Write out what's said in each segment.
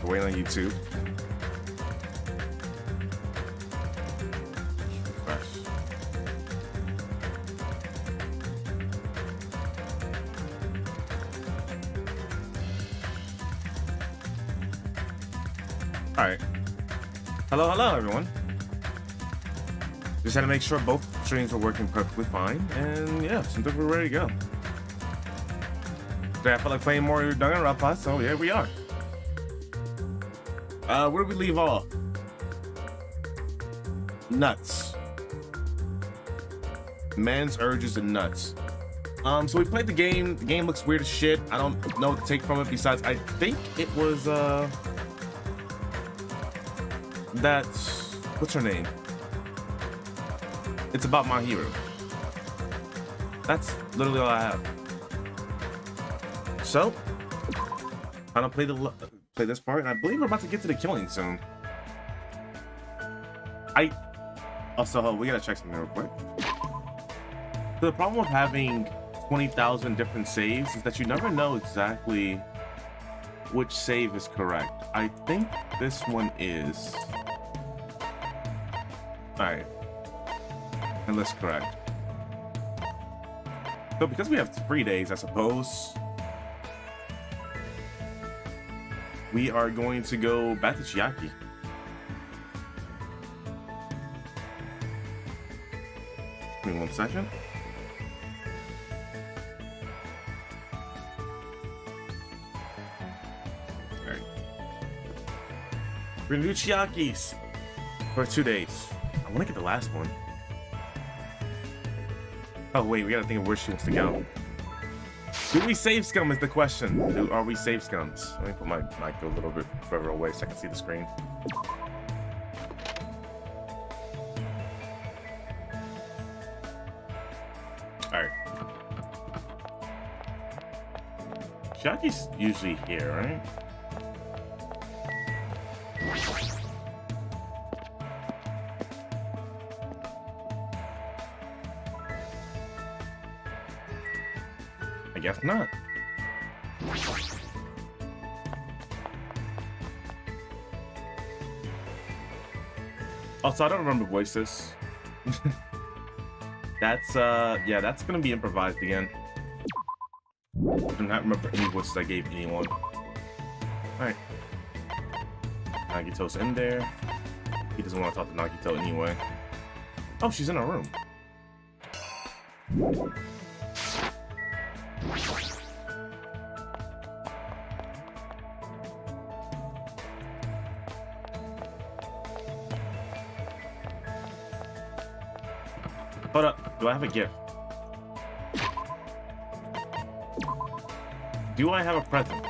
We're waiting on YouTube. Refresh. Alright. Hello, everyone. Just had to make sure both streams were working perfectly fine, and yeah, seems like we're ready to go. Today I felt like playing more Danganronpa, so here we are. Where did we leave off? Nuts. Man's urges and nuts. So we played the game. The game looks weird as shit. I don't know what to take from it besides I think it was that's what's her name? It's about my hero. That's literally all I have. So I don't play this part, and I believe we're about to get to the killing soon. Also, we gotta check something real quick. So the problem with having 20,000 different saves is that you never know exactly which save is correct. I think this one is. Alright. And that's correct. So because we have 3 days, I suppose, we are going to go back to Chiaki. Give me 1 second. Alright. We're gonna do Chiaki's for 2 days. I want to get the last one. Oh wait, we gotta think of where she wants to go. Do we save scum is the question. Are we save scums? Let me put my mic a little bit further away so I can see the screen. Alright. Chiaki's usually here, right? I guess not. Also, I don't remember voices. That's yeah, that's gonna be improvised again. I do not remember any voices I gave anyone. Alright. Nagito's in there. He doesn't want to talk to Nagito anyway. Oh, she's in her room. Hold up, do I have a gift? Do I have a present?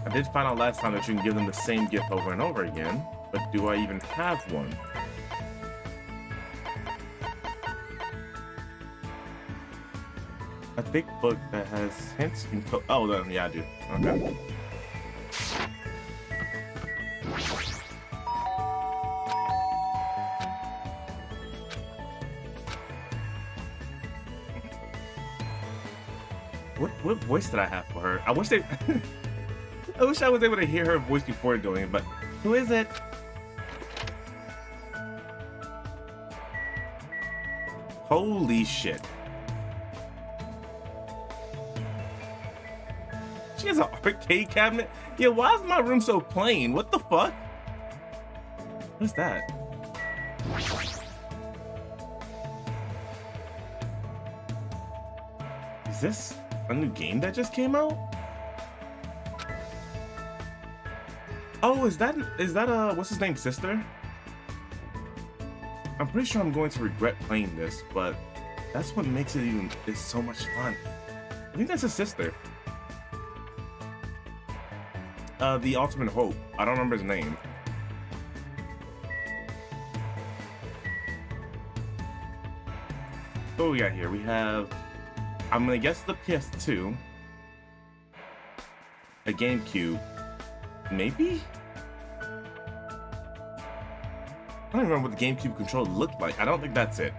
I did find out last time that you can give them the same gift over and over again, but do I even have one? A thick book that has hints and oh, then yeah, I do. Okay. What voice did I have for her? I wish I wish I was able to hear her voice before doing it, but who is it? Holy shit. She has an arcade cabinet? Yeah, why is my room so plain? What the fuck? What's that? Is this a new game that just came out? Oh, is that what's his name, sister? I'm pretty sure I'm going to regret playing this, but that's what makes it it's so much fun. I think that's his sister. The Ultimate Hope. I don't remember his name. What we got here? We have, I'm gonna guess the PS2, a GameCube, maybe? I don't remember what the GameCube controller looked like. I don't think that's it.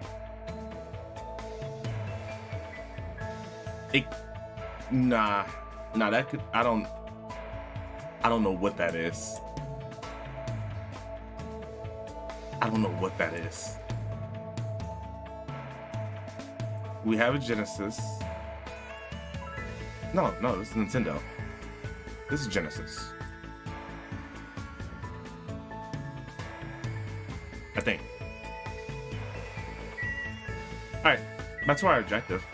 Nah, that could, I don't, I don't know what that is. I don't know what that is. We have a Genesis. No, this is Nintendo. This is Genesis. I think. Alright, back to our objective.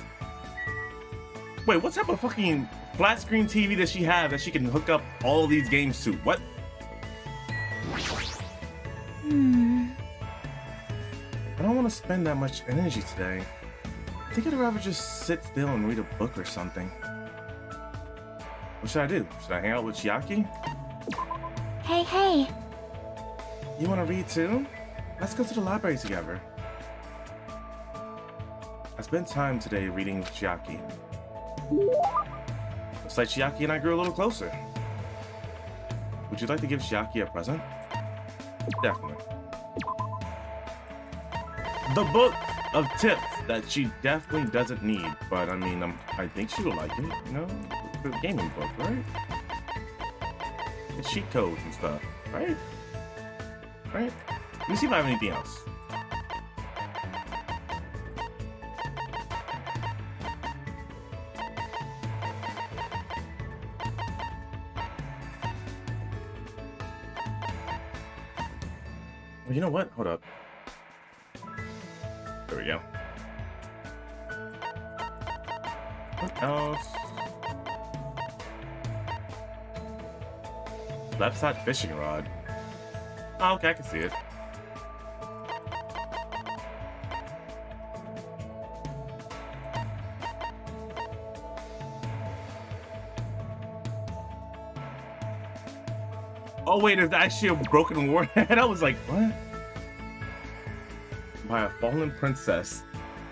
Wait, what type of fucking flat screen TV does she have that she can hook up all these games to? What? I don't want to spend that much energy today. I think I'd rather just sit still and read a book or something. What should I do? Should I hang out with Chiaki? Hey. You want to read too? Let's go to the library together. I spent time today reading with Chiaki. Looks like Chiaki and I grew a little closer. Would you like to give Chiaki a present? Definitely. The book of tips that she definitely doesn't need, but I mean, I think she will like it, you know? The gaming book, right? It's cheat codes and stuff, right? Right? Let me see if I have anything else. Well, you know what? Hold up. There we go. What else? Left side fishing rod. Oh, okay, I can see it. Oh wait, there's actually a broken warhead. I was like, what? By a fallen princess,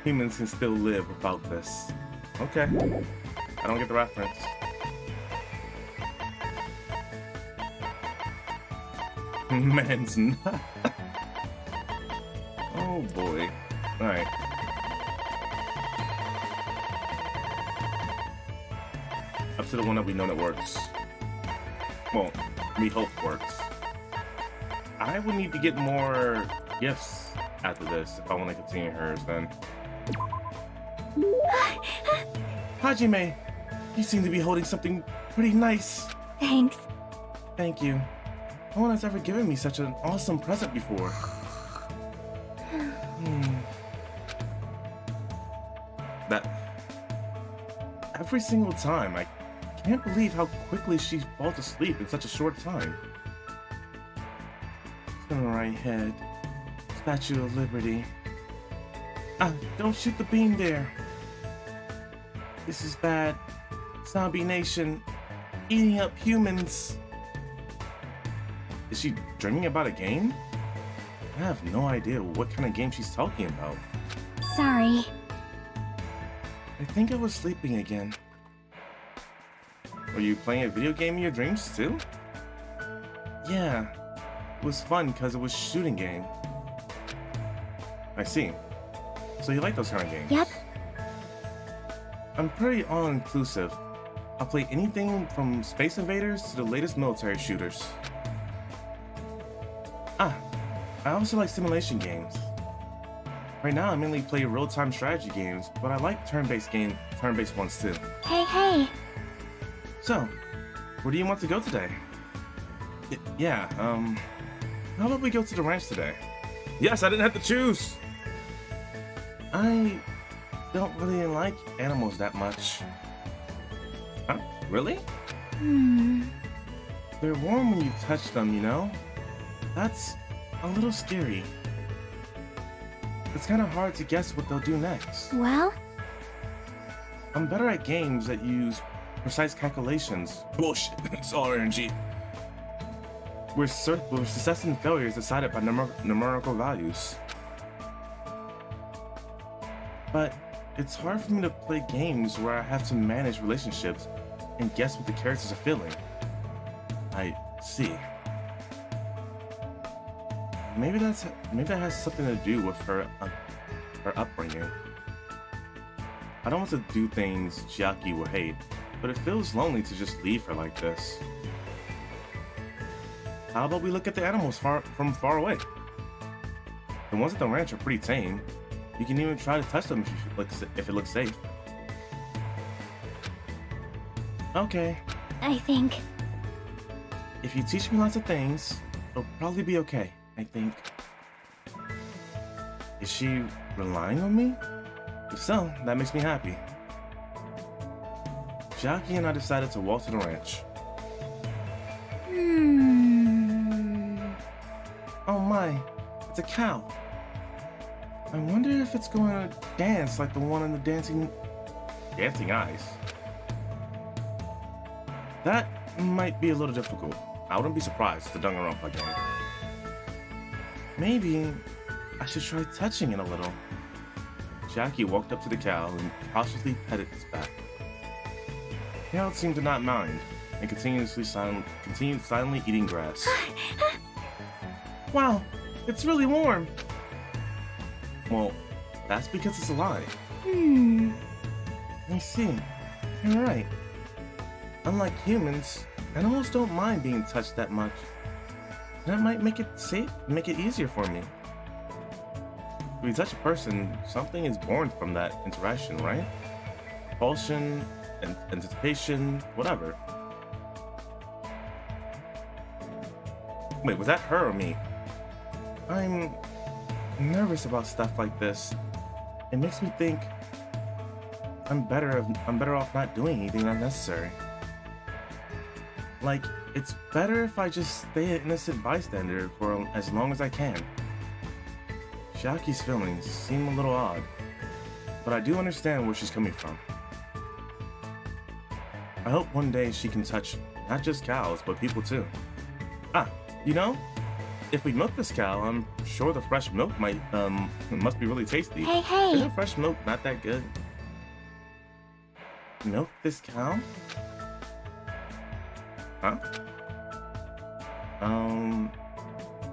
humans can still live without this. Okay. I don't get the reference. Man's not. Oh boy. Alright. Up to the one that we know that works. Well, we hope works. I would need to get more gifts after this if I want to continue hers then. Hajime, you seem to be holding something pretty nice. Thanks. Thank you. No one has ever given me such an awesome present before. That... Every single time, I can't believe how quickly she falls asleep in such a short time. Samurai head. Statue of Liberty. Ah, don't shoot the beam there. This is bad. Zombie Nation. Eating up humans. Is she dreaming about a game? I have no idea what kind of game she's talking about. Sorry. I think I was sleeping again. Were you playing a video game in your dreams too? Yeah. It was fun because it was a shooting game. I see. So you like those kind of games? Yep. I'm pretty all-inclusive. I'll play anything from Space Invaders to the latest military shooters. Ah, I also like simulation games. Right now I mainly play real-time strategy games, but I like turn-based ones too. Hey. So, where do you want to go today? Yeah, how about we go to the ranch today? Yes, I didn't have to choose! I don't really like animals that much. Huh? Really? They're warm when you touch them, you know? That's a little scary. It's kind of hard to guess what they'll do next. Well? I'm better at games that use precise calculations. Bullshit, it's all RNG. Where success and failure is decided by numerical values. But it's hard for me to play games where I have to manage relationships and guess what the characters are feeling. I see. Maybe that has something to do with her upbringing. I don't want to do things Chiaki will hate, but it feels lonely to just leave her like this. How about we look at the animals from far away? The ones at the ranch are pretty tame. You can even try to touch them if it looks safe. Okay. I think. If you teach me lots of things, it'll probably be okay, I think. Is she relying on me? If so, that makes me happy. Jackie and I decided to walk to the ranch. Oh my, it's a cow. I wonder if it's going to dance like the one in the dancing eyes. That might be a little difficult. I wouldn't be surprised if the Danganronpa game. Maybe I should try touching it a little. Jackie walked up to the cow and cautiously petted its back. The cow seemed to not mind and continued silently eating grass. Wow, it's really warm. Well, that's because it's alive. I see. You're right. Unlike humans, animals don't mind being touched that much. That might make it easier for me. If you touch a person, something is born from that interaction, right? Compulsion, anticipation, whatever. Wait, was that her or me? I'm nervous about stuff like this. It makes me think I'm better off not doing anything unnecessary. Like, it's better if I just stay an innocent bystander for as long as I can. Jackie's feelings seem a little odd, but I do understand where she's coming from. I hope one day she can touch not just cows, but people too. Ah, you know, if we milk this cow, I'm sure the fresh milk must be really tasty. Hey. Isn't fresh milk not that good? Milk this cow? Huh?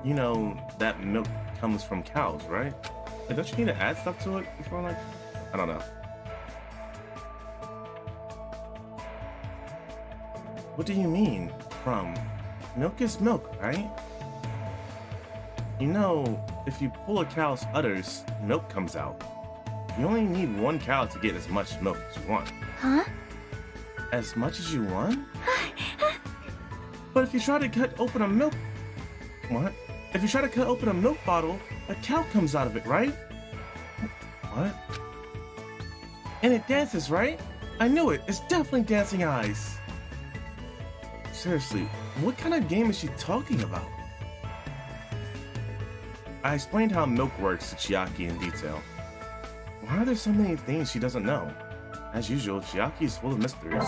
You know, that milk comes from cows, right? Like, don't you need to add stuff to it before, like, I don't know. What do you mean, from? Milk is milk, right? You know, if you pull a cow's udders, milk comes out. You only need one cow to get as much milk as you want. Huh? As much as you want? But if you try to cut open a milk... What? If you try to cut open a milk bottle, a cow comes out of it, right? What? And it dances, right? I knew it. It's definitely dancing eyes. Seriously, what kind of game is she talking about? I explained how milk works to Chiaki in detail. Why are there so many things she doesn't know? As usual, Chiaki is full of mysteries.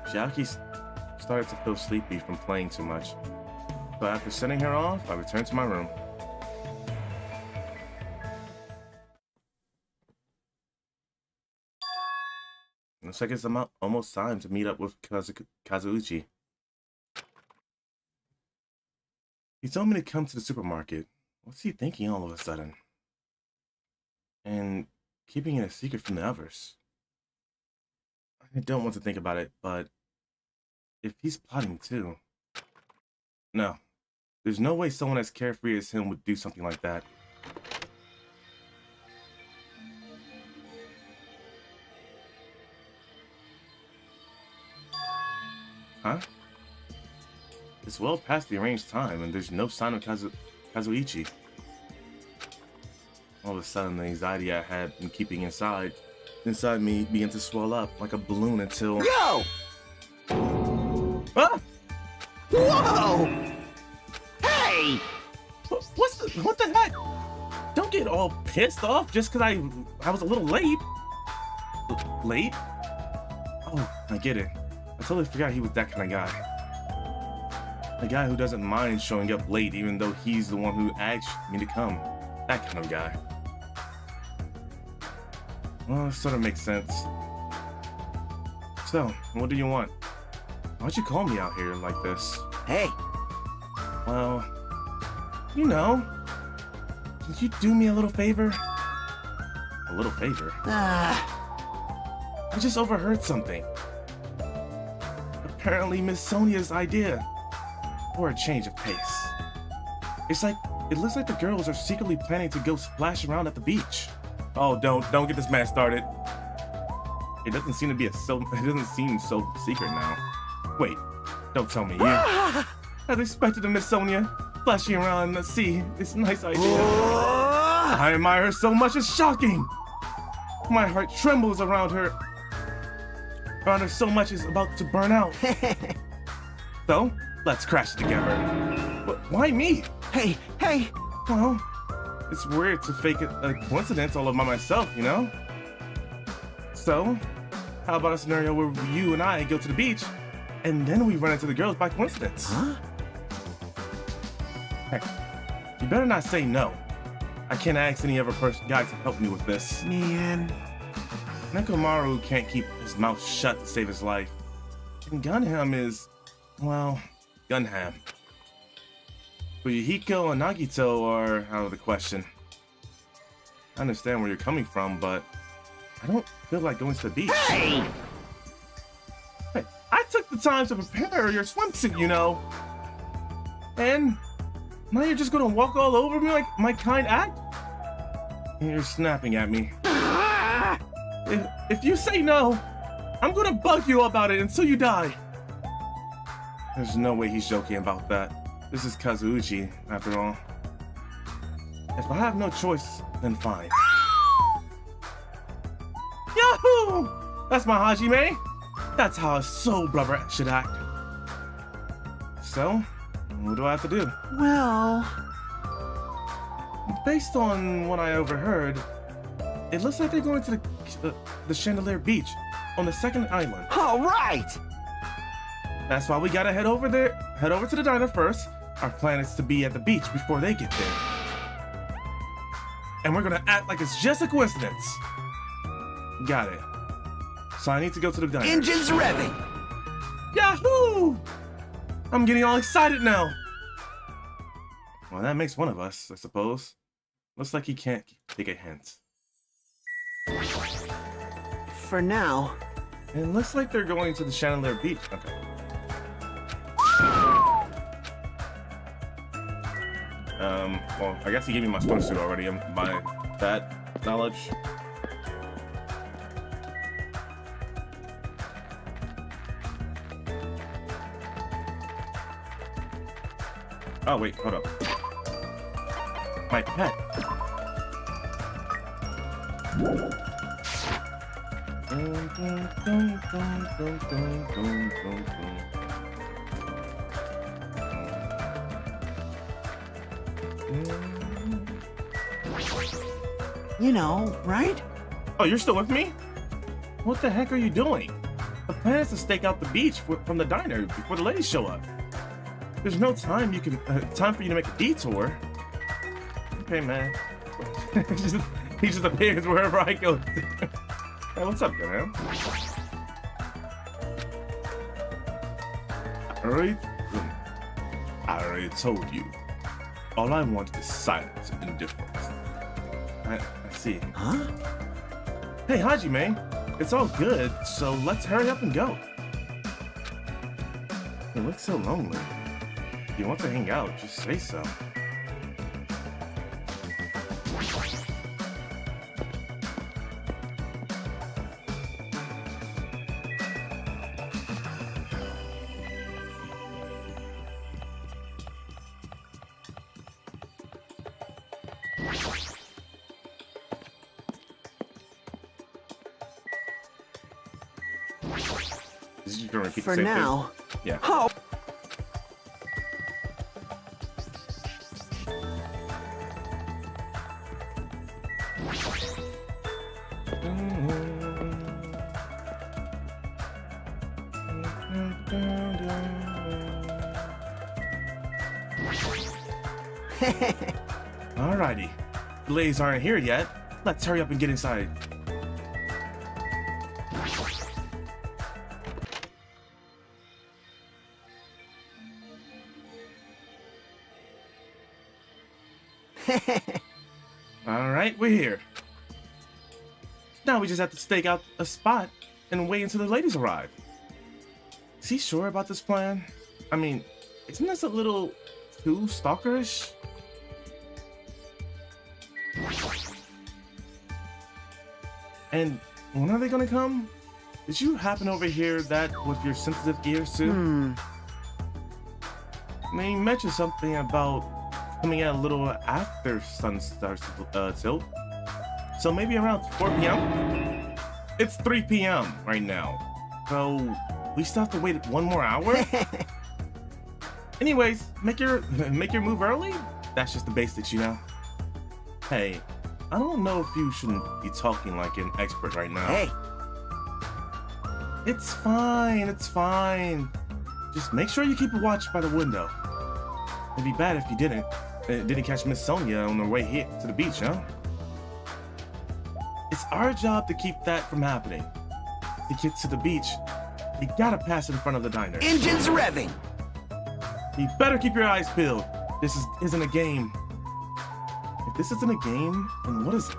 Chiaki started to feel sleepy from playing too much. So after sending her off, I returned to my room. Looks like it's almost time to meet up with Kazuichi. He told me to come to the supermarket. What's he thinking all of a sudden? And keeping it a secret from the others. I don't want to think about it, but if he's plotting too... No. There's no way someone as carefree as him would do something like that. Huh? It's well past the arranged time, and there's no sign of Kazuichi. All of a sudden, the anxiety I had been keeping inside me began to swell up like a balloon until... Yo! Ah! Whoa! Hey! What the heck? Don't get all pissed off just because I was a little late. Late? Oh, I get it. I totally forgot he was that kind of guy. A guy who doesn't mind showing up late even though he's the one who asked me to come. That kind of guy. Well, it sort of makes sense. So, what do you want? Why'd you call me out here like this? Hey! Well, you know, can you do me a little favor? A little favor? I just overheard something. apparently Miss Sonia's idea. Or a change of pace. It looks like the girls are secretly planning to go splash around at the beach. Oh, don't get this man started. It doesn't seem so secret now. Wait, don't tell me. Yeah. As expected of Miss Sonia, splashing around in the sea. It's a nice idea. I admire her so much, it's shocking. My heart trembles around her. Around her so much it's about to burn out. So, let's crash together. Why me? Hey, hey! Well, it's weird to fake a coincidence all by myself, you know? So, how about a scenario where you and I go to the beach, and then we run into the girls by coincidence? Huh? Hey, you better not say no. I can't ask any other guys to help me with this. Man. Nekomaru can't keep his mouth shut to save his life. And Gunham is, well, Gunham. But Yuhiko and Nagito are out of the question. I understand where you're coming from, but I don't feel like going to the beach. Hey! Hey, I took the time to prepare your swimsuit, you know. And now you're just gonna walk all over me like my kind act? And you're snapping at me. If you say no, I'm gonna bug you about it until you die. There's no way he's joking about that. This is Kazuuchi, after all. If I have no choice, then fine. Yahoo! That's my Hajime. That's how a soul brother should act. So, what do I have to do? Well... Based on what I overheard, it looks like they're going to the Chandelier Beach on the second island. All right! That's why we gotta head over to the diner first. Our plan is to be at the beach before they get there. And we're gonna act like it's just a coincidence. Got it. So I need to go to the diner. Engines revving! Yahoo! I'm getting all excited now. Well, that makes one of us, I suppose. Looks like he can't take a hint. For now. It looks like they're going to the Chandelier Beach. Okay. Well, I guess he gave me my swimsuit already by that knowledge. Oh, wait, hold up. My pet. You know, right? Oh, you're still with me? What the heck are you doing? The plan is to stake out the beach from the diner before the ladies show up. There's no time time for you to make a detour. Okay, man. he just appears wherever I go. Hey, what's up, man? I already told you. All I want is silence and indifference. I see. Huh? Hey, Hajime, it's all good, so let's hurry up and go. You look so lonely. If you want to hang out, just say so. Is you gonna repeat For the same now. thing? Yeah. Oh. Alrighty. The ladies aren't here yet. Let's hurry up and get inside. Alright, we're here. Now we just have to stake out a spot and wait until the ladies arrive. Is he sure about this plan? I mean, isn't this a little too stalkerish? And when are they gonna come? Did you happen to overhear that with your sensitive ears too? I mean, you mentioned something about coming out a little after sun starts to tilt. So maybe around 4 p.m.? It's 3 p.m. right now. So we still have to wait 1 more hour? Anyways, make your move early? That's just the basics, you know? Hey, I don't know if you shouldn't be talking like an expert right now. Hey, It's fine, it's fine. Just make sure you keep a watch by the window. It'd be bad if you didn't catch Miss Sonia on her way here to the beach, huh? It's our job to keep that from happening. To get to the beach, you gotta pass in front of the diner. engines revving. You better keep your eyes peeled. This isn't a game. If this isn't a game, then what is it?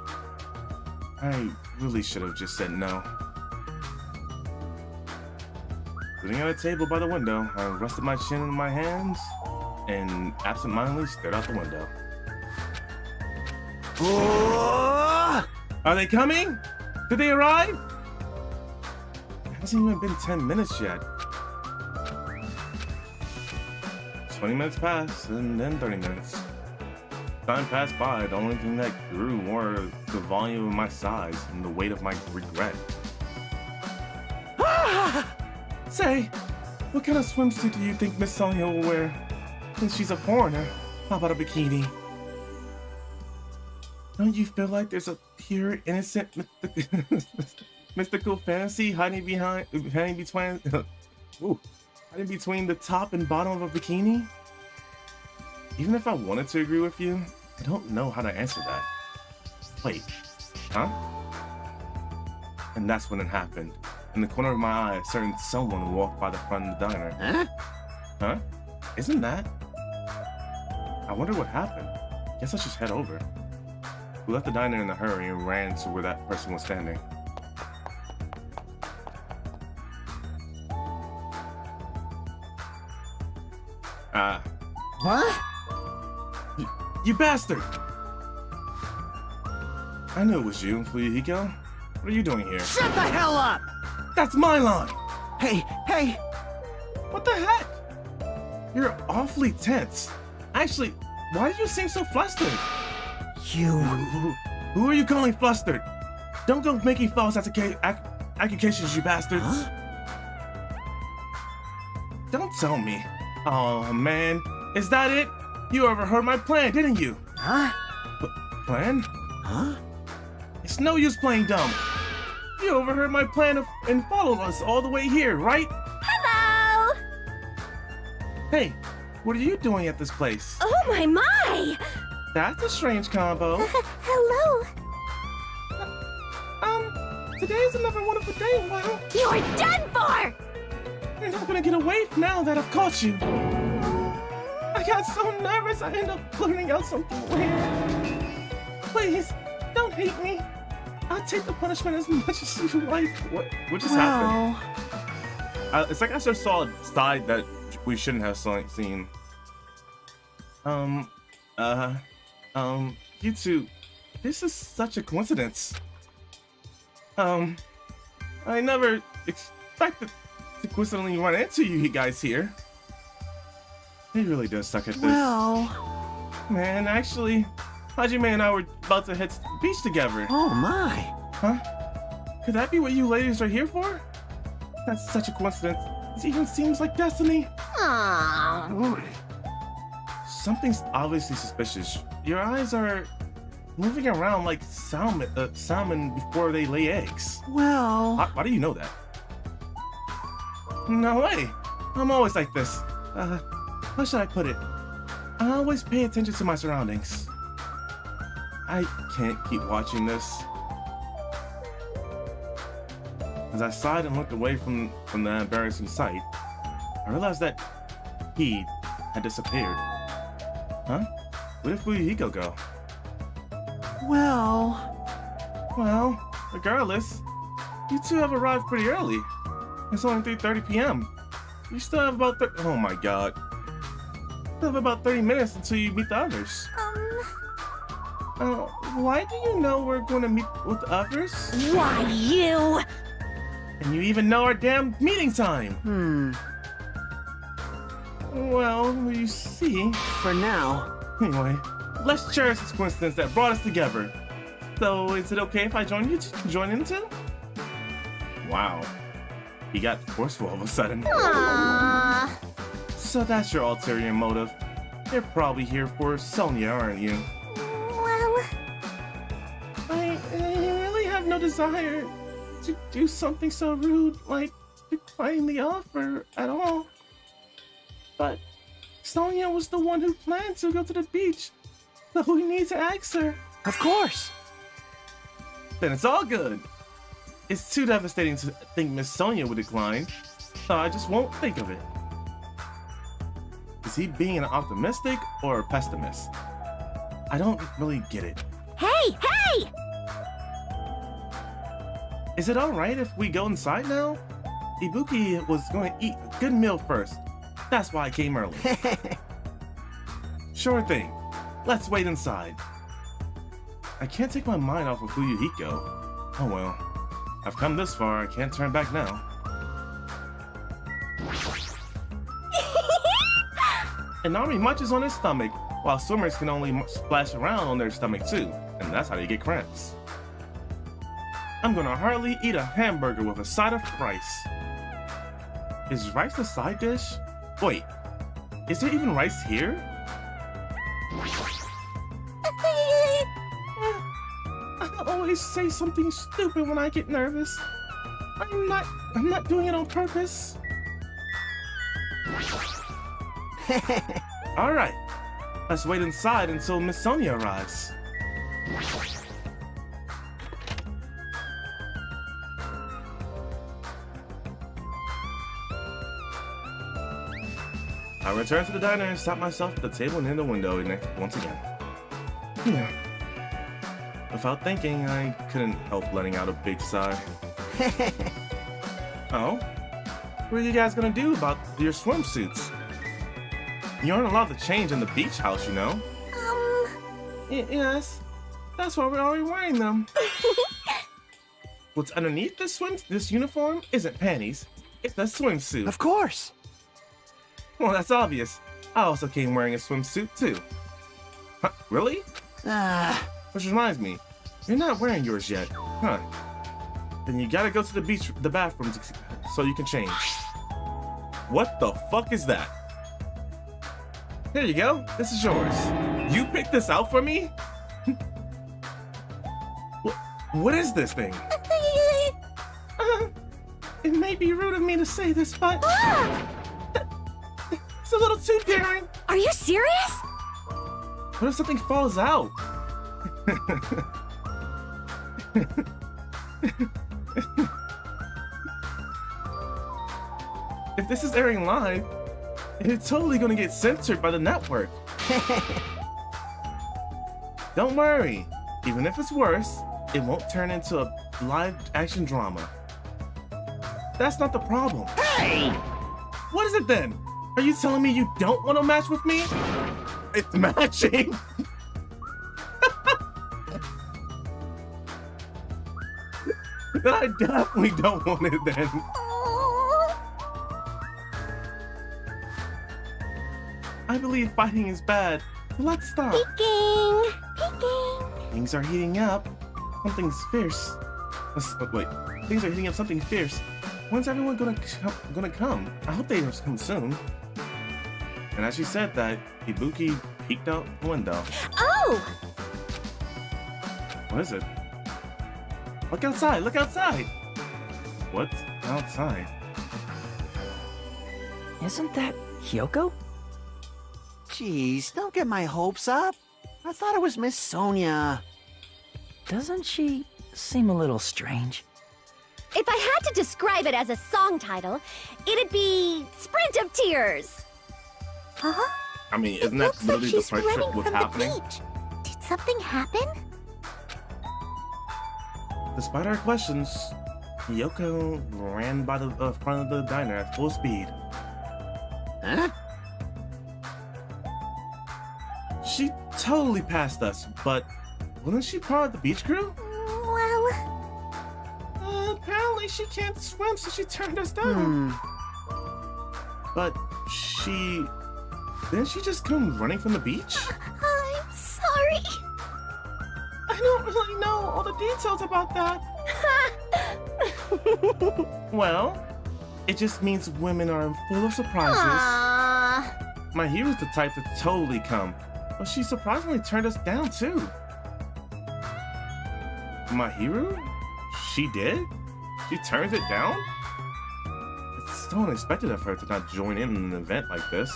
I really should have just said no. Sitting at a table by the window, I rested my chin in my hands and absentmindedly stared out the window. Oh! Are they coming? Did they arrive? It hasn't even been 10 minutes yet. 20 minutes passed, and then 30 minutes. Time passed by, the only thing that grew were the volume of my sighs and the weight of my regret. Say, what kind of swimsuit do you think Miss Sonia will wear? Since she's a foreigner, how about a bikini? Don't you feel like there's a pure, innocent, mystical fantasy hiding between the top and bottom of a bikini? Even if I wanted to agree with you, I don't know how to answer that. Wait, huh? And that's when it happened. In the corner of my eye, a certain someone walked by the front of the diner. Huh? Huh? Isn't that? I wonder what happened. Guess I should head over. We left the diner in a hurry and ran to where that person was standing. What? You bastard! I knew it was you, Fuyuhiko. What are you doing here? Shut the hell up! That's my line! Hey, hey! What the heck? You're awfully tense. Actually, why do you seem so flustered? You... Who are you calling flustered? Don't go making false accusations, you bastards. Huh? Don't tell me. Oh man, is that it? You overheard my plan, didn't you? Huh? Plan? Huh? It's no use playing dumb. You overheard my plan and followed us all the way here, right? Hello! Hey, what are you doing at this place? Oh my! That's a strange combo. Hello! Today's another wonderful day, Wow. You're done for! You're not gonna get away now that I've caught you. I got so nervous I ended up blurting out something weird. Please, don't hate me. I'll take the punishment as much as you like. What just happened? It's like I just saw a side that we shouldn't have seen. You two, this is such a coincidence. I never expected to coincidentally run into you guys here. He really does suck at this. Well... Man, actually, Hajime and I were about to head to the beach together. Oh my! Huh? Could that be what you ladies are here for? That's such a coincidence. It even seems like destiny. Aww. Something's obviously suspicious. Your eyes are moving around like salmon before they lay eggs. Well... Why do you know that? No way. I'm always like this. How should I put it? I always pay attention to my surroundings. I can't keep watching this. As I sighed and looked away from the embarrassing sight, I realized that he had disappeared. Huh? Where did Fuyuhiko go? Well... regardless, you two have arrived pretty early. It's only 3:30 p.m. You still have about oh my god. You still have about 30 minutes until you meet the others. Why do you know we're going to meet with others? Why, you? And you even know our damn meeting time. Well, you see. For now. Anyway, let's cherish this coincidence that brought us together. So, is it okay if I join you to join in too? Wow. He got forceful all of a sudden. Aww. So that's your ulterior motive. You're probably here for Sonia, aren't you? Well, I really have no desire to do something so rude like declining the offer at all. But Sonia was the one who planned to go to the beach, so we need to ask her. Of course. Then it's all good. It's too devastating to think Miss Sonia would decline, so I just won't think of it. Is he being an optimistic or a pessimist? I don't really get it. hey! Is it alright if we go inside now? Ibuki was going to eat a good meal first. That's why I came early. Sure thing. Let's wait inside. I can't take my mind off of Fuyuhiko. Oh well. I've come this far, I can't turn back now. Inari munches on his stomach, while swimmers can only splash around on their stomach too, and that's how they get cramps. I'm gonna hardly eat a hamburger with a side of rice. Is rice a side dish? Wait, is there even rice here? I always say something stupid when I get nervous. I'm not doing it on purpose. All right, let's wait inside until Miss Sonia arrives. I return to the diner and stop myself at the table near the window once again. Yeah. Without thinking, I couldn't help letting out a big sigh. Oh? What are you guys gonna do about your swimsuits? You aren't allowed to change in the beach house, you know? Yes. That's why we're already wearing them. What's underneath this uniform isn't panties. It's a swimsuit. Of course. Well, that's obvious. I also came wearing a swimsuit, too. Huh, really? Which reminds me, you're not wearing yours yet, huh? Then you gotta go to the bathroom so you can change. What the fuck is that? Here you go, this is yours. You picked this out for me? What is this thing? It may be rude of me to say this, but it's a little too daring. Are you serious? What if something falls out? If this is airing live, it's totally gonna get censored by the network. Don't worry, even if it's worse, it won't turn into a live action drama. That's not the problem. Hey! What is it then? Are you telling me you don't want to match with me? It's matching. Then I definitely don't want it then. I believe fighting is bad. Let's stop. Peeking. Things are heating up. Something's fierce. Wait, things are heating up something fierce. When's everyone gonna come? I hope they come soon. And as she said that, Ibuki peeked out the window. Oh! What is it? Look outside! Look outside! What's outside? Isn't that Hyoko? Jeez, don't get my hopes up. I thought it was Miss Sonia. Doesn't she seem a little strange? If I had to describe it as a song title, it'd be Sprint of Tears. Huh? I mean, isn't that literally the first trip what's happening? Did something happen? Despite our questions, Yoko ran by the front of the diner at full speed. Huh? She totally passed us, but wasn't she part of the beach crew? Well, Apparently she can't swim, so she turned us down. But didn't she just come running from the beach? I'm sorry. I don't really know all the details about that. Well, it just means women are full of surprises. Aww. My hero's the type to totally come, but she surprisingly turned us down too. My hero? She did? She turned it down? It's so unexpected of her to not join in an event like this.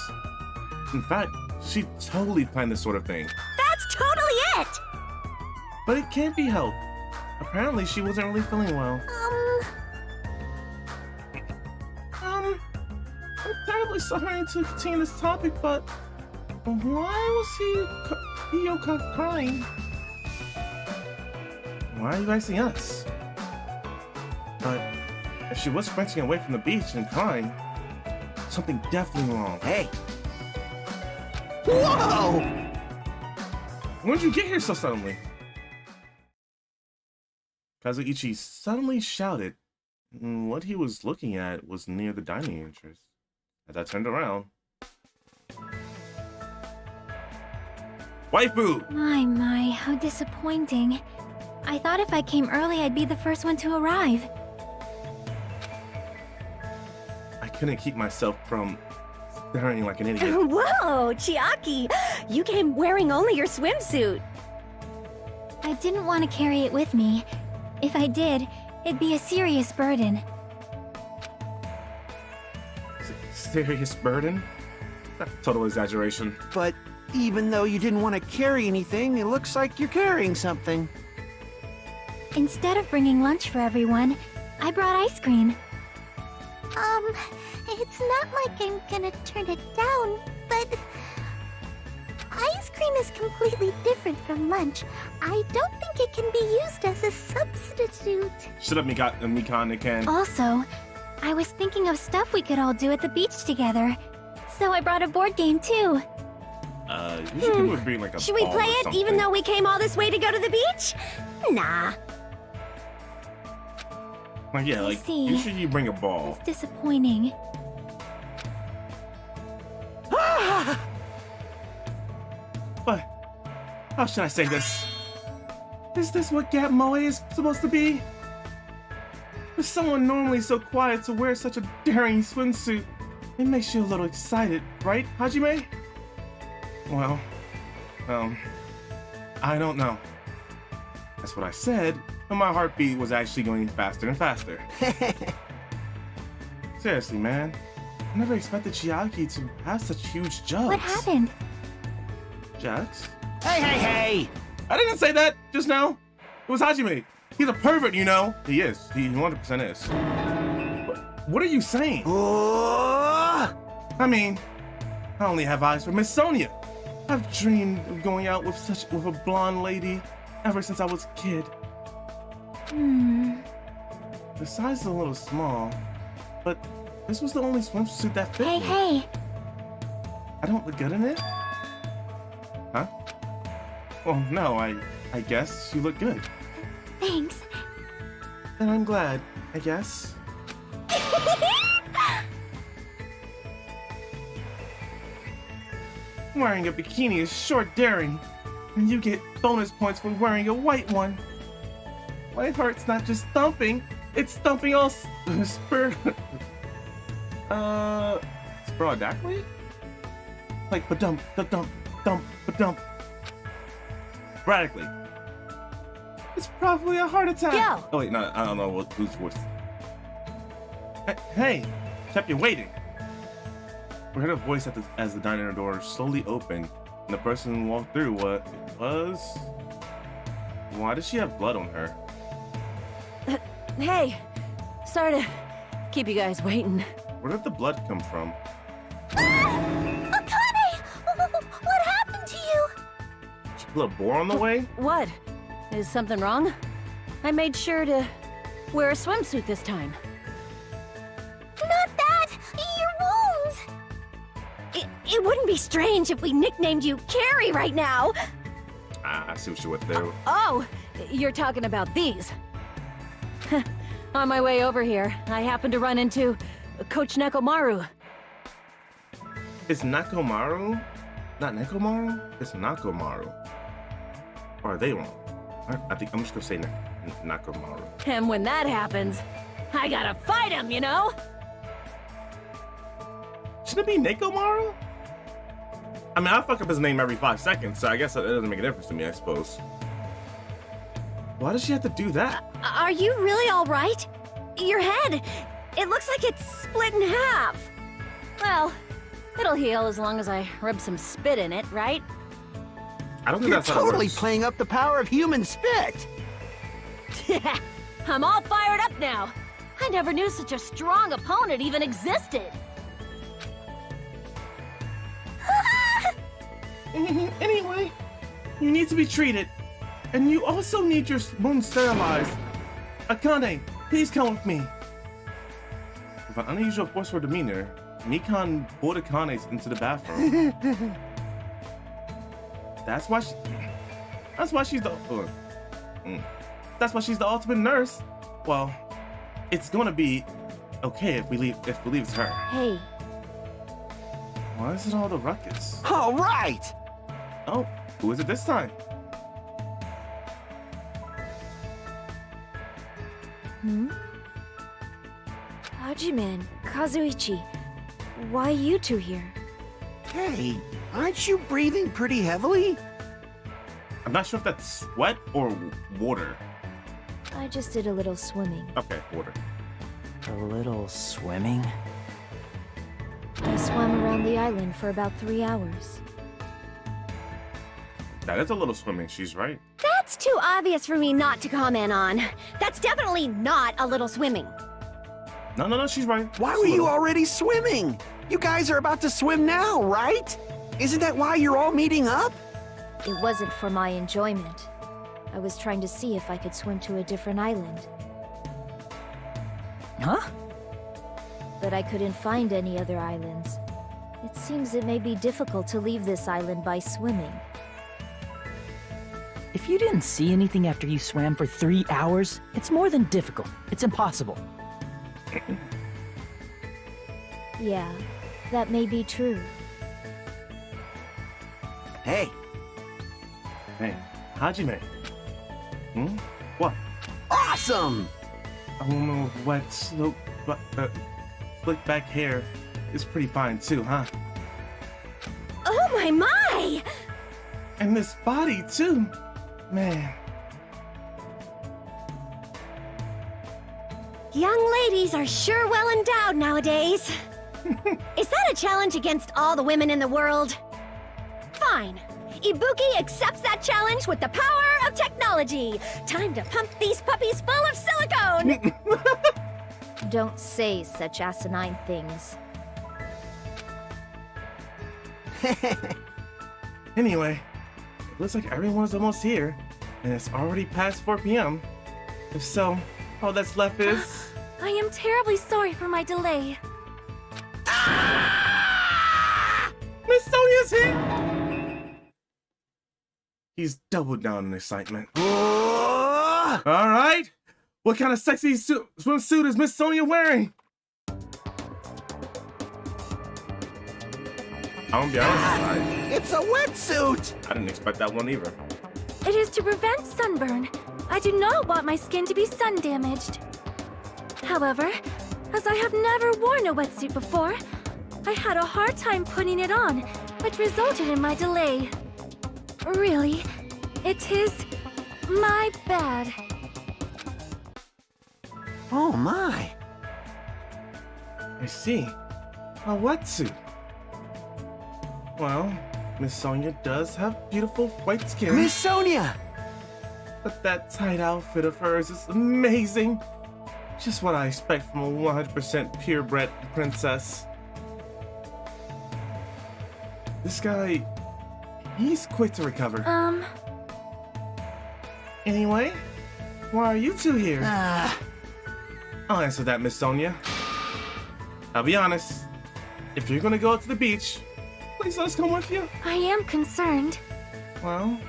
In fact, she totally planned this sort of thing. That's totally it. But it can't be helped. Apparently she wasn't really feeling well. I'm terribly sorry to continue this topic, but why was Hiyoko crying? Why are you asking us? But if she was sprinting away from the beach and crying, something definitely wrong. Hey. Whoa! When did you get here so suddenly? Kazuichi suddenly shouted, and what he was looking at was near the dining entrance. As I turned around, waifu! My, how disappointing. I thought if I came early, I'd be the first one to arrive. I couldn't keep myself from staring like an idiot. Whoa, Chiaki! You came wearing only your swimsuit. I didn't want to carry it with me. If I did, it'd be a serious burden. Serious burden? Total exaggeration. But even though you didn't want to carry anything, it looks like you're carrying something. Instead of bringing lunch for everyone, I brought ice cream. It's not like I'm gonna turn it down, but ice cream is completely different from lunch. I don't think it can be used as a substitute. Shut up, Mikan. Also, I was thinking of stuff we could all do at the beach together. So I brought a board game too. You should probably bring like a Should we ball play or it something. even though we came all this way to go to the beach? Nah. Like, yeah, I like, see. usually you bring a ball. That's disappointing. But, how should I say this? Is this what Gap Moe is supposed to be? For someone normally so quiet to wear such a daring swimsuit, it makes you a little excited, right, Hajime? Well, I don't know. That's what I said, but my heartbeat was actually going faster and faster. Seriously, man. I never expected Chiaki to have such huge jugs. What happened? Jugs? Hey! I didn't say that just now. It was Hajime. He's a pervert, you know. He is. He 100% is. What are you saying? Oh! I mean, I only have eyes for Miss Sonia. I've dreamed of going out with a blonde lady ever since I was a kid. The size is a little small, but this was the only swimsuit that fit me. Hey. I don't look good in it? Huh? Well, no, I guess you look good. Thanks. And I'm glad, I guess. Wearing a bikini is short daring, and you get bonus points for wearing a white one. My heart's not just thumping, it's thumping all sporadically? Like ba-dump, da-dump, dump, ba-dump. Sporadically. It's probably a heart attack. Yo! Oh wait, no, I don't know whose voice. Hey, kept you waiting. We heard a voice as the dining room door slowly opened, and the person who walked through why does she have blood on her? Hey, sorry to keep you guys waiting. Where did the blood come from? Akane! What happened to you? She put a boar on the way? What? Is something wrong? I made sure to wear a swimsuit this time. Not that! Your wounds! It wouldn't be strange if we nicknamed you Carrie right now. I see what you went there. Oh, you're talking about these. On my way over here, I happened to run into Coach Nekomaru. It's Nakomaru? Not Nekomaru? It's Nakomaru. Or are they wrong? I think I'm just gonna say Nakomaru. And when that happens, I gotta fight him, you know? Shouldn't it be Nekomaru? I mean, I fuck up his name every 5 seconds, so I guess it doesn't make a difference to me, I suppose. Why does she have to do that? Are you really all right? Your head, it looks like it's split in half. Well, it'll heal as long as I rub some spit in it, right? I don't think You're that's how it totally works. playing up the power of human spit. I'm all fired up now. I never knew such a strong opponent even existed. Anyway, you need to be treated. And you also need your wound sterilized. Akane, please come with me. With an unusual forceful demeanor, Mikan pulled Akane into the bathroom. That's why she's the That's why she's the ultimate nurse. Well, it's gonna be okay if we leave it's her. Hey, Why is it all the ruckus? All right. Oh, who is it this time? Hajime and Kazuichi, why you two here? Hey, aren't you breathing pretty heavily? I'm not sure if that's sweat or water. I just did a little swimming. Okay, water. A little swimming? I swam around the island for about 3 hours. That is a little swimming, she's right. that's too obvious for me not to comment on. That's definitely not a little swimming. No, she's right. Why It's were a you little. already swimming? You guys are about to swim now, right? Isn't that why you're all meeting up? It wasn't for my enjoyment. I was trying to see if I could swim to a different island, Huh? but I couldn't find any other islands. It seems it may be difficult to leave this island by swimming. If you didn't see anything after you swam for 3 hours, it's more than difficult. It's impossible. Yeah, that may be true. Hey, Hey, Hajime. What? awesome! A woman with wet, slick back hair is pretty fine too, huh? Oh my! And this body too, man. Young ladies are sure well endowed nowadays. Is that a challenge against all the women in the world? Fine. Ibuki accepts that challenge with the power of technology. Time to pump these puppies full of silicone. Don't say such asinine things. Anyway, it looks like everyone's almost here, and it's already past 4 p.m. If so, all that's left is... I am terribly sorry for my delay. Miss Sonia's here! He's doubled down in excitement. Oh, All right, what kind of sexy swimsuit is Miss Sonia wearing? I'm gonna be honest, it's a wetsuit! I didn't expect that one either. It is to prevent sunburn. I do not want my skin to be sun damaged. However, as I have never worn a wetsuit before, I had a hard time putting it on, which resulted in my delay. Really, it is my bad. Oh my. I see. A wetsuit. Well, Miss Sonia does have beautiful white skin. Miss Sonia! But that tight outfit of hers is amazing. Just what I expect from a 100% purebred princess. This guy, he's quick to recover. Anyway, why are you two here? I'll answer that, Miss Sonia. I'll be honest. If you're gonna go to the beach, Please let us come with you. I am concerned. Well,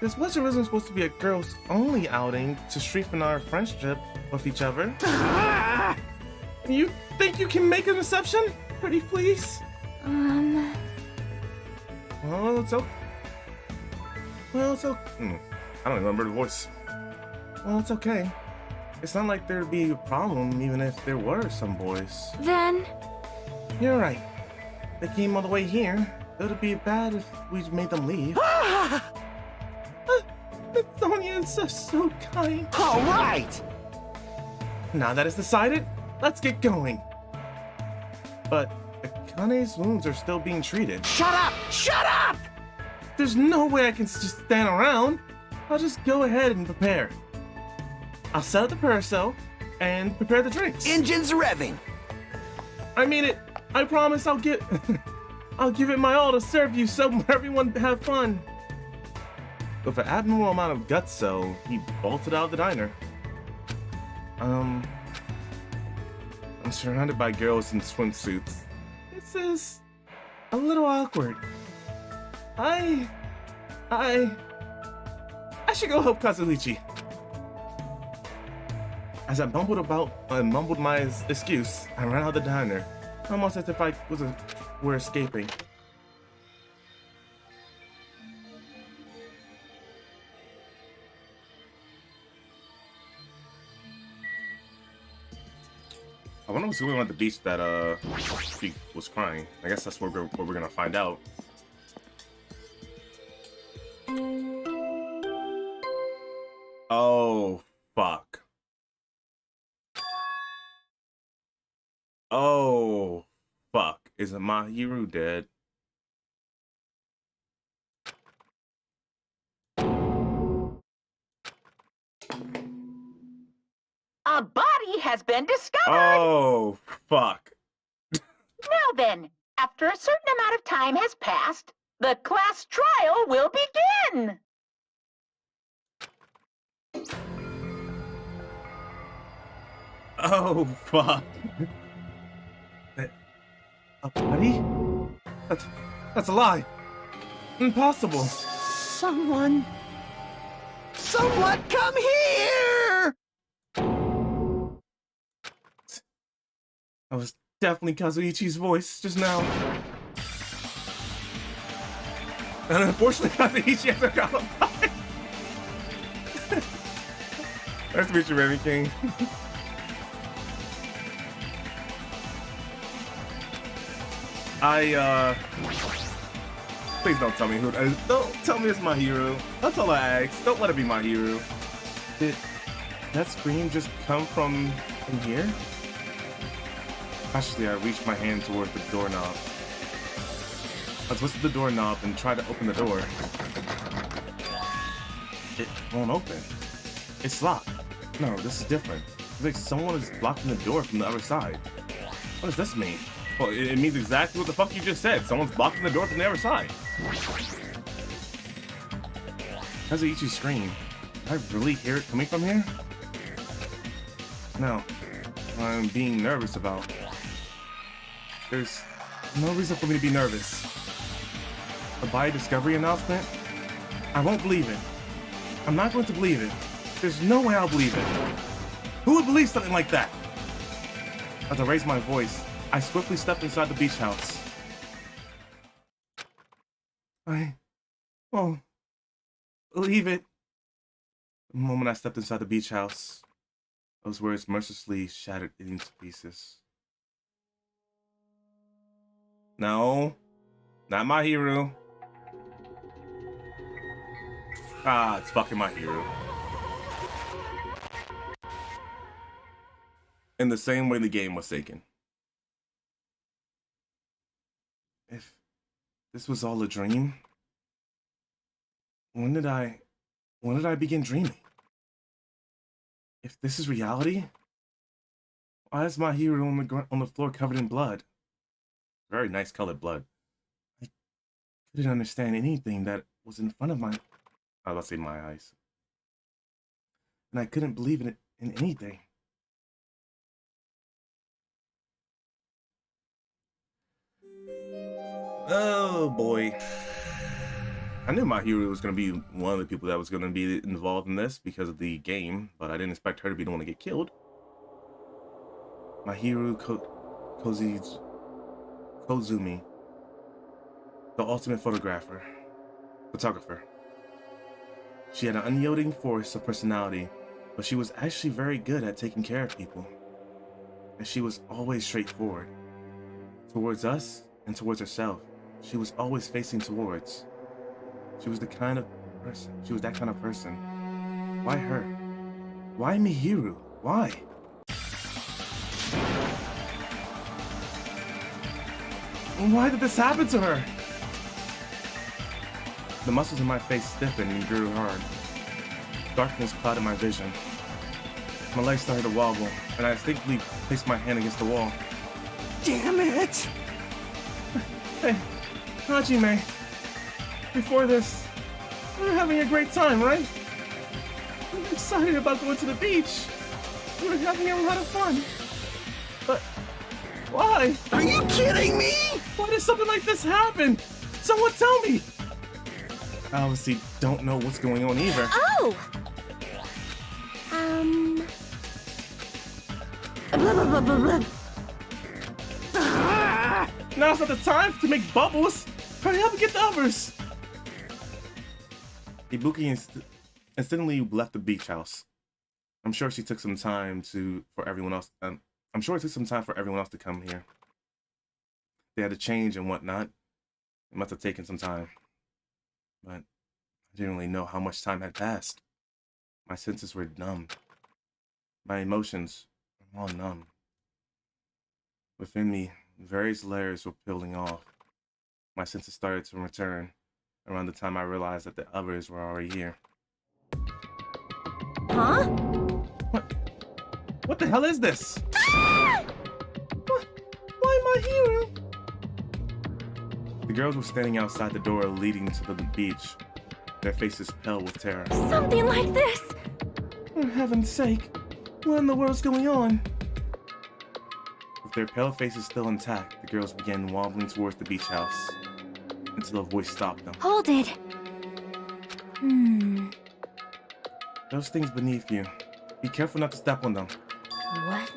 this was originally supposed to be a girls-only outing to strengthen our friendship with each other. You think you can make an exception? Pretty please? Well, it's okay. I don't remember the voice. Well, it's okay. It's not like there'd be a problem even if there were some boys. Then... You're right. They came all the way here. It would be bad if we made them leave. Sonia is just so kind. All right! Now that it's decided, let's get going. But Akane's wounds are still being treated. Shut up! Shut up! There's no way I can just stand around. I'll just go ahead and prepare. I'll set up the parasol and prepare the drinks. Engines revving. I mean it. I promise I'll give it my all to serve you so everyone have fun. With an abnormal amount of guts, so he bolted out of the diner. I'm surrounded by girls in swimsuits. This is a little awkward. I should go help Kazuichi. As I mumbled my excuse, I ran out of the diner, almost as if were escaping. I wonder what's going on at the beach that she was crying. I guess that's where we're gonna find out. Oh fuck. Oh fuck. Is Mahiru dead? A body has been discovered! Oh fuck. Now then, after a certain amount of time has passed, the class trial will begin! Oh fuck. A body? That's a lie. Impossible. Someone come here! That was definitely Kazuichi's voice just now. And unfortunately, Kazuichi hasn't got a body. Nice to meet you, Remy King. Please don't tell me who. Don't tell me it's my hero. That's all I ask. Don't let it be my hero. Did that scream just come from in here? Cautiously, I reached my hand toward the doorknob. I twisted the doorknob and tried to open the door. It won't open. It's locked. No, this is different. It's like someone is blocking the door from the other side. What does this mean? Well, it means exactly what the fuck you just said. Someone's blocking the door from the other side. Kazuichi scream. Did I really hear it coming from here? No. I'm being nervous about. There's no reason for me to be nervous. A body discovery announcement? I won't believe it. I'm not going to believe it. There's no way I'll believe it. Who would believe something like that? As I raised my voice, I swiftly stepped inside the beach house. I won't believe it. The moment I stepped inside the beach house, those words mercilessly shattered into pieces. No, not my hero. Ah, it's fucking my hero. In the same way the game was taken. If this was all a dream, when did I begin dreaming? If this is reality, why is my hero on the floor covered in blood? Very nice colored blood. I couldn't understand anything that was in front of I was about to say my eyes. And I couldn't believe in anything. Oh boy. I knew Mahiru was going to be one of the people that was going to be involved in this because of the game, but I didn't expect her to be the one to get killed. Mahiru Kozumi, the ultimate photographer. She had an unyielding force of personality, but she was actually very good at taking care of people. And she was always straightforward. Towards us and towards herself. She was always facing towards. She was that kind of person. Why her? Why Mihiru? Why? Why did this happen to her? The muscles in my face stiffened and grew hard. Darkness clouded my vision. My legs started to wobble, and I instinctively placed my hand against the wall. Damn it! Hey, Hajime. Before this, we were having a great time, right? We were excited about going to the beach. We were having a lot of fun. But why? Are you kidding me? Why does something like this happen? Someone tell me! I obviously don't know what's going on either. Oh! Blah, blah, blah, blah, blah. Now's not the time to make bubbles! Hurry up and get the others! Ibuki instantly left the beach house. I'm sure she took some time for everyone else. I'm sure it took some time for everyone else to come here. They had to change and whatnot. It must have taken some time. But I didn't really know how much time had passed. My senses were numb. My emotions were all numb. Within me, various layers were peeling off. My senses started to return around the time I realized that the others were already here. Huh? What the hell is this? Why am I here? The girls were standing outside the door leading to the beach, their faces pale with terror. Something like this! For heaven's sake, what in the world's going on? With their pale faces still intact, the girls began wobbling towards the beach house until a voice stopped them. Hold it! Those things beneath you. Be careful not to step on them. What?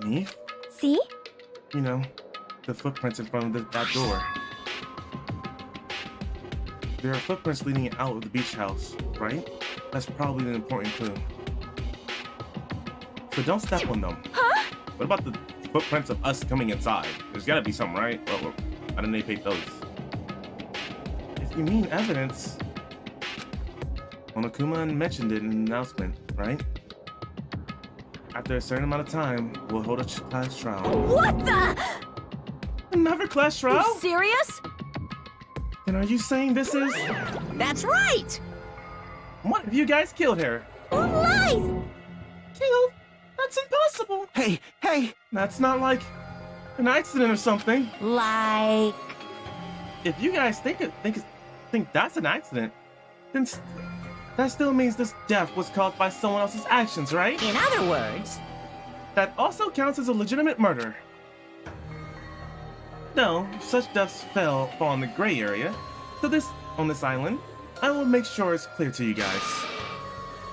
Beneath? See? You know, the footprints in front of that door. There are footprints leading out of the beach house, right? That's probably an important clue. So don't step on them. Huh? What about the footprints of us coming inside? There's gotta be something, right? Well, why didn't they take those? If you mean evidence... Monokuma mentioned it in an announcement, right? After a certain amount of time, we'll hold a class trial. What the? Another class trial? You serious? And are you saying this is... That's right! What have you guys killed her? Lies! Killed? That's impossible! Hey, hey! That's not like an accident or something. Like... If you guys think that's an accident, then that still means this death was caused by someone else's actions, right? In other words... That also counts as a legitimate murder. No, such deaths fall in the gray area. So on this island, I will make sure it's clear to you guys.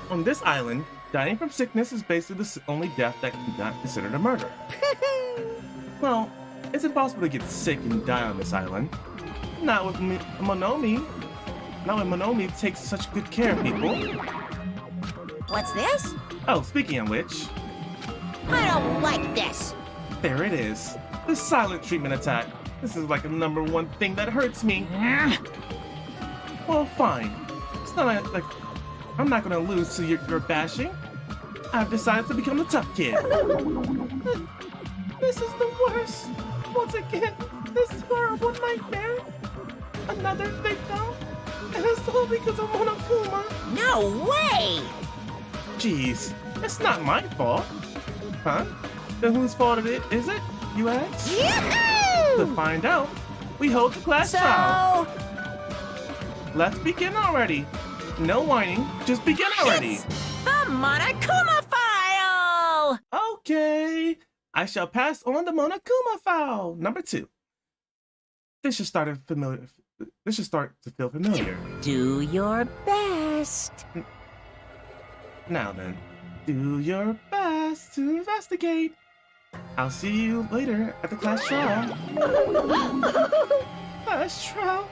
On this island, dying from sickness is basically the only death that can not considered a murder. Well, it's impossible to get sick and die on this island. Not with Monomi. Not when Monomi takes such good care of people. What's this? Oh, speaking of which, I don't like this. there it is. The silent treatment attack. This is like a #1 thing that hurts me. Well, fine. It's not like I'm not gonna lose to your bashing. I've decided to become the tough kid. This is the worst. Once again, this horrible nightmare. Another victim. And it's all because of Monokuma. No way! Jeez, it's not my fault. Huh? Then whose fault is it, you ask? Yahoo! To find out, we hold the class trial. Let's begin already. No whining, just begin already. It's the Monokuma file! Okay, I shall pass on the Monokuma file, #2. This should start familiar. This should start to feel familiar. Do your best. Now then, do your best to investigate. I'll see you later at the class trial. Class trial?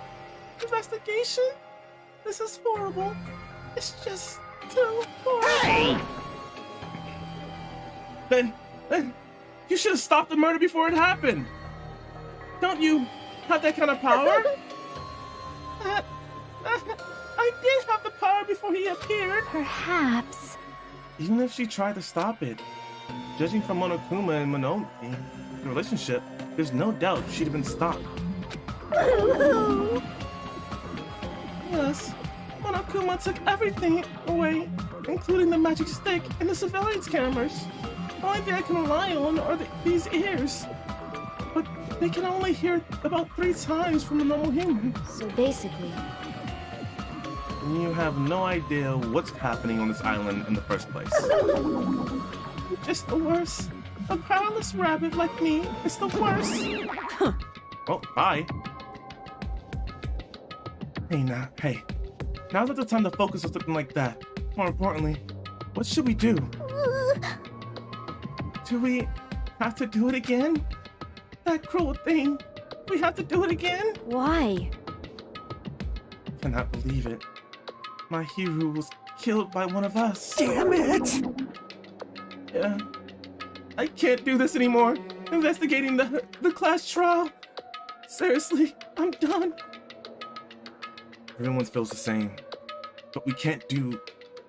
Investigation? This is horrible. It's just too horrible. Then, you should have stopped the murder before it happened. Don't you have that kind of power? I did have the power before he appeared. Perhaps. Even if she tried to stop it, judging from Monokuma and Monomi, the relationship, there's no doubt she'd have been stopped. Yes, Monokuma took everything away, including the magic stick and the surveillance cameras. The only thing I can rely on are these ears. But they can only hear about 3 times from a normal human. So basically, And you have no idea what's happening on this island in the first place. Just the worst. A powerless rabbit like me is the worst. Well, bye. Hey. Now's not the time to focus on something like that. More importantly, what should we do? Do we have to do it again? That cruel thing. We have to do it again? why? Cannot believe it. My hero was killed by one of us. Damn it! Yeah. I can't do this anymore. Investigating the class trial. Seriously, I'm done. Everyone feels the same. But we can't do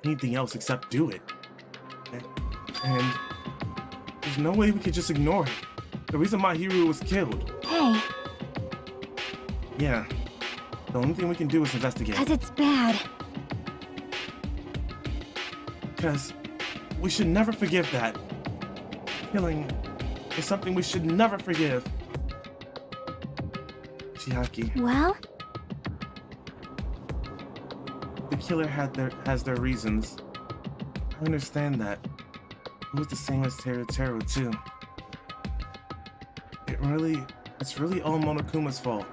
anything else except do it. And there's no way we could just ignore it. The reason my hero was killed. Hey, Yeah. The only thing we can do is investigate. cause it's bad. Because we should never forgive that. Killing is something we should never forgive. Chiaki, Well, the killer has their reasons. I understand that. It was the same as Teru too. It's really all Monokuma's fault.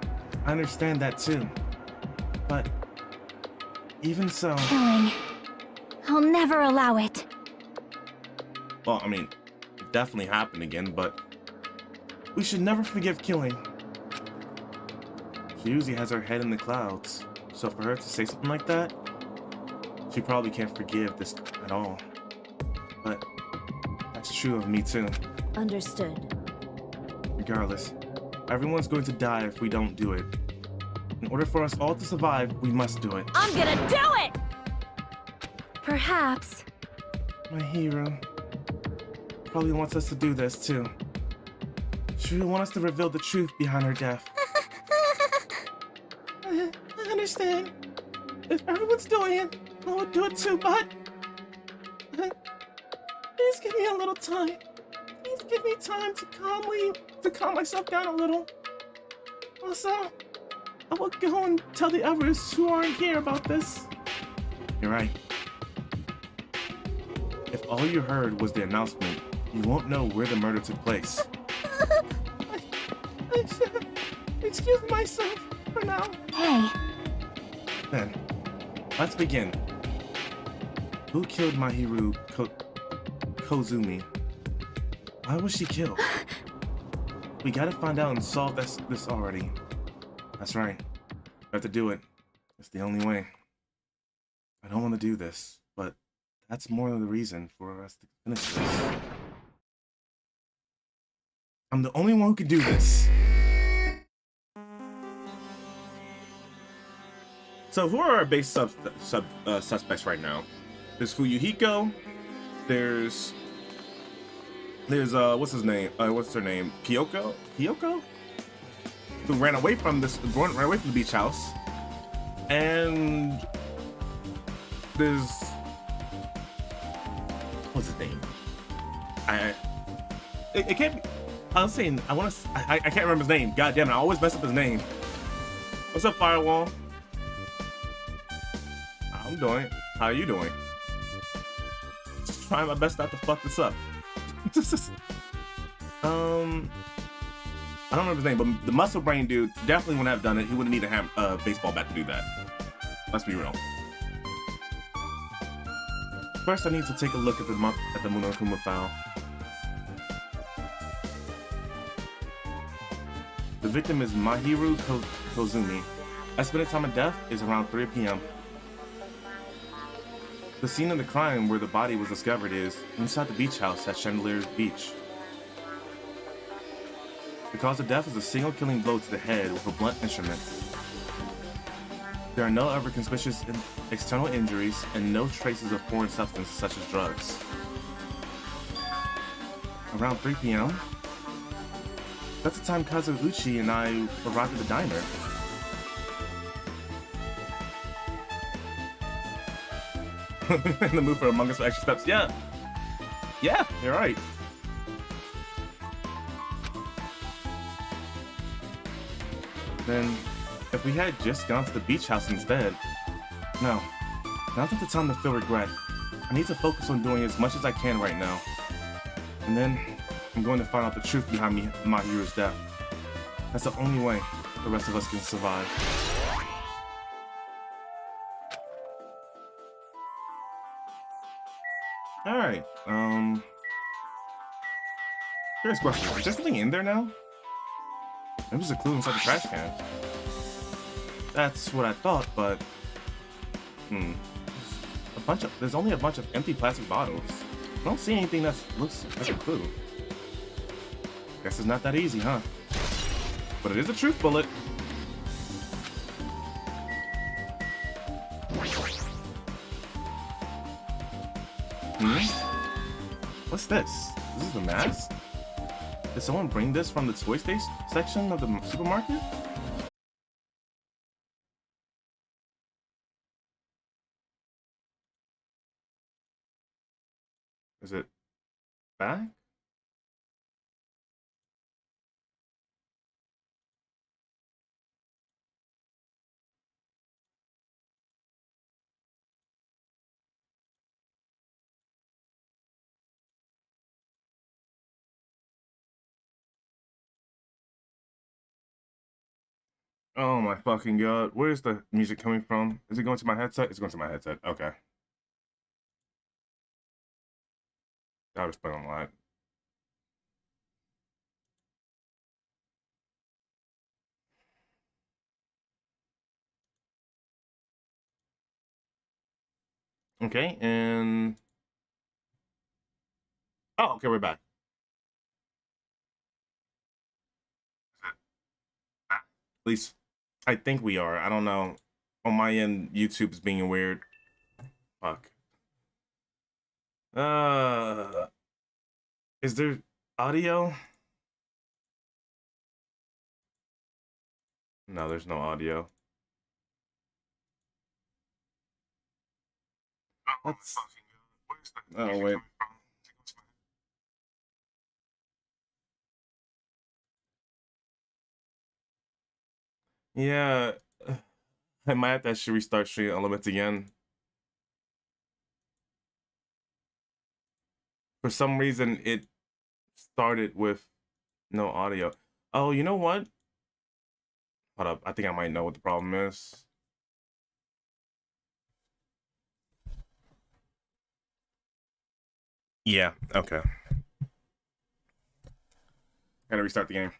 I understand that too. But even so, killing. I'll never allow it. well, I mean, it definitely happened again, but we should never forgive killing. She usually has her head in the clouds, so for her to say something like that, she probably can't forgive this at all. But that's true of me too. Understood. Regardless, everyone's going to die if we don't do it. In order for us all to survive, we must do it. I'm gonna do it! Perhaps. My hero probably wants us to do this too. She will want us to reveal the truth behind her death. I understand. If everyone's doing it, I would do it too, but please give me a little time. Please give me time to calm myself down a little. Also, I will go and tell the others who aren't here about this. You're right. If all you heard was the announcement, you won't know where the murder took place. I should excuse myself for now. Hey, Then, let's begin. Who killed Mahiru Kozumi? Why was she killed? We gotta find out and solve this already. That's right. We have to do it. It's the only way. I don't want to do this, but that's more of the reason for us to finish this. I'm the only one who can do this. So who are our base suspects right now? There's Fuyuhiko. There's what's his name? What's her name? Kyoko? Who ran away from the beach house. And there's what's his name? It can't be. I was saying I can't remember his name. God damn it! I always mess up his name. What's up, Firewall? I'm doing. How are you doing? Just trying my best not to fuck this up. I don't remember his name, but the muscle brain dude definitely wouldn't have done it. He wouldn't need a baseball bat to do that. Let's be real. First, I need to take a look at the Monokuma file. The victim is Mahiru Kozumi. Estimated time of death is around 3 p.m. The scene of the crime where the body was discovered is inside the beach house at Chandelier Beach. The cause of death is a single killing blow to the head with a blunt instrument. There are no other conspicuous external injuries and no traces of foreign substances such as drugs. Around 3 p.m., that's the time Kazuuchi and I arrived at the diner. In the mood for Among Us for extra steps. Yeah, you're right. Then, if we had just gone to the beach house instead. No, now's not the time to feel regret. I need to focus on doing as much as I can right now. And then, I'm going to find out the truth behind Mahiru's death. That's the only way the rest of us can survive. Alright, curious question. Is there something in there now? Maybe there's a clue inside the trash can. That's what I thought, but... There's only a bunch of empty plastic bottles. I don't see anything that looks like a clue. Guess it's not that easy, huh? But it is a truth bullet. What's this? This is the mask? Did someone bring this from the toy station section of the supermarket? Is it back? Oh my fucking god. Where's the music coming from? Is it going to my headset? It's going to my headset. Okay. I'll explain on that. Okay, and... Oh, okay, we're back. At least, I think we are. I don't know. On my end, YouTube's being weird. Fuck. Is there audio? No, there's no audio. That's... Oh, wait. Yeah, I might have to actually restart Stream Elements again. For some reason, it started with no audio. Oh, you know what? Hold up, I think I might know what the problem is. Yeah, okay. Gotta restart the game.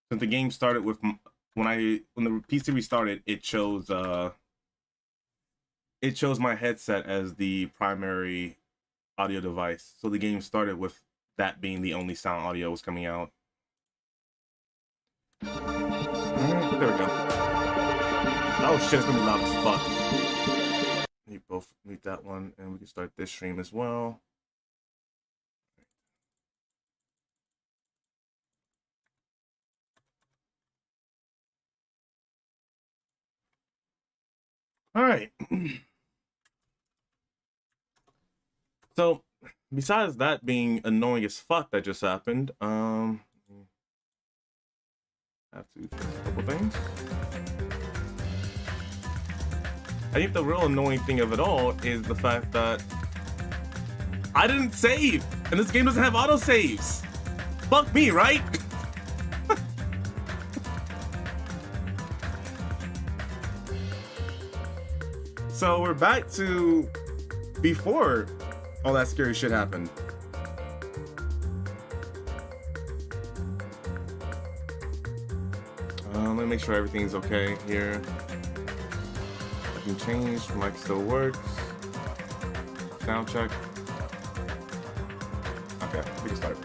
Since the game started with when the PC restarted, it chose my headset as the primary audio device. So the game started with that being the only sound audio was coming out. There we go. Oh shit, it's gonna be loud as fuck. You both mute that one, and we can start this stream as well. All right. So, besides that being annoying as fuck that just happened, have to fix a couple things. I think the real annoying thing of it all is the fact that I didn't save, and this game doesn't have autosaves. Fuck me, right? So we're back to before all that scary shit happened. Let me make sure everything's okay here. Nothing changed. Mic still works. Sound check. Okay, we can start.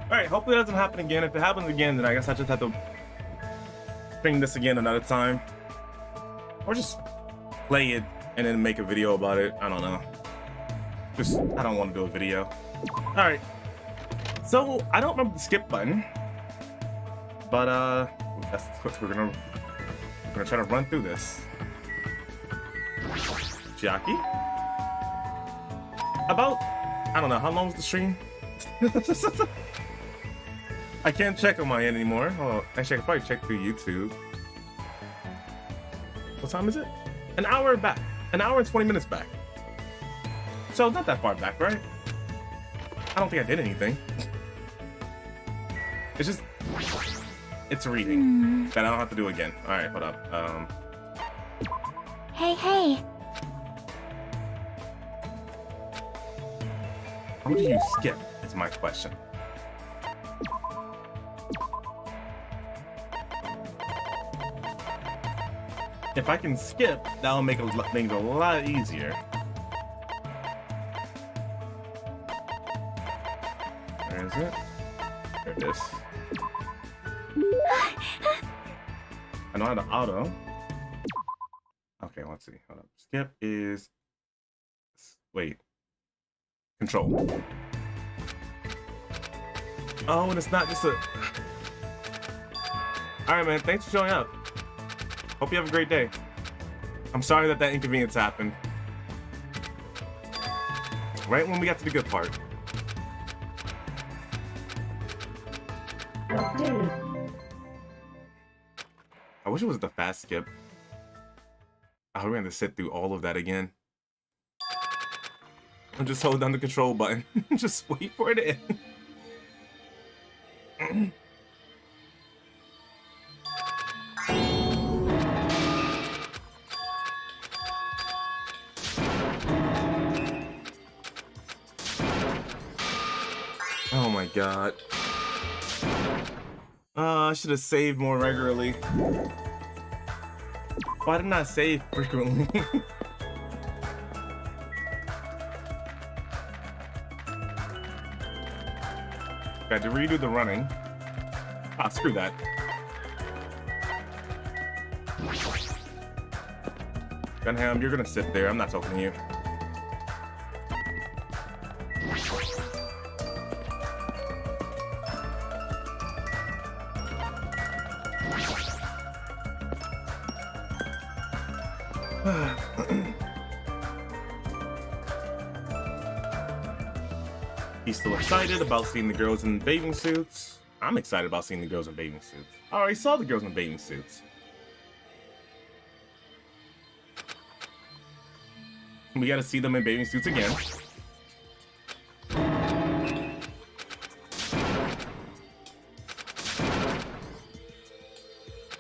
Alright, hopefully it doesn't happen again. If it happens again, then I guess I just have to bring this again another time. Or just play it and then make a video about it. I don't know. I don't want to do a video. Alright. So, I don't remember the skip button. But, that's what we're gonna try to run through this. Chiaki? About, I don't know, how long was the stream? I can't check on my end anymore. Oh, actually, I can probably check through YouTube. What time is it? An hour back. An hour and 20 minutes back. So, not that far back, right? I don't think I did anything. It's just... It's a reading that I don't have to do again. Alright, hold up. Hey, hey. How do you skip, is my question. If I can skip, that'll make things a lot easier. Where is it? There it is. I know how to auto. Okay, let's see. Hold up. Skip is... Wait. Control. Oh, and it's not just a... Alright, man. Thanks for showing up. Hope you have a great day. I'm sorry that inconvenience happened. Right when we got to the good part. I wish it was the fast skip. I hope we're gonna sit through all of that again. I'm just hold down the control button. Just wait for it to end. Oh my god. I should have saved more regularly. Why didn't I save frequently? Got to redo the running. Ah, screw that. Gunham, you're gonna sit there. I'm not talking to you. He's still excited about seeing the girls in bathing suits. I'm excited about seeing the girls in bathing suits. I already saw the girls in bathing suits. We gotta see them in bathing suits again.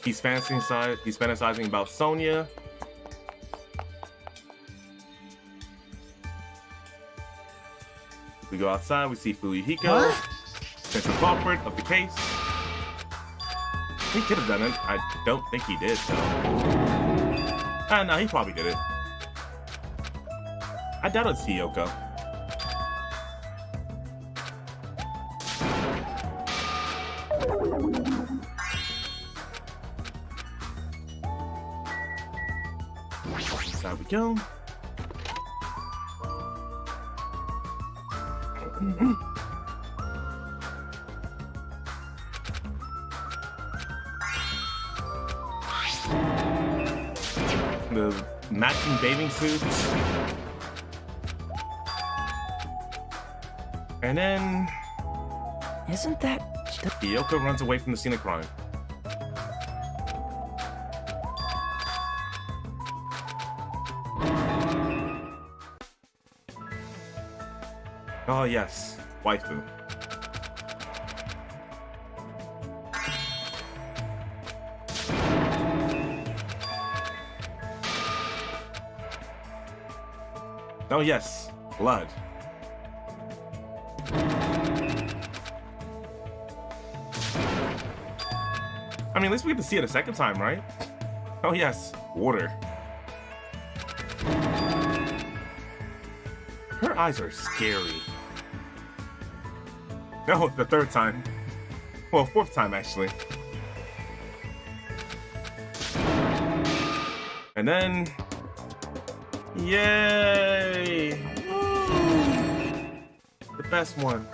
He's fantasizing about Sonia. We go outside, we see Fuyuhiko, central culprit of the case. He could have done it. I don't think he did, though. No, he probably did it. I doubt it's Hiyoko. Inside we go. The matching bathing suits. And then... Isn't that Kyoko runs away from the scene of crime. Oh yes, waifu. Oh yes, blood. I mean, at least we get to see it a second time, right? Oh yes, water. Her eyes are scary. No, the third time. Well, fourth time, actually. And then... Yay! Woo! The best one.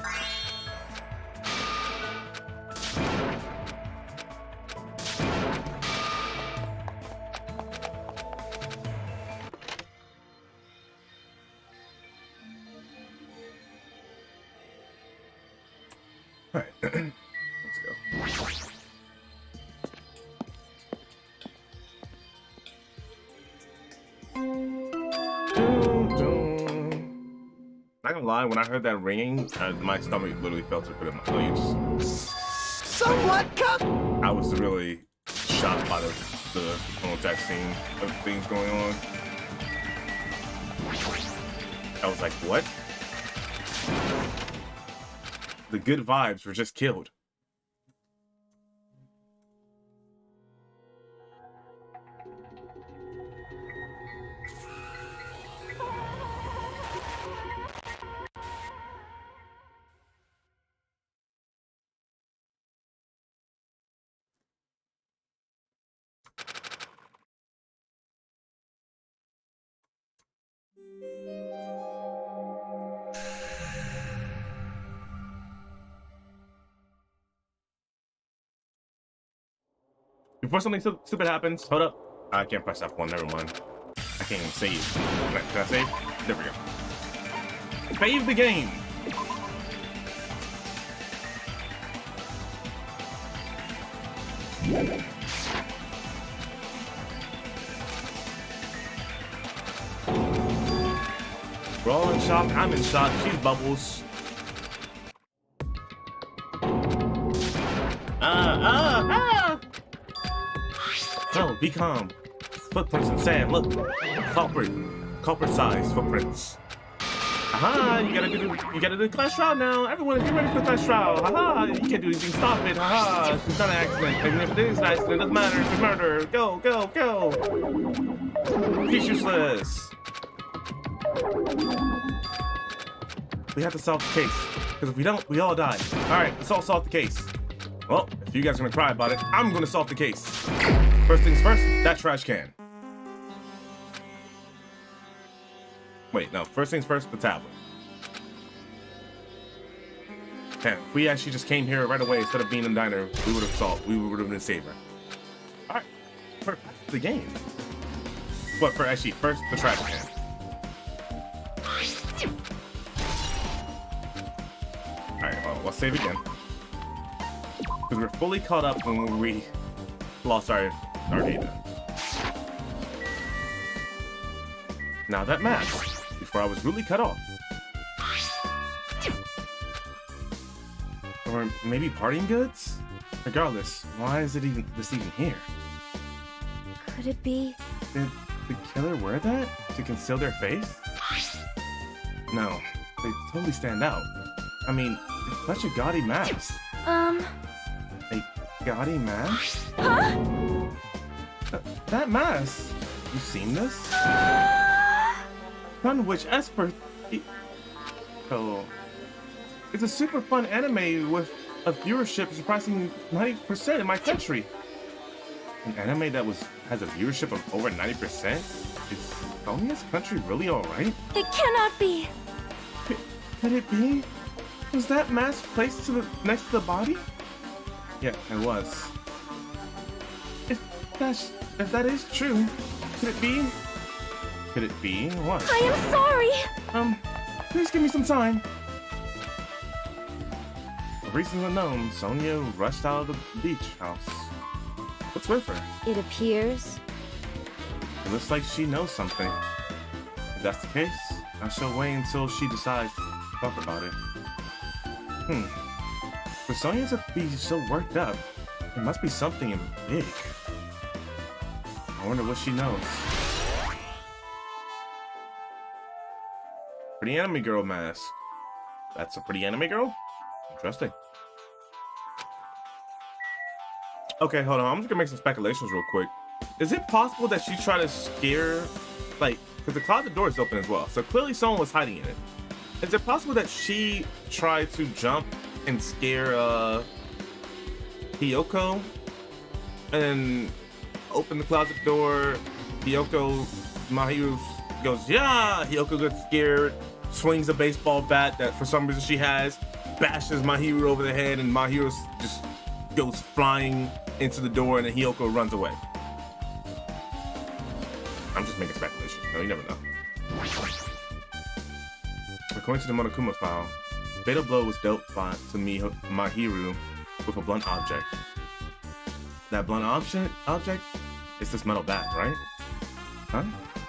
Alright, let's go. Not gonna lie, when I heard that ringing, my stomach literally felt it put in my legs. Somewhat come. I was really shocked by the whole that scene of things going on. I was like, what? The good vibes were just killed. Before something stupid happens, hold up. I can't press F1, never mind. I can't even save. Can I save? There we go. Save the game! We're all in shock. I'm in shock. She's Bubbles. No, be calm. Footprints in sand. Look, culprit size footprints. Aha! You gotta do the class trial now. Everyone, get ready for the class trial. Haha! You can't do anything. Stop it. Haha! It's not an accident. Even if it is an accident, it doesn't matter. It's a murder. Go, go, go! He's useless. We have to solve the case. Because if we don't, we all die. Alright, let's all solve the case. Well, if you guys are gonna cry about it, I'm gonna solve the case. First things first, that trash can. Wait, no, first things first, the tablet. Damn, if we actually just came here right away instead of being in the diner, we would have been saver. Alright, perfect. The game. But first, the trash can. Alright, well, let's save again. Because we're fully caught up when we lost our data. Now that mask, before I was really cut off. Or maybe parting goods? Regardless, why is it even here? Could it be? Did the killer wear that to conceal their face? No, they totally stand out. I mean, it's such a gaudy mask. A gaudy mask? Huh? That mask? You seen this? Sun Witch Esper. Oh. It's a super fun anime with a viewership surpassing 90% in my country. An anime that has a viewership of over 90%? Is Sonia's country really alright? It cannot be. Could it be? Was that mask placed next to the body? Yeah, it was. If that is true, could it be? Could it be what? I am sorry. Please give me some time. reasons unknown, Sonia rushed out of the beach house. What's with her? It appears. It looks like she knows something. If that's the case, I shall wait until she decides to talk about it. For Sonia to be so worked up, it must be something big. I wonder what she knows. Pretty anime girl mask. That's a pretty anime girl? Interesting. Okay, hold on. I'm just gonna make some speculations real quick. Is it possible that she tried to scare, like, because the closet door is open as well, so clearly someone was hiding in it. Is it possible that she tried to jump and scare Hiyoko and open the closet door? Hiyoko, Mahiru goes, yeah! Hiyoko gets scared, swings a baseball bat that for some reason she has, bashes Mahiru over the head, and Mahiru just goes flying into the door, and then Hiyoko runs away. I'm just making speculations. No, you never know. According to the Monokuma file, the fatal blow was dealt to Mahiru with a blunt object. That blunt object is this metal bat, right? Huh?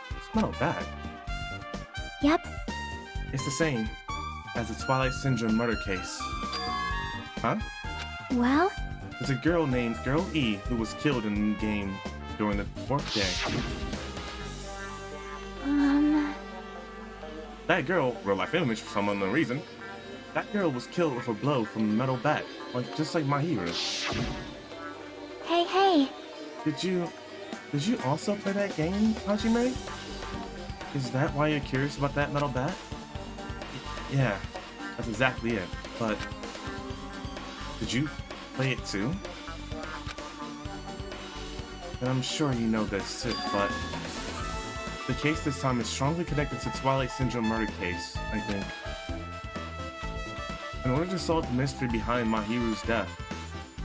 This metal bat? Yep. It's the same as the Twilight Syndrome murder case. Huh? Well, There's a girl named Girl E who was killed in the game during the 4th day. That girl, real life image for some unknown reason, that girl was killed with a blow from the metal bat, just like Mahiru. hey. Did you also play that game, Hajime? Is that why you're curious about that metal bat? Yeah, that's exactly it. But did you play it too? And I'm sure you know this, but the case this time is strongly connected to Twilight Syndrome murder case, I think. In order to solve the mystery behind Mahiru's death,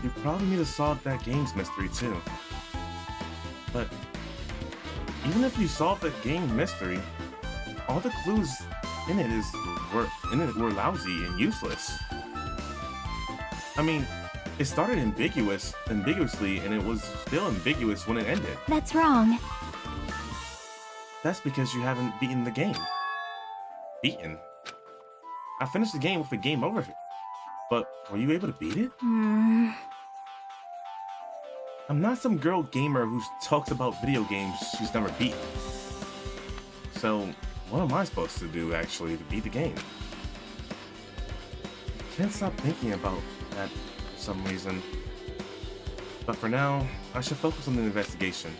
you probably need to solve that game's mystery too. But even if you solve that game mystery, all the clues in it were lousy and useless. I mean, it started ambiguously, and it was still ambiguous when it ended. That's wrong. That's because you haven't beaten the game. Beaten? I finished the game with a game over, but were you able to beat it? I'm not some girl gamer who talks about video games she's never beaten. So, what am I supposed to do, actually, to beat the game? Can't stop thinking about that for some reason. But for now, I should focus on the investigation.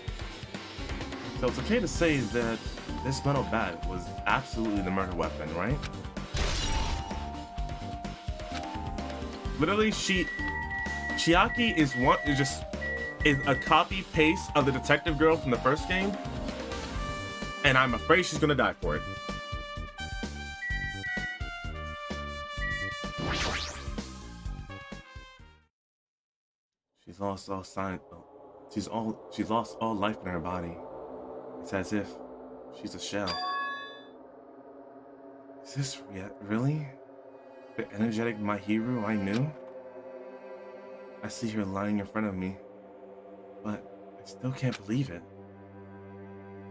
So it's okay to say that this metal bat was absolutely the murder weapon, right? Literally, Chiaki is a copy paste of the detective girl from the first game, and I'm afraid she's gonna die for it. She's lost all sign. She's lost all life in her body. It's as if she's a shell. Is this really the energetic Mahiru I knew? I see her lying in front of me, but I still can't believe it.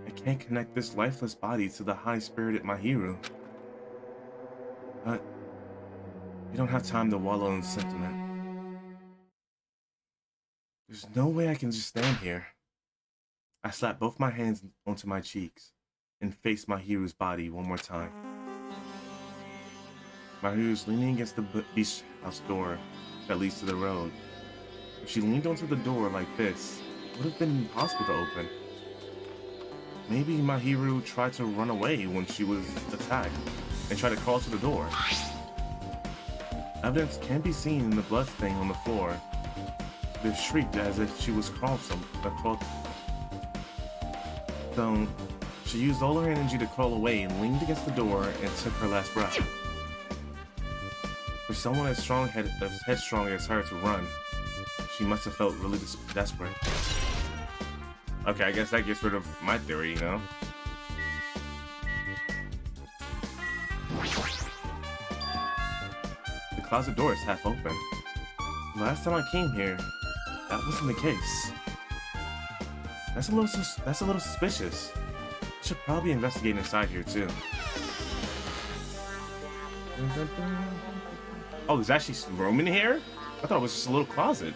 I can't connect this lifeless body to the high-spirited Mahiru. But we don't have time to wallow in sentiment. There's no way I can just stand here. I slapped both my hands onto my cheeks and faced Mahiru's body one more time. Mahiru's leaning against the beach house door that leads to the road. If she leaned onto the door like this, it would have been impossible to open. Maybe Mahiru tried to run away when she was attacked and tried to crawl to the door. Evidence can be seen in the blood stain on the floor. They shrieked as if she was crawled. So she used all her energy to crawl away and leaned against the door and took her last breath. For someone as headstrong as her to run, she must have felt really desperate. Okay, I guess that gets rid of my theory, you know? The closet door is half open. Last time I came here, that wasn't the case. That's a little suspicious. I should probably investigate inside here too. Oh, there's actually some room in here? I thought it was just a little closet.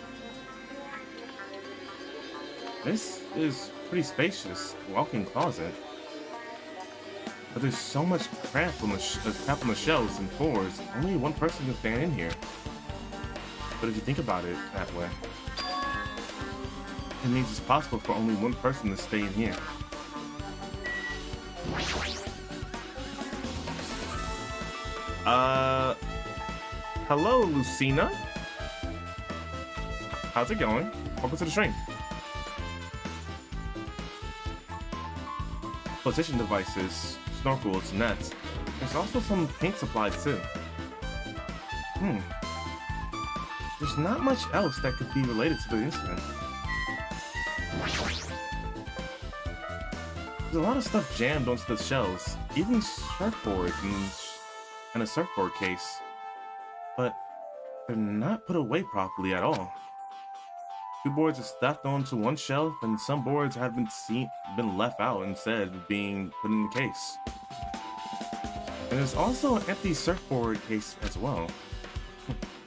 This is pretty spacious walk-in closet. But there's so much crap on the shelves and floors. Only one person can stand in here. But if you think about it that way, it means it's possible for only one person to stay in here. Hello, Lucina. How's it going? Welcome to the stream. Flotation devices, snorkels, nets. There's also some paint supplies too. There's not much else that could be related to the incident. There's a lot of stuff jammed onto the shelves, even surfboards and a surfboard case. But they're not put away properly at all. 2 boards are stacked onto one shelf, and some boards have been left out instead of being put in the case. And there's also an empty surfboard case as well.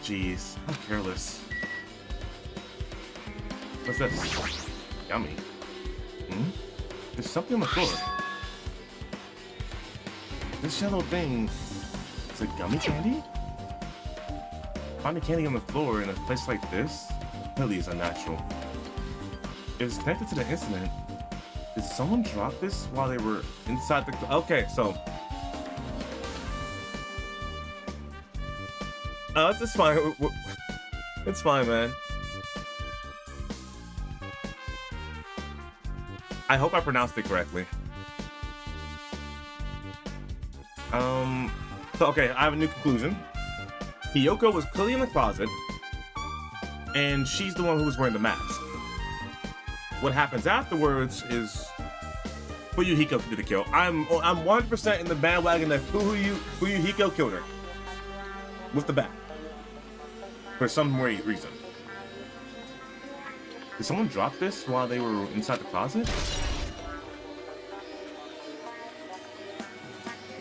Jeez, how careless. What's this? Yummy. There's something on the floor. This yellow thing is it gummy candy? Finding candy on the floor in a place like this really is unnatural. If it's connected to the incident, did someone drop this while they were inside the... Okay, so... it's fine. It's fine, man. I hope I pronounced it correctly. So okay, I have a new conclusion. Hiyoko was clearly in the closet, and she's the one who was wearing the mask. What happens afterwards is Fuyuhiko did the kill. I'm 100% in the bandwagon that Fuyuhiko killed her with the bat for some reason. Did someone drop this while they were inside the closet?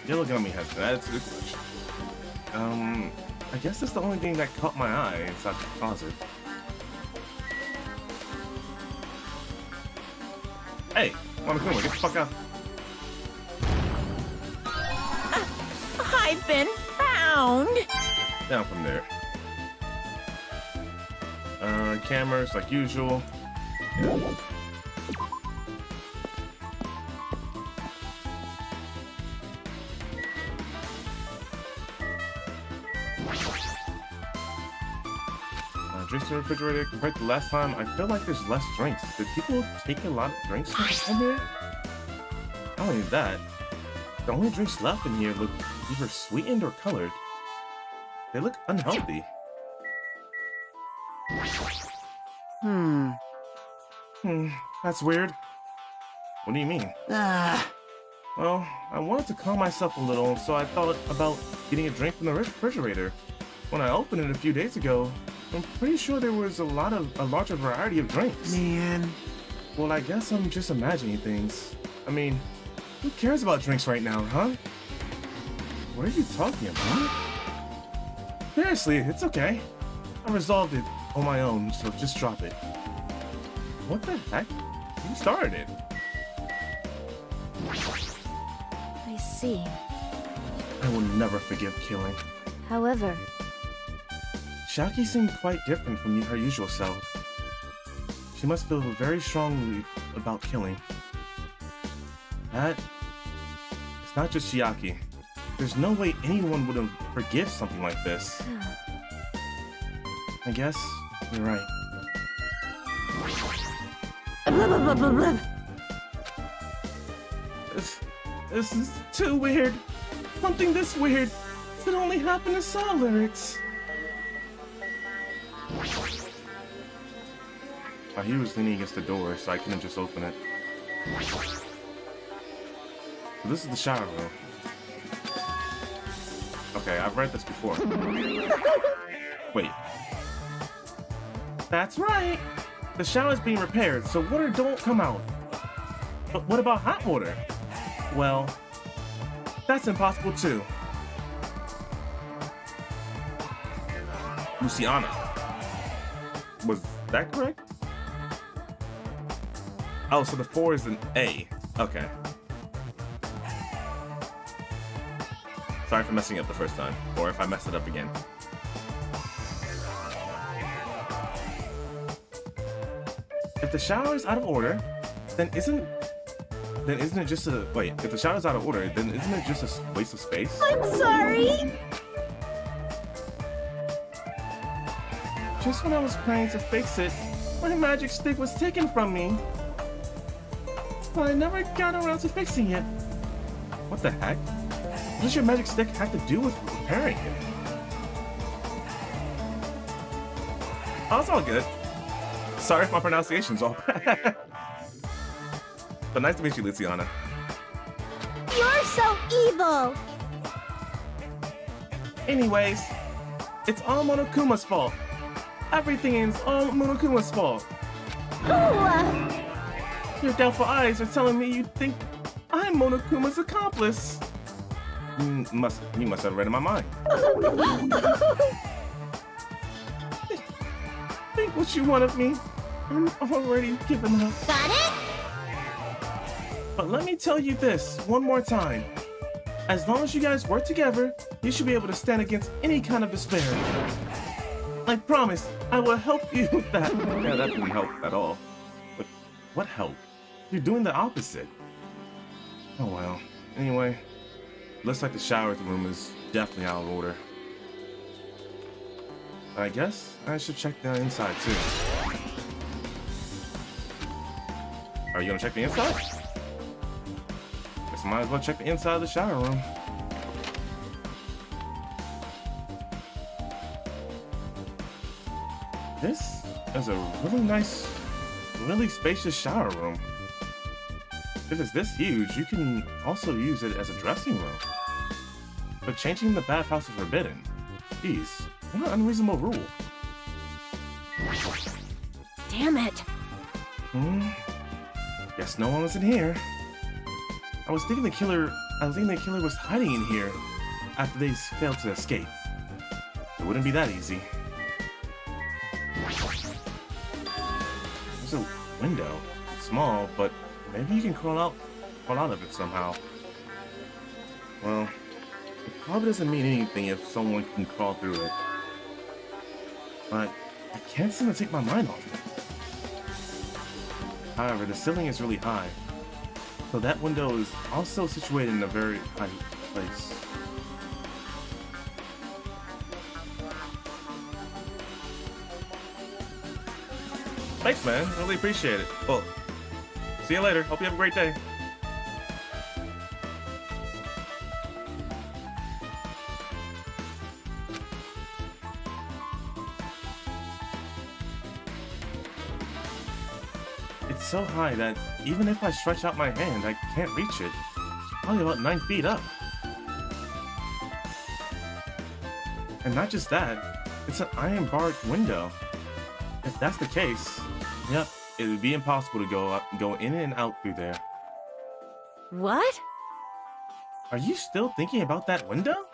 Yellow gummy has that's a good question. I guess that's the only thing that caught my eye inside the closet. Hey, Mama Kuma, get the fuck out. I've been found. Down from there. Cameras like usual. Yeah. Drinks in the refrigerator. Compared to last time, I feel like there's less drinks. Did people take a lot of drinks from here? Not only that, the only drinks left in here look either sweetened or colored. They look unhealthy. That's weird. What do you mean? Well, I wanted to calm myself a little, so I thought about getting a drink from the refrigerator. When I opened it a few days ago, I'm pretty sure there was a larger variety of drinks. Man. Well, I guess I'm just imagining things. I mean, who cares about drinks right now, huh? What are you talking about? Seriously, it's okay. I resolved it on my own, so just drop it. What the heck? You started it. I see. I will never forgive killing. However, Shaki seemed quite different from her usual self. She must feel very strongly about killing. It's not just Chiaki. There's no way anyone would forgive something like this. I guess you're right. This is too weird. Something this weird could only happen to song lyrics. He was leaning against the door, so I couldn't just open it. So this is the shower room. Okay, I've read this before. Wait. That's right. The shower is being repaired, so water don't come out. But what about hot water? Well, that's impossible too. Luciana. Was that correct? Oh, so the 4 is an A. Okay. Sorry for messing up the first time, or if I mess it up again. If the shower is out of order, then isn't it just a wait? If the shower is out of order, then isn't it just a waste of space? I'm sorry! Just when I was planning to fix it, my magic stick was taken from me. But I never got around to fixing it. What the heck? What does your magic stick have to do with repairing it? Oh, it's all good. Sorry if my pronunciation's all bad. But nice to meet you, Luciana. You're so evil! Anyways, it's all Monokuma's fault. Everything is all Monokuma's fault. Ooh, Your doubtful eyes are telling me you think I'm Monokuma's accomplice. You must have read in my mind. Think what you want of me. I'm already giving up. got it? But let me tell you this one more time. As long as you guys work together, you should be able to stand against any kind of despair. I promise, I will help you with that. Yeah, that didn't help at all. But what help? You're doing the opposite. Oh well. Anyway, looks like the shower room is definitely out of order. I guess I should check the inside too. Are you gonna check the inside? Guess I might as well check the inside of the shower room. This is a really nice, really spacious shower room. If it's this huge, you can also use it as a dressing room. But changing the bathhouse is forbidden. Jeez, what an unreasonable rule. Damn it. Guess no one was in here. I was thinking the killer was hiding in here after they failed to escape. It wouldn't be that easy. There's a window. It's small, but maybe you can crawl out of it somehow. Well, it probably doesn't mean anything if someone can crawl through it. But I can't seem to take my mind off it. However, the ceiling is really high, so that window is also situated in a very high place. Thanks, man. Really appreciate it. Well, see you later. Hope you have a great day. It's so high that even if I stretch out my hand, I can't reach it. It's probably about 9 feet up. And not just that, it's an iron-barred window. If that's the case, yep, it would be impossible to go in and out through there. What? Are you still thinking about that window?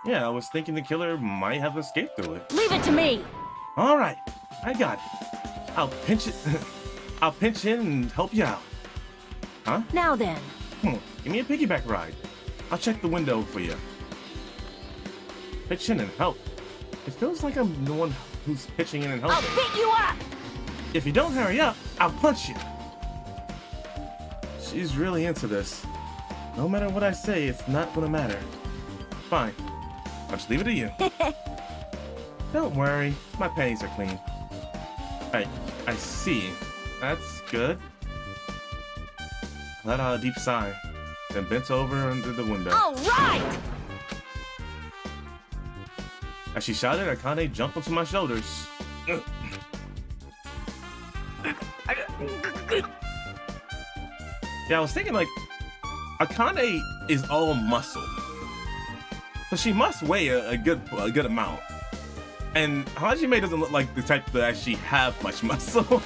Yeah, I was thinking the killer might have escaped through it. Leave it to me! All right, I got it. I'll pinch it. I'll pinch in and help you out. Huh? Now then. Give me a piggyback ride. I'll check the window for you. Pitch in and help. It feels like I'm the one who's pitching in and helping. I'll beat you up! If you don't hurry up, I'll punch you. She's really into this. No matter what I say, it's not gonna matter. Fine. I'll just leave it to you. Don't worry, my panties are clean. I see. That's good. Let out a deep sigh, then bent over under the window. All right! As she shouted, Akane jumped onto my shoulders. Yeah, I was thinking like, Akane is all muscle. So she must weigh a good amount. And Hajime doesn't look like the type to actually have much muscle.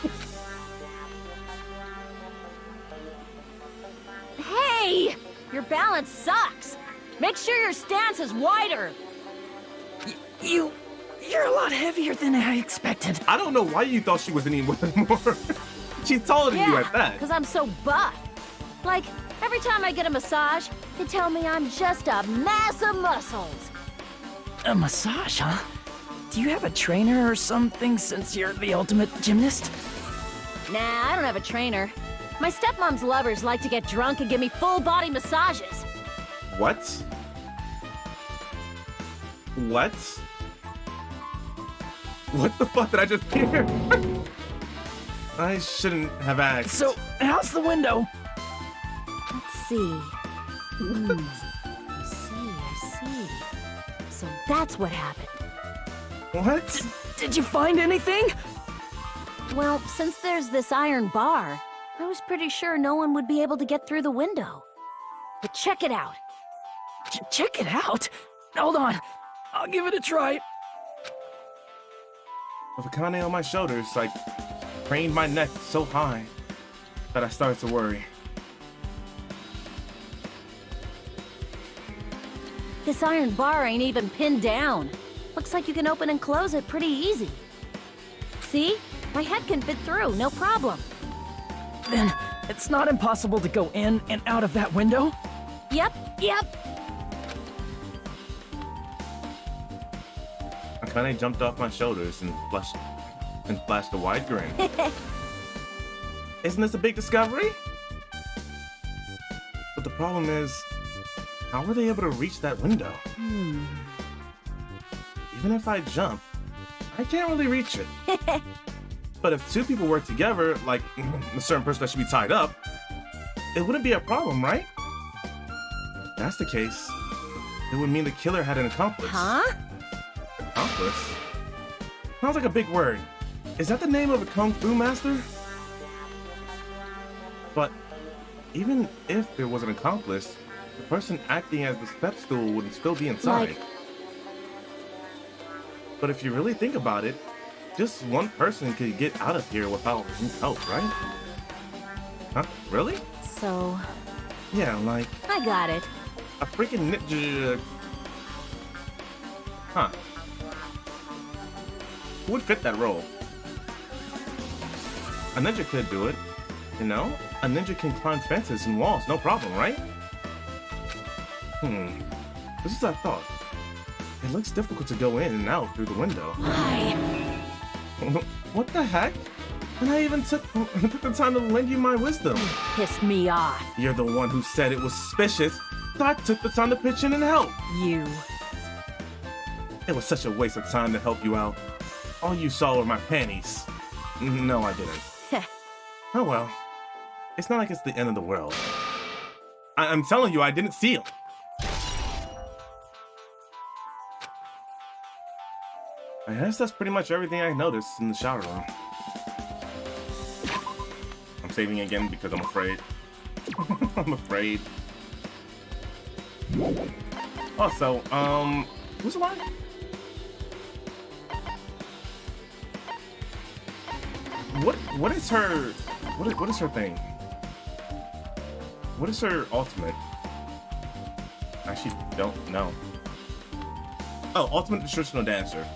Hey! Your balance sucks. Make sure your stance is wider. You're a lot heavier than I expected. I don't know why you thought she was any more. She's taller than you at that. because I'm so buff. Like, every time I get a massage, they tell me I'm just a mass of muscles. A massage, huh? Do you have a trainer or something since you're the ultimate gymnast? Nah, I don't have a trainer. My stepmom's lovers like to get drunk and give me full-body massages. What? What? What the fuck did I just hear? I shouldn't have asked. So, how's the window? Let's see. I see. So that's what happened. What? Did you find anything? Well, since there's this iron bar, I was pretty sure no one would be able to get through the window. But check it out. Check it out. Hold on. I'll give it a try. With Akane on my shoulders, I craned my neck so high that I started to worry. This iron bar ain't even pinned down. Looks like you can open and close it pretty easy. See? My head can fit through, no problem. Then, it's not impossible to go in and out of that window? Yep. Akane jumped off my shoulders and flashed a wide grin. Isn't this a big discovery? But the problem is, how were they able to reach that window? Even if I jump, I can't really reach it. But if two people work together, like a certain person that should be tied up, it wouldn't be a problem, right? If that's the case, it would mean the killer had an accomplice. Huh? Accomplice? Sounds like a big word. Is that the name of a kung fu master? But even if there was an accomplice, the person acting as the step stool would still be inside. Like- But if you really think about it, just one person could get out of here without any help, right? Huh? Really? So, Yeah, like I got it. a freaking ninja. Huh. Who would fit that role? A ninja could do it, you know? A ninja can climb fences and walls, no problem, right? This is a thought. It looks difficult to go in and out through the window. Why? What the heck? And I even took the time to lend you my wisdom. Pissed me off. You're the one who said it was suspicious, so I took the time to pitch in and help. You. It was such a waste of time to help you out. All you saw were my panties. No, I didn't. Oh well. It's not like it's the end of the world. I'm telling you, I didn't see him. I guess that's pretty much everything I noticed in the shower room. I'm saving again because I'm afraid. I'm afraid. Also, who's alive? What is her what is her thing? What is her ultimate? I actually don't know. Oh, ultimate traditional dancer.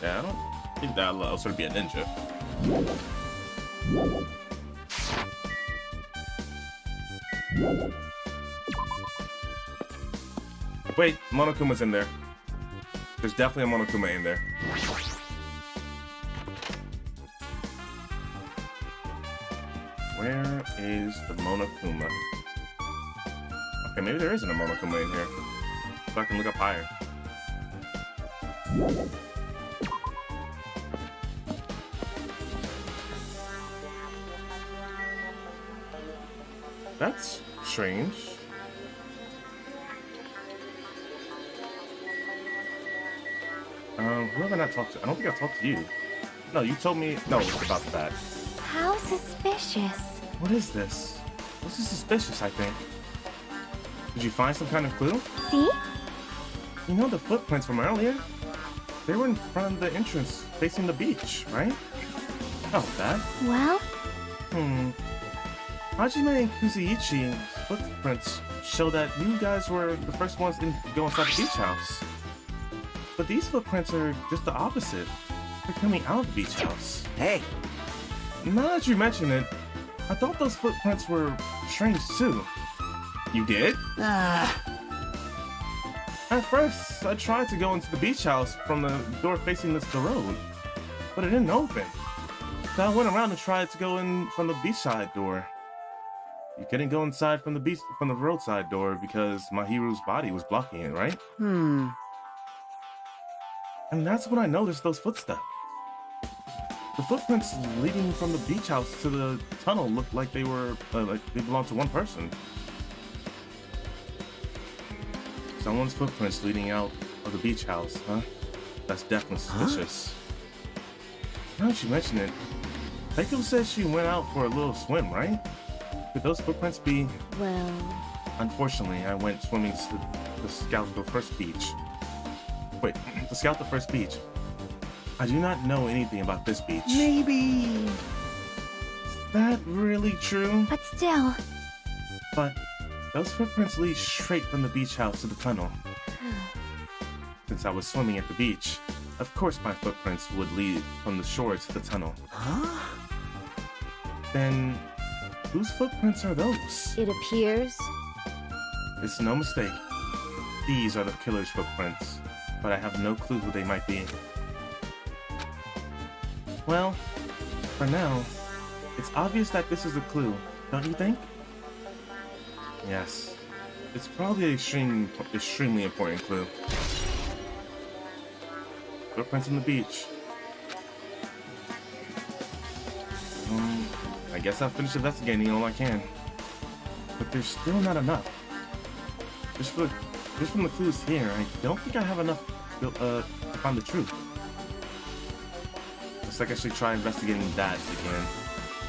Yeah, I don't think that allows her to be a ninja. Wait, Monokuma's in there. There's definitely a Monokuma in there. Where is the Monokuma? Okay, maybe there isn't a Monokuma in here. So I can look up higher. That's strange. Who have I not talked to? I don't think I talked to you. No, you told me. No, it's about that. How suspicious. What is this? This is suspicious, I think. Did you find some kind of clue? See? You know the footprints from earlier? They were in front of the entrance, facing the beach, right? How about that? Well, Hajime and Kuzuichi's footprints show that you guys were the first ones to go inside the beach house. But these footprints are just the opposite. They're coming out of the beach house. Hey, Now that you mention it, I thought those footprints were strange too. You did? At first, I tried to go into the beach house from the door facing the road, but it didn't open. So I went around and tried to go in from the beachside door. You couldn't go inside from the roadside door because Mahiru's body was blocking it, right? And that's when I noticed those footsteps. The footprints leading from the beach house to the tunnel looked like they were like they belonged to one person. Someone's footprints leading out of the beach house, huh? That's definitely suspicious. Now that you mention it, Peiko says she went out for a little swim, right? Could those footprints be? well, Unfortunately, I went swimming to scout the first beach. Wait, to scout the first beach. I do not know anything about this beach. maybe. Is that really true? but still. But those footprints lead straight from the beach house to the tunnel. Since I was swimming at the beach, of course my footprints would lead from the shore to the tunnel. Huh? Then, whose footprints are those? It appears. It's no mistake. These are the killer's footprints, but I have no clue who they might be. Well, for now, it's obvious that this is a clue, don't you think? Yes. It's probably an extremely important clue. Footprints on the beach. I guess I'll finish investigating all I can. But there's still not enough. Just from the clues here, I don't think I have enough to find the truth. Looks like I should try investigating that again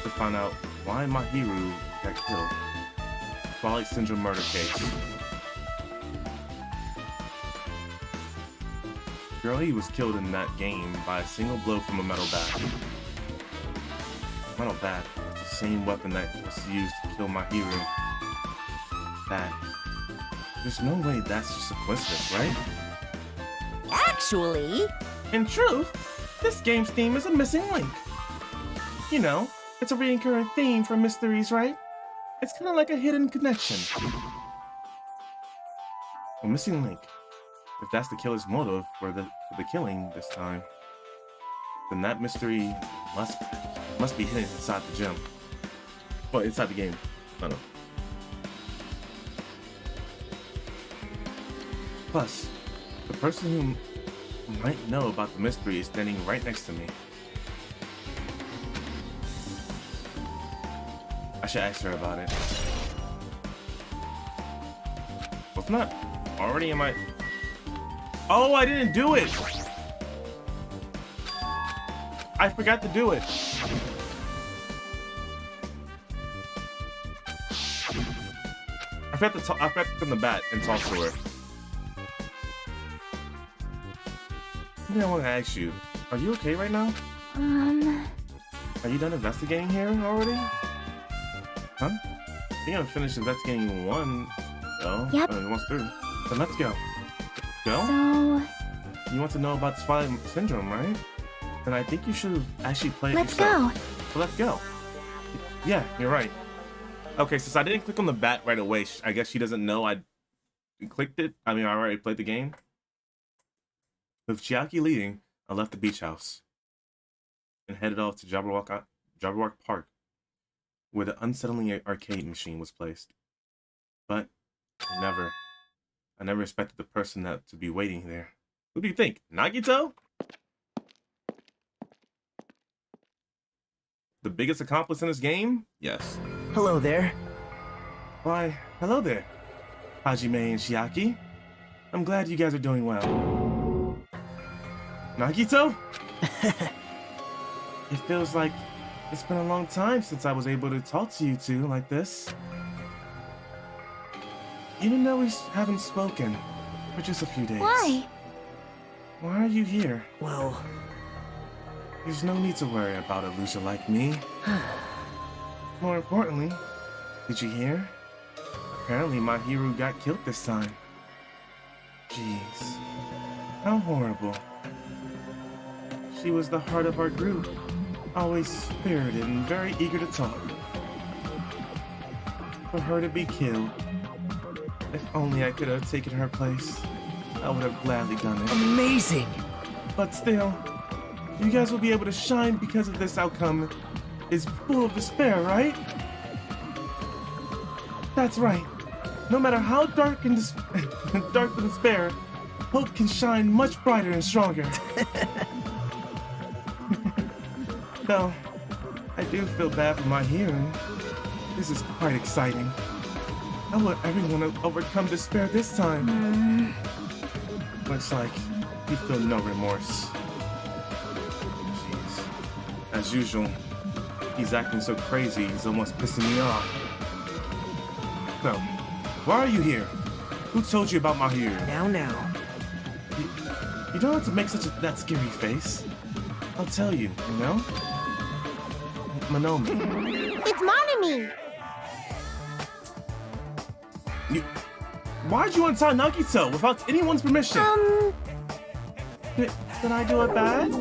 to find out why Mahiru got killed. Twilight Syndrome murder case. Girlie was killed in that game by a single blow from a metal bat. Metal bat, the same weapon that was used to kill Mahiru. That. There's no way that's just a coincidence, right? Actually, In truth, this game's theme is a missing link. You know, it's a recurring theme for mysteries, right? It's kind of like a hidden connection. A missing link. If that's the killer's motive for the killing this time, then that mystery must be hidden inside the gym. Well, inside the game. I don't know. Plus, the person who might know about the mystery is standing right next to me. I should ask her about it. What's not already in my... Oh, I didn't do it! I forgot to do it. I forgot to come the bat and talk to her. I want to ask you, are you okay right now? Are you done investigating here already? Huh? I think I've finished investigating one, though. Yep. Once through. Then let's go. Go? So, You want to know about Twilight Syndrome, right? Then I think you should actually play it let's yourself. go. So let's go. Yeah, you're right. Okay, since I didn't click on the bat right away, I guess she doesn't know I clicked it. I mean, I already played the game. With Chiaki leading, I left the beach house and headed off to Jabberwock Park, where the unsettling arcade machine was placed. But I never expected the person to be waiting there. Who do you think? Nagito? The biggest accomplice in this game? Yes. Hello there. Why, hello there, Hajime and Chiaki. I'm glad you guys are doing well. Nagito? It feels like it's been a long time since I was able to talk to you two like this. Even though we haven't spoken, For just a few days. Why? Why are you here? Well, There's no need to worry about a loser like me. More importantly, did you hear? Apparently my hero got killed this time. Jeez. How horrible. She was the heart of our group. Always spirited and very eager to talk. For her to be killed. If only I could have taken her place, I would have gladly done it. Amazing! But still, you guys will be able to shine because of this outcome is full of despair, right? That's right. No matter how dark and dark the despair, hope can shine much brighter and stronger. Though, I do feel bad for my hearing. This is quite exciting. I want everyone to overcome despair this time. Looks like you feel no remorse. Jeez. As usual, he's acting so crazy, he's almost pissing me off. So, why are you here? Who told you about my hearing? now. You don't have to make that scary face. I'll tell you, you know? Monomi. It's Monami. Why'd you untie Nagito without anyone's permission? Did I do it bad?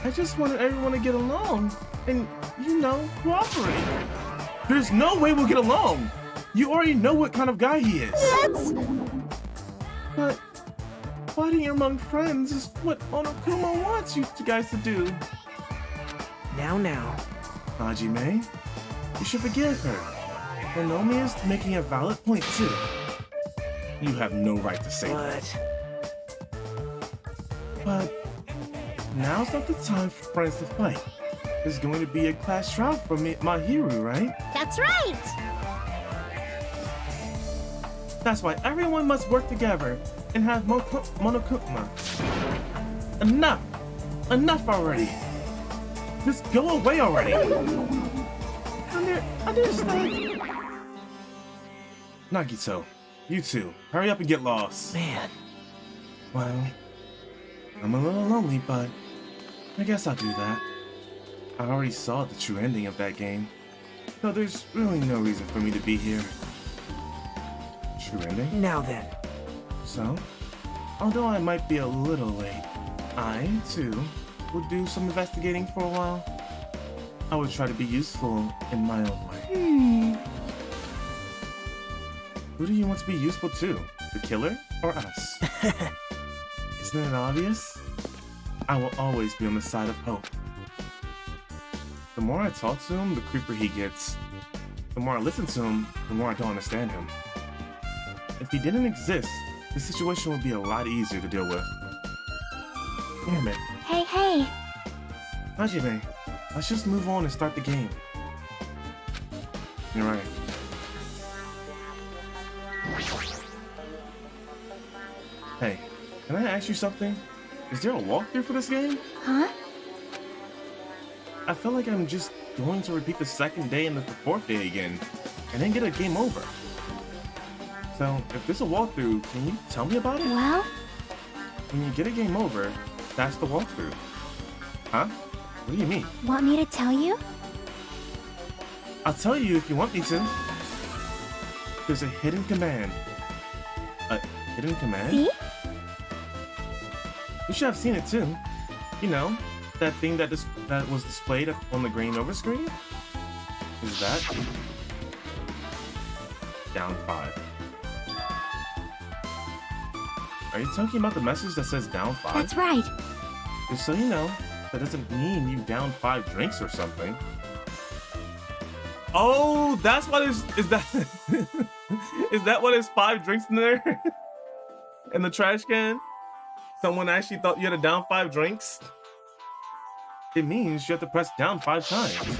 I just wanted everyone to get along and, you know, cooperate. There's no way we'll get along. You already know what kind of guy he is. But fighting among friends is what Onokuma wants you guys to do. Now. Hajime, you should forgive her. Monomi is making a valid point too. You have no right to say that. But now's not the time for friends to fight. There's going to be a class trial for my hero, right? That's right. That's why everyone must work together and have Monokuma. Enough! Enough already! Just go away already! Understand? Nagito, you two, hurry up and get lost. Man, Well, I'm a little lonely, but I guess I'll do that. I already saw the true ending of that game, so there's really no reason for me to be here. True ending? now then. So, although I might be a little late, I, too, will do some investigating for a while. I will try to be useful in my own way. Who do you want to be useful to? The killer or us? Isn't it obvious? I will always be on the side of hope. The more I talk to him, the creepier he gets. The more I listen to him, the more I don't understand him. If he didn't exist, the situation would be a lot easier to deal with. Damn it. Hey. Hajime, let's just move on and start the game. You're right. Hey, can I ask you something? Is there a walkthrough for this game? Huh? I feel like I'm just going to repeat the second day and the fourth day again, and then get a game over. So, if there's a walkthrough, can you tell me about it? Well, When you get a game over, that's the walkthrough. Huh? What do you mean? want me to tell you? I'll tell you if you want me to. There's a hidden command. A hidden command? See? You should have seen it too. You know, that thing that was displayed on the green over screen? Is that? Down 5. Are you talking about the message that says down 5? That's right. Just so you know, that doesn't mean you down 5 drinks or something. Oh, that's why there's is that is that why there's 5 drinks in there? In the trash can? Someone actually thought you had to down 5 drinks? It means you have to press down 5 times.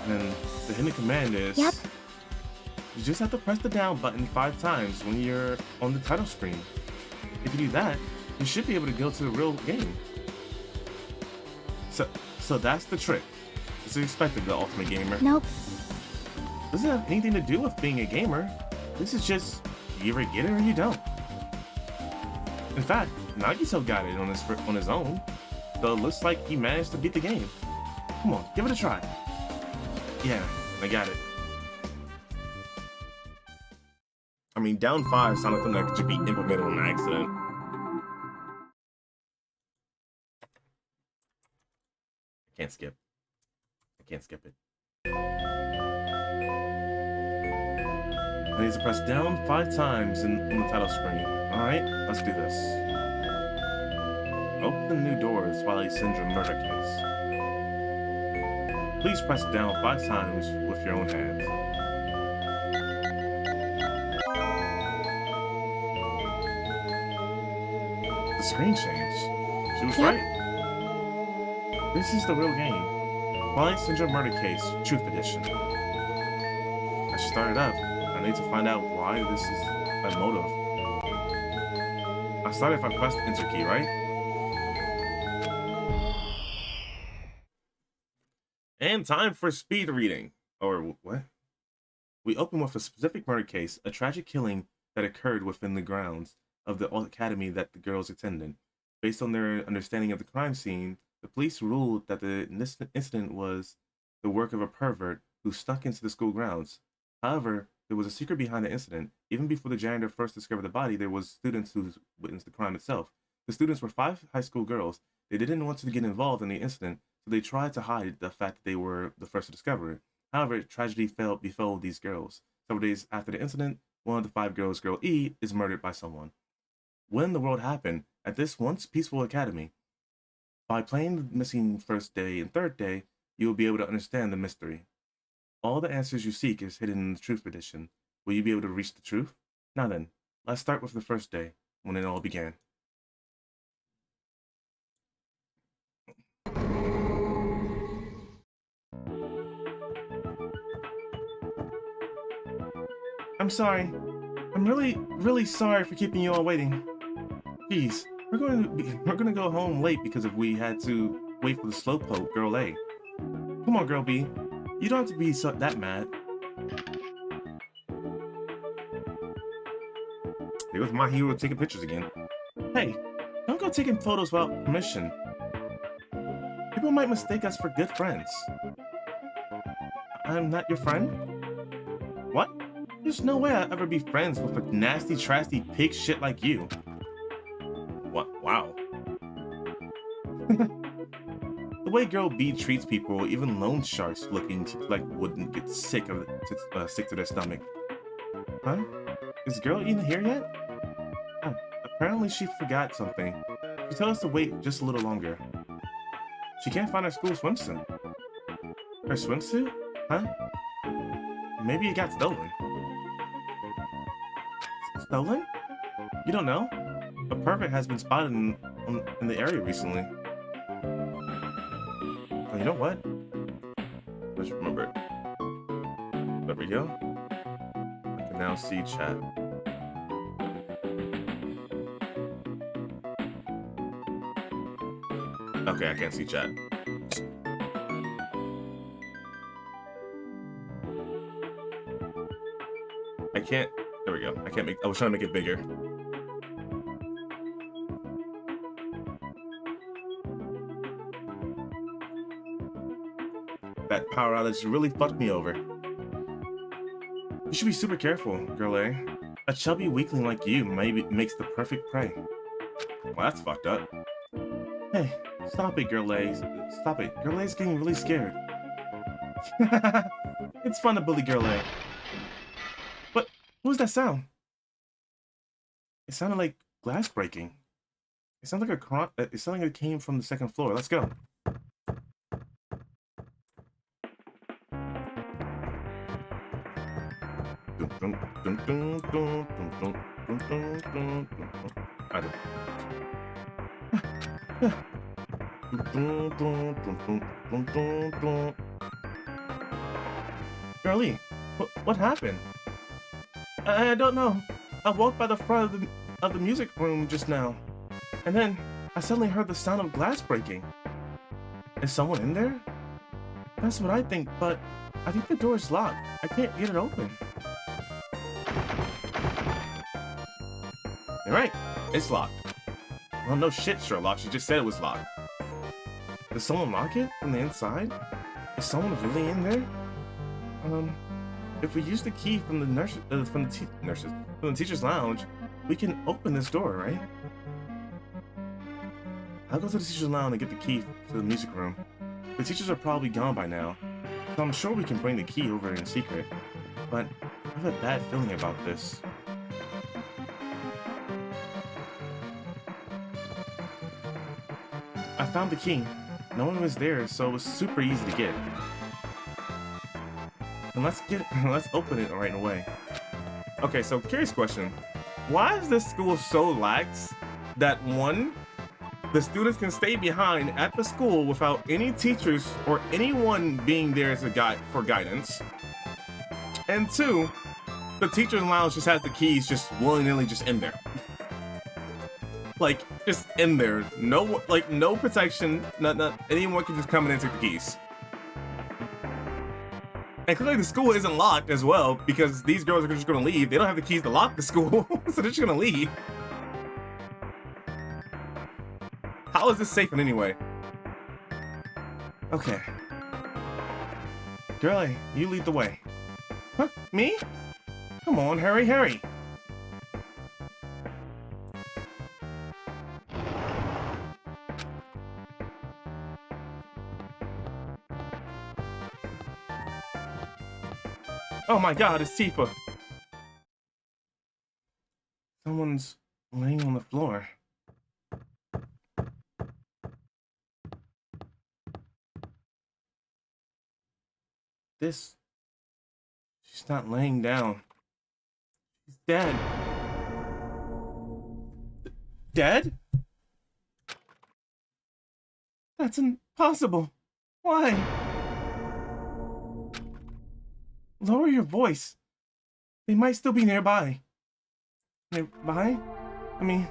And the hidden command is Yep. you just have to press the down button 5 times when you're on the title screen. If you do that, you should be able to go to the real game. So that's the trick. It's expected, the ultimate gamer. Nope. Doesn't have anything to do with being a gamer. This is just, you either get it or you don't. In fact, Nagisa got it on his own, so it looks like he managed to beat the game. Come on, give it a try. Yeah, I got it. I mean, down 5 sounds like something that should be implemented on accident. I can't skip. I can't skip it. I need to press down 5 times on the title screen. Alright, let's do this. Open new doors, Twilight Syndrome murder case. Please press down 5 times with your own hands. The screen changed. She was right. This is the real game. Twilight Syndrome Murder Case, Truth Edition. I should start it up. I need to find out why this is my motive. I started if I pressed the enter key, right? And time for speed reading. Or what? We open with a specific murder case, a tragic killing that occurred within the grounds of the academy that the girls attended. Based on their understanding of the crime scene, the police ruled that the incident was the work of a pervert who snuck into the school grounds. However, there was a secret behind the incident. Even before the janitor first discovered the body, there was students who witnessed the crime itself. The students were 5 high school girls. They didn't want to get involved in the incident, so they tried to hide the fact that they were the first to discover it. However, tragedy befell these girls. Several days after the incident, one of the 5 girls, girl E, is murdered by someone. When the world happened, at this once peaceful academy, by playing the missing first day and third day, you will be able to understand the mystery. All the answers you seek is hidden in the Truth Edition. Will you be able to reach the truth? Now then, let's start with the first day, when it all began. I'm sorry. I'm really sorry for keeping you all waiting. Please, we're gonna go home late because we had to wait for the slowpoke girl A. Come on, girl B. You don't have to be that mad. There was my hero taking pictures again. Hey, don't go taking photos without permission. People might mistake us for good friends. I'm not your friend? What? There's no way I'd ever be friends with a nasty, trashy pig shit like you. What? Wow. The way girl B treats people, even loan sharks looking like wouldn't get sick to their stomach. Huh? Is girl even here yet? Oh, apparently she forgot something. She told us to wait just a little longer. She can't find her school swimsuit. Her swimsuit? Huh? Maybe it got stolen. Stolen? You don't know? A pervert has been spotted in the area recently. Oh, you know what? Let's remember it. There we go. I can now see chat. Okay, I can't see chat. I can't. There we go. I can't make. I was trying to make it bigger. That power outage really fucked me over. You should be super careful, girl A. A chubby weakling like you maybe makes the perfect prey. Well, that's fucked up. Hey, stop it, girl A. Stop it. Girl A's getting really scared. It's fun to bully girl A. What was that sound? It sounded like glass breaking. It sounded like it sounded like it came from the second floor. Let's go. Girlie, what happened? I don't know. I walked by the front of the music room just now, and then I suddenly heard the sound of glass breaking. Is someone in there? That's what I think, but I think the door is locked. I can't get it open. You're right. It's locked. Well, no shit, Sherlock. She just said it was locked. Did someone lock it from the inside? Is someone really in there? If we use the key from the from the teacher's lounge, we can open this door, right? I'll go to the teacher's lounge and get the key to the music room. The teachers are probably gone by now, so I'm sure we can bring the key over in secret. But I have a bad feeling about this. I found the key. No one was there, so it was super easy to get. And let's open it right away. Okay, so curious question. Why is this school so lax that one, the students can stay behind at the school without any teachers or anyone being there as a for guidance? And two, the teacher's lounge just has the keys just willy-nilly just in there. Like, just in there. No, like, no protection. Not anyone can just come in and take the keys. And clearly the school isn't locked as well, because these girls are just gonna leave. They don't have the keys to lock the school, so they're just gonna leave. How is this safe in any way? Okay. Girlie, you lead the way. Huh? Me? Come on, hurry. Oh my god, it's Tifa. Someone's laying on the floor. She's not laying down. She's dead. Dead? That's impossible. Why? Lower your voice. They might still be nearby. Nearby? I mean,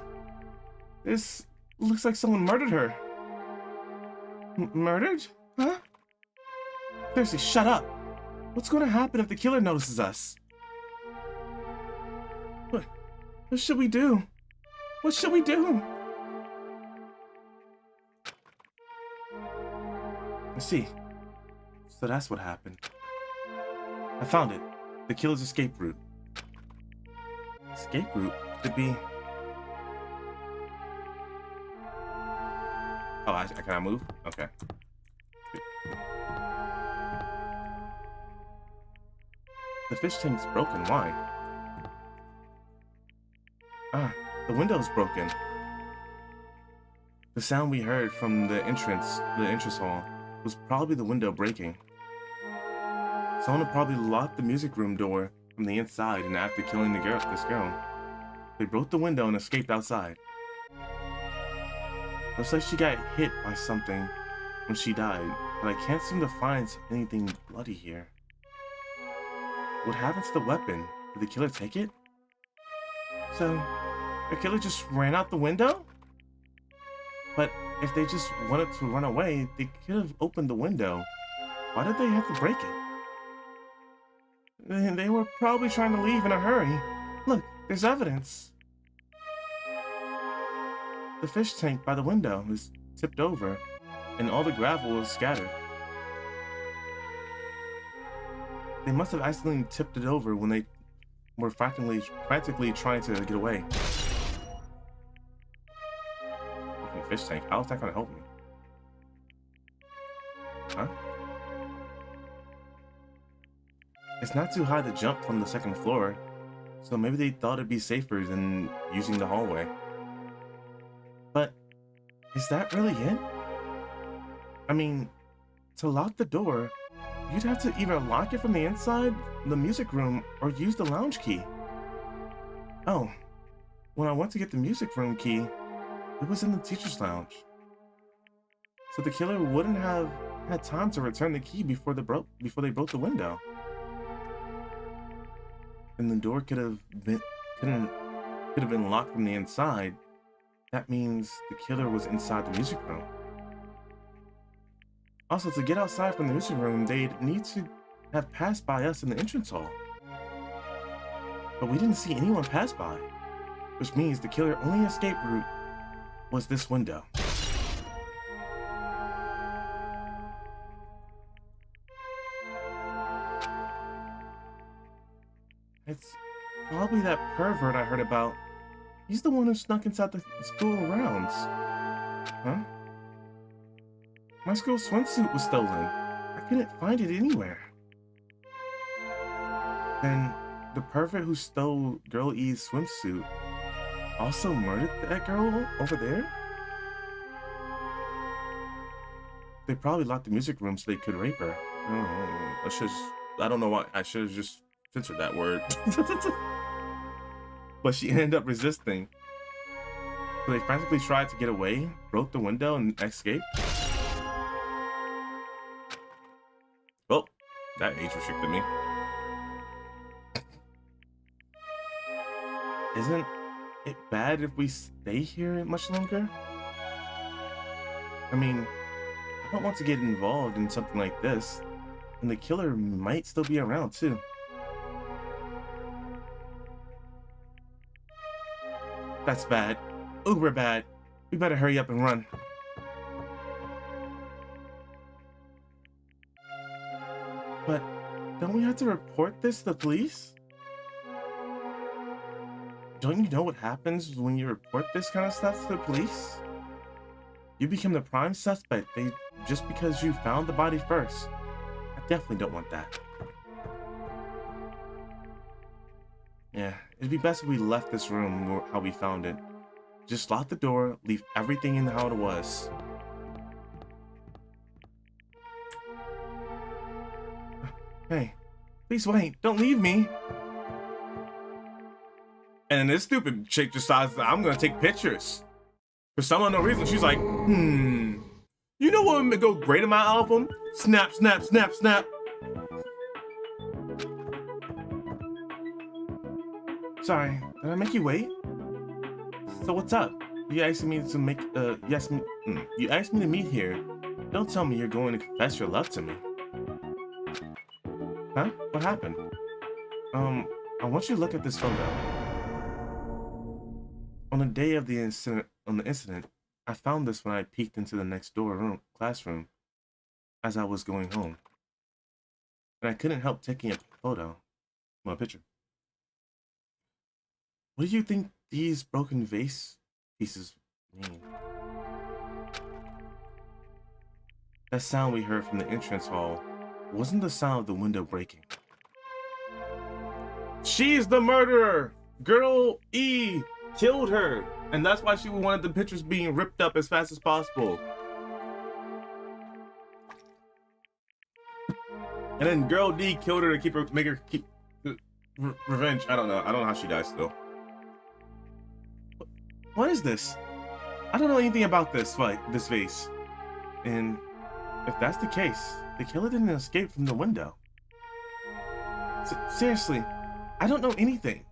this looks like someone murdered her. Murdered? Huh? Seriously, shut up. What's going to happen if the killer notices us? What should we do? What should we do? I see. So that's what happened. I found it. The killer's escape route. Escape route? Could be... Oh, can I move? Okay. The fish tank's broken. Why? Ah, the window's broken. The sound we heard from the entrance hall, was probably the window breaking. Someone probably locked the music room door from the inside, and after killing this girl, they broke the window and escaped outside. Looks like she got hit by something when she died, but I can't seem to find anything bloody here. What happened to the weapon? Did the killer take it? So, the killer just ran out the window? But if they just wanted to run away, they could have opened the window. Why did they have to break it? They were probably trying to leave in a hurry. Look, there's evidence. The fish tank by the window is tipped over, and all the gravel is scattered. They must have accidentally tipped it over when they were frantically trying to get away. Fish tank. How is that gonna help me? Huh? It's not too high to jump from the second floor, so maybe they thought it'd be safer than using the hallway. But is that really it? I mean, to lock the door, you'd have to either lock it from the inside, the music room, or use the lounge key. Oh, when I went to get the music room key, it was in the teacher's lounge. So the killer wouldn't have had time to return the key before they broke the window. And the door could have been locked from the inside. That means the killer was inside the music room. Also, to get outside from the music room, they'd need to have passed by us in the entrance hall. but we didn't see anyone pass by, which means the killer only escape route was this window. It's probably that pervert I heard about. He's the one who snuck inside the school grounds. Huh? My school swimsuit was stolen. I couldn't find it anywhere. Then the pervert who stole Girl E's swimsuit also murdered that girl over there? They probably locked the music room so they could rape her. I don't know why. I should have just censored that word. But she ended up resisting. So they frantically tried to get away, broke the window, and escaped. Well, that age restricted me. Isn't it bad if we stay here much longer? I mean, I don't want to get involved in something like this, and the killer might still be around too. That's bad. Uber bad. We better hurry up and run. But don't we have to report this to the police? Don't you know what happens when you report this kind of stuff to the police? You become the prime suspect just because you found the body first. I definitely don't want that. Yeah, it'd be best if we left this room how we found it. Just lock the door, leave everything in how it was. Hey, please wait, don't leave me. And then this stupid chick decides that I'm gonna take pictures. For some unknown reason, she's like, you know what would go great in my album? Snap, snap, snap, snap. Sorry, did I make you wait? So what's up? You asked me to make, you asked me to meet here. Don't tell me you're going to confess your love to me. Huh? What happened? I want you to look at this photo. On the day of the incident, I found this when I peeked into the next door classroom as I was going home. And I couldn't help taking a picture. What do you think these broken vase pieces mean? That sound we heard from the entrance hall wasn't the sound of the window breaking. She's the murderer! Girl E killed her, and that's why she wanted the pictures being ripped up as fast as possible. And then Girl D killed her to make her keep revenge. I don't know how she died still. What is this? I don't know anything about this vase. And if that's the case, the killer didn't escape from the window. Seriously, I don't know anything.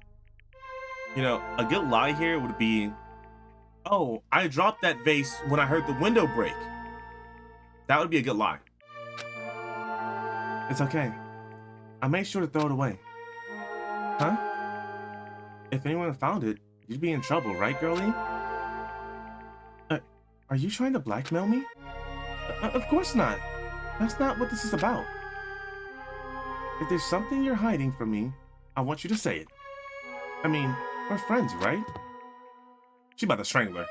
You know, a good lie here would be, oh, I dropped that vase when I heard the window break. That would be a good lie. It's okay. I made sure to throw it away. Huh? If anyone found it, you'd be in trouble, right, girlie? Are you trying to blackmail me? Of course not. That's not what this is about. If there's something you're hiding from me, I want you to say it. I mean, we're friends, right? She about to strangle her.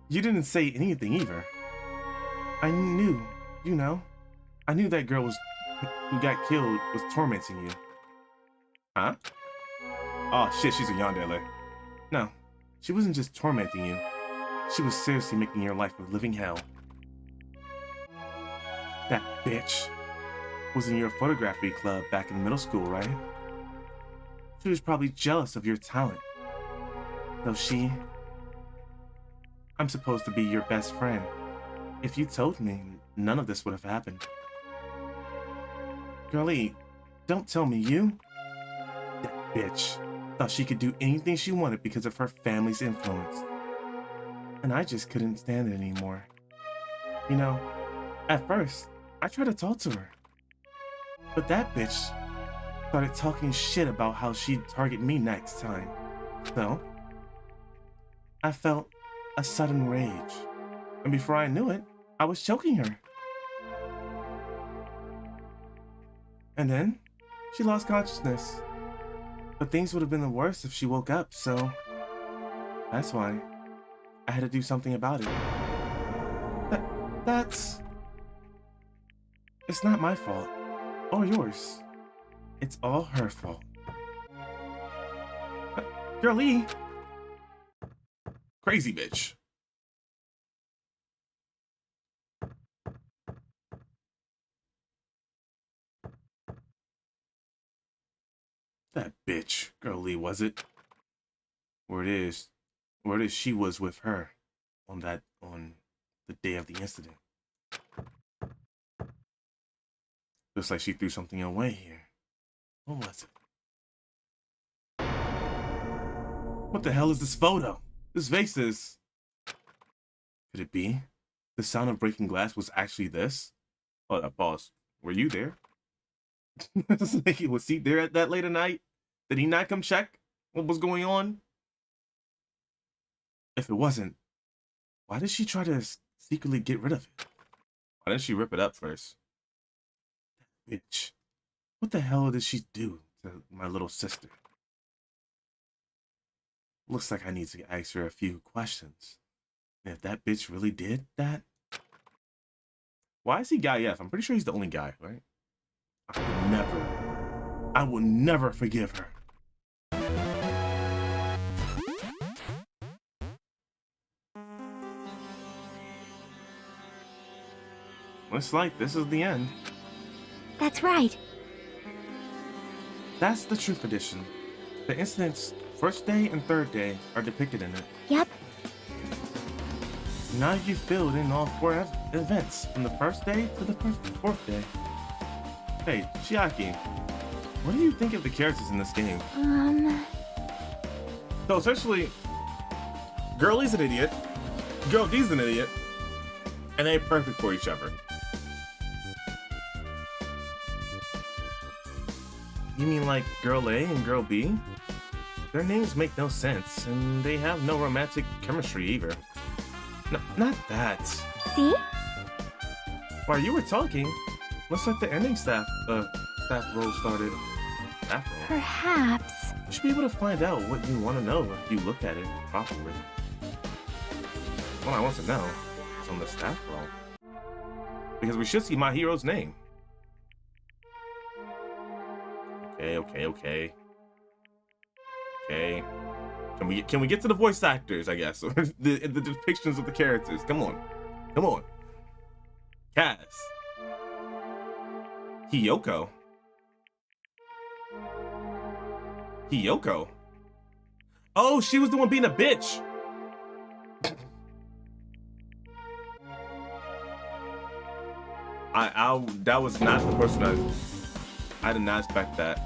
You didn't say anything either. I knew, I knew that girl who got killed was tormenting you. Huh? Oh shit, she's a yandere. No, she wasn't just tormenting you. She was seriously making your life a living hell. That bitch was in your photography club back in middle school, right? She was probably jealous of your talent. Though I'm supposed to be your best friend. If you told me, none of this would have happened. Girlie, don't tell me you. That bitch thought she could do anything she wanted because of her family's influence. And I just couldn't stand it anymore. You know, at first, I tried to talk to her. But that bitch started talking shit about how she'd target me next time. So, I felt a sudden rage. And before I knew it, I was choking her. And then, she lost consciousness. But things would have been the worst if she woke up, so that's why I had to do something about it. That's... It's not my fault. Or yours. It's all her fault. Girlie! Crazy bitch. That bitch, Girlie, was it? Where it is she was with her on the day of the incident. Looks like she threw something away here. What was it? What the hell is this photo? This vase is... Could it be? The sound of breaking glass was actually this? Oh, pause. Were you there? Was he there at that late at night? Did he not come check what was going on? If it wasn't, why did she try to secretly get rid of it? Why didn't she rip it up first? That bitch. What the hell did she do to my little sister? Looks like I need to ask her a few questions. And if that bitch really did that... Why is he Guy F? I'm pretty sure he's the only guy, right? I will never forgive her. Looks like this is the end. That's right. That's the Truth Edition. The incident's first day and third day are depicted in it. Yep. Now you filled in all 4 events from the first day to the fourth day. Hey, Chiaki, what do you think of the characters in this game? So essentially, Girlie's an idiot, Girl D's an idiot, and they're perfect for each other. You mean like Girl A and Girl B? Their names make no sense, and they have no romantic chemistry either. No, not that. See? While you were talking, looks like the ending staff role started. Staff role? Perhaps. You should be able to find out what you want to know if you look at it properly. What I want to know is on the staff role. Because we should see my hero's name. Okay. Can we get to the voice actors, I guess, or the depictions of the characters? Come on. Kaz. Hiyoko. Oh, she was the one being a bitch. That was not the person I did not expect that.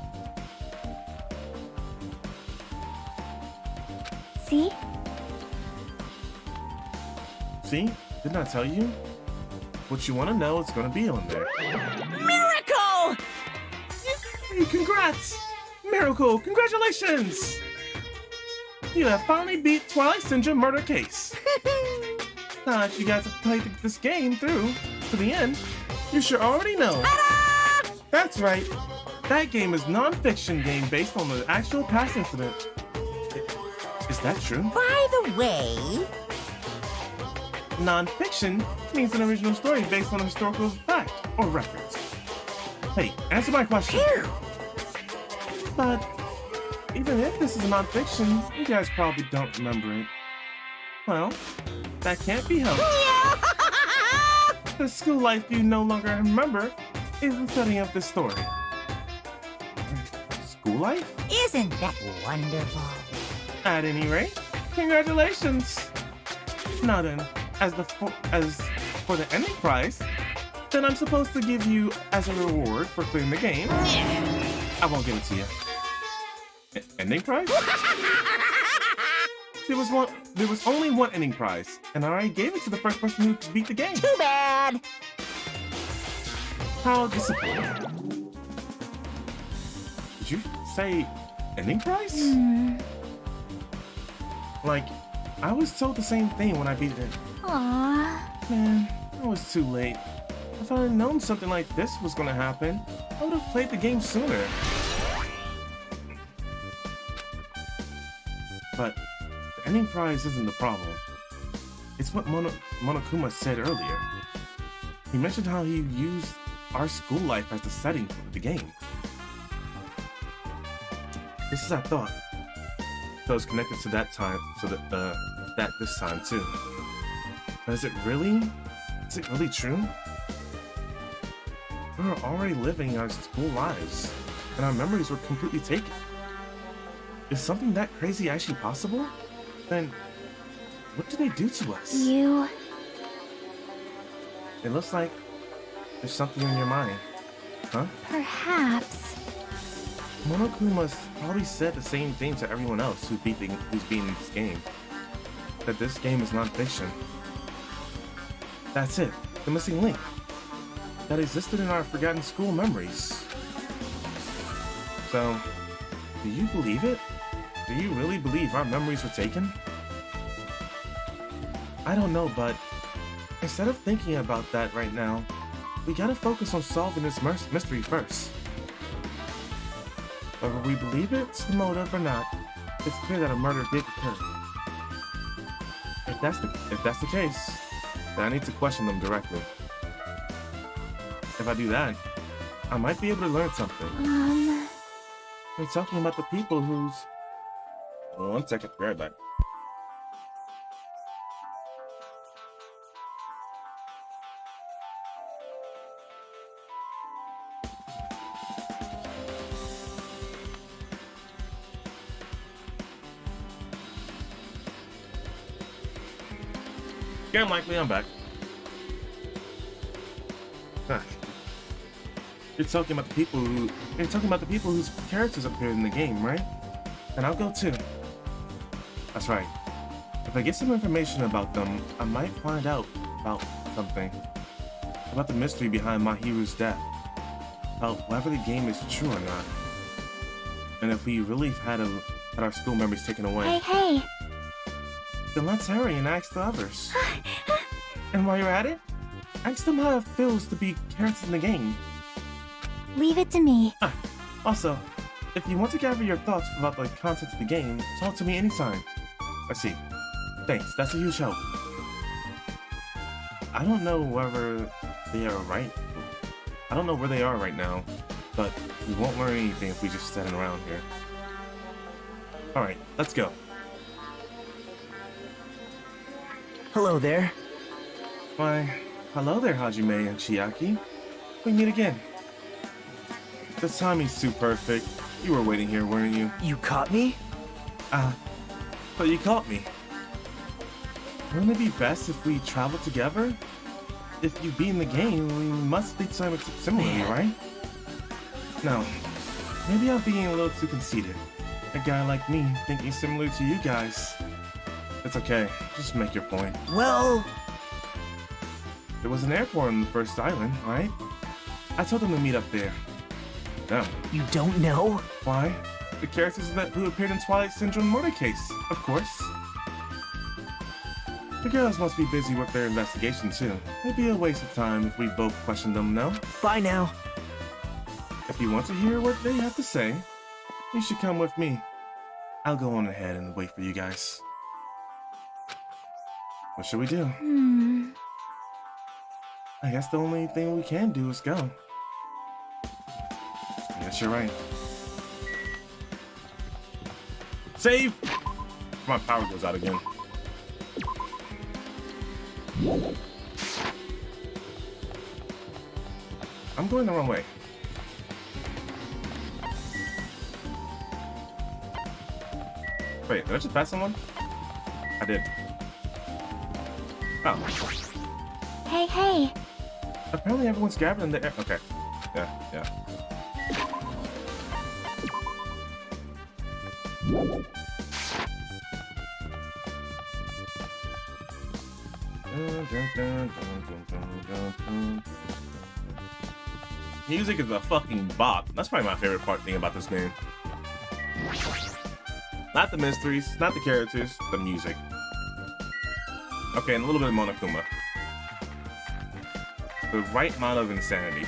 See? See? Didn't I tell you? What you want to know is going to be on there. Miracle! Congrats! Miracle! Congratulations! You have finally beat Twilight Syndrome murder case. Now that you guys have played this game through to the end, you should already know. Ta-da! That's right. That game is non-fiction game based on the actual past incident. Is that true? By the way... Non-fiction means an original story based on a historical fact or records. Hey, answer my question. Phew. But even if this is non-fiction, you guys probably don't remember it. Well, that can't be helped. The school life you no longer remember is the setting of this story. School life? Isn't that wonderful? At any rate, congratulations! Now then, as for the ending prize, then I'm supposed to give you as a reward for clearing the game. I won't give it to you. Ending prize? There was only one ending prize, and I already gave it to the first person who beat the game. Too bad. How disappointing. Did you say ending prize? Like, I was told the same thing when I beat it. Aww. Man, I was too late. If I had known something like this was gonna happen, I would have played the game sooner. But the ending prize isn't the problem. It's what Monokuma said earlier. He mentioned how he used our school life as the setting for the game. This is our thought. So it's connected to that time, so that this time too. But is it really true? We were already living our school lives, and our memories were completely taken. Is something that crazy actually possible? Then, what did they do to us? You... It looks like there's something in your mind, huh? perhaps... Monokuma's probably said the same thing to everyone else who's beating this game. That this game is non-fiction. That's it, the missing link. That existed in our forgotten school memories. So, do you believe it? Do you really believe our memories were taken? I don't know, but instead of thinking about that right now, we gotta focus on solving this mystery first. Whether we believe it's the motive or not, it's clear that a murder did occur. If that's the case, then I need to question them directly. If I do that, I might be able to learn something. We're talking about the people who's... 1 second, be right back. Yeah, likely I'm back. You're talking about the people whose characters appeared in the game, right? And I'll go too. That's right. If I get some information about them, I might find out about something. About the mystery behind Mahiru's death. About whether the game is true or not. And if we really had our school memories taken away. Hey! Then let's hurry and ask the others. And while you're at it, ask them how it feels to be characters in the game. Leave it to me. Also, if you want to gather your thoughts about the content of the game, talk to me anytime. I see. Thanks, that's a huge help. I don't know whether they are right. I don't know where they are right now, but we won't learn anything if we just stand around here. Alright, let's go. Hello there. Why, hello there, Hajime and Chiaki. We meet again. The timing's too perfect. You were waiting here, weren't you? You caught me? But you caught me. Wouldn't it be best if we travel together? If you beat in the game, we must think something similarly, right? No. Maybe I'm being a little too conceited. A guy like me thinking similar to you guys. It's okay. Just make your point. Well... There was an airport on the first island, right? I told them to meet up there. No. You don't know? Why? The characters who appeared in Twilight Syndrome murder case, of course. The girls must be busy with their investigation too. It'd be a waste of time if we both questioned them, no? Bye now. If you want to hear what they have to say, you should come with me. I'll go on ahead and wait for you guys. What should we do? I guess the only thing we can do is go. Yes, you're right. Save! My power goes out again. I'm going the wrong way. Wait, did I just pass someone? I did. Oh. Hey! Apparently everyone's gathered in the air. Okay. Yeah. Music is a fucking bop. That's probably my favorite thing about this game. Not the mysteries, not the characters, the music. Okay, and a little bit of Monokuma. The right amount of insanity.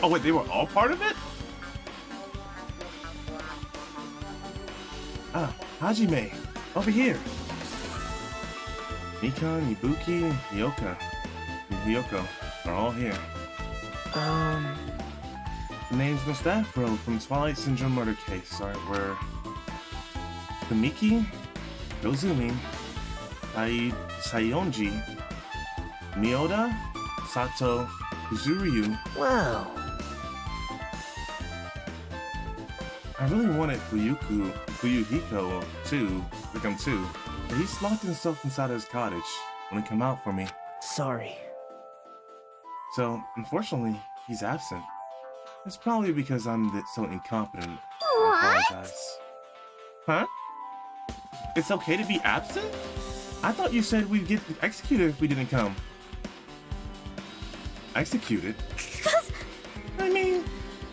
Oh wait, they were all part of it? Ah, Hajime, over here. Mikan, Ibuki, Hiyoko are all here. The names of the staff row from Twilight Syndrome murder case were Kamiki, Yozumi, Sayonji, Miyoda, Sato, Kuzuryu. Whoa. I really wanted Fuyuhiko to become too, but he's locked himself inside his cottage when he come out for me. Sorry. So, unfortunately, he's absent. It's probably because I'm so incompetent. What? I apologize. Huh? It's okay to be absent? I thought you said we'd get executed if we didn't come. Executed? I mean,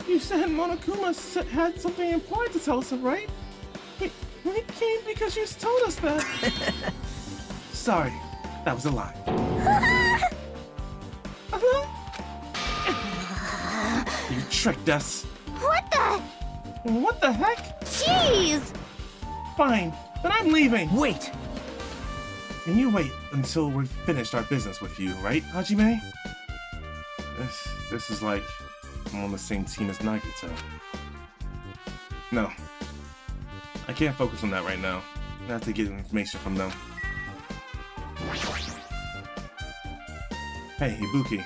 you said Monokuma had something important to tell us, right? We came because you told us that. Sorry, that was a lie. You tricked us. What the? What the heck? Jeez! Fine, then I'm leaving. Wait! Can you wait until we've finished our business with you, right, Hajime? This is like I'm on the same team as Nagito. No. I can't focus on that right now. I have to get information from them. Hey, Ibuki.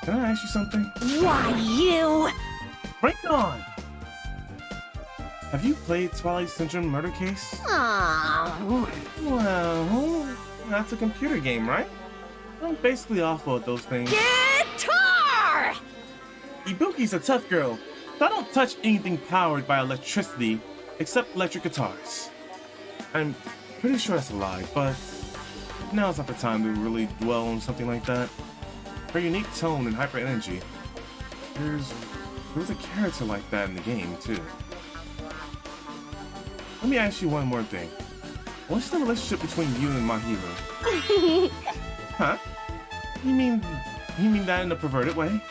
Can I ask you something? Why, you? Bring it on! Have you played Twilight Syndrome Murder Case? Aww. Well, that's a computer game, right? I'm basically awful at those things. Guitar! Ibuki's a tough girl, so I don't touch anything powered by electricity except electric guitars. I'm pretty sure that's a lie, but now's not the time to really dwell on something like that. Her unique tone and hyper energy. There's a character like that in the game, too. Let me ask you one more thing. What's the relationship between you and Mahiru? Huh? You mean that in a perverted way?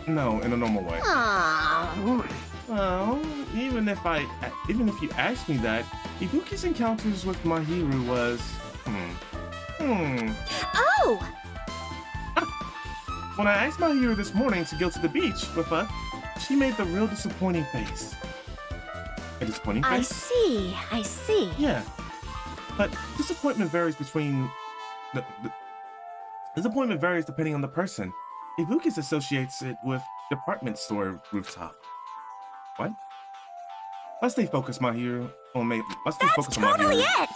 No, in a normal way. Aww. Well, even if you asked me that, Ibuki's encounters with Mahiru was Oh! When I asked Mahiru this morning to go to the beach with us, she made the real disappointing face. A disappointing face? I see. Yeah. But disappointment varies disappointment varies depending on the person. Ibuki associates it with department store rooftop. What? Let's stay focused, Mahiru. Let's stay focused on Totally Mahiru. it!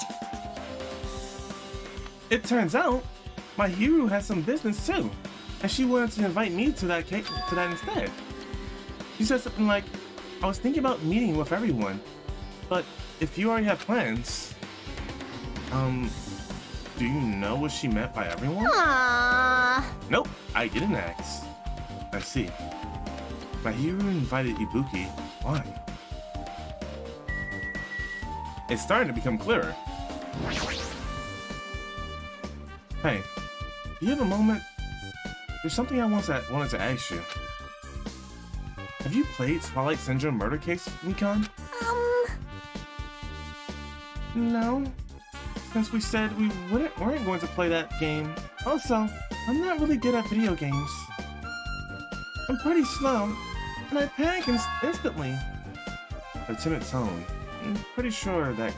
It turns out, Mahiru has some business too, and she wanted to invite me to that instead. She said something like, I was thinking about meeting with everyone, but if you already have plans, do you know what she meant by everyone? Aww. Nope, I didn't ask. I see. Mahiru invited Ibuki. Why? It's starting to become clearer. Hey, do you have a moment? There's something I wanted to ask you. Have you played Twilight Syndrome Murder Case, Mikan? No. Since we said we weren't going to play that game. Also, I'm not really good at video games. I'm pretty slow, and I panic instantly. Her timid tone. I'm pretty sure that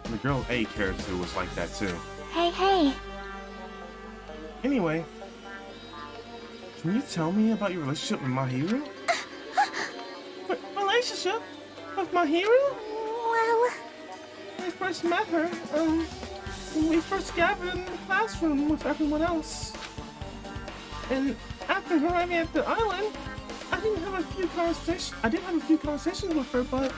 the girl A character was like that too. Hey. Anyway, can you tell me about your relationship with Mahiru? Relationship? With Mahiru? Well, first met her, when we first gathered in the classroom with everyone else. And after arriving at the island, I did have a few conversations with her, but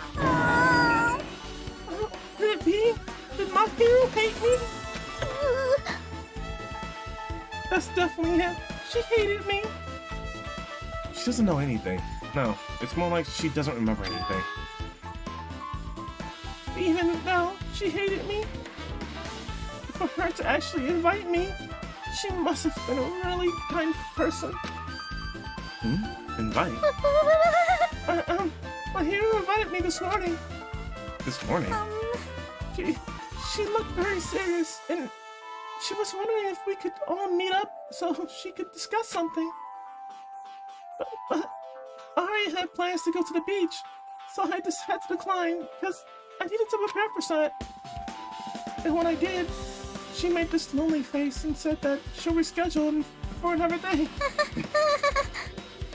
could it be? Did my hero hate me? That's definitely it. She hated me. She doesn't know anything. No, it's more like she doesn't remember anything. Even though she hated me, for her to actually invite me, she must have been a really kind person. Invite? My hero invited me this morning. This morning? She looked very serious, and she was wondering if we could all meet up so she could discuss something. But I already had plans to go to the beach, so I just had to decline, because I needed to prepare for that. And when I did, she made this lonely face and said that she'll reschedule for another day.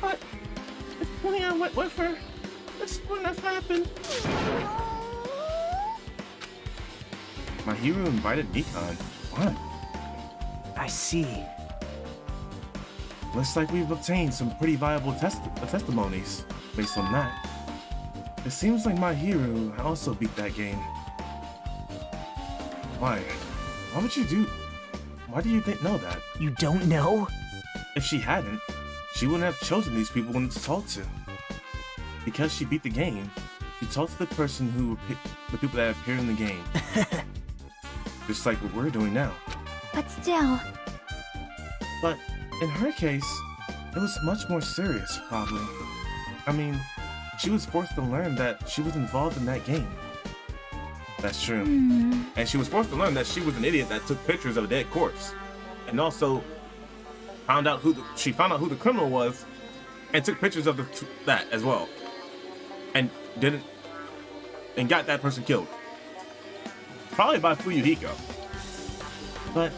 But if only I went with her, this wouldn't have happened. My hero invited Nikon. What? I see. Looks like we've obtained some pretty viable testimonies based on that. It seems like my hero also beat that game. Why? Why would you do... Why do you know that? You don't know? If she hadn't, she wouldn't have chosen these people to talk to. Because she beat the game, she talked to the person who the people that appeared in the game. Just like what we're doing now. But still, But in her case, it was much more serious, probably. I mean, she was forced to learn that she was involved in that game. That's true. And she was forced to learn that she was an idiot that took pictures of a dead corpse. And also found out who the criminal was and took pictures of that as well. And got that person killed. Probably by Fuyuhiko. But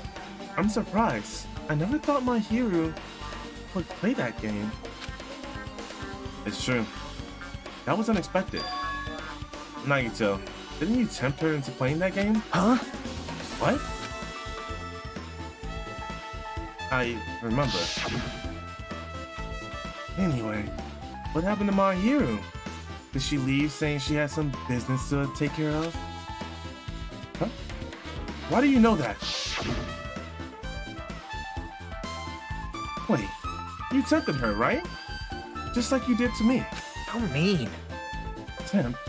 I'm surprised. I never thought my hero would play that game. It's true. That was unexpected. Nagito, didn't you tempt her into playing that game? Huh? What? I remember. Anyway, what happened to my hero? Did she leave saying she had some business to take care of? Huh? Why do you know that? Wait, you tempted her, right? Just like you did to me. How mean. Tempt?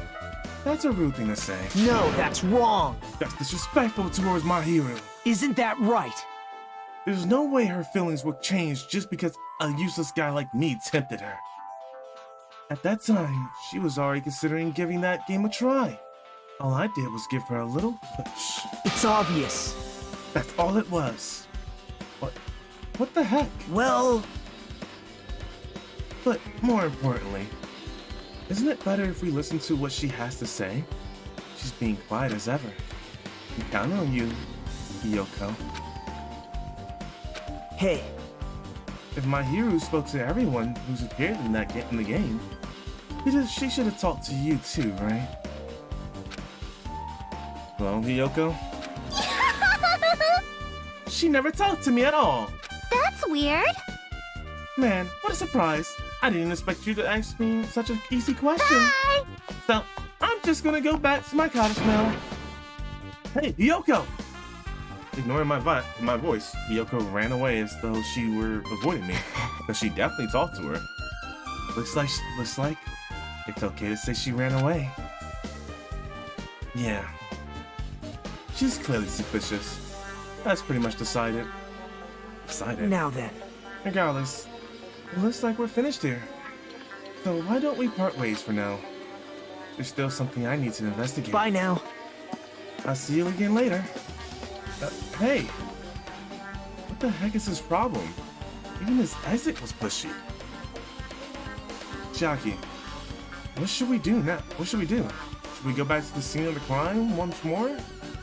That's a rude thing to say. No, that's wrong. That's disrespectful towards my hero. Isn't that right? There's no way her feelings would change just because a useless guy like me tempted her. At that time, she was already considering giving that game a try. All I did was give her a little push. It's obvious. That's all it was. What the heck? Well, But more importantly, isn't it better if we listen to what she has to say? She's being quiet as ever. We count on you, Yoko. hey, If my hero spoke to everyone who's appeared in the game, she should have talked to you too, right? Hello, Hiyoko? She never talked to me at all! That's weird. Man, what a surprise! I didn't expect you to ask me such an easy question. Bye. So, I'm just gonna go back to my cottage now. Hey, Hiyoko! Ignoring my voice, Hiyoko ran away as though she were avoiding me, but she definitely talked to her. Looks like it's okay to say she ran away. Yeah. She's clearly suspicious. That's pretty much decided. now then. Regardless, it looks like we're finished here. So why don't we part ways for now? There's still something I need to investigate. Bye now. I'll see you again later. Hey! What the heck is his problem? Even his exit was pushy. Jackie, what should we do now? What should we do? Should we go back to the scene of the crime once more?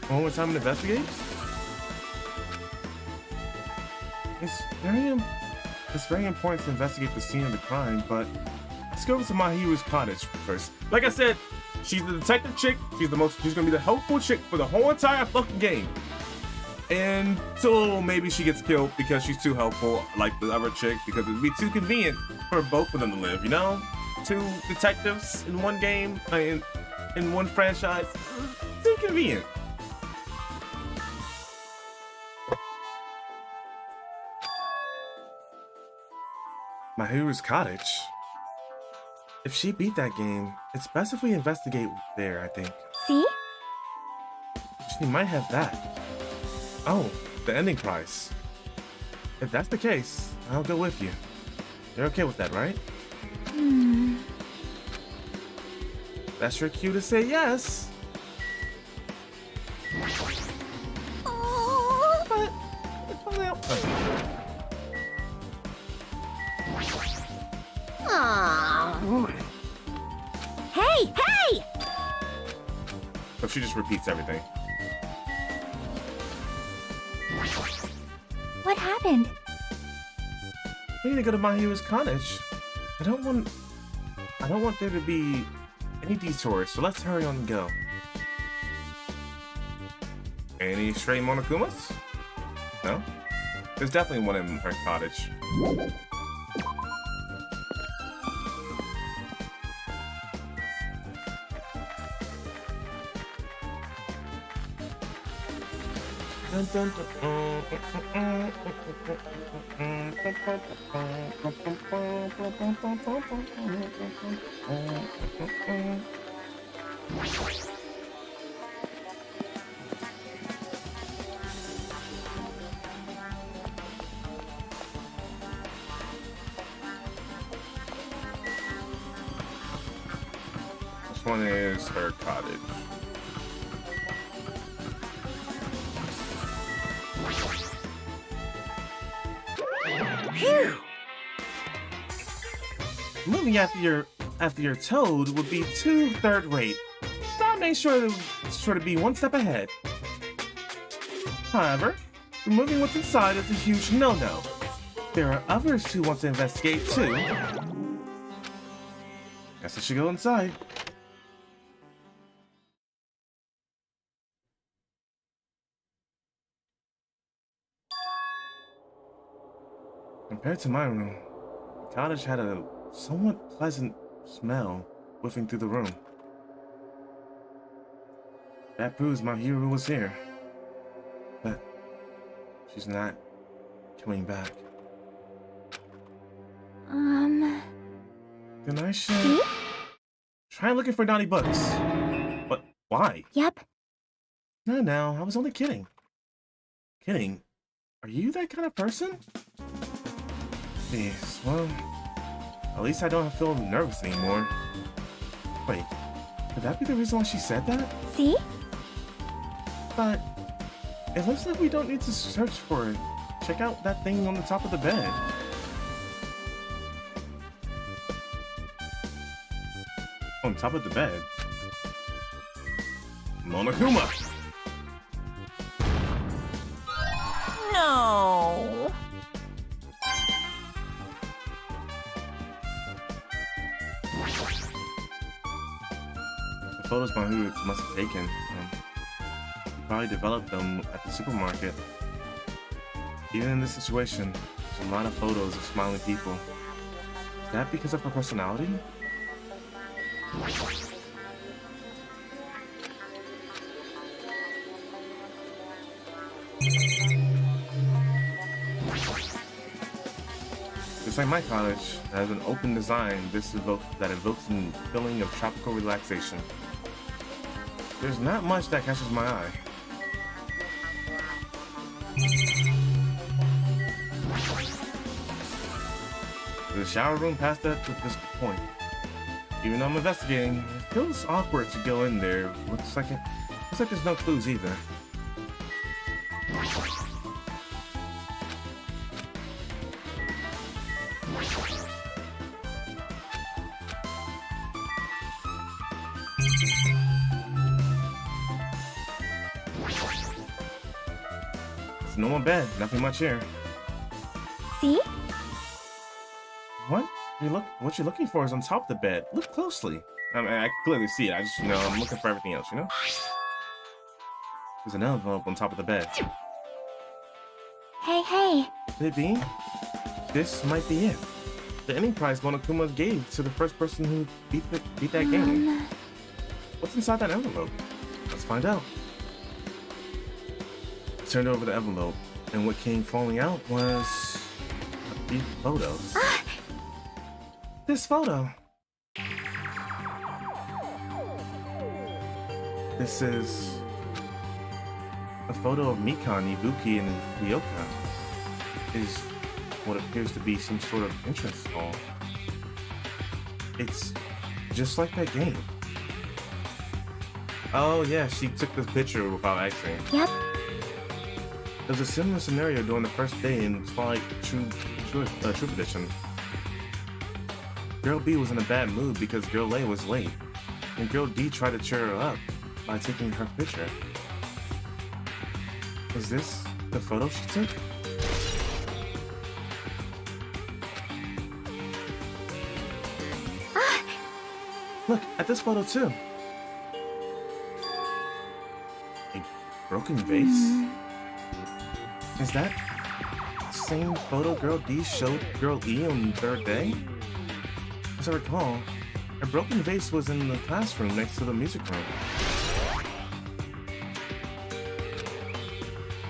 One more time and investigate? It's very important to investigate the scene of the crime, but let's go over to my hero's cottage first. Like I said, She's the detective chick. She's gonna be the helpful chick for the whole entire fucking game. Until maybe she gets killed because she's too helpful, like the other chick, because it'd be too convenient for both of them to live, you know? 2 detectives in one game, in one franchise. Too convenient. Mahiru's cottage. If she beat that game, it's best if we investigate there, I think. See? She might have that. Oh, the ending prize. If that's the case, I'll go with you. You're okay with that, right? That's your cue to say yes. But it's only out. Aww. Hey, hey! So she just repeats everything. What happened? We need to go to Mahiru's cottage. I don't want there to be any detours, so let's hurry on and go. Any stray Monokumas? No? There's definitely one in her cottage. Dun, dun, This one is her cottage. Phew! Moving after your toad would be too third-rate. That makes sure to be one step ahead. However, removing what's inside is a huge no-no. There are others who want to investigate too. Guess I should go inside. Compared to my room, the cottage had a somewhat pleasant smell whiffing through the room. That proves Mahiru was here. But she's not coming back. Then I should See? try looking for naughty books. But why? Yep. No, I was only kidding. Kidding? Are you that kind of person? Jeez, well, at least I don't feel nervous anymore. Wait, could that be the reason why she said that? See? But it looks like we don't need to search for it. Check out that thing on the top of the bed. On top of the bed? Monokuma! No. The photos Mahiru must have taken. He probably developed them at the supermarket. Even in this situation, there's a lot of photos of smiling people. Is that because of her personality? Just like my cottage, it has an open design that evokes a feeling of tropical relaxation. There's not much that catches my eye. There's a shower room past that at this point. Even though I'm investigating, it feels awkward to go in there. Looks like there's no clues either. It's a normal bed, nothing much here. See? What What you're looking for is on top of the bed. Look closely. I mean, I can clearly see it. I just, I'm looking for everything else, There's an envelope on top of the bed. Hey. Could it be? This might be it. The ending prize Monokuma gave to the first person who beat that game. What's inside that envelope? Let's find out. I turned over the envelope, and what came falling out was these photos. This photo. This is a photo of Mikan, Ibuki, and Ryoka. Is what appears to be some sort of entrance hall. It's just like that game. Oh yeah, she took this picture without asking. Yep. There's a similar scenario during the first day in Twilight True Edition. Girl B was in a bad mood because Girl A was late, and Girl D tried to cheer her up by taking her picture. Is this the photo she took? Look at this photo too. A broken vase? Is that the same photo Girl D showed Girl E on the third day? As I recall, a broken vase was in the classroom next to the music room.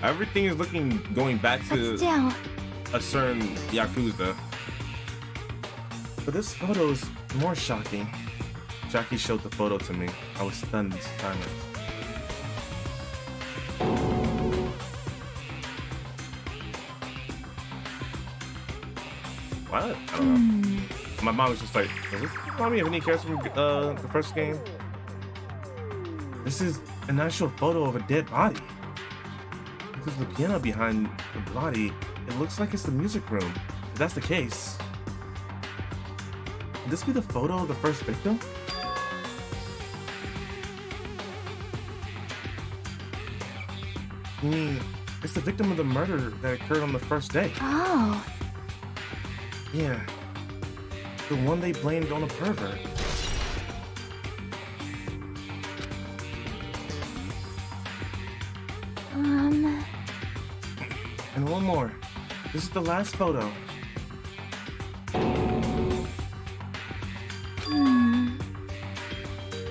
Everything is going back to Still. a certain Yakuza. But this photo is more shocking. Jackie showed the photo to me. I was stunned in silence. What? I don't know. My mom was just like, "Does this remind me of any character from the first game?" This is an actual photo of a dead body. Because of the piano behind the body, it looks like it's the music room. If that's the case, could this be the photo of the first victim? You mean, it's the victim of the murder that occurred on the first day? Oh. Yeah. The one they blamed on a pervert. And one more. This is the last photo.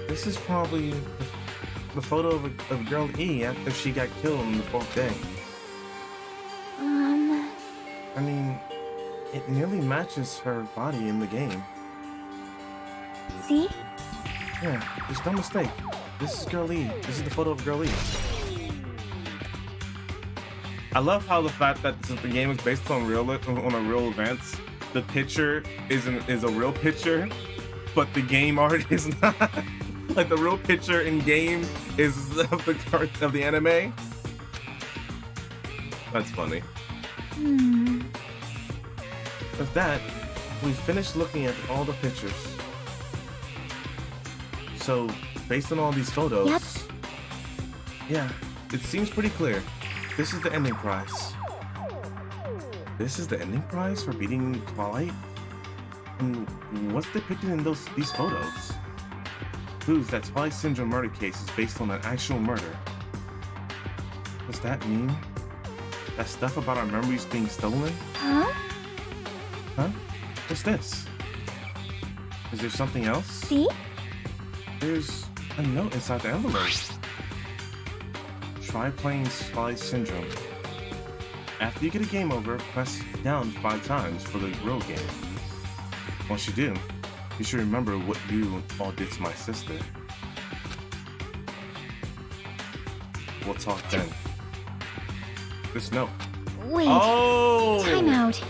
This is probably the photo of Girl E after she got killed on the fourth day. I mean, it nearly matches her body in the game. See? Yeah, there's no mistake. This is Girl E. This is the photo of Girl E. I love how the fact that since the game is based on a real events, the picture is a real picture, but the game art is not. Like the real picture in game is of the anime. That's funny. With that, we finished looking at all the pictures. So, based on all these photos, Yep. Yeah, it seems pretty clear. This is the ending prize. This is the ending prize for beating Twilight? And what's depicted in these photos? Proves that Twilight Syndrome murder case is based on an actual murder. Does that mean that stuff about our memories being stolen? Huh? Huh? What's this? Is there something else? See? There's a note inside the envelope. Try playing Twilight Syndrome. After you get a game over, press down 5 times for the real game. Once you do, you should remember what you all did to my sister. We'll talk then. This note. Wait. Oh! Time out.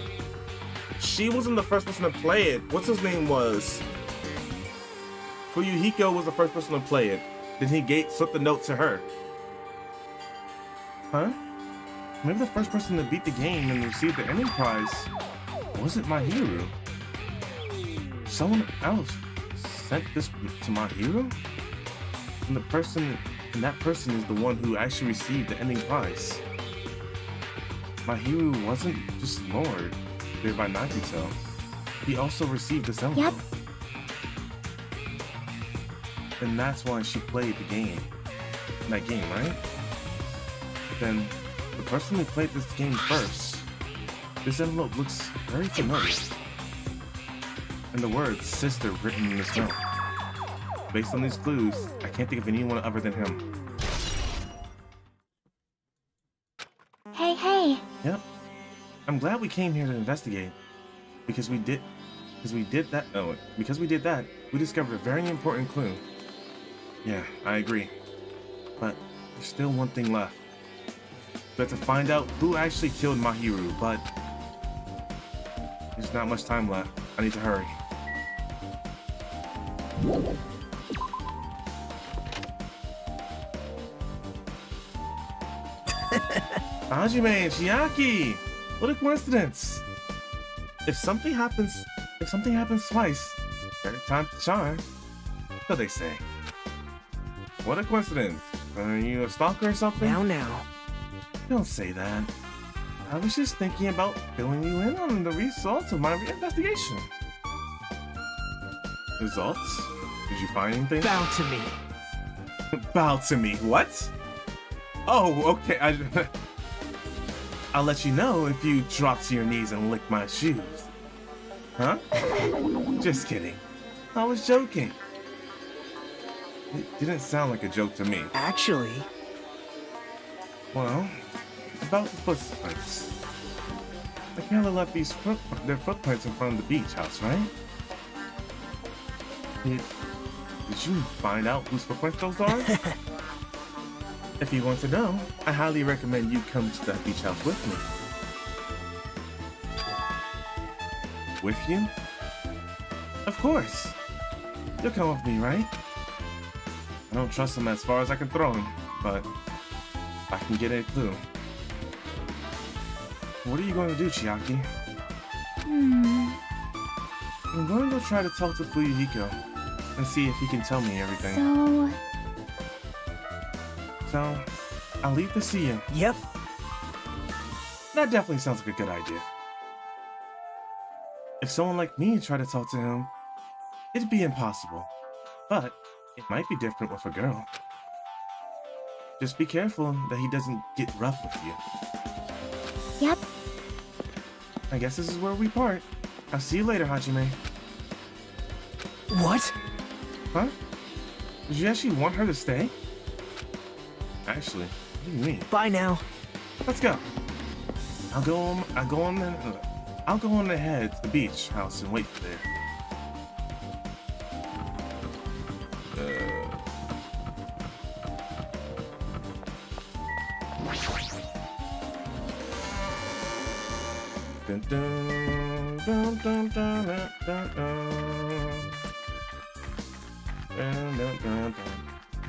She wasn't the first person to play it. What's his name was? Fuyuhiko was the first person to play it. Then he slipped the note to her. Huh? Maybe the first person to beat the game and receive the ending prize wasn't my hero. Someone else sent this to my hero? And that person is the one who actually received the ending prize. My hero wasn't just Lord, played by Nagito. he also received this envelope. Yep. And that's why she played the game. That game, right? But then, the person who played this game first, this envelope looks very familiar. And the word sister written in this note. Based on these clues, I can't think of anyone other than him. Hey. Yep. I'm glad we came here to investigate. Because we did that, we discovered a very important clue. Yeah, I agree. But there's still one thing left. We have to find out who actually killed Mahiru, but there's not much time left. I need to hurry. Hajime and Chiaki! What a coincidence! If something happens twice, third time's the charm. So they say. What a coincidence. Are you a stalker or something? Now. Don't say that. I was just thinking about filling you in on the results of my investigation. Results? Did you find anything? Bow to me. Bow to me. What? Oh, okay. I'll let you know if you drop to your knees and lick my shoes. Huh? Just kidding. I was joking. It didn't sound like a joke to me. Actually, Well, about the footprints. I kinda left their footprints in front of the beach house, right? Did you find out whose footprints those are? If you want to know, I highly recommend you come to that beach house with me. With you? Of course. You'll come with me, right? I don't trust him as far as I can throw him, but I can get a clue. What are you going to do, Chiaki? I'm going to go try to talk to Fuyuhiko and see if he can tell me everything. So, I'll leave to see you. yep. That definitely sounds like a good idea. If someone like me tried to talk to him, it'd be impossible. But it might be different with a girl. Just be careful that he doesn't get rough with you. Yep. I guess this is where we part. I'll see you later, Hajime. What? Huh? Did you actually want her to stay? Actually, what do you mean? Bye now. Let's go. I'll go on ahead to the beach house and wait for there. Dun, dun, dun, dun, dun, dun, dun, dun. Dun, dun, dun, dun.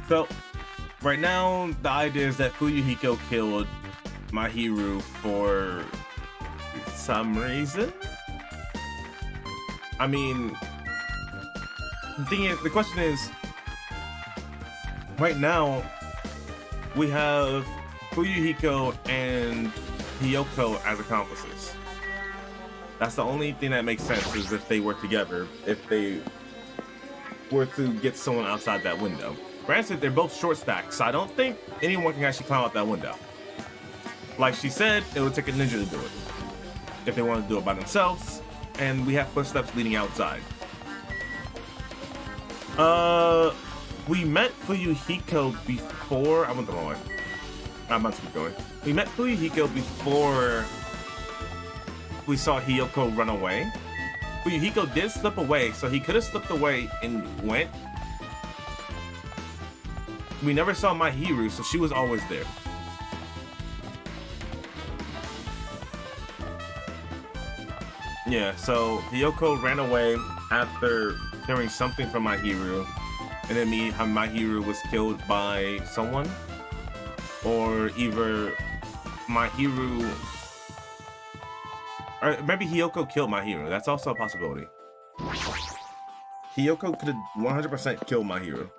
So, right now, the idea is that Fuyuhiko killed Mahiru for some reason. I mean, the question is, right now, we have Fuyuhiko and Hiyoko as accomplices. That's the only thing that makes sense, is if they work together, if they were to get someone outside that window. Granted, they're both short stacks, so I don't think anyone can actually climb out that window. Like she said, it would take a ninja to do it, if they want to do it by themselves, and we have footsteps leading outside. We met Fuyuhiko before. I went the wrong way. I'm about to keep going. We met Fuyuhiko before we saw Hiyoko run away. Fuyuhiko did slip away, so he could have slipped away and went. We never saw Mahiru, so she was always there. Yeah, so Hiyoko ran away after hearing something from Mahiru, and then Mahiru was killed by someone, or either Mahiru, or maybe Hiyoko killed Mahiru. That's also a possibility. Hiyoko could have 100% killed Mahiru.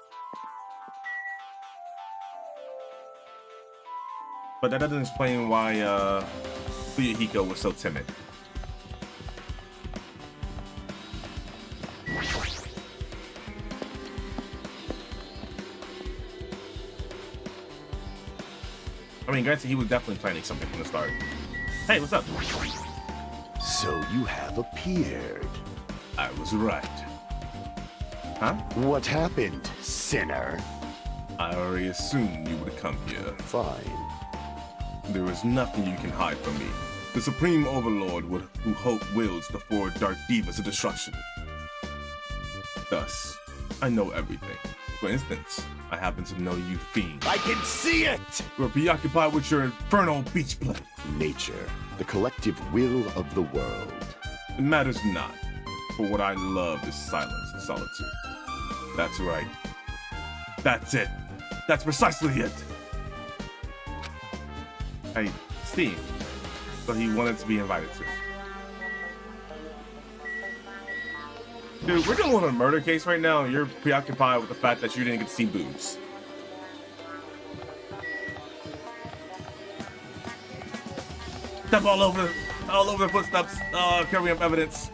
But that doesn't explain why Fuyuhiko was so timid. mean, granted, he was definitely planning something from the start. Hey, what's up? So you have appeared. I was right. Huh? What happened, sinner? I already assumed you would come here. Fine. There is nothing you can hide from me. The Supreme Overlord who wields the four Dark Divas of destruction. Thus, I know everything. For instance, I happen to know you fiends. I can see it! You're preoccupied with your infernal beach play. Nature, the collective will of the world. It matters not, for what I love is silence and solitude. That's right. That's it. That's precisely it. Hey, Steve. So he wanted to be invited to. Dude, we're dealing with a murder case right now, and you're preoccupied with the fact that you didn't get to see boobs. Step all over the footsteps, covering up evidence.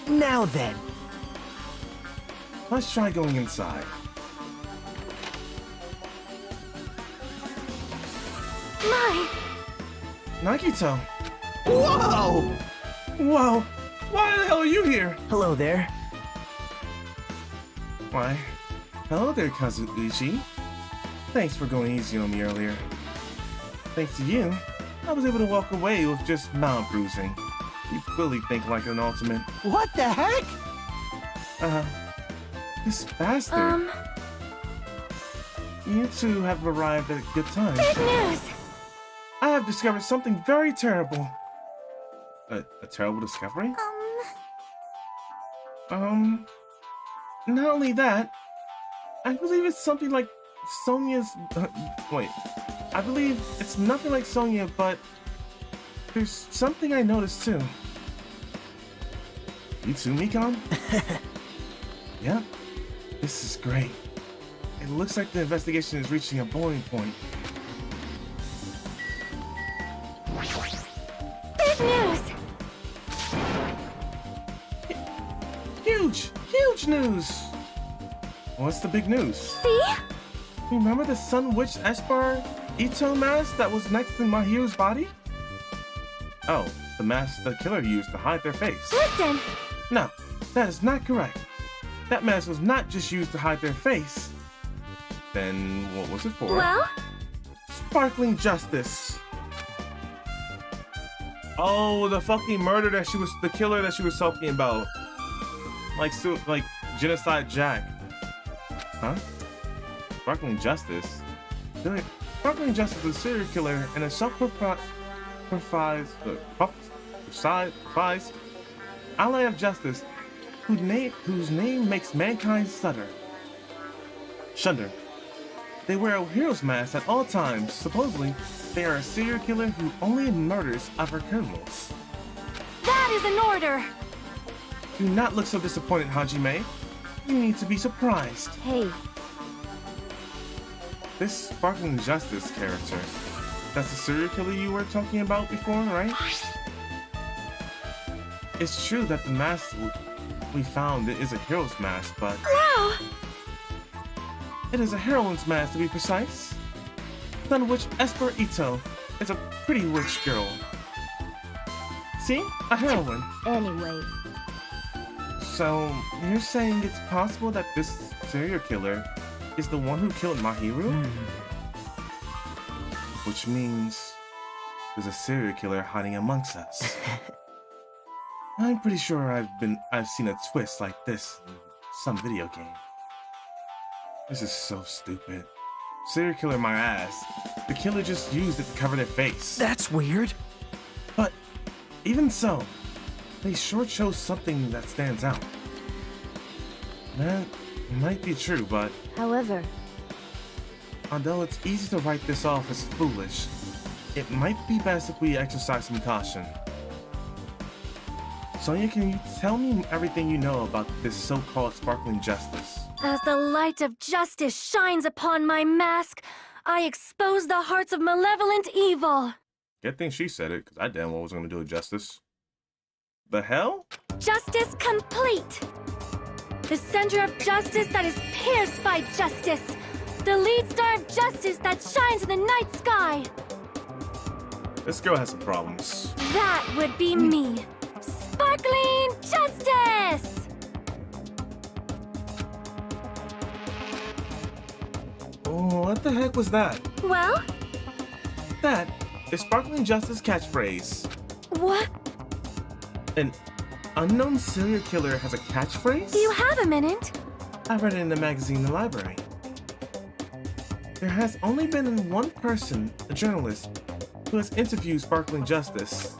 Now then. Let's try going inside. My! Nagito. Whoa! Whoa! Why the hell are you here? Hello there. Why, hello there, Kazuichi. Thanks for going easy on me earlier. Thanks to you, I was able to walk away with just mild bruising. You really think like an ultimate. What the heck? This bastard. You two have arrived at a good time. Big news! I have discovered something very terrible. A terrible discovery? Not only that, I believe it's something like Sonia's... wait. I believe it's nothing like Sonia, but there's something I noticed too. You too, Mikon? Yeah, this is great. It looks like the investigation is reaching a boiling point. Big news! Huge news! What's the big news? See? Remember the Sun Witch Esper Ito mask that was next to Mahiru's body? Oh, the mask the killer used to hide their face. Listen! No, that is not correct. That mask was not just used to hide their face. Then what was it for? Well? Sparkling justice. Oh, the fucking murder that the killer that she was talking about. Like Genocide Jack. Huh? Sparkling justice? Sparkling justice is a serial killer and a self-professed ally of justice whose name makes mankind shudder. They wear a hero's mask at all times. Supposedly, they are a serial killer who only murders other criminals. That is an order! Do not look so disappointed, Hajime. You need to be surprised. Hey. This Sparkling Justice character, that's the serial killer you were talking about before, right? It's true that the mask we found is a hero's mask, but... Wow! It is a heroine's mask, to be precise. Sun Witch Esper Ito is a pretty witch girl. See? A heroine. Anyway. So, you're saying it's possible that this serial killer is the one who killed Mahiru? Which means there's a serial killer hiding amongst us. I'm pretty sure I've seen a twist like this in some video game. This is so stupid. Serial killer my ass. The killer just used it to cover their face. That's weird. But even so, they sure chose something that stands out. That might be true, but However, although it's easy to write this off as foolish, it might be best if we exercise some caution. Sonia, can you tell me everything you know about this so-called Sparkling Justice? as the light of justice shines upon my mask, I expose the hearts of malevolent evil. Good thing she said it, because I damn well was going to do it justice. The hell? Justice complete! The center of justice that is pierced by justice. The lead star of justice that shines in the night sky. This girl has some problems. That would be me. Sparkling Justice! Oh, what the heck was that? Well, That is Sparkling Justice catchphrase. what? An unknown serial killer has a catchphrase? Do you have a minute? I read it in the magazine in the library. There has only been one person, a journalist, who has interviewed Sparkling Justice.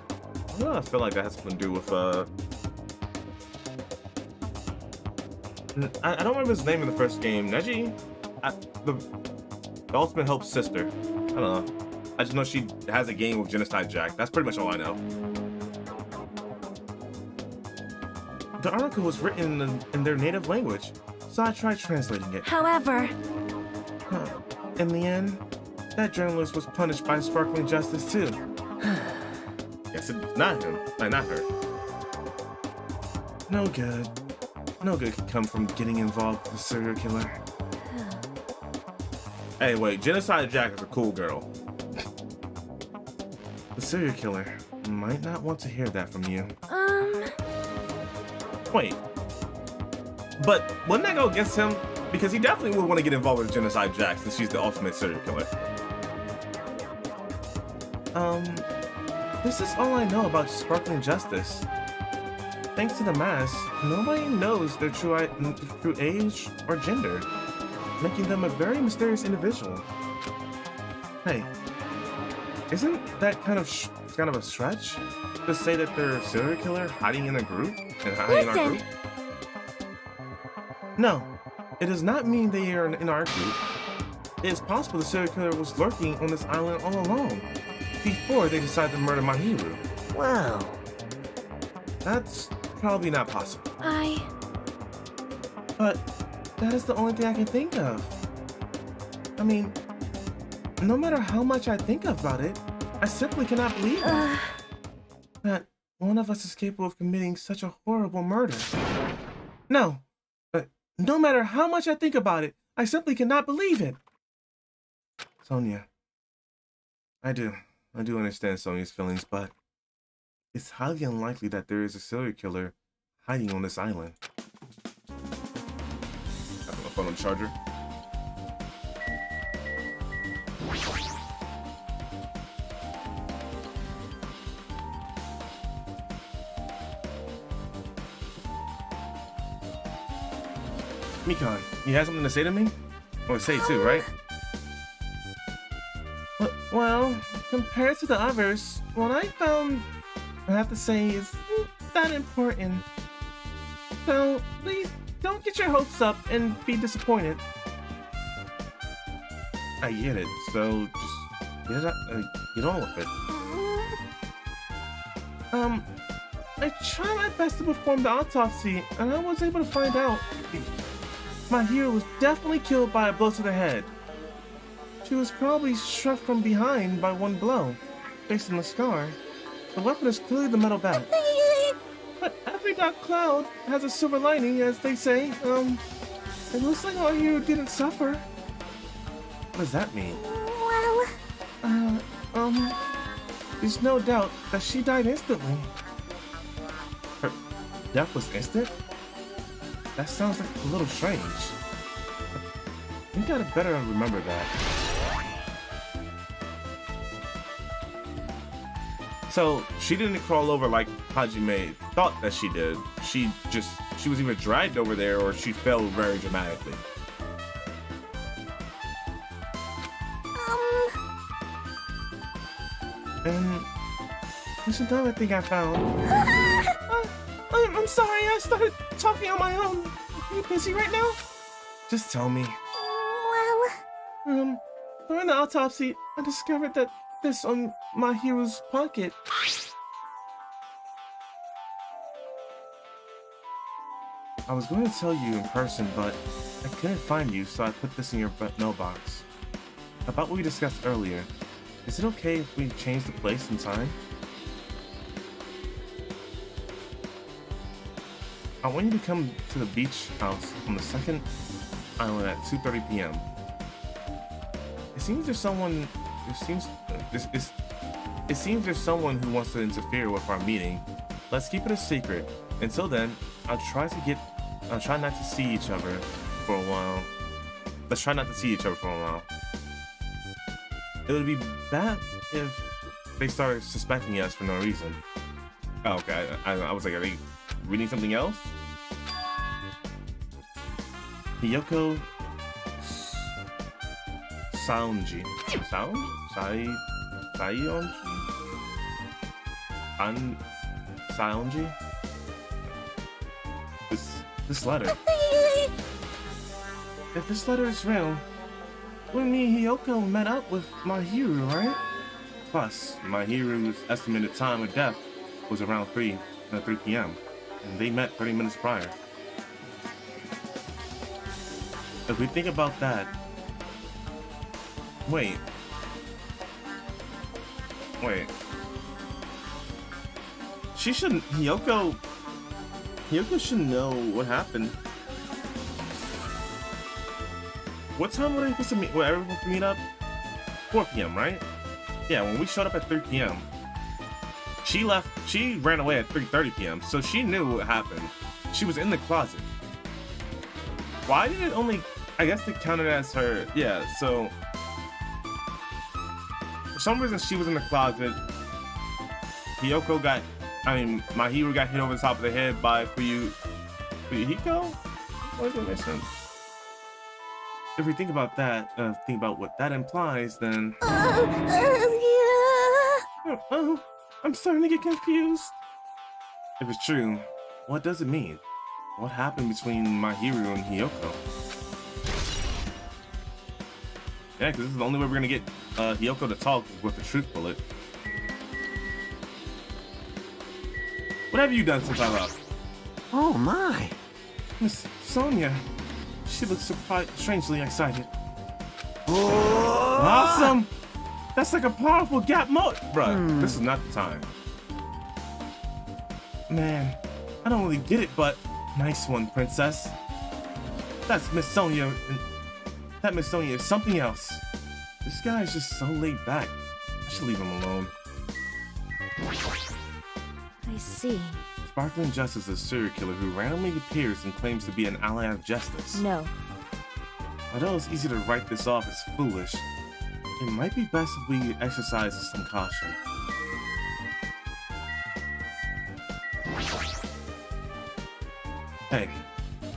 Well, I feel like that has something to do with, I don't remember his name in the first game. Neji? The Ultimate Hope's sister. I don't know. I just know she has a game with Genocide Jack. That's pretty much all I know. The article was written in their native language, so I tried translating it. However, In the end, that journalist was punished by Sparkling Justice too. Guess it's not him, not her. No good. No good could come from getting involved with a serial killer. Hey, wait, Genocide Jack is a cool girl. The serial killer might not want to hear that from you. Wait. But wouldn't that go against him? Because he definitely would want to get involved with Genocide Jack since she's the ultimate serial killer. This is all I know about Sparkling Justice. Thanks to the mask, nobody knows their true age or gender, making them a very mysterious individual. Hey, isn't that kind of a stretch to say that they're a serial killer hiding in a group and hiding in our listen. group? No, it does not mean they are in our group. It is possible the serial killer was lurking on this island all along, before they decided to murder Mahiru. Whoa. That's probably not possible. But that is the only thing I can think of. I mean, no matter how much I think about it, I simply cannot believe it. That one of us is capable of committing such a horrible murder. No. No matter how much I think about it, I simply cannot believe it. Sonia. I do understand Sonia's feelings, but it's highly unlikely that there is a serial killer hiding on this island. Got my phone on charger. Mikan, you have something to say to me? Or say too, right? Well, compared to the others, what I found, I have to say, is not that important. So, please don't get your hopes up and be disappointed. I get it, so just get on with it. I tried my best to perform the autopsy, and I was able to find out my hero was definitely killed by a blow to the head. She was probably struck from behind by one blow, based on the scar. The weapon is clearly the metal bat. But every dark cloud has a silver lining, as they say. It looks like our hero didn't suffer. What does that mean? Well, There's no doubt that she died instantly. Her death was instant? That sounds like a little strange. I think I'd better remember that. So, she didn't crawl over like Hajime thought that she did. She was either dragged over there or she fell very dramatically. And there's another thing I found. I'm sorry, I started talking on my own. Are you busy right now? Just tell me. well, During the autopsy, I discovered that this on my hero's pocket. I was going to tell you in person, but I couldn't find you, so I put this in your mailbox. About what we discussed earlier, is it okay if we change the place and time? I want you to come to the beach house on the second island at 2:30 p.m. seems there's someone. It seems there's someone who wants to interfere with our meeting. Let's keep it a secret. Until then, I'll try not to see each other for a while. Let's try not to see each other for a while. It would be bad if they started suspecting us for no reason. Oh, okay. I was like, are they reading something else? Hiyoko Saonji. Saonji? This letter. If this letter is real, when me and Hiyoko met up with Mahiru, right? Plus, Mahiru's estimated time of death was around 3 p.m. and they met 30 minutes prior. If we think about that, wait. She shouldn't. Hiyoko should know what happened. What time were they supposed to meet? Were everyone supposed to meet up? 4 p.m., right? Yeah, when we showed up at 3 p.m. She ran away at 3:30 p.m., so she knew what happened. She was in the closet. Why did it only... I guess they counted as her... Yeah, so... For some reason, she was in the closet. Mahiru got hit over the top of the head by Fuyuhiko? What doesn't make sense? If we think about that, think about what that implies, then... Oh, I'm starting to get confused. If it's true, what does it mean? What happened between Mahiru and Hiyoko? Yeah, because this is the only way we're gonna get Hiyoko to talk is with the truth bullet. What have you done since I left? Oh my! Miss Sonia. She looks strangely excited. Oh. Awesome! That's like a powerful gap mode! Bruh, this is not the time. Man, I don't really get it, but nice one, princess. That's Miss Sonia. That Miss Sonia is something else. This guy is just so laid back. I should leave him alone. I see. Sparkling Justice is a serial killer who randomly appears and claims to be an ally of justice. No. Although it's easy to write this off as foolish, it might be best if we exercise some caution. Hey,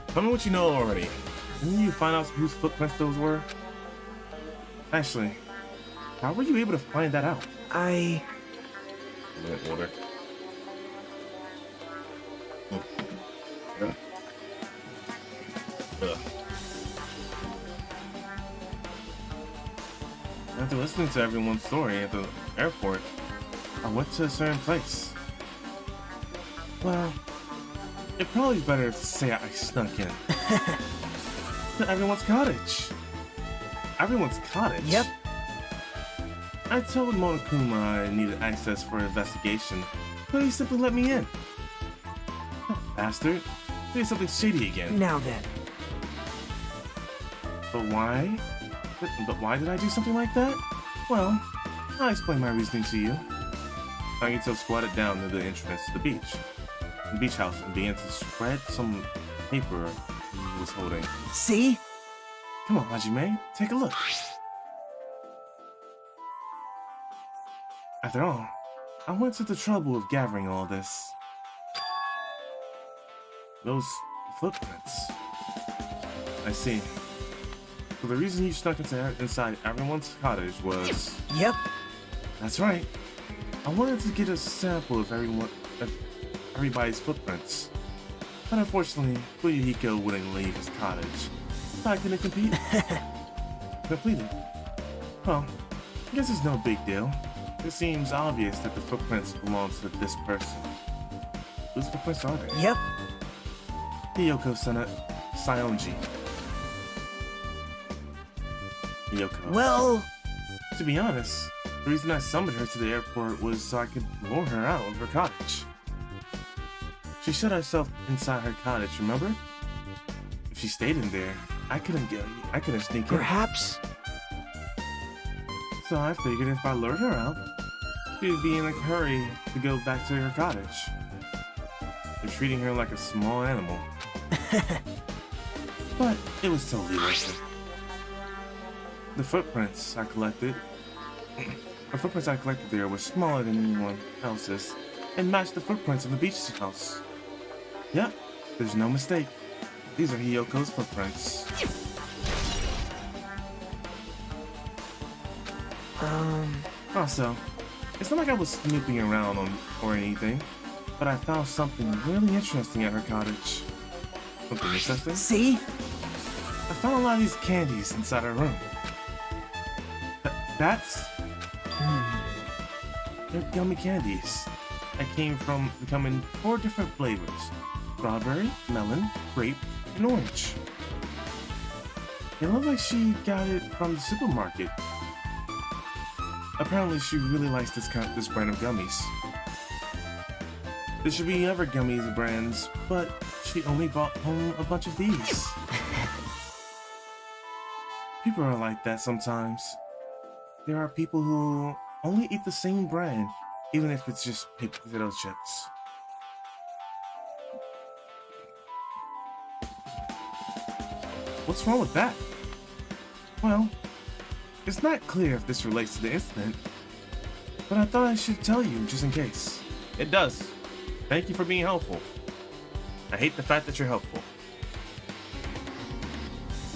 tell me what you know already. Didn't you find out whose footprints those were? Actually, how were you able to find that out? I... Minute order. After listening to everyone's story at the airport, I went to a certain place. Well, it'd probably be better to say I snuck in. To everyone's cottage. Everyone's cottage? Yep. I told Monokuma I needed access for an investigation, but he simply let me in. That bastard. He did something shady again. Now then. But why? But why did I do something like that? Well, I'll explain my reasoning to you. Nagito squatted down near the entrance to the beach house, and began to spread some paper he was holding. See? Come on, Hajime, take a look. After all, I went to the trouble of gathering all this. Those footprints. I see. So the reason you snuck inside everyone's cottage was... Yep. That's right. I wanted to get a sample of everybody's footprints. But unfortunately, Fuyuhiko wouldn't leave his cottage. So I couldn't compete. Completed. Well, I guess it's no big deal. It seems obvious that the footprints belong to this person. Whose footprints are they? Yep. Hiyoko Saonji. Hiyoko. Well... To be honest, the reason I summoned her to the airport was so I could lure her out of her cottage. She shut herself inside her cottage, remember? If she stayed in there, I couldn't sneak in. Perhaps... So I figured if I lured her out, she'd be in a hurry to go back to her cottage. They're treating her like a small animal. But it was totally worth it. The footprints I collected there were smaller than anyone else's and matched the footprints of the beach house. Yep, there's no mistake. These are Hiyoko's footprints. Also, it's not like I was snooping around or anything, but I found something really interesting at her cottage. Something interesting? See? I found a lot of these candies inside her room. That's... They're gummy candies. That come in 4 different flavors. Strawberry, melon, grape, and orange. It looked like she got it from the supermarket. Apparently she really likes this brand of gummies. There should be other gummies brands, but she only brought home a bunch of these. People are like that sometimes. There are people who only eat the same brand, even if it's just potato chips. What's wrong with that? Well, it's not clear if this relates to the incident, but I thought I should tell you just in case. It does. Thank you for being helpful. I hate the fact that you're helpful.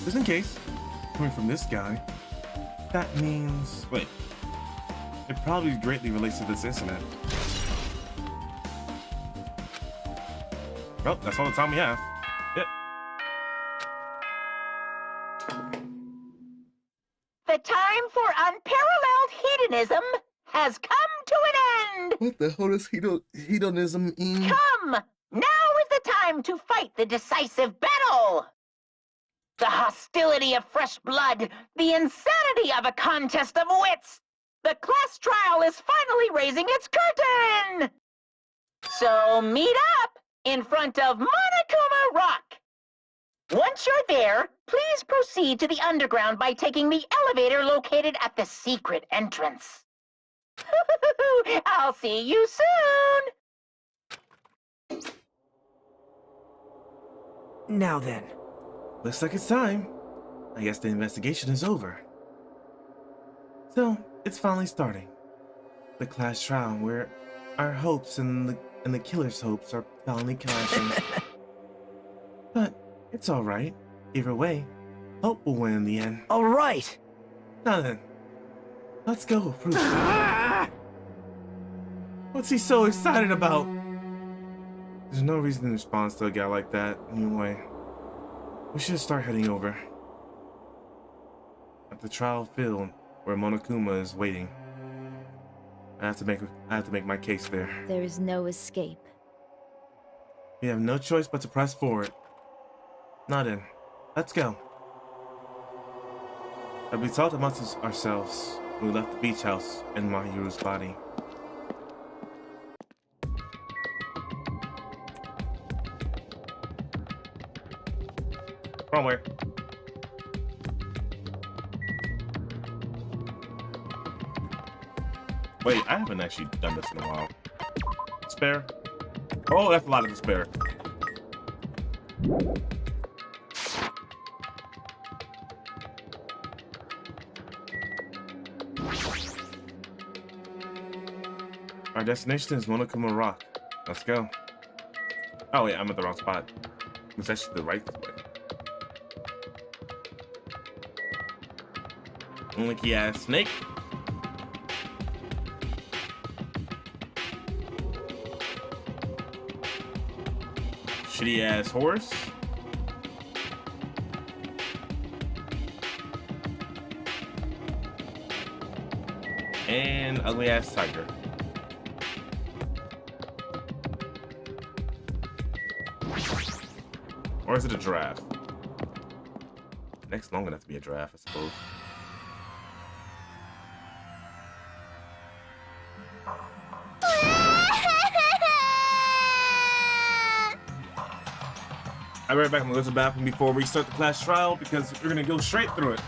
Just in case, coming from this guy, that means... Wait. It probably greatly relates to this incident. Well, that's all the time we have. Yep. The time for unparalleled hedonism has come to an end! What the hell does hedonism mean? Come! Now is the time to fight the decisive battle! The hostility of fresh blood, the insanity of a contest of wits! The class trial is finally raising its curtain! So meet up in front of Monokuma Rock! Once you're there, please proceed to the underground by taking the elevator located at the secret entrance. I'll see you soon! Now then. Looks like it's time. I guess the investigation is over. So, it's finally starting. The class trial where our hopes and the killer's hopes are finally clashing. But it's alright. Either way, hope will win in the end. Alright! Now then, let's go prove it. What's he so excited about? There's no reason to respond to a guy like that anyway. We should start heading over. At the trial field where Monokuma is waiting. I have to make my case there. There is no escape. We have no choice but to press forward. Now then, let's go. As we talked amongst ourselves when we left the beach house in Mahiru's body. Wrong way. Wait, I haven't actually done this in a while. Despair? Oh, that's a lot of despair. Our destination is Monokuma Rock. Let's go. Oh wait, I'm at the wrong spot. It's actually the right way. Linky ass snake. Shitty ass horse. And ugly ass tiger. Or is it a giraffe? Next long enough to be a giraffe, I suppose. I'll be right back. I'm gonna go to the bathroom before we start the class trial because we're gonna go straight through it.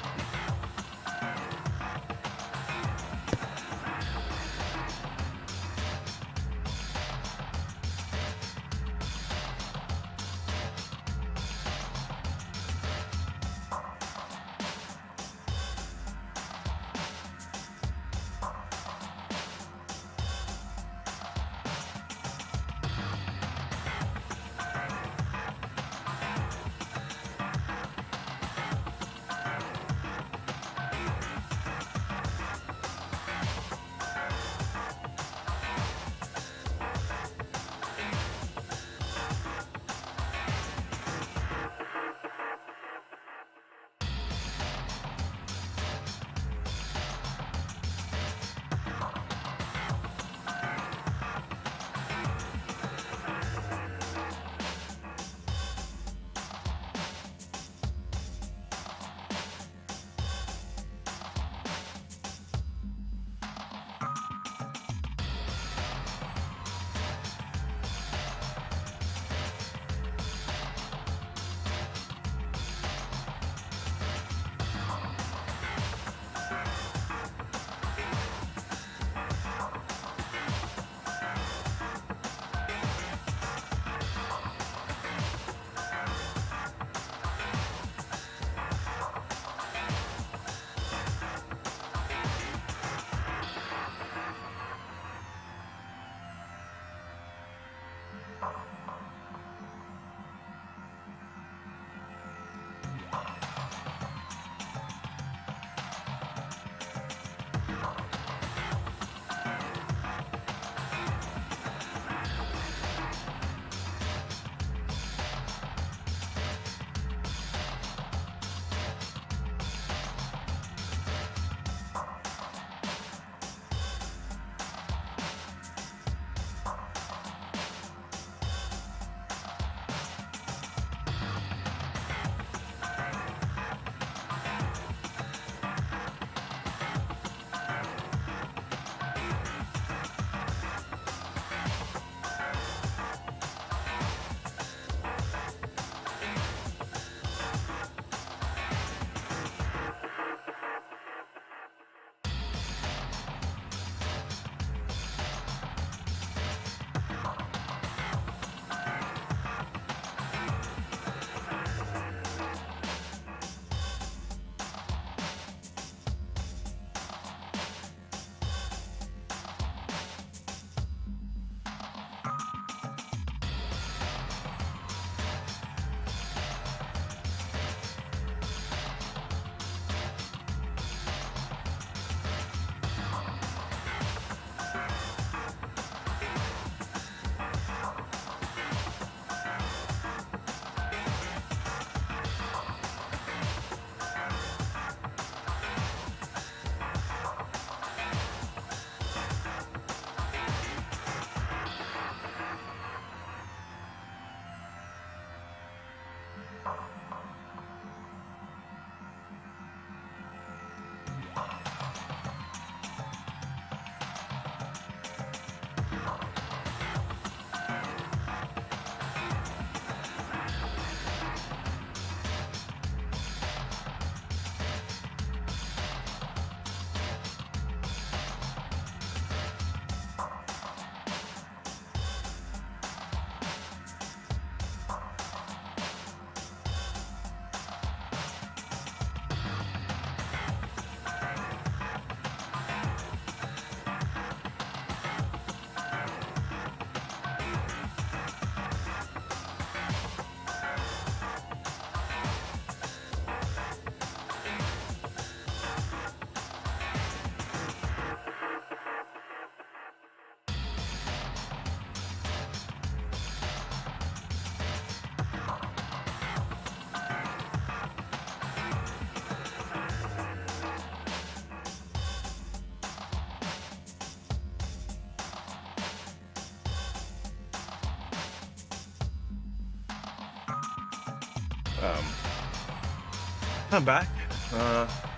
I'm back.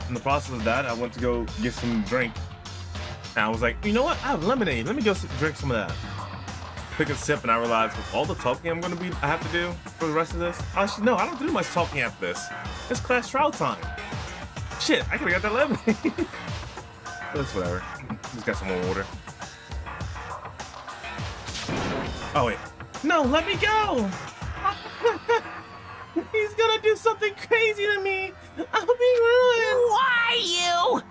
In the process of that, I went to go get some drink. And I was like, you know what? I have lemonade. Let me go drink some of that. Took a sip and I realized with all the talking I have to do for the rest of this. Actually, no, I don't do much talking after this. It's class trial time. Shit, I could've got that lemonade. But it's whatever. Just got some more water. Oh wait. No, let me go! He's gonna do something crazy to me! I'll be ruined! Why you?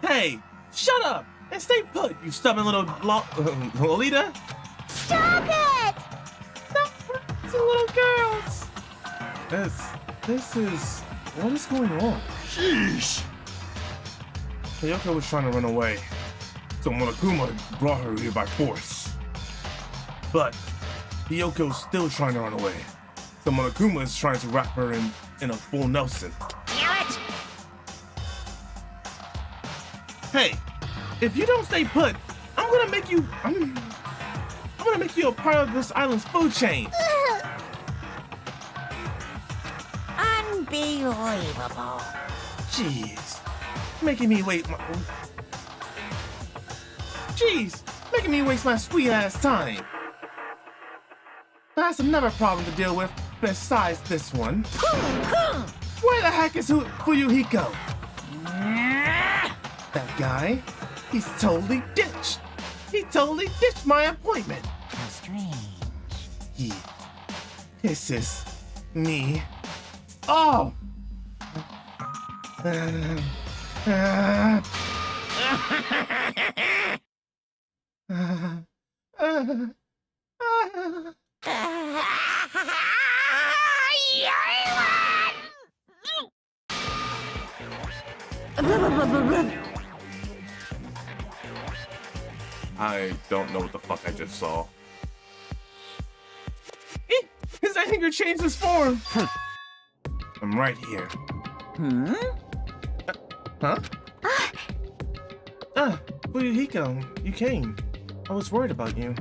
Hey, shut up! And stay put, you stubborn little Lolita! Stop it! Stop harassing little girls! This is... What is going on? Sheesh! Hiyoko was trying to run away, so Monokuma brought her here by force. But Hiyoko's still trying to run away, so Monokuma is trying to wrap her in a full Nelson. Damn it! Hey, if you don't stay put, I'm gonna make you a part of this island's food chain. Unbelievable. Jeez, making me waste my sweet ass time. That's another problem to deal with besides this one. Where the heck is Fuyuhiko? That guy, he's totally ditched. He totally ditched my appointment. How strange. He pisses me off. I don't know what the fuck I just saw. His anger changed his form. I'm right here. Huh? Fuyuhiko, you came. I was worried about you.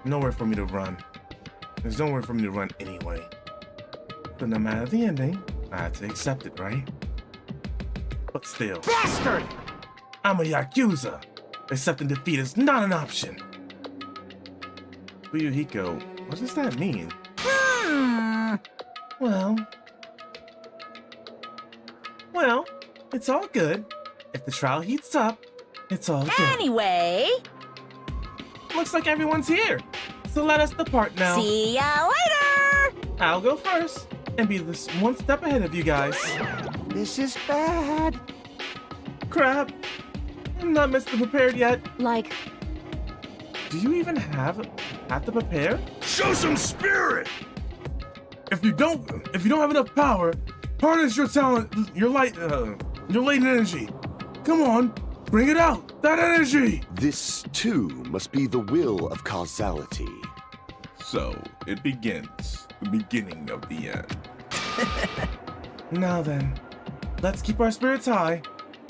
Nowhere for me to run. There's nowhere for me to run anyway. But no matter the ending, I had to accept it, right? But still. Bastard! I'm a Yakuza. Accepting defeat is not an option. Fuyuhiko, what does that mean? Well, it's all good. If the trial heats up, it's all good. Anyway, Looks like everyone's here. So let us depart now. see ya later! I'll go first and be this one step ahead of you guys. This is bad. Crap. I'm not mentally prepared yet. Like, Do you even have to prepare? Show some spirit! If you don't have enough power, harness your talent, your latent energy. Come on, bring it out, that energy. This, too, must be the will of causality. So it begins, the beginning of the end. Now then, let's keep our spirits high,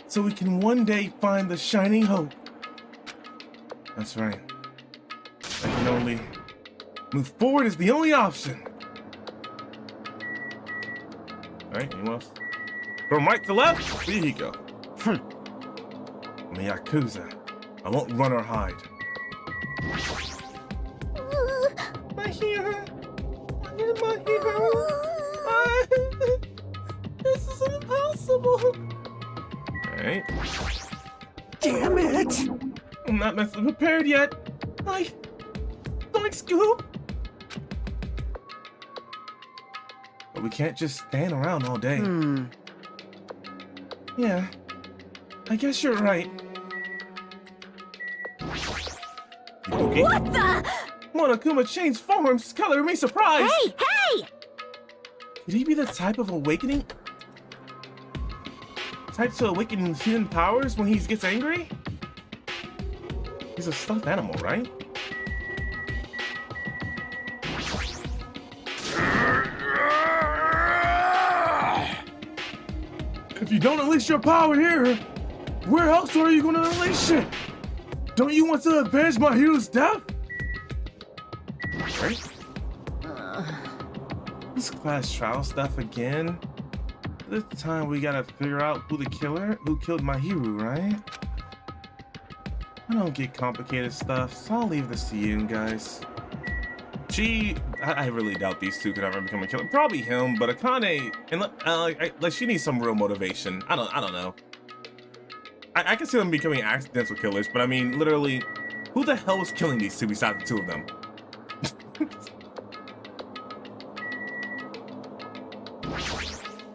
so we can one day find the shining hope. That's right. I can only move forward is the only option. Alright, anyone else? From right to left, there you go. I'm a Yakuza. I won't run or hide. My hero! I need my hero! This is impossible! Alright. Damn it! I'm not mentally prepared yet. Like Scoop. But we can't just stand around all day. Yeah, I guess you're right. Okay. What the? Monokuma changed forms, color me surprised. Hey, hey! Could he be the type to awaken hidden powers when he gets angry? He's a stuffed animal, right? If you don't unleash your power here, where else are you gonna unleash it? Don't you want to avenge my hero's death? Right? This class trial stuff again. This time we gotta figure out who killed my hero, right? I don't get complicated stuff, so I'll leave this to you guys. I really doubt these two could ever become a killer. Probably him, but Akane, and like she needs some real motivation. I don't know. I can see them becoming accidental killers, but I mean, literally, who the hell was killing these two besides the two of them?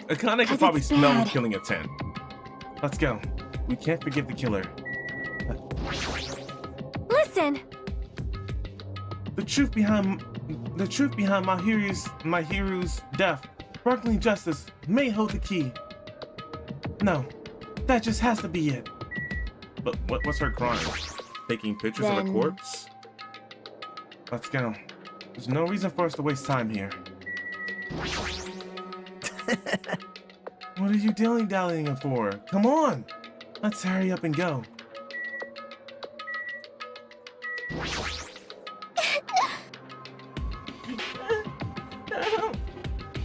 Akane could probably smell him killing a 10. Let's go. We can't forgive the killer. Listen! The truth behind my hero's death, sparkling justice may hold the key. No, that just has to be it. But what's her crime? Taking pictures of a corpse? Let's go. There's no reason for us to waste time here. What are you dilly-dallying for? Come on! Let's hurry up and go. I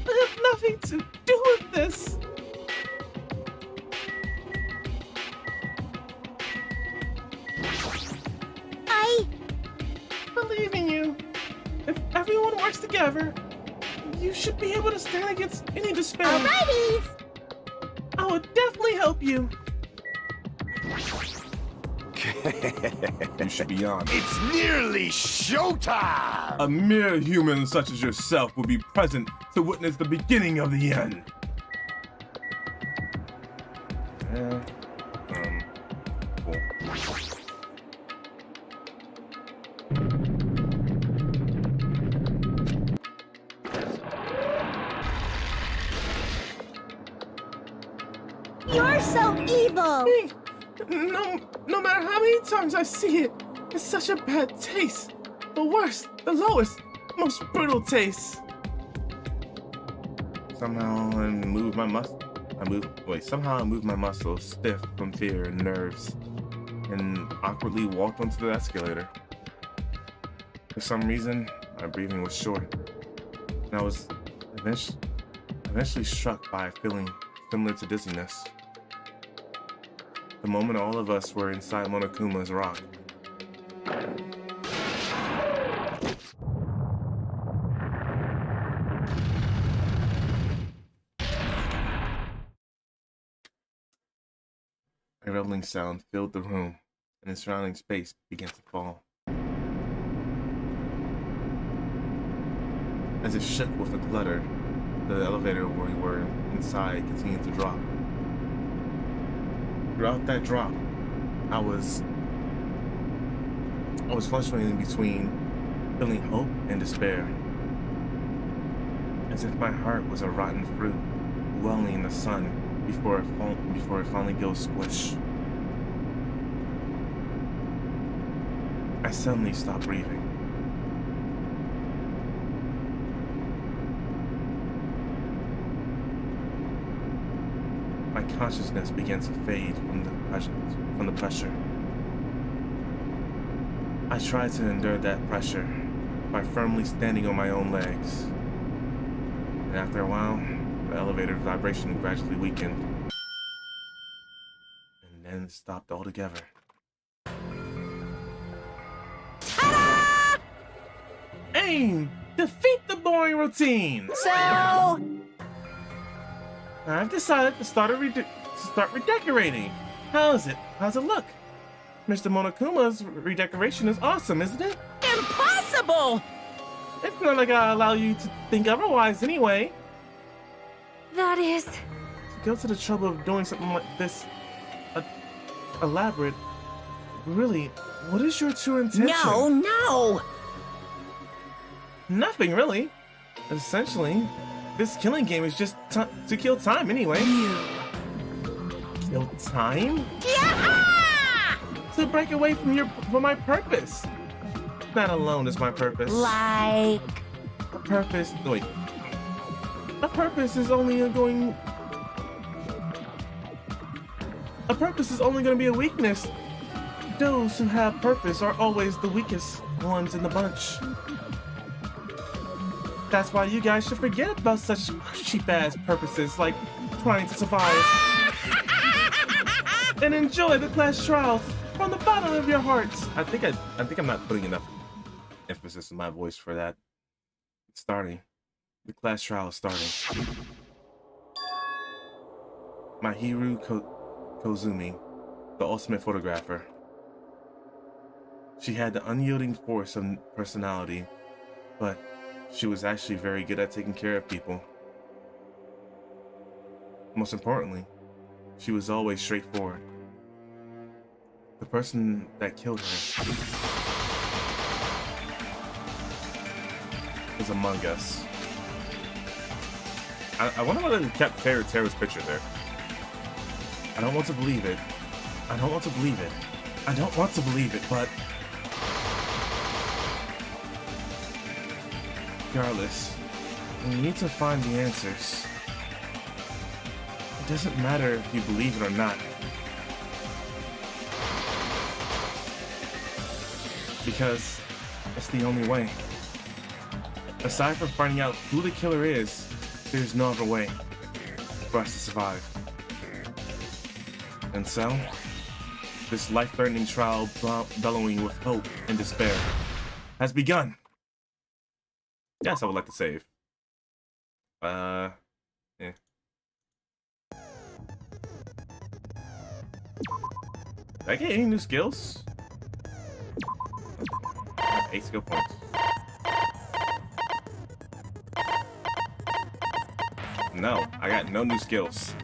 have nothing to do with this. I believe in you. If everyone works together, you should be able to stand against any despair. Alrighty! I will definitely help you. You should be on. It's nearly showtime! A mere human such as yourself will be present to witness the beginning of the end. Cool. You're so evil! No matter how many times I see it, it's such a bad taste. The worst, the lowest, most brutal taste. Somehow I move my muscles stiff from fear and nerves, and awkwardly walked onto the escalator. For some reason, my breathing was short, and I was eventually struck by a feeling similar to dizziness. The moment all of us were inside Monokuma's rock. A rumbling sound filled the room, and the surrounding space began to fall. As it shook with a flutter, the elevator where we were inside continued to drop. Throughout that drop, I was fluctuating between feeling hope and despair, as if my heart was a rotten fruit dwelling in the sun before it finally goes squish. I suddenly stopped breathing. My consciousness began to fade from the pressure. I tried to endure that pressure by firmly standing on my own legs. And after a while, the elevator vibration gradually weakened. And then stopped altogether. Ta-da! Aim! Defeat the boring routine! So... I've decided to start redecorating. How's it look? Mr. Monokuma's redecoration is awesome, isn't it? Impossible! It's not like I allow you to think otherwise anyway. That is... To go to the trouble of doing something like this elaborate, really, what is your true intention? No! Nothing, really. Essentially, this killing game is just to kill time anyway. Kill time? Yeah! To break away from my purpose. That alone is my purpose. Like... A purpose... Wait. A purpose is only going to be a weakness. Those who have purpose are always the weakest ones in the bunch. That's why you guys should forget about such cheap-ass purposes like trying to survive. And enjoy the class trials from the bottom of your hearts. I think I'm not putting enough emphasis in my voice for that. It's starting. The class trial is starting. Mahiru Kozumi, the ultimate photographer. She had the unyielding force of personality, but she was actually very good at taking care of people. Most importantly, she was always straightforward. The person that killed her is among us. I wonder why they kept Teru's picture there. I don't want to believe it. I don't want to believe it. I don't want to believe it, but regardless, we need to find the answers. It doesn't matter if you believe it or not. Because it's the only way. Aside from finding out who the killer is, there's no other way for us to survive. And so, this life-threatening trial bellowing with hope and despair has begun. Yes, I would like to save. Yeah. Did I get any new skills? 8 skill points. No, I got no new skills.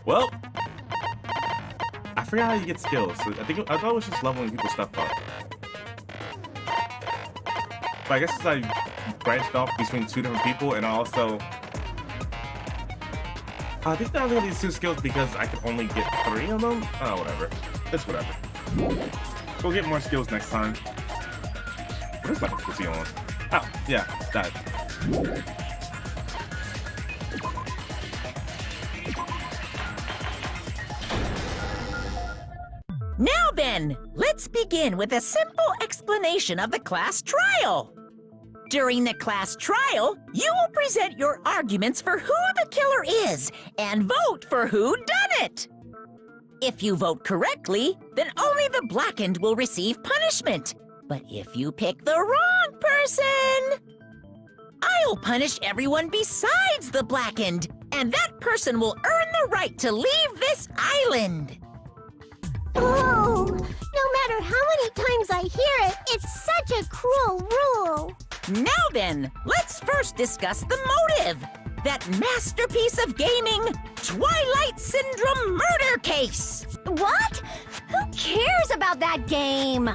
Well, I forgot how you get skills. I thought it was just leveling people's stuff up. But I guess since I branched off between 2 different people, and also I think that I only these 2 skills because I could only get 3 of them. Oh, whatever. It's whatever. We'll get more skills next time. What is level 50 on? Oh, yeah, that. Now then, let's begin with a simple explanation of the class trial. During the class trial, you will present your arguments for who the killer is and vote for who done it. If you vote correctly, then only the blackened will receive punishment. But if you pick the wrong person, I'll punish everyone besides the blackened, and that person will earn the right to leave this island. Oh, no matter how many times I hear it, it's such a cruel rule. Now then, let's first discuss the motive. That masterpiece of gaming, Twilight Syndrome murder case. What? Who cares about that game?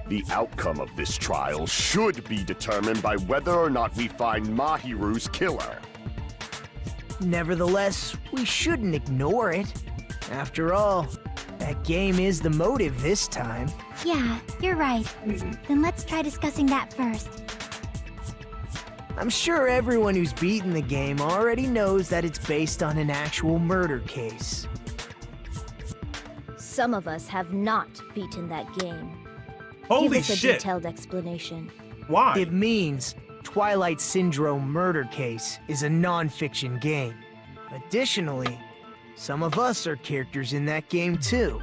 The outcome of this trial should be determined by whether or not we find Mahiru's killer. Nevertheless, we shouldn't ignore it. After all, that game is the motive this time. Yeah, you're right. Then let's try discussing that first. I'm sure everyone who's beaten the game already knows that it's based on an actual murder case. Some of us have not beaten that game. Holy Give us a shit! detailed explanation. Why? It means Twilight Syndrome Murder Case is a non-fiction game. Additionally, some of us are characters in that game too.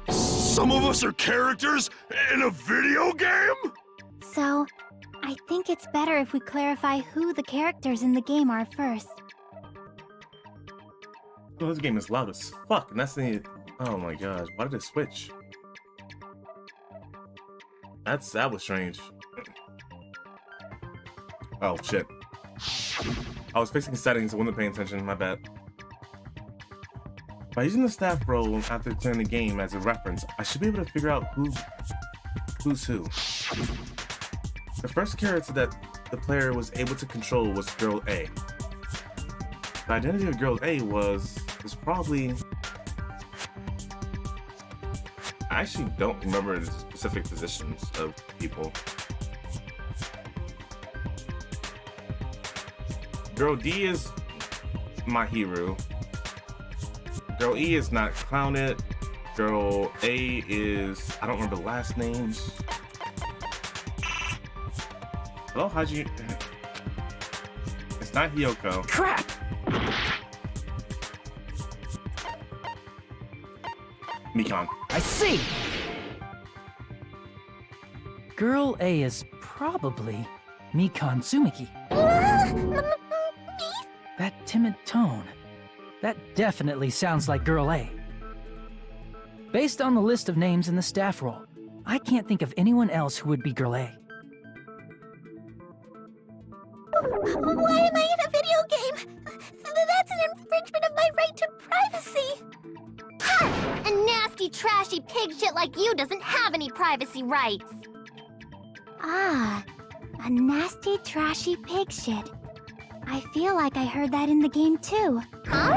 Some of us are characters in a video game? So, I think it's better if we clarify who the characters in the game are first. Oh, this game is loud as fuck, and that's the. Oh my gosh, why did it switch? That was strange. Oh shit. I was fixing settings, I wasn't paying attention, my bad. By using the staff role after turning the game as a reference, I should be able to figure out who's who. The first character that the player was able to control was Girl A. The identity of Girl A was probably... I actually don't remember the specific positions of people. Girl D is Mahiru. Girl E is not Clownit. Girl A is... I don't remember the last names. Hello, how'd you... It's not Hiyoko. Crap! Mikan. I see! Girl A is probably Mikan Tsumiki. That timid tone. That definitely sounds like Girl A. Based on the list of names in the staff roll, I can't think of anyone else who would be Girl A. Why am I in a video game? That's an infringement of my right to privacy. Ha! A nasty, trashy pig shit like you doesn't have any privacy rights. Ah, a nasty, trashy pig shit. I feel like I heard that in the game too. Huh?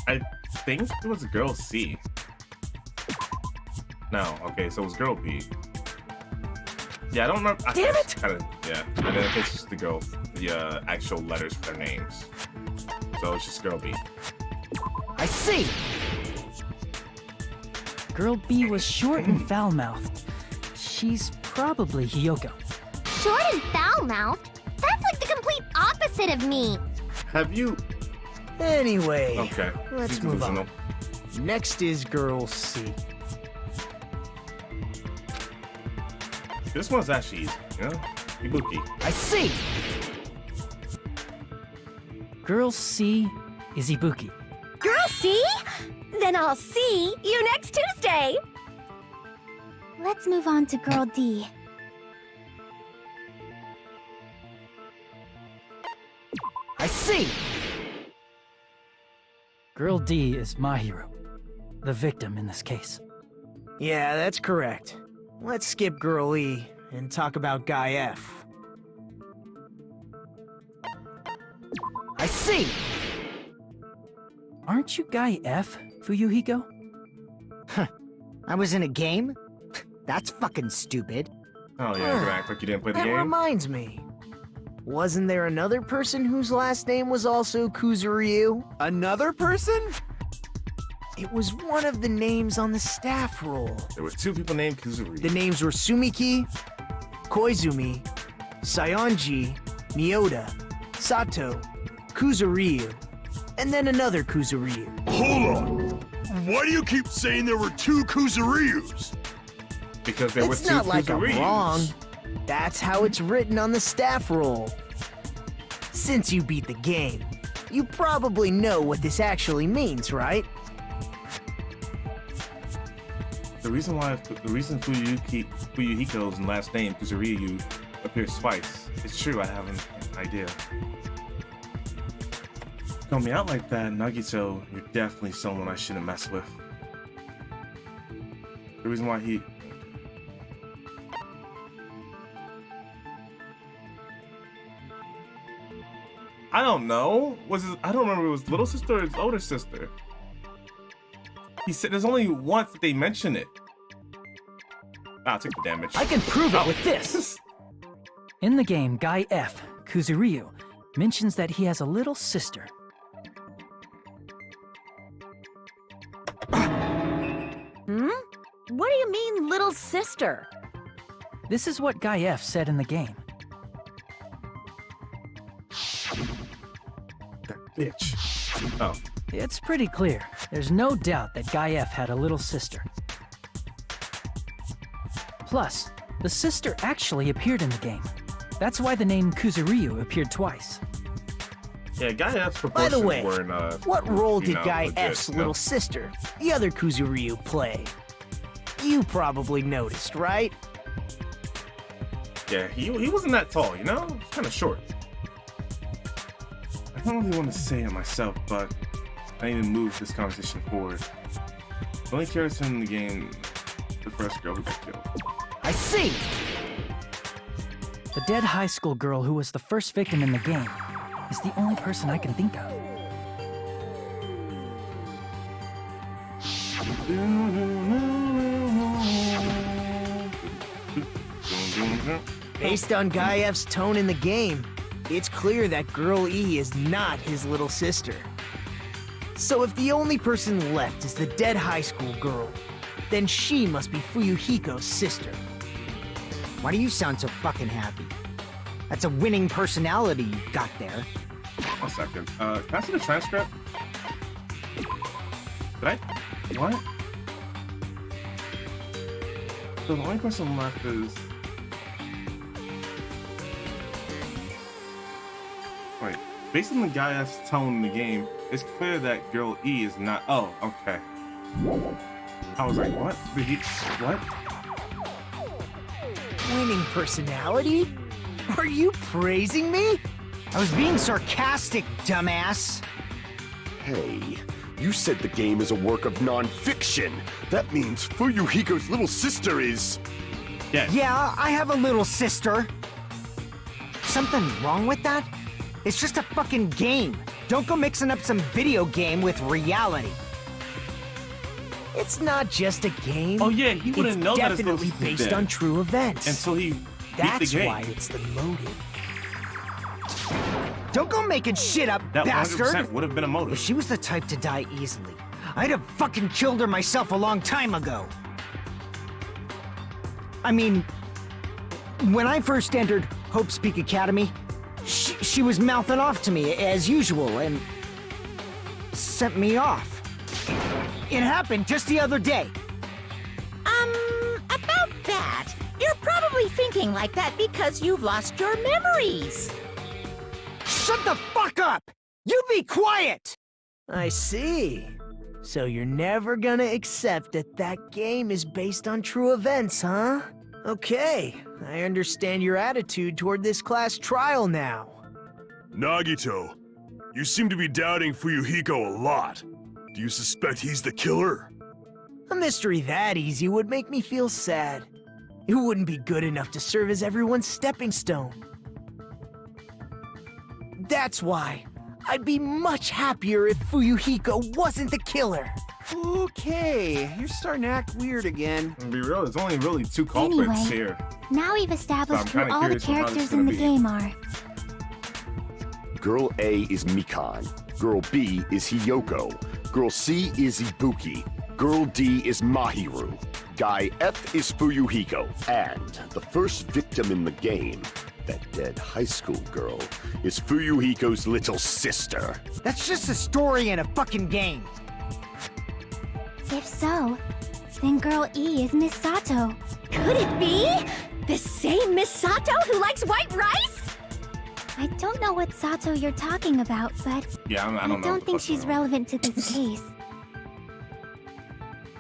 I think it was girl C. No, okay, so it was girl B. Yeah, I don't remember. Damn it! Yeah, and then it's just the girl, the actual letters for their names. So it's just girl B. I see! Girl B was short and foul-mouthed. She's probably Hiyoko. Short and foul-mouthed? That's like the complete opposite of me. Have you? Anyway, Okay. let's she's move on. delusional. Next is Girl C. This one's actually easy, you know? Ibuki. I see! Girl C is Ibuki. Girl, see? Then I'll see you next Tuesday. Let's move on to Girl D. I see! Girl D is Mahiru, the victim in this case. Yeah, that's correct. Let's skip Girl E and talk about Guy F. I see! Aren't you Guy F, Fuyuhiko? I was in a game? That's fucking stupid. Oh yeah, you act like you didn't play the That game. reminds me. Wasn't there another person whose last name was also Kuzuryu? Another person? It was one of the names on the staff roll. There were two people named Kuzuri. The names were Sumiki, Koizumi, Sayonji, Mioda, Sato, Kuzuryu, and then another Kuzuryu. Hold on. Why do you keep saying there were two Kuzuryus? Because there were It's two not like I'm Kuzuryus. wrong. That's how it's written on the staff roll. Since you beat the game, you probably know what this actually means, right? The reason Fuyuhiko's last name Kuzuryu appears twice. It's true, I have an idea. Call me out like that, Nagito, you're definitely someone I shouldn't mess with. The reason why he... I don't know. I don't remember if it was little sister or his older sister. He said there's only once that they mention it. I'll take the damage. I can prove it with this! In the game, Guy F, Kuzuryu, mentions that he has a little sister. What do you mean, little sister? This is what Guy F said in the game. That bitch. Oh. It's pretty clear. There's no doubt that Guy F had a little sister. Plus, the sister actually appeared in the game. That's why the name Kuzuryu appeared twice. Yeah, Guy F's By proportions the way, weren't, what role you did know, Guy legit, F's you know? little sister, the other Kuzuryu, play? You probably noticed, right? Yeah, he wasn't that tall, you know? Kind of short. I don't really want to say it myself, but I need to move this conversation forward. The only character in the game, the first girl who got killed. I see! The dead high school girl who was the first victim in the game is the only person I can think of. Based on Guy F's tone in the game, it's clear that Girl E is not his little sister. So if the only person left is the dead high school girl, then she must be Fuyuhiko's sister. Why do you sound so fucking happy? That's a winning personality you've got there. 1 second. Can I see the transcript? Did I? What? So the only person left is... Wait. Based on the guy that's telling the game, it's clear that girl E is not... Oh, okay. I was like, what? Did he... What? Winning personality? Are you praising me? I was being sarcastic, dumbass. Hey, you said the game is a work of non-fiction. That means Fuyuhiko's little sister is... Yeah. Yeah, I have a little sister. Something wrong with that? It's just a fucking game. Don't go mixing up some video game with reality. It's not just a game. Oh yeah, he wouldn't know that it's definitely based on true events. until he That's beat the game. why it's the motive. Don't go making shit up, That bastard! 100% would have been a If motive. she was the type to die easily, I'd have fucking killed her myself a long time ago. I mean, when I first entered Hope's Peak Academy, she was mouthing off to me as usual and sent me off. It happened just the other day. About that, you're probably thinking like that because you've lost your memories. Shut the fuck up! You be quiet! I see. So you're never gonna accept that that game is based on true events, huh? Okay, I understand your attitude toward this class trial now. Nagito, you seem to be doubting Fuyuhiko a lot. Do you suspect he's the killer? A mystery that easy would make me feel sad. It wouldn't be good enough to serve as everyone's stepping stone. That's why I'd be much happier if Fuyuhiko wasn't the killer. Okay, you're starting to act weird again. To be real, there's only really 2 culprits Anyway. here. Now we've established So I'm who kinda all the curious on how this characters is in the gonna be. game are. Girl A is Mikan. Girl B is Hiyoko. Girl C is Ibuki. Girl D is Mahiru. Guy F is Fuyuhiko. And the first victim in the game, that dead high school girl, is Fuyuhiko's little sister. That's just a story in a fucking game. If so, then Girl E is Miss Sato. Could it be? The same Miss Sato who likes white rice? I don't know what Sato you're talking about, but Yeah, I I don't know. don't think she's relevant to this case.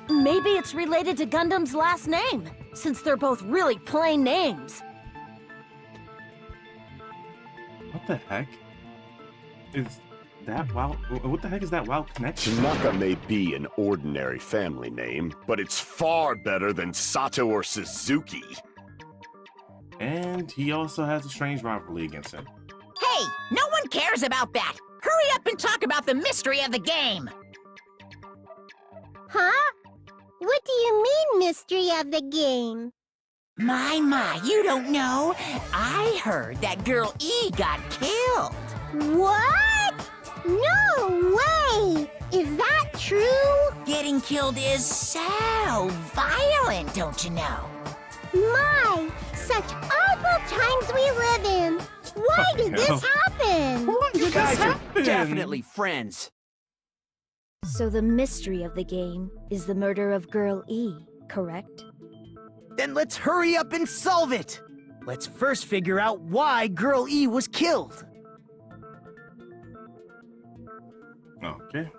Maybe it's related to Gundam's last name, since they're both really plain names. What the heck? Is that WoW? What the heck is that WoW connection? Tanaka may be an ordinary family name, but it's far better than Sato or Suzuki. And he also has a strange rivalry against him. Hey, no one cares about that. Hurry up and talk about the mystery of the game. Huh? What do you mean, mystery of the game? My, you don't know. I heard that girl E got killed. What? No way! Is that true? Getting killed is so violent, don't you know? My, such awful times we live in. Why did this happen? You guys are definitely friends. So the mystery of the game is the murder of Girl E, correct? Then let's hurry up and solve it. Let's first figure out why Girl E was killed. Okay.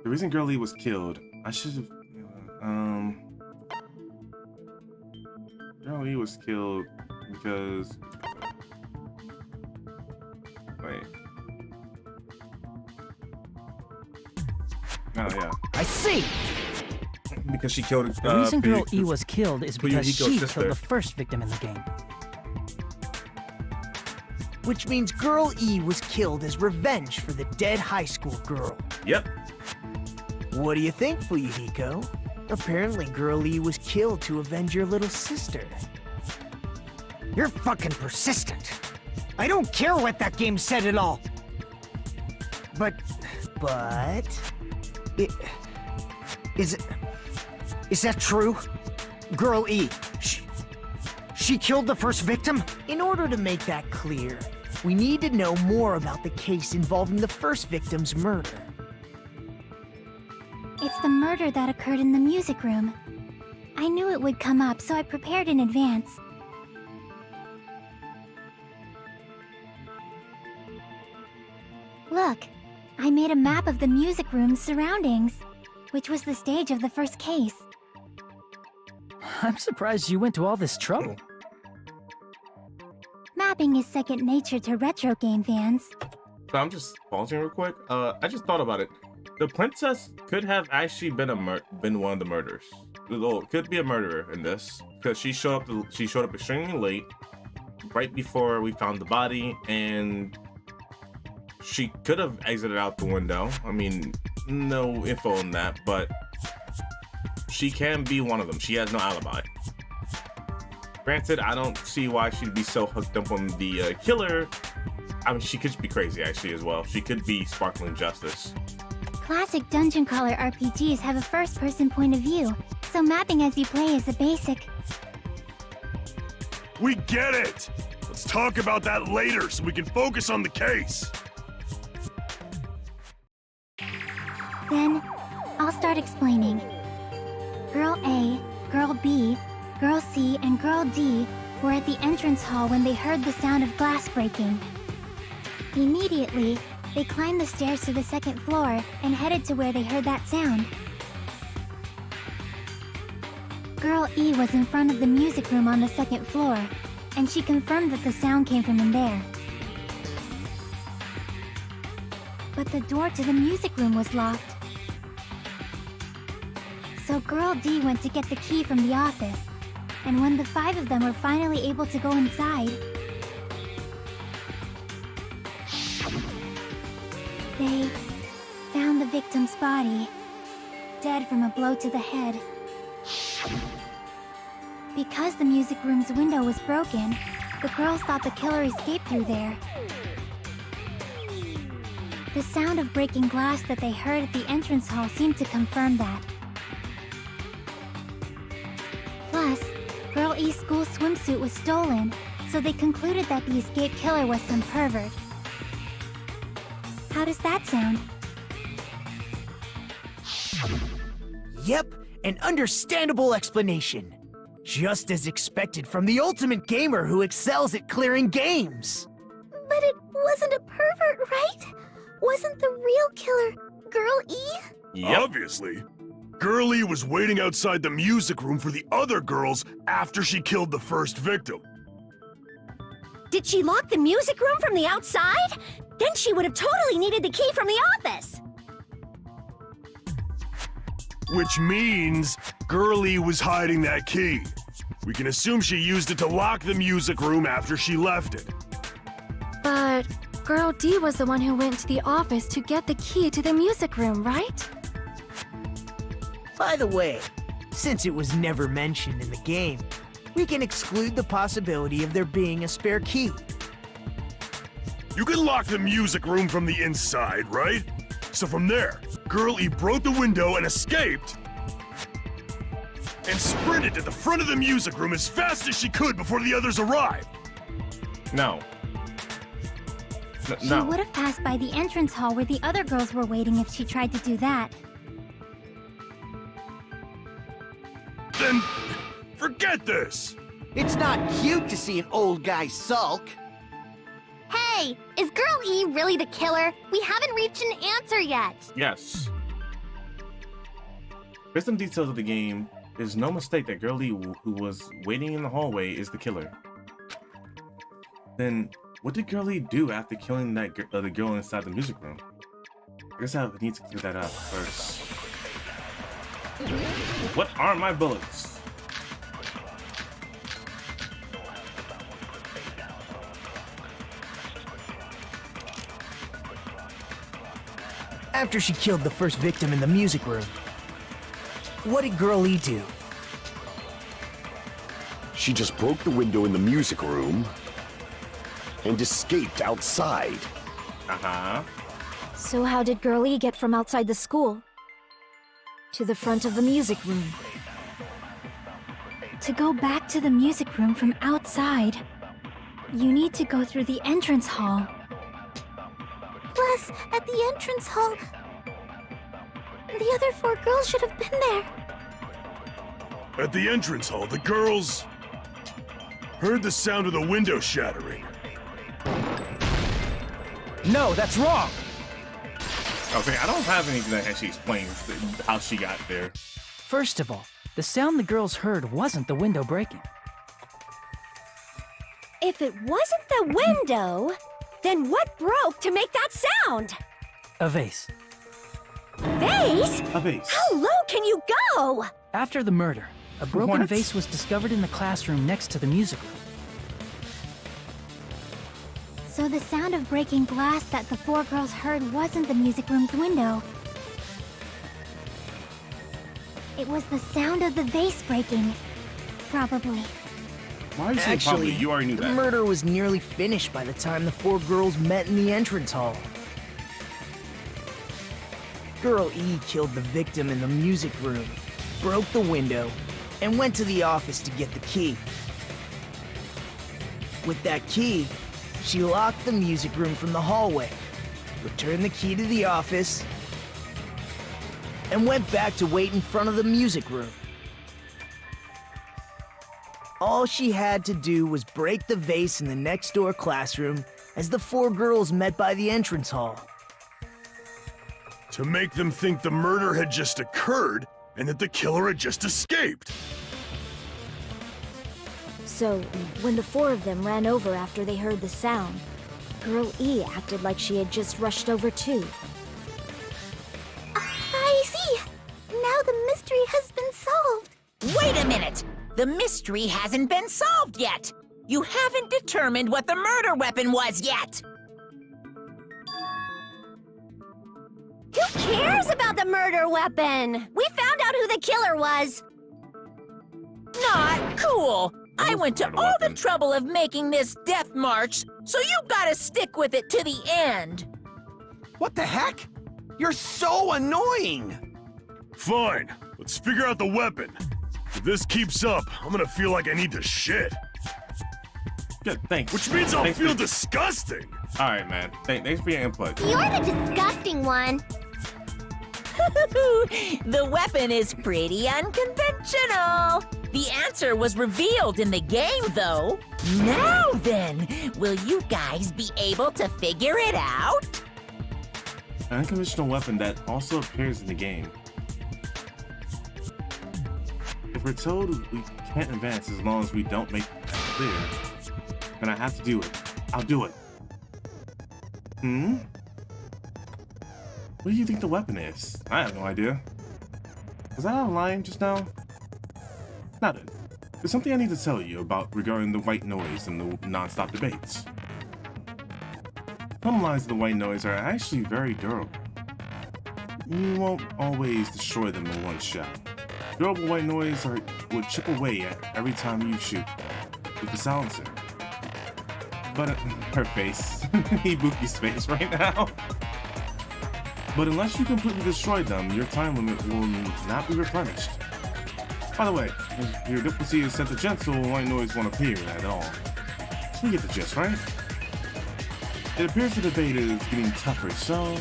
The reason Girl E was killed, I should have. Girl E was killed because. Wait. Oh yeah. I see. Because she killed. The reason Girl E was killed is because Fuyuhiko's she sister. killed the first victim in the game. Which means Girl E was killed as revenge for the dead high school girl. Yep. What do you think, Fuyuhiko? Apparently Girl E was killed to avenge your little sister. You're fucking persistent. I don't care what that game said at all. But... Is that true? Girl E, she killed the first victim? In order to make that clear, we need to know more about the case involving the first victim's murder. It's the murder that occurred in the music room. I knew it would come up, so I prepared in advance. Look, I made a map of the music room's surroundings, which was the stage of the first case. I'm surprised you went to all this trouble. Mapping is second nature to retro game fans. So I'm just pausing real quick. I just thought about it. The princess could have actually been one of the murderers. Oh, could be a murderer in this because she showed up extremely late, right before we found the body, and she could have exited out the window. I mean, no info on that, but she can be one of them. She has no alibi. Granted, I don't see why she'd be so hooked up on the killer. I mean, she could be crazy actually as well. She could be sparkling justice. Classic dungeon crawler RPGs have a first-person point of view, so mapping as you play is a basic. We get it! Let's talk about that later so we can focus on the case. Then, I'll start explaining. Girl A, Girl B, Girl C, and Girl D were at the entrance hall when they heard the sound of glass breaking. Immediately, they climbed the stairs to the second floor and headed to where they heard that sound. Girl E was in front of the music room on the second floor, and she confirmed that the sound came from in there. But the door to the music room was locked. So Girl D went to get the key from the office, and when the 5 of them were finally able to go inside, they found the victim's body, dead from a blow to the head. Because the music room's window was broken, the girls thought the killer escaped through there. The sound of breaking glass that they heard at the entrance hall seemed to confirm that. Plus, Girl E's school swimsuit was stolen, so they concluded that the escaped killer was some pervert. How does that sound? Yep, an understandable explanation. Just as expected from the ultimate gamer who excels at clearing games. But it wasn't a pervert, right? Wasn't the real killer Girl E? Yep. Obviously. Girlie was waiting outside the music room for the other girls after she killed the first victim. Did she lock the music room from the outside? Then she would have totally needed the key from the office. Which means Girlie was hiding that key. We can assume she used it to lock the music room after she left it. But Girl D was the one who went to the office to get the key to the music room, right? By the way, since it was never mentioned in the game, we can exclude the possibility of there being a spare key. You can lock the music room from the inside, right? So from there, Girl E broke the window and escaped, and sprinted to the front of the music room as fast as she could before the others arrived. No. She would have passed by the entrance hall where the other girls were waiting if she tried to do that. Then, forget this! It's not cute to see an old guy sulk. Hey, is Girl E really the killer? We haven't reached an answer yet. Yes. Based on details of the game, there's no mistake that Girl E, who was waiting in the hallway, is the killer. Then, what did Girl E do after killing that the girl inside the music room? I guess I need to clear that up first. What are my bullets? After she killed the first victim in the music room, what did Girl E do? She just broke the window in the music room and escaped outside. Uh-huh. So how did Girl E get from outside the school to the front of the music room? To go back to the music room from outside, you need to go through the entrance hall. Plus, at the entrance hall, the other 4 girls should have been there. At the entrance hall, the girls heard the sound of the window shattering. No, that's wrong! Okay, I don't have anything that actually explains how she got there. First of all, the sound the girls heard wasn't the window breaking. If it wasn't the window, then what broke to make that sound? A vase. Vase? A vase. How low can you go? After the murder, a broken What? vase was discovered in the classroom next to the music room. So the sound of breaking glass that the 4 girls heard wasn't the music room's window. It was the sound of the vase breaking. Probably. Why are you saying probably? You already knew the that. murder was nearly finished by the time the 4 girls met in the entrance hall. Girl E killed the victim in the music room, broke the window, and went to the office to get the key. With that key, she locked the music room from the hallway, returned the key to the office, and went back to wait in front of the music room. All she had to do was break the vase in the next door classroom as the 4 girls met by the entrance hall. To make them think the murder had just occurred and that the killer had just escaped. So, when the 4 of them ran over after they heard the sound, Girl E acted like she had just rushed over too. I see. Now the mystery has been solved. Wait a minute! The mystery hasn't been solved yet! You haven't determined what the murder weapon was yet! Who cares about the murder weapon? We found out who the killer was. Not cool! I went to murder all the weapon? trouble of making this death march, so you gotta stick with it to the end! What the heck? You're so annoying! Fine, let's figure out the weapon. If this keeps up, I'm gonna feel like I need to shit. Good, thanks. Which means I'll Thanks feel for- disgusting. All right, man. Thanks for your input. You're the disgusting one. The weapon is pretty unconventional. The answer was revealed in the game, though. Now then, will you guys be able to figure it out? An unconventional weapon that also appears in the game. If we're told we can't advance as long as we don't make that clear, then I have to do it. I'll do it. What do you think the weapon is? I have no idea. Was I out of line just now? Not it. There's something I need to tell you about regarding the white noise and the non-stop debates. Some lines of the white noise are actually very durable. You won't always destroy them in one shot. Durable white noise would chip away at every time you shoot with the silencer. But her face, Ibuki's face right now. But unless you completely destroy them, your time limit will not be replenished. By the way, if your diplomacy is set to gentle, white noise won't appear at all. You get the gist, right? It appears the debate is getting tougher, so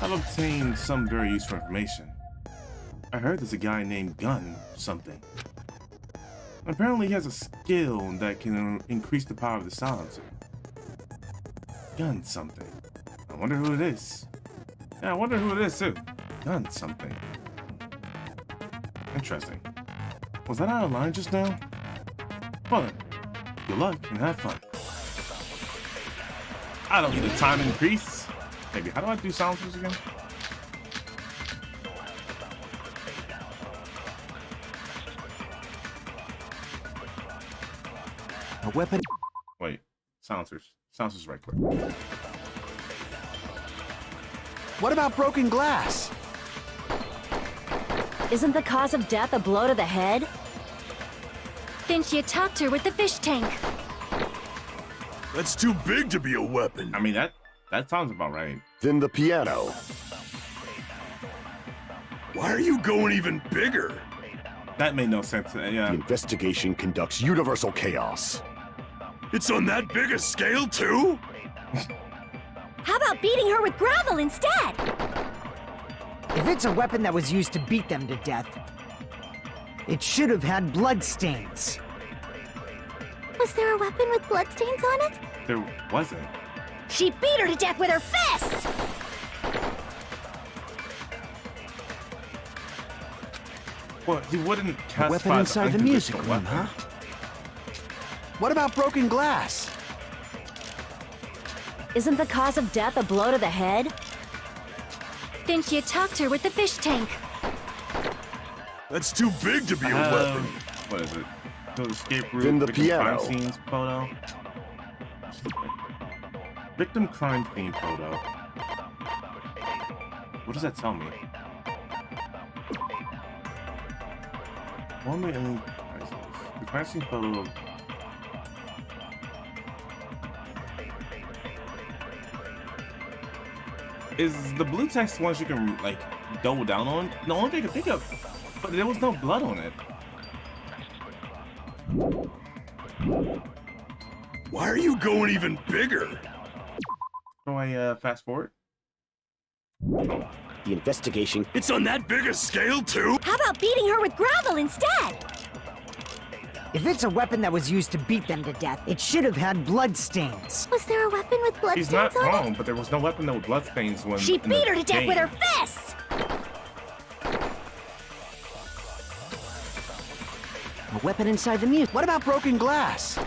I've obtained some very useful information. I heard there's a guy named Gun something. Apparently he has a skill that can increase the power of the silencer. Gun something. I wonder who it is. Yeah, I wonder who it is too. Gun something. Interesting. Was that out of line just now? Well then, good luck and have fun. I don't need a time increase. Maybe, how do I do silencers again? A weapon. Wait, silencers. Silencers right quick. What about broken glass? Isn't the cause of death a blow to the head? Then she attacked her with the fish tank. That's too big to be a weapon. I mean, that sounds about right. Then the piano. Why are you going even bigger? That made no sense. The Yeah. investigation conducts universal chaos. It's on that big a scale, too? How about beating her with gravel instead? If it's a weapon that was used to beat them to death, it should have had bloodstains. Was there a weapon with bloodstains on it? There wasn't. She beat her to death with her fists! Well, he wouldn't A cast weapon five inside the music unconditional room, huh? weapons. What about broken glass? Isn't the cause of death a blow to the head? Then she attacked her with the fish tank. That's too big to be a weapon. What is it? The escape route. Then the victim piano. Crime scenes photo. Victim crime scene photo. What does that tell me? Woman in the crime scene photo. Is the blue text ones you can like double down on? The only thing I can think of, but there was no blood on it. Why are you going even bigger? So I fast forward. The investigation. It's on that big a scale, too? How about beating her with gravel instead? If it's a weapon that was used to beat them to death, it should have had bloodstains. Was there a weapon with He's bloodstains not on it? wrong, but there was no weapon that with bloodstains when She in the beat her to death with her game. fists! A weapon inside the music. What about broken glass?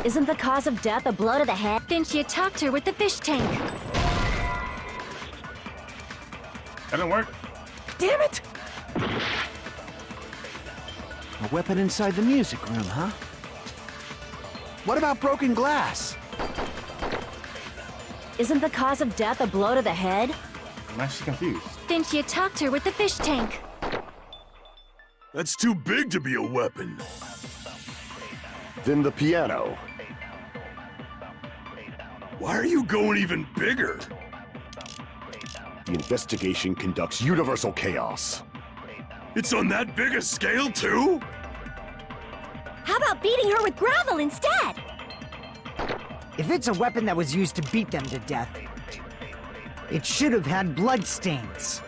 Isn't the cause of death a blow to the head? Then she attacked her with the fish tank. That didn't work. Damn it! A weapon inside the music room, huh? What about broken glass? Isn't the cause of death a blow to the head? I'm actually confused. Then she attacked her with the fish tank. That's too big to be a weapon. Then the piano. Why are you going even bigger? The investigation conducts universal chaos. It's on that big a scale, too? How about beating her with gravel instead? If it's a weapon that was used to beat them to death, it should have had bloodstains.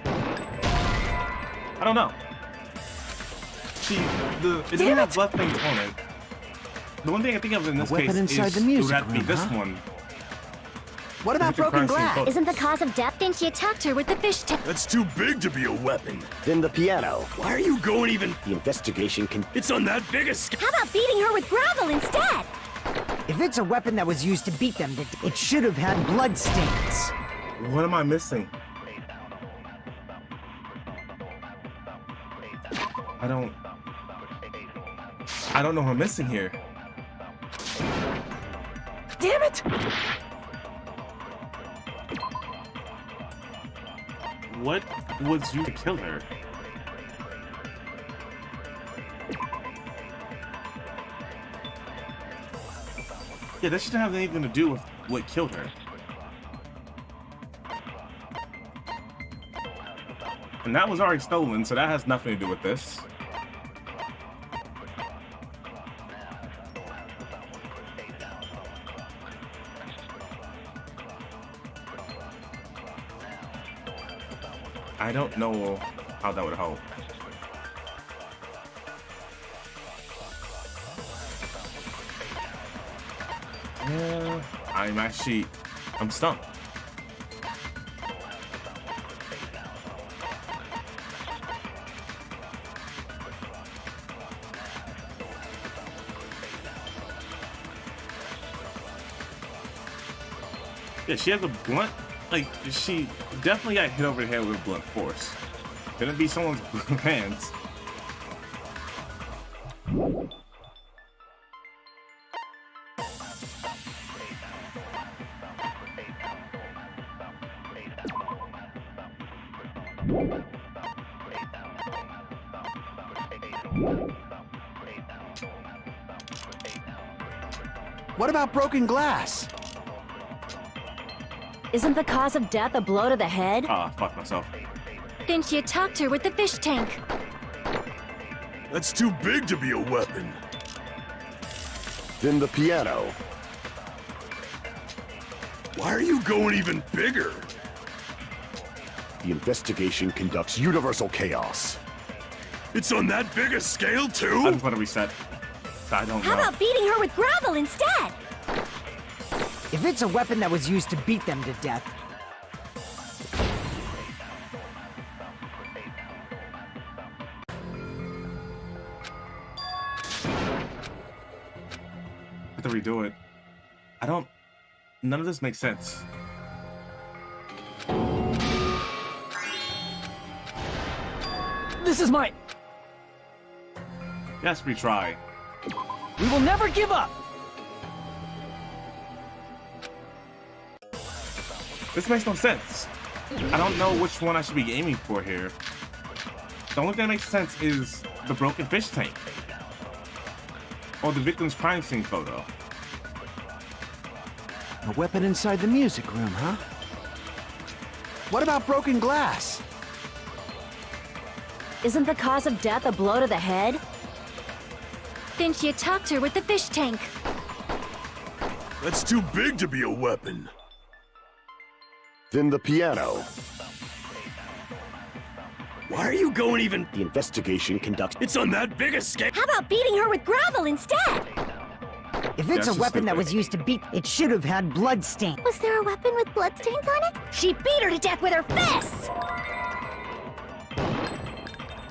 I don't know. See, it didn't have blood things on it. The one thing I think of in this weapon case inside is the it would music have to be room, this huh? one. What about Victim broken crime scene glass? photo. Isn't the cause of death? Then she attacked her with the fish tank. That's too big to be a weapon. Then the piano. Why are you going even... The investigation can. It's on that big a scale. How about beating her with gravel instead? If it's a weapon that was used to beat them to death, it should have had bloodstains. What am I missing? I don't know what I'm missing here. Damn it! What was you to kill her? Yeah, that shouldn't have anything to do with what killed her. And that was already stolen, so that has nothing to do with this. I don't know how that would help. Yeah, I'm stumped. Yeah, she has a blunt, like, she definitely got hit over the head with blunt force. Couldn't be someone's hands. What about broken glass? Isn't the cause of death a blow to the head? Ah, fuck myself. Then she attacked her with the fish tank. That's too big to be a weapon. Then the piano. Why are you going even bigger? The investigation conducts universal chaos. It's on that big a scale, I too? just want to reset. I don't How know. about beating her with gravel instead? If it's a weapon that was used to beat them to death, I have to redo it. I don't. None of this makes sense. This is my... Yes, retry. We will never give up! This makes no sense. I don't know which one I should be aiming for here. The only thing that makes sense is the broken fish tank. Or the victim's crime scene photo. A weapon inside the music room, huh? What about broken glass? Isn't the cause of death a blow to the head? Then she attacked her with the fish tank. That's too big to be a weapon. Then the piano. Why are you going even... The investigation conducts... It's on that big a scale. How about beating her with gravel instead? if it's That's a weapon that stupid. was used to beat, it should have had blood stain. Was there a weapon with bloodstains on it? She beat her to death with her fists!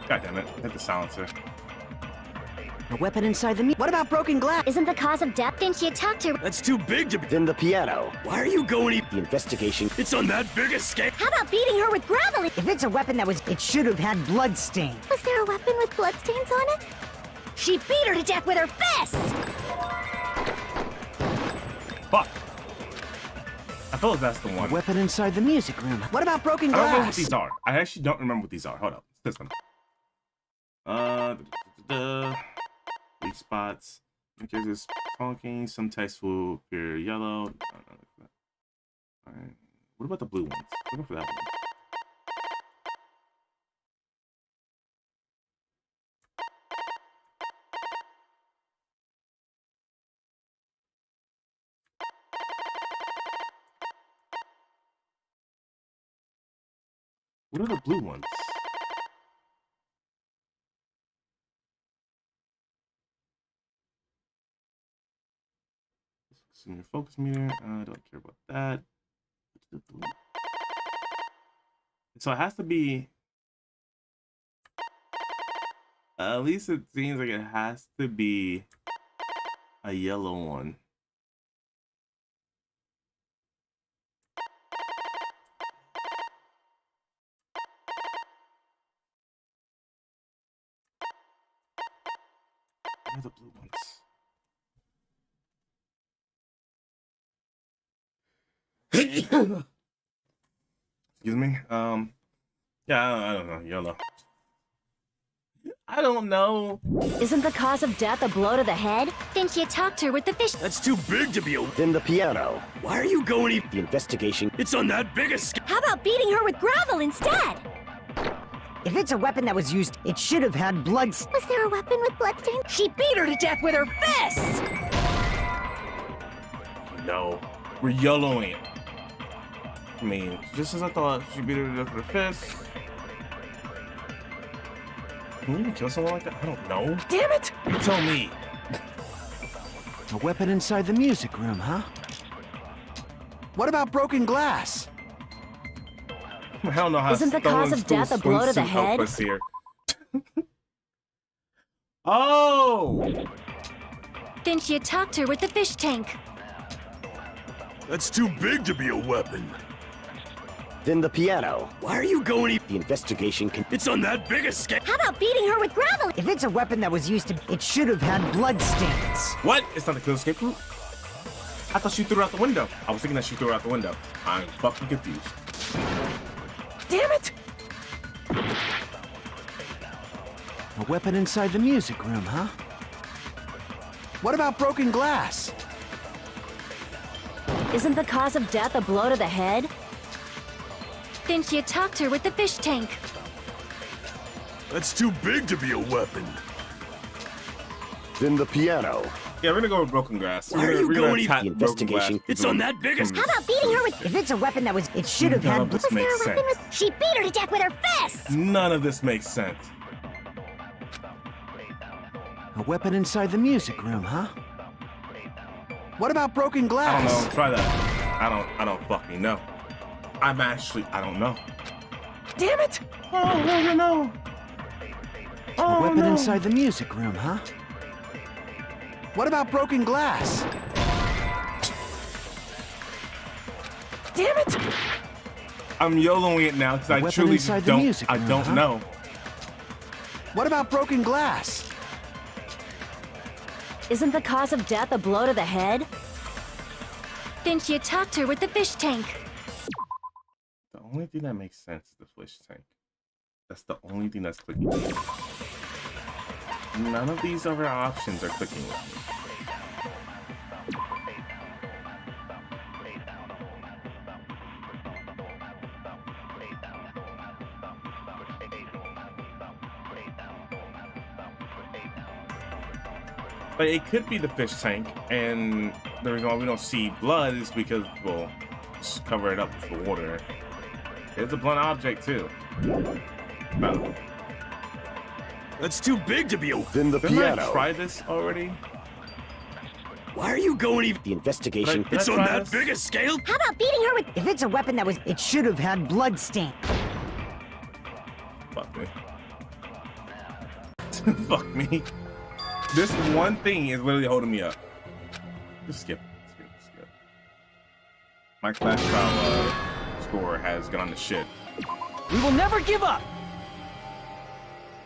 God damn it. Hit the silencer. A weapon inside the music... What about broken glass? Isn't the cause of death? Then she attacked her. That's too big to be... Then the piano. Why are you going even... The investigation... It's on that big a scale. How about beating her with gravel? If it's a weapon that was, it should have had blood stain. Was there a weapon with bloodstains on it? She beat her to death with her fists! Fuck. I feel like that's the A one. weapon inside the music room. What about broken I don't know what glass? these are. I actually don't remember what these are. Hold up. It's this one. Weak spots. Okay, this talking. Some text will appear yellow. Alright. What about the blue ones? Looking for that one. What are the blue ones? Your focus meter. I don't care about that. So it has to be. At least it seems like it has to be a yellow one. What are the blue ones? Excuse me. Yeah, I don't know. Yellow. I don't know. Isn't the cause of death a blow to the head? Then she attacked her with the fish. That's too big to be a... Then the piano. Why are you going even... The investigation... It's on that big a scale. How about beating her with gravel instead? If it's a weapon that was used, it should have had blood stain. Was there a weapon with bloodstains? She beat her to death with her fists! No. We're yellowing. I mean, just as I thought, she beat her to death with her fist. Can you even kill someone like that? I don't know. Damn it! You tell me. A weapon inside the music room, huh? What about broken glass? I don't know how. Isn't the cause of death a blow to the head? Here. Oh! Then she attacked her with the fish tank. That's too big to be a weapon. Then the piano. Why are you going even... The investigation... It's on that big a scale. How about beating her with gravel? If it's a weapon that was used to, it should have had blood stains. What? It's not the kill escape route? I thought she threw it out the window. I was thinking that she threw it out the window. I'm fucking confused. Damn it! A weapon inside the music room, huh? What about broken glass? Isn't the cause of death a blow to the head? Then she attacked her with the fish tank. That's too big to be a weapon. Then the piano. Yeah, we're gonna go with broken glass. Why are you going attack The broken glass investigation- It's on that biggest. How about beating her with... If it's a weapon that was... It should have None had... of this Was there makes a weapon sense. with... She beat her to death with her fists! None of this makes sense. A weapon inside the music room, huh? What about broken I glass? don't know. Try that. I don't fucking know. I don't know. Damn it! Oh, no. A weapon inside the music room, huh? What about broken glass? Damn it! I'm YOLOing it now because I weapon truly inside the don't. music I room, don't huh? know. What about broken glass? Isn't the cause of death a blow to the head? Then she attacked her with the fish tank. The only thing that makes sense is the fish tank. That's the only thing that's clicking. None of these other options are clicking with me. But it could be the fish tank, and the reason why we don't see blood is because, well, just cover it up with the water. It's a blunt object too. No. That's too big to be a. Then the Didn't I piano. try this already? Why are you going even? The investigation. Did I It's on try that this? big a scale? How about beating her with... If it's a weapon that was... It should have had blood stain. Fuck me. Fuck me. This one thing is literally holding me up. Just skip. My Clash Trial score has gone to shit. We will never give up!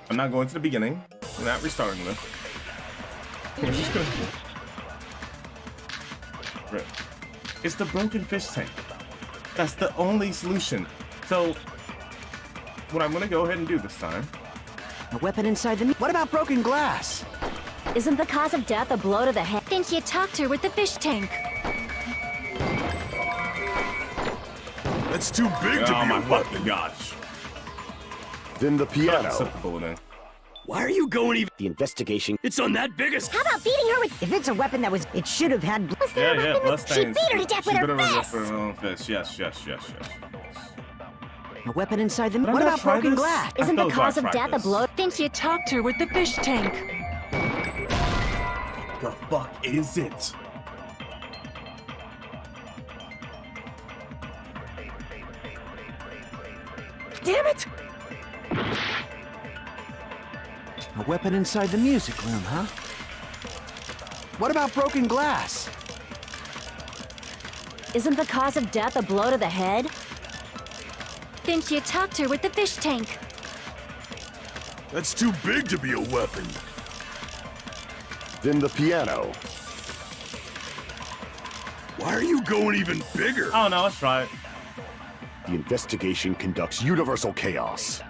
I'm not going to the beginning. I'm not restarting this. We're just gonna... Rip. It's the broken fish tank. That's the only solution. So, what I'm gonna go ahead and do this time. A weapon inside the... What about broken glass? Isn't the cause of death a blow to the head? Then she attacked her with the fish tank. That's too big to Oh be my a fucking weapon. gosh. Then the piano. Acceptable then. Why are you going even? The investigation. It's on that biggest. How about beating her with... If it's a weapon that was... It should have had... Was there a Yeah, weapon blood with... She stains. beat her to death She with beat her to death fists! with her own fist. Yes. A weapon inside the... Did I What not about try broken this? glass? I Isn't the feel as though I cause of tried death a this. blow... Then she attacked her with the fish tank. The fuck is it? Damn it! A weapon inside the music room, huh? What about broken glass? Isn't the cause of death a blow to the head? Then she attacked her with the fish tank. That's too big to be a weapon. Then the piano. Why are you going even bigger? Oh no, let's try it. The investigation conducts universal chaos.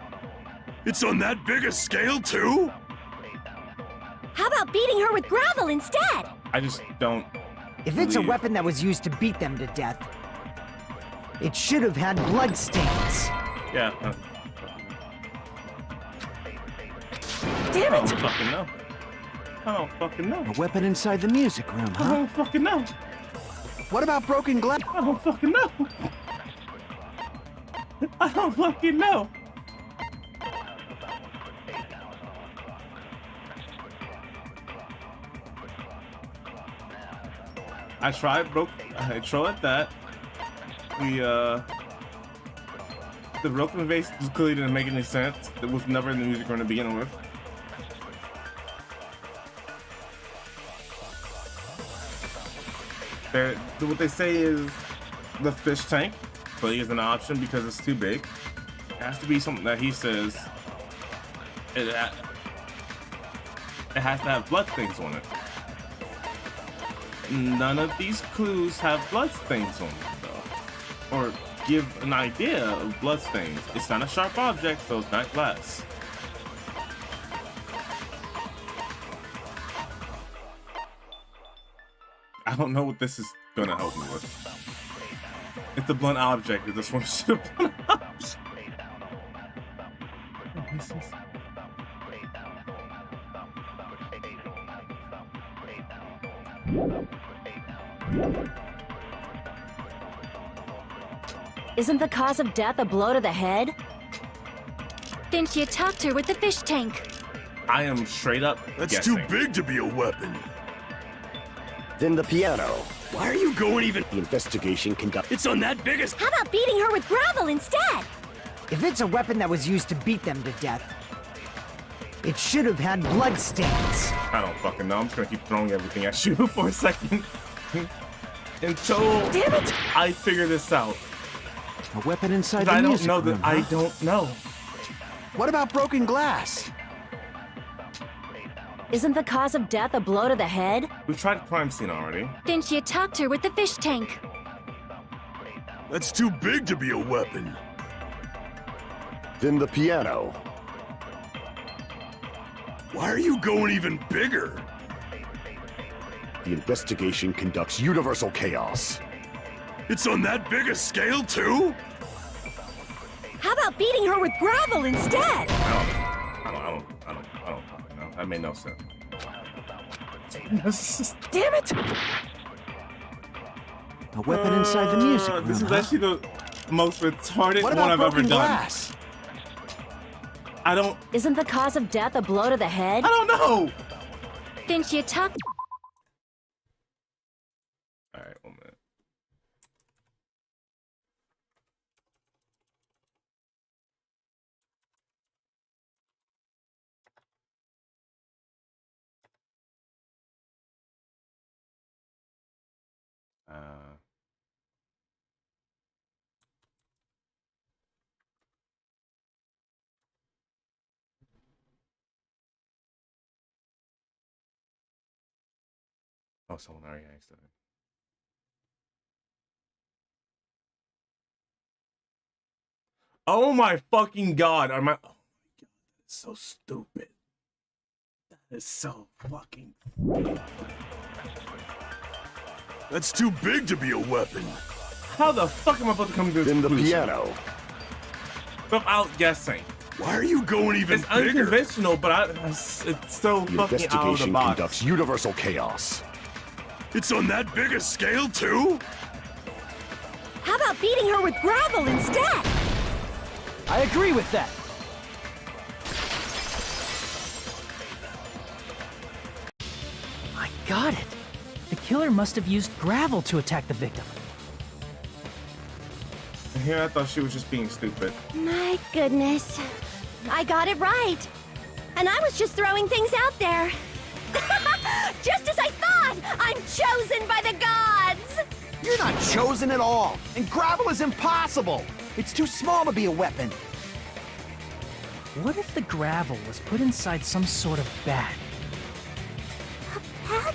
It's on that big a scale too? How about beating her with gravel instead? I just don't. If it's a believe- weapon that was used to beat them to death, it should have had blood stains. Yeah. Damn I it! don't fucking know. I don't fucking know. A weapon inside the music room, I huh? don't fucking know. What about broken glass? I don't fucking know. I don't fucking know. I tried that. The broken vase clearly didn't make any sense. It was never in the music room to begin with. What they say is the fish tank clearly is an option because it's too big. It has to be something that he says it has to have blood stains on it. None of these clues have blood stains on them, though, or give an idea of blood stains. It's not a sharp object, so it's not glass. I don't know what this is gonna help me with. It's a blunt object. Is this one a blunt object? Isn't the cause of death a blow to the head? Then she attacked her with the fish tank. I am straight up That's guessing. too big to be a weapon. Then the piano. Why are you going even? The investigation conduct. It's on that biggest. How about beating her with gravel instead? If it's a weapon that was used to beat them to death, it should have had blood stains. I don't fucking know. I'm just gonna keep throwing everything at you for a second. Until Damn it! I figure this out. A weapon inside the I don't music know room, that I huh? don't know. What about broken glass? Isn't the cause of death a blow to the head? We've tried the crime scene already. Then she attacked her with the fish tank. That's too big to be a weapon. Then the piano. Why are you going even bigger? The investigation conducts universal chaos. It's on that big a scale too? How about beating her with gravel instead? I don't fucking know. That made no sense. Damn it! A weapon inside the music room, This is huh? actually the most retarded What one about I've ever broken done. glass? I don't Isn't the cause of death a blow to the head? know. Then she attacked. Alright, 1 minute. Oh, someone already asked that. Oh my fucking god! Are my? Oh my god! That's so stupid. That is so fucking. That's too big to be a weapon. How the fuck am I supposed to come to this Then the conclusion? piano. Without guessing. Why are you going even It's bigger? unconventional, but it's so The fucking out of the investigation box. conducts universal chaos. It's on that big a scale too? How about beating her with gravel instead? I agree with that. I got it. The killer must have used gravel to attack the victim. Here I thought she was just being stupid. My goodness. I got it right. And I was just throwing things out there. Just as I thought! I'm chosen by the gods! You're not chosen at all, and gravel is impossible. It's too small to be a weapon. What if the gravel was put inside some sort of bag? A bag?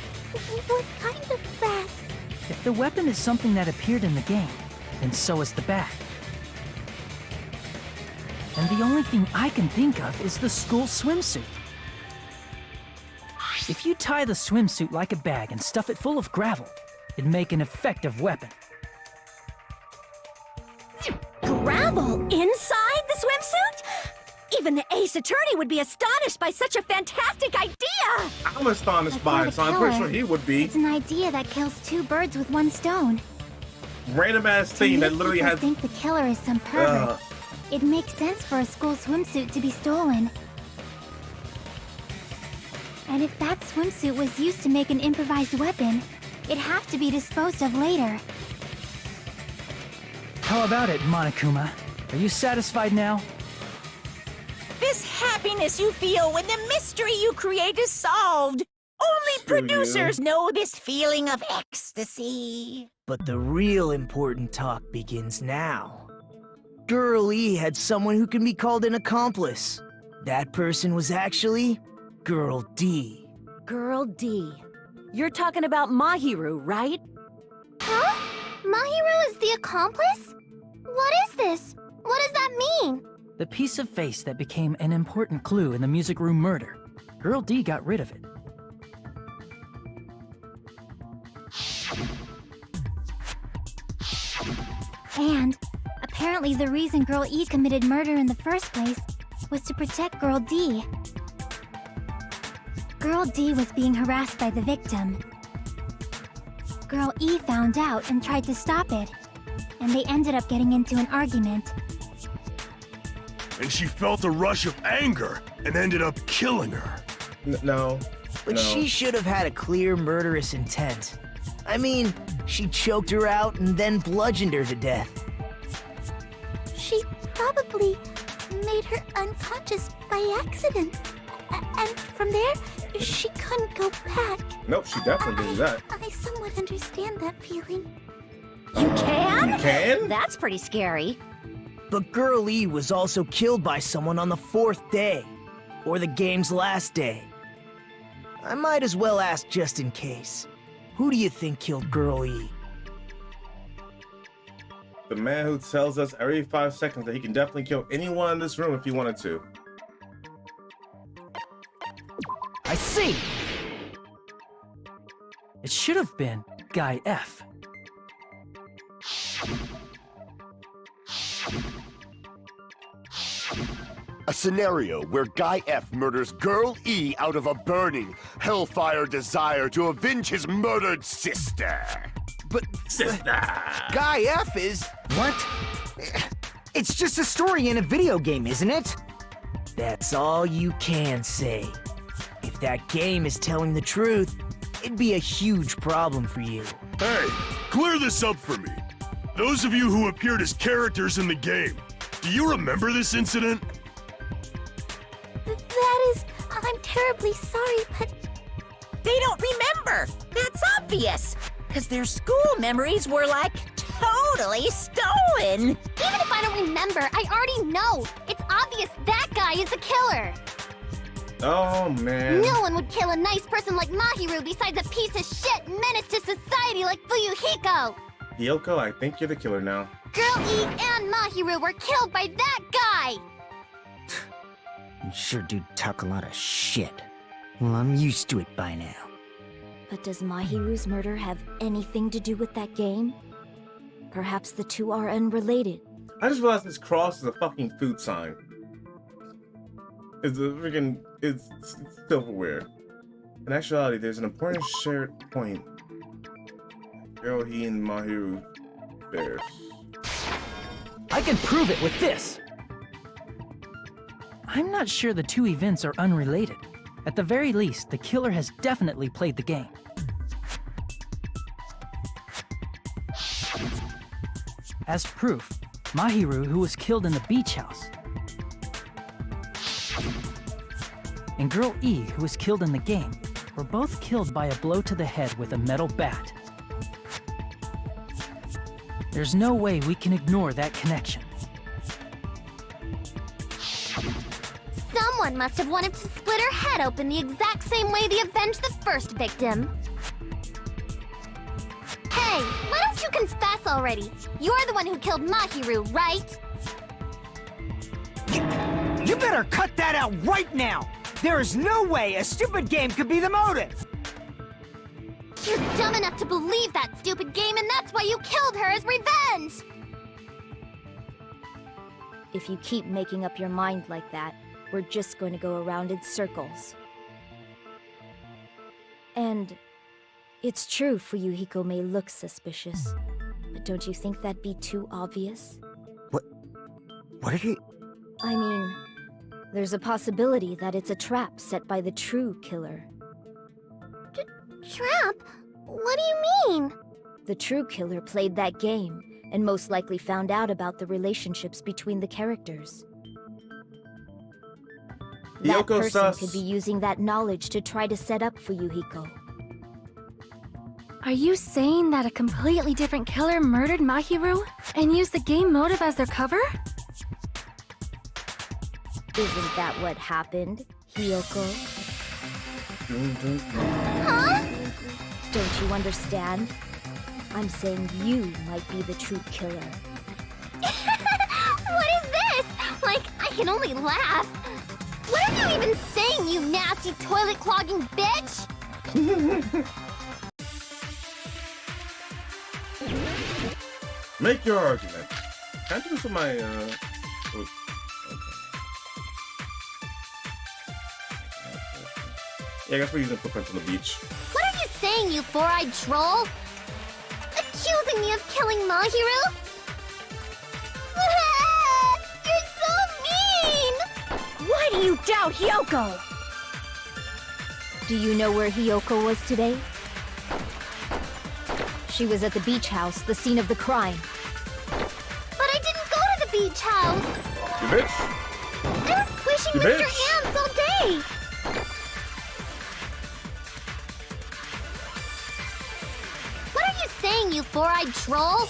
What kind of bag? If the weapon is something that appeared in the game, then so is the bag. And the only thing I can think of is the school swimsuit. If you tie the swimsuit like a bag and stuff it full of gravel, it'd make an effective weapon. Gravel inside the swimsuit? Even the ace attorney would be astonished by such a fantastic idea! I'm astonished But by for it, the so I'm pretty killer, sure he would be. It's an idea that kills two birds with one stone. Random ass To thing that make literally people has. think the killer is some pervert. It makes sense for a school swimsuit to be stolen. And if that swimsuit was used to make an improvised weapon, it'd have to be disposed of later. How about it, Monokuma? Are you satisfied now? This happiness you feel when the mystery you create is solved. Only Screw you. producers know this feeling of ecstasy. But the real important talk begins now. Girl E had someone who can be called an accomplice. That person was actually Girl D. Girl D. You're talking about Mahiru, right? Huh? Mahiru is the accomplice? What is this? What does that mean? The piece of face that became an important clue in the music room murder. Girl D got rid of it. And apparently the reason Girl E committed murder in the first place was to protect Girl D. Girl D was being harassed by the victim. Girl E found out and tried to stop it. And they ended up getting into an argument. And she felt a rush of anger and ended up killing her. No. But she should have had a clear murderous intent. I mean, she choked her out and then bludgeoned her to death. She probably made her unconscious by accident. And from there, she couldn't go back. Nope, she definitely did that. I somewhat understand that feeling. You can? You can? That's pretty scary. But Girl E was also killed by someone on the 4th day, or the game's last day. I might as well ask just in case. Who do you think killed Girl E? The man who tells us every 5 seconds that he can definitely kill anyone in this room if he wanted to. I see! It should have been Guy F. A scenario where Guy F murders Girl E out of a burning, hellfire desire to avenge his murdered sister. But Sister! Guy F is... What? It's just a story in a video game, isn't it? That's all you can say. If that game is telling the truth, it'd be a huge problem for you. Hey, clear this up for me. Those of you who appeared as characters in the game, do you remember this incident? That is... I'm terribly sorry, but... They don't remember. That's obvious. Because their school memories were like totally stolen. Even if I don't remember, I already know. It's obvious that guy is the killer. Oh, man. No one would kill a nice person like Mahiru besides a piece of shit menace to society like Fuyuhiko. Yoko, I think you're the killer now. Girl E and Mahiru were killed by that guy. You sure do talk a lot of shit. Well, I'm used to it by now. But does Mahiru's murder have anything to do with that game? Perhaps the two are unrelated. I just realized this cross is a fucking food sign. It's a freaking... It's silverware. In actuality, there's an important shared point. Girl, he and Mahiru bears. I can prove it with this! I'm not sure the two events are unrelated. At the very least, the killer has definitely played the game. As proof, Mahiru, who was killed in the beach house, and Girl E, who was killed in the game, were both killed by a blow to the head with a metal bat. There's no way we can ignore that connection. Someone must have wanted to split her head open the exact same way they avenged the first victim. Hey, why don't you confess already? You're the one who killed Mahiru, right? You better cut that out right now! There is no way a stupid game could be the motive! You're dumb enough to believe that stupid game, and that's why you killed her as revenge! If you keep making up your mind like that, we're just going to go around in circles. And it's true Fuyuhiko may look suspicious, but don't you think that'd be too obvious? What are you... I mean, there's a possibility that it's a trap set by the true killer. Trap? What do you mean? The true killer played that game, and most likely found out about the relationships between the characters. That Yoko person sus. could be using that knowledge to try to set up Fuyuhiko. Are you saying that a completely different killer murdered Mahiru and used the game motive as their cover? Isn't that what happened, Hiyoko? Huh? Don't you understand? I'm saying you might be the true killer. What is this? Like, I can only laugh. What are you even saying, you nasty toilet-clogging bitch? Make your argument. Can I do this with my, okay. Yeah, I guess we're using footprints on the beach. What are you saying, you four-eyed troll? Accusing me of killing Mahiru? You're so mean! Why do you doubt Hyoko? Do you know where Hyoko was today? She was at the beach house, the scene of the crime. But I didn't go to the beach house! You bitch! I was squishing You Mr. bitch. Ants all day! What are you saying, you four-eyed troll?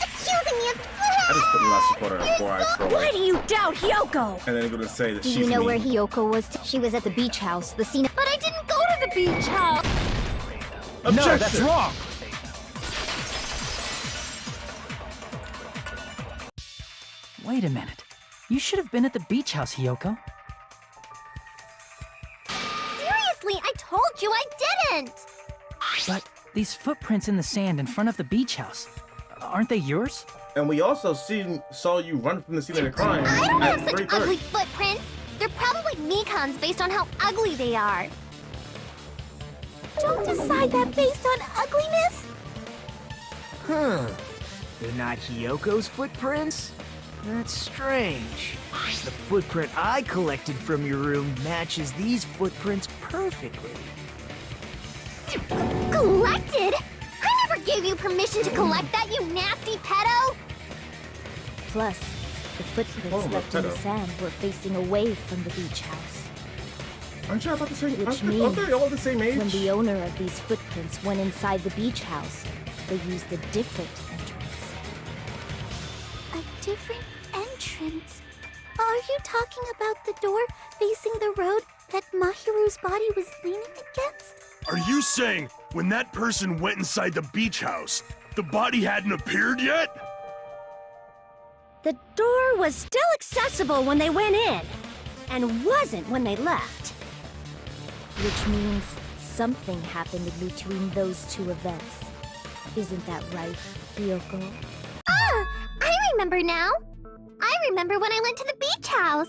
Accusing me of... I just put last supporter on 4-eyed troll. Why do you doubt Hyoko? And then gonna say that Do she's you know mean. where Hyoko was? She was at the beach house, the scene of... But I didn't go to the beach house! Objection. No, that's wrong! Wait a minute. You should have been at the beach house, Hyoko. Seriously, I told you I didn't! But these footprints in the sand in front of the beach house, aren't they yours? And we also saw you run from the scene of the crime I don't at have such 3:30. ugly footprints! They're probably Mikan's based on how ugly they are. Don't decide that based on ugliness! Huh. They're not Hyoko's footprints? That's strange. The footprint I collected from your room matches these footprints perfectly. Collected? I never gave you permission to collect that, you nasty pedo! Plus, the footprints Oh, left in the pedo. sand were facing away from the beach house. Aren't you about the same? Which Aren't means they all the same age? When the owner of these footprints went inside the beach house, they used a different entrance. A different entrance? Are you talking about the door facing the road that Mahiru's body was leaning against? Are you saying when that person went inside the beach house, the body hadn't appeared yet? The door was still accessible when they went in, and wasn't when they left. Which means something happened in between those two events. Isn't that right, Hyoko? Ah! I remember now! I remember when I went to the beach house!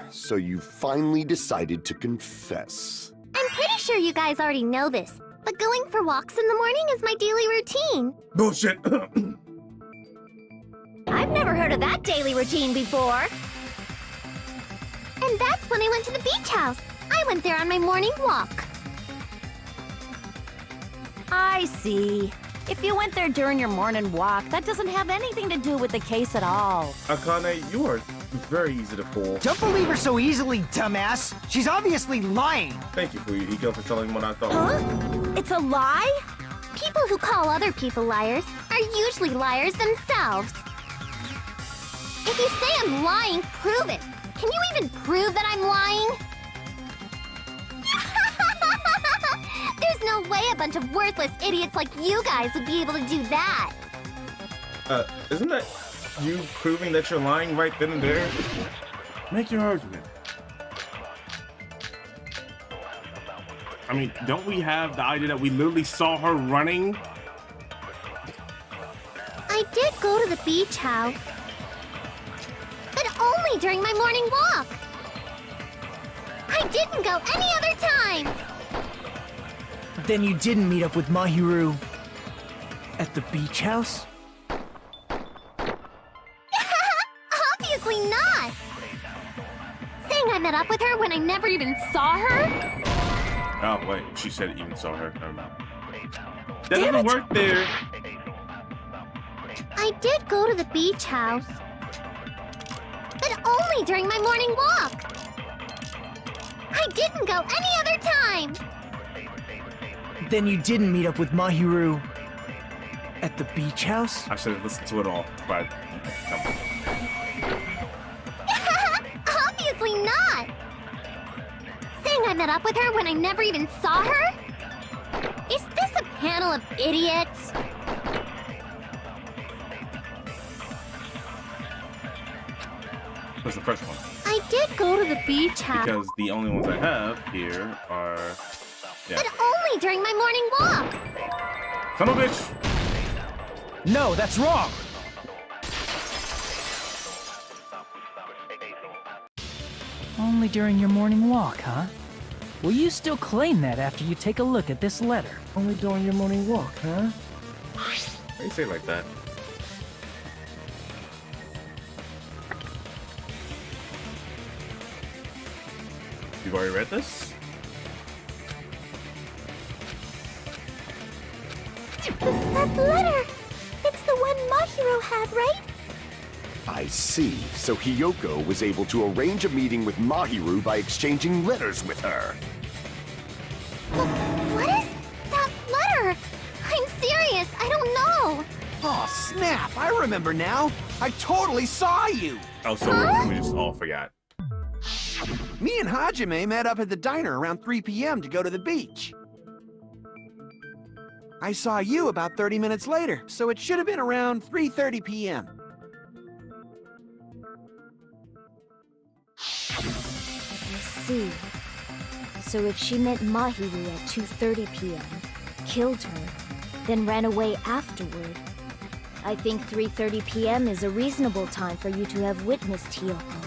So you finally decided to confess. I'm pretty sure you guys already know this, but going for walks in the morning is my daily routine. Bullshit. I've never heard of that daily routine before. And that's when I went to the beach house. I went there on my morning walk. I see. If you went there during your morning walk, that doesn't have anything to do with the case at all. Akane, you are very easy to fool. Don't believe her so easily, dumbass! She's obviously lying! Thank you, Hiko, for telling me what I thought. Huh? It's a lie? People who call other people liars are usually liars themselves. If you say I'm lying, prove it. Can you even prove that I'm lying? There's no way a bunch of worthless idiots like you guys would be able to do that. Isn't that you proving that you're lying right then and there? Make your argument. I mean, don't we have the idea that we literally saw her running? I did go to the beach house, but only during my morning walk. I didn't go any other time. Then you didn't meet up with Mahiru at the beach house? Obviously not. Saying I met up with her when I never even saw her? Oh, wait, she said even saw her. Never mind. That doesn't work there. I did go to the beach house, but only during my morning walk. I didn't go any other time. Then you didn't meet up with Mahiru at the beach house? I should have listened to it all, but Obviously not. Saying I met up with her when I never even saw her? Is this a panel of idiots? what's the first one? I did go to the beach house, Because the only ones I have here are... Yeah. but only during my morning walk. Son of a bitch! No, that's wrong! Only during your morning walk, huh? Will you still claim that after you take a look at this letter? Only during your morning walk, huh? Why do you say it like that? You've already read this? That letter! It's the one Mahiro had, right? I see. So Hiyoko was able to arrange a meeting with Mahiru by exchanging letters with her. What is that letter? I'm serious, I don't know. Oh, snap! I remember now. I totally saw you. Oh, so we just all forgot. Me and Hajime met up at the diner around 3 p.m. to go to the beach. I saw you about 30 minutes later, so it should have been around 3:30 p.m. I see. So if she met Mahiru at 2:30 p.m., killed her, then ran away afterward, I think 3:30 p.m. is a reasonable time for you to have witnessed Hiyoko.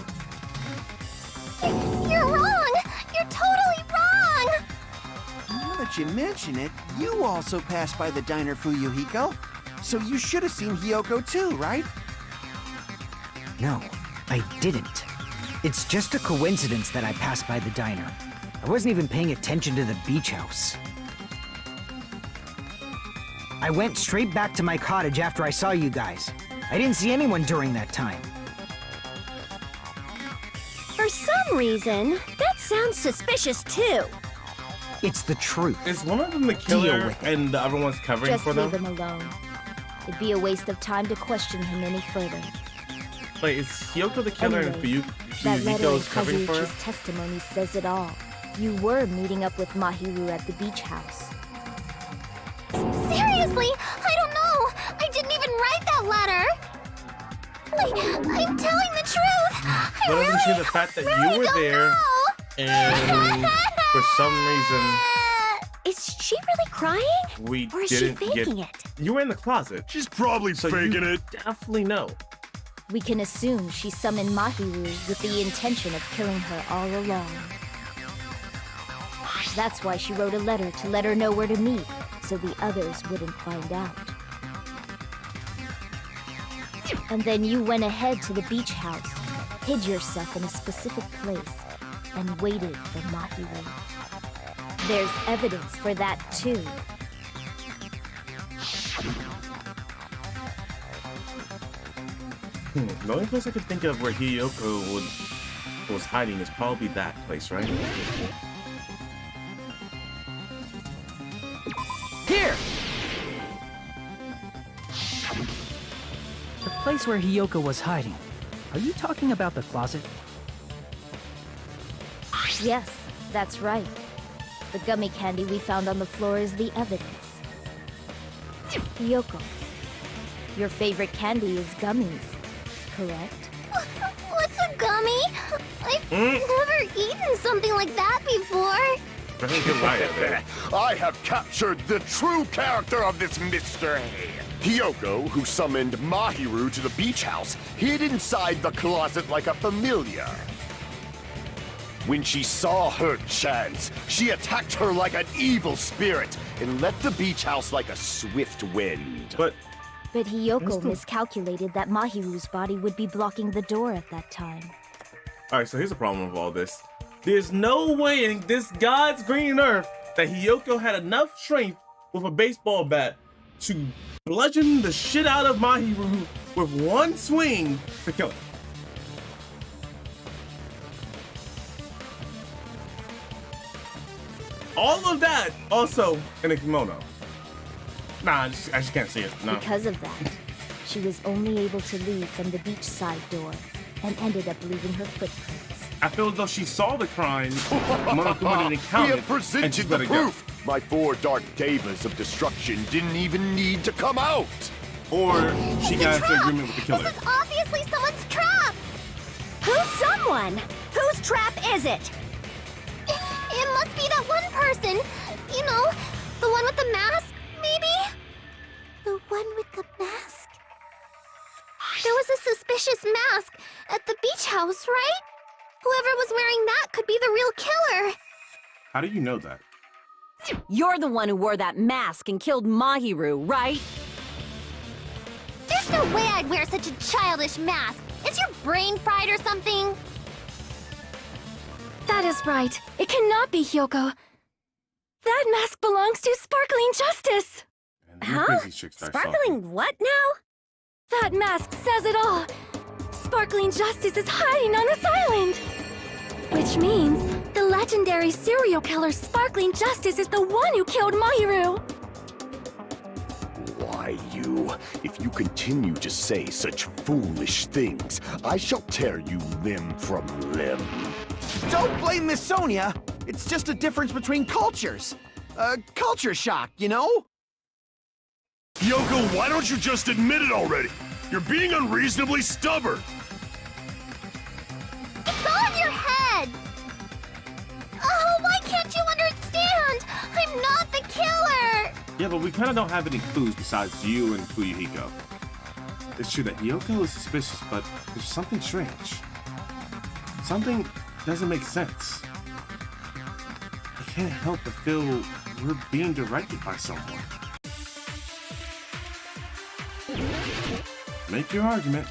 You're wrong! You're totally wrong! Now that you mention it, you also passed by the diner, Fuyuhiko. So you should have seen Hiyoko too, right? No, I didn't. It's just a coincidence that I passed by the diner. I wasn't even paying attention to the beach house. I went straight back to my cottage after I saw you guys. I didn't see anyone during that time. For some reason, that sounds suspicious too. It's the truth. Is one of them the Deal killer with it. and the other one's covering Just for leave them? him alone. It'd be a waste of time to question him any further. Wait, is Hiyoko the killer Anyway, and that letter in Fuyuhiko's covering for her? Kazuichi's testimony says it all. You were meeting up with Mahiru at the beach house. Seriously, I don't know. I didn't even write that letter. I'm telling the truth. I But really, doesn't see the fact that really you were don't there know. and for some reason Is she really crying? we Or is she didn't faking get. it? You were in the closet. She's probably So faking you it. definitely know. We can assume she summoned Mahiru with the intention of killing her all along. That's why she wrote a letter to let her know where to meet, so the others wouldn't find out. And then you went ahead to the beach house, hid yourself in a specific place, and waited for Mahiru. There's evidence for that too. The only place I could think of where Hiyoko was hiding is probably that place, right? Here! The place where Hiyoko was hiding. Are you talking about the closet? Yes, that's right. The gummy candy we found on the floor is the evidence. Hiyoko, your favorite candy is gummies, correct? What's a gummy? I've never eaten something like that before. I have captured the true character of this mystery. Hiyoko, who summoned Mahiru to the beach house, hid inside the closet like a familiar. When she saw her chance, she attacked her like an evil spirit and left the beach house like a swift wind. But Hiyoko miscalculated that Mahiru's body would be blocking the door at that time. Alright, so here's the problem with all this. There's no way in this God's green earth that Hiyoko had enough strength with a baseball bat to bludgeon the shit out of Mahiru with one swing to kill him. All of that also in a kimono. Nah, I just can't see it. No. Because of that, she was only able to leave from the beachside door and ended up leaving her footprints. I feel as though she saw the crime, Monokuma didn't count We it, have presented and she the let it go. proof. My 4 dark devas of destruction didn't even need to come out. Or she got into agreement with the killer. This is obviously someone's trap. Who's someone? Whose trap is it? It must be that one person. You know, the one with the mask, maybe? The one with the mask? There was a suspicious mask at the beach house, right? Whoever was wearing that could be the real killer. How do you know that? You're the one who wore that mask and killed Mahiru, right? There's no way I'd wear such a childish mask. Is your brain fried or something? That is right. It cannot be Hyoko. That mask belongs to Sparkling Justice! And the crazy chick starts talking. Sparkling what now? That mask says it all! Sparkling Justice is hiding on this island! Which means the legendary serial killer Sparkling Justice is the one who killed Mahiru! Why, you? If you continue to say such foolish things, I shall tear you limb from limb. Don't blame Miss Sonia. It's just a difference between cultures. Culture shock, you know? Yoko, why don't you just admit it already? You're being unreasonably stubborn. It's all in your head! Oh, why can't you understand? I'm not the killer! Yeah, but we kind of don't have any clues besides you and Fuyuhiko. It's true that Hyoko is suspicious, but there's something strange. Something doesn't make sense. I can't help but feel we're being directed by someone. Make your argument.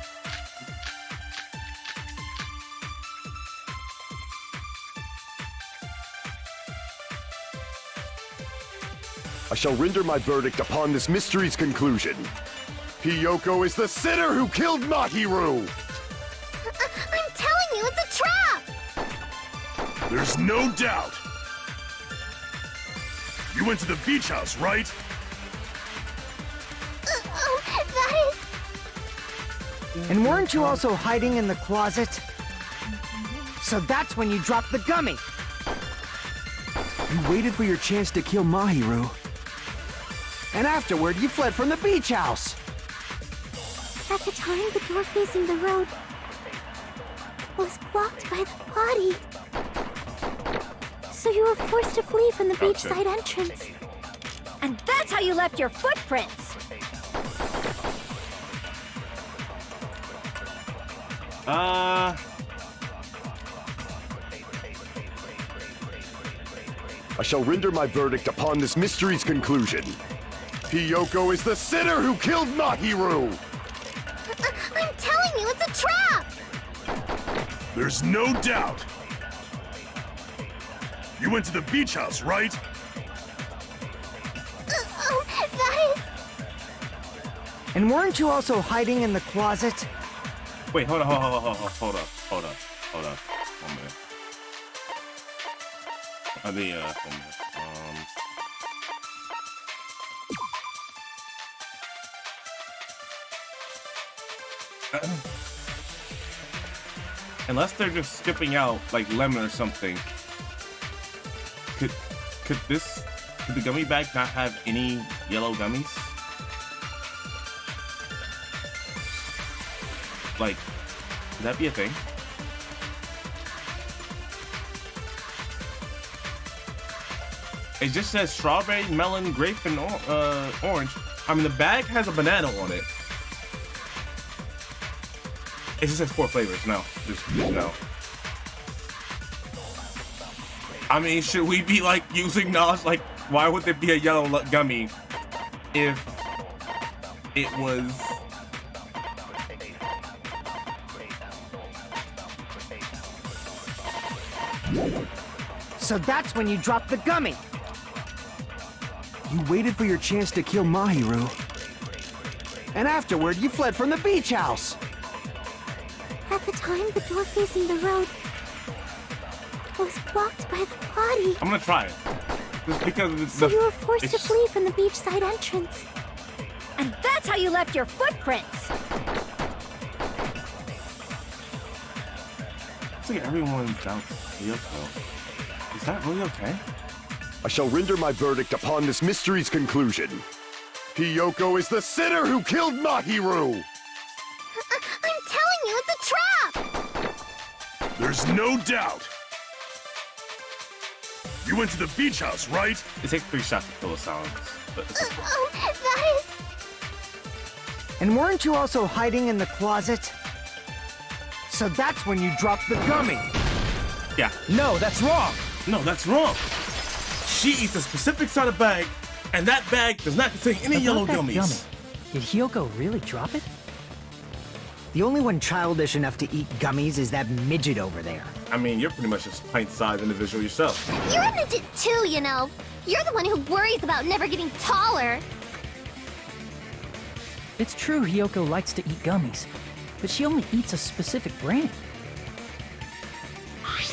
I shall render my verdict upon this mystery's conclusion. Hiyoko is the sinner who killed Mahiru! I'm telling you, it's a trap! There's no doubt. You went to the beach house, right? Oh, that is... And weren't you also hiding in the closet? So that's when you dropped the gummy. You waited for your chance to kill Mahiru. And afterward, you fled from the beach house. At the time, the door facing the road was blocked by the body. So you were forced to flee from the beachside entrance. And that's how you left your footprints! I shall render my verdict upon this mystery's conclusion. Hiyoko is the sinner who killed Mahiru! I'm telling you, it's a trap! There's no doubt. You went to the beach house, right? That is... And weren't you also hiding in the closet? Wait, hold up. 1 minute. I mean, 1 minute. Unless they're just skipping out like lemon or something. Could the gummy bag not have any yellow gummies? Like, could that be a thing? It just says strawberry, melon, grape, and orange. I mean, the bag has a banana on it. It just says 4 flavors. No, just no. I mean, should we be like using NOS? Like, why would there be a yellow gummy if it was? So that's when you dropped the gummy. You waited for your chance to kill Mahiru. And afterward, you fled from the beach house. At the time, the door facing the road was blocked by the body. I'm gonna try it. Just because of So you were forced to flee from the beachside entrance. And that's how you left your footprints! Looks like everyone doubts Hyoko. Is that really okay? I shall render my verdict upon this mystery's conclusion. Hiyoko is the sinner who killed Mahiru! I'm telling you, it's a trap! There's no doubt. You went to the beach house, right? It takes 3 shots to kill a silence. But it's okay. That is... And weren't you also hiding in the closet? So that's when you dropped the gummy. Yeah. No, that's wrong. No, that's wrong. she eats a specific side of bag, and that bag does not contain any yellow About that gummies. gummy, did Hiyoko really drop it? The only one childish enough to eat gummies is that midget over there. I mean, you're pretty much just pint-sized individual yourself. You're a midget too, you know. You're the one who worries about never getting taller. It's true Hiyoko likes to eat gummies, but she only eats a specific brand.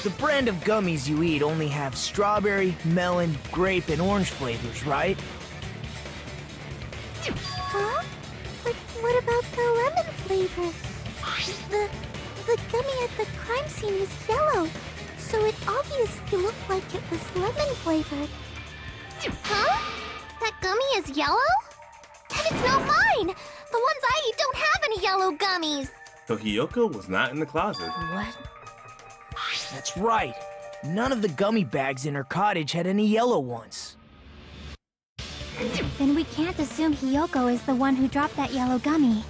The brand of gummies you eat only have strawberry, melon, grape, and orange flavors, right? Huh? But what about the lemon flavor? The gummy at the crime scene was yellow, so it obviously looked like it was lemon flavored. Huh? That gummy is yellow? And it's not mine! The ones I eat don't have any yellow gummies! So Hiyoko was not in the closet. What? That's right. None of the gummy bags in her cottage had any yellow ones. Then we can't assume Hiyoko is the one who dropped that yellow gummy.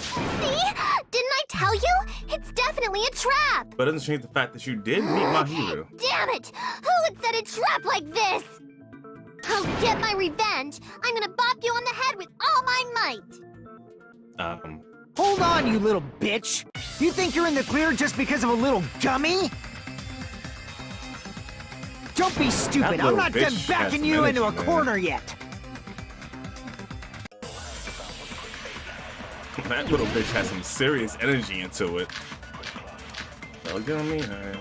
See? Didn't I tell you? It's definitely a trap! But it doesn't change the fact that you did meet Mahiru. Damn it! Who would set a trap like this? I'll get my revenge! I'm gonna bop you on the head with all my might! Hold on, you little bitch! You think you're in the clear just because of a little gummy? Don't be stupid, I'm not done backing you into a corner yet! That little bitch has some serious energy into it. Yellow gummy, alright,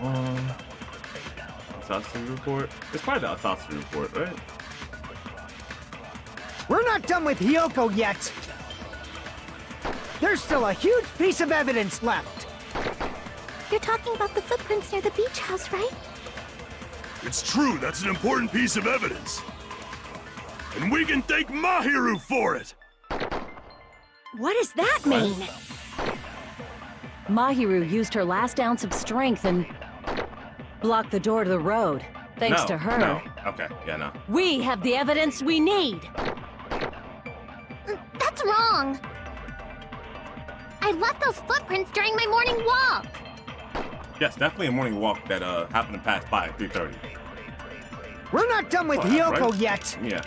autopsy report. It's probably the autopsy report, right? We're not done with Hiyoko yet! There's still a huge piece of evidence left! You're talking about the footprints near the beach house, right? It's true, that's an important piece of evidence. And we can thank Mahiru for it! What does that mean? Mahiru used her last ounce of strength and blocked the door to the road. Thanks to her. No. Okay, yeah, no. We have the evidence we need. That's wrong! I left those footprints during my morning walk! Yes, definitely a morning walk that happened to pass by at 3:30. We're not done with Hiyoko right? yet! Yeah.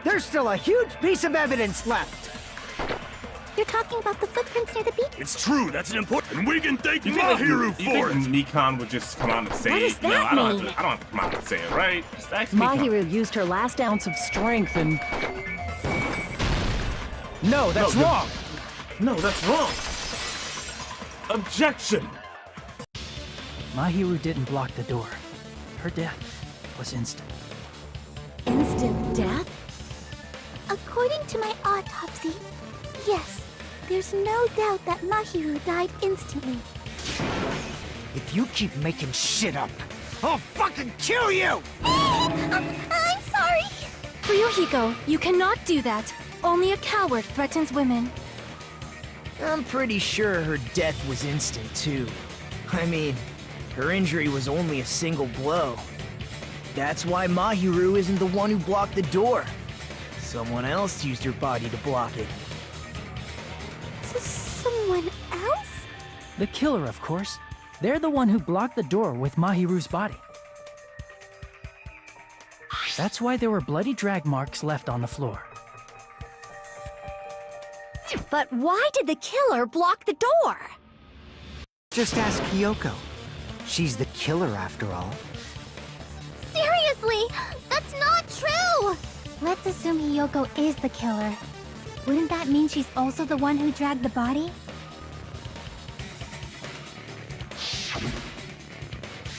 There's still a huge piece of evidence left! You're talking about the footprints near the beach? It's true, that's an important... And we can thank You think, Mahiru for it! You think Nikon would just come out and say What it? does that I don't mean? have to, I don't have to come out and say it, right? Just ask Nikon. Mahiru used her last ounce of strength and... No, that's No, wrong! No, that's wrong! Objection! Mahiru didn't block the door. Her death was instant. Instant death? According to my autopsy, yes. There's no doubt that Mahiru died instantly. If you keep making shit up, I'll fucking kill you! I'm sorry! Ryuhiko, you cannot do that. Only a coward threatens women. I'm pretty sure her death was instant, too. I mean, her injury was only a single blow. That's why Mahiru isn't the one who blocked the door. Someone else used her body to block it. Someone else? The killer, of course. They're the one who blocked the door with Mahiru's body. That's why there were bloody drag marks left on the floor. But why did the killer block the door? Just ask Hiyoko. She's the killer after all. Seriously! That's not true! Let's assume Hiyoko is the killer. Wouldn't that mean she's also the one who dragged the body?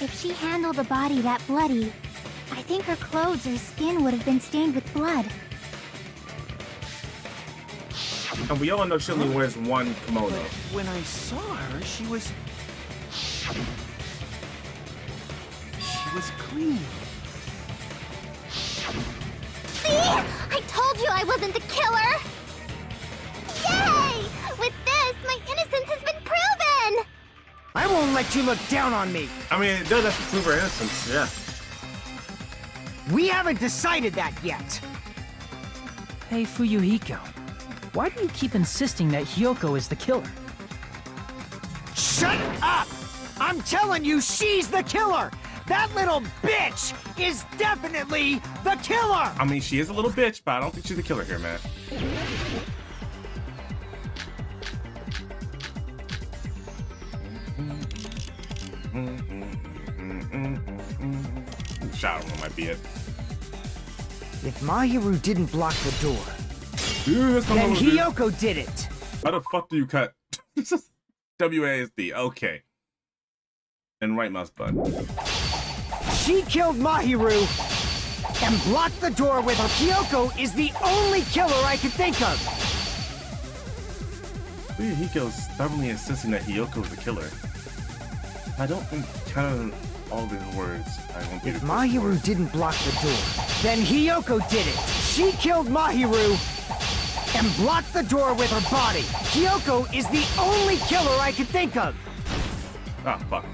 If she handled a body that bloody, I think her clothes or skin would have been stained with blood. And we all know she only wears one kimono. When I saw her, she was clean. See? I told you I wasn't the killer! Yay! With this, my innocence has been proven! I won't let you look down on me! I mean, it does have to prove her innocence, yeah. We haven't decided that yet! Hey, Fuyuhiko. Why do you keep insisting that Hiyoko is the killer? Shut up! I'm telling you, she's the killer! That little bitch is definitely the killer! I mean, she is a little bitch, but I don't think she's the killer here, man. Shower room might be it. If Mahiru didn't block the door, Yeah, that's then what I'm gonna do. Hiyoko did it. How the fuck do you cut? WASD. Okay. And right mouse button. She killed Mahiru and blocked the door with her. Hiyoko is the only killer I could think of. Hiko's stubbornly insisting that Hiyoko is the killer. I don't think counting all these words, I won't be If the Mahiru didn't block the door, then Hiyoko did it. She killed Mahiru and blocked the door with her body. Hiyoko is the only killer I could think of. Ah, fuck.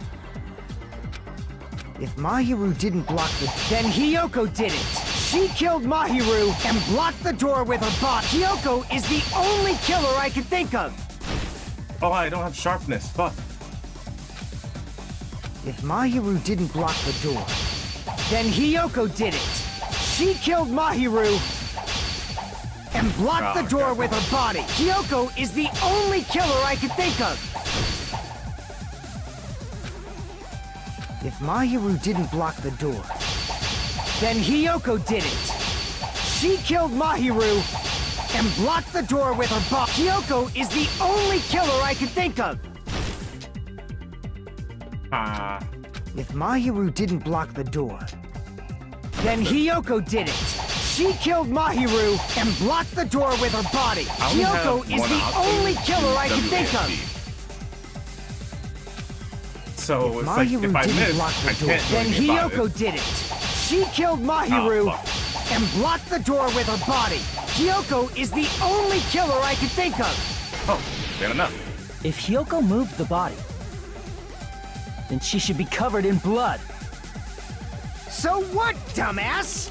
If Mahiru didn't block the... then Hiyoko did it. She killed Mahiru and blocked the door with her body. Hiyoko is the only killer I could think of. Oh, I don't have sharpness. Fuck. If Mahiru didn't block the door, then Hiyoko did it. She killed Mahiru and blocked the door with her body. Hiyoko is the only killer I could think of. If Mahiru didn't block the door, then Hiyoko did it. She killed Mahiru and blocked the door with her body. Hiyoko is the only killer I could think of. If Mahiru didn't block the door, then Hiyoko did it. She killed Mahiru and blocked the door with her body. Hiyoko is the only killer I can think of. So it's like Mahiru if I didn't miss, block the I door, can't do then anything about Hiyoko it. did it. She killed Mahiru and blocked the door with her body. Hiyoko is the only killer I can think of. Oh, fair enough. If Hiyoko moved the body, then she should be covered in blood. So what, dumbass?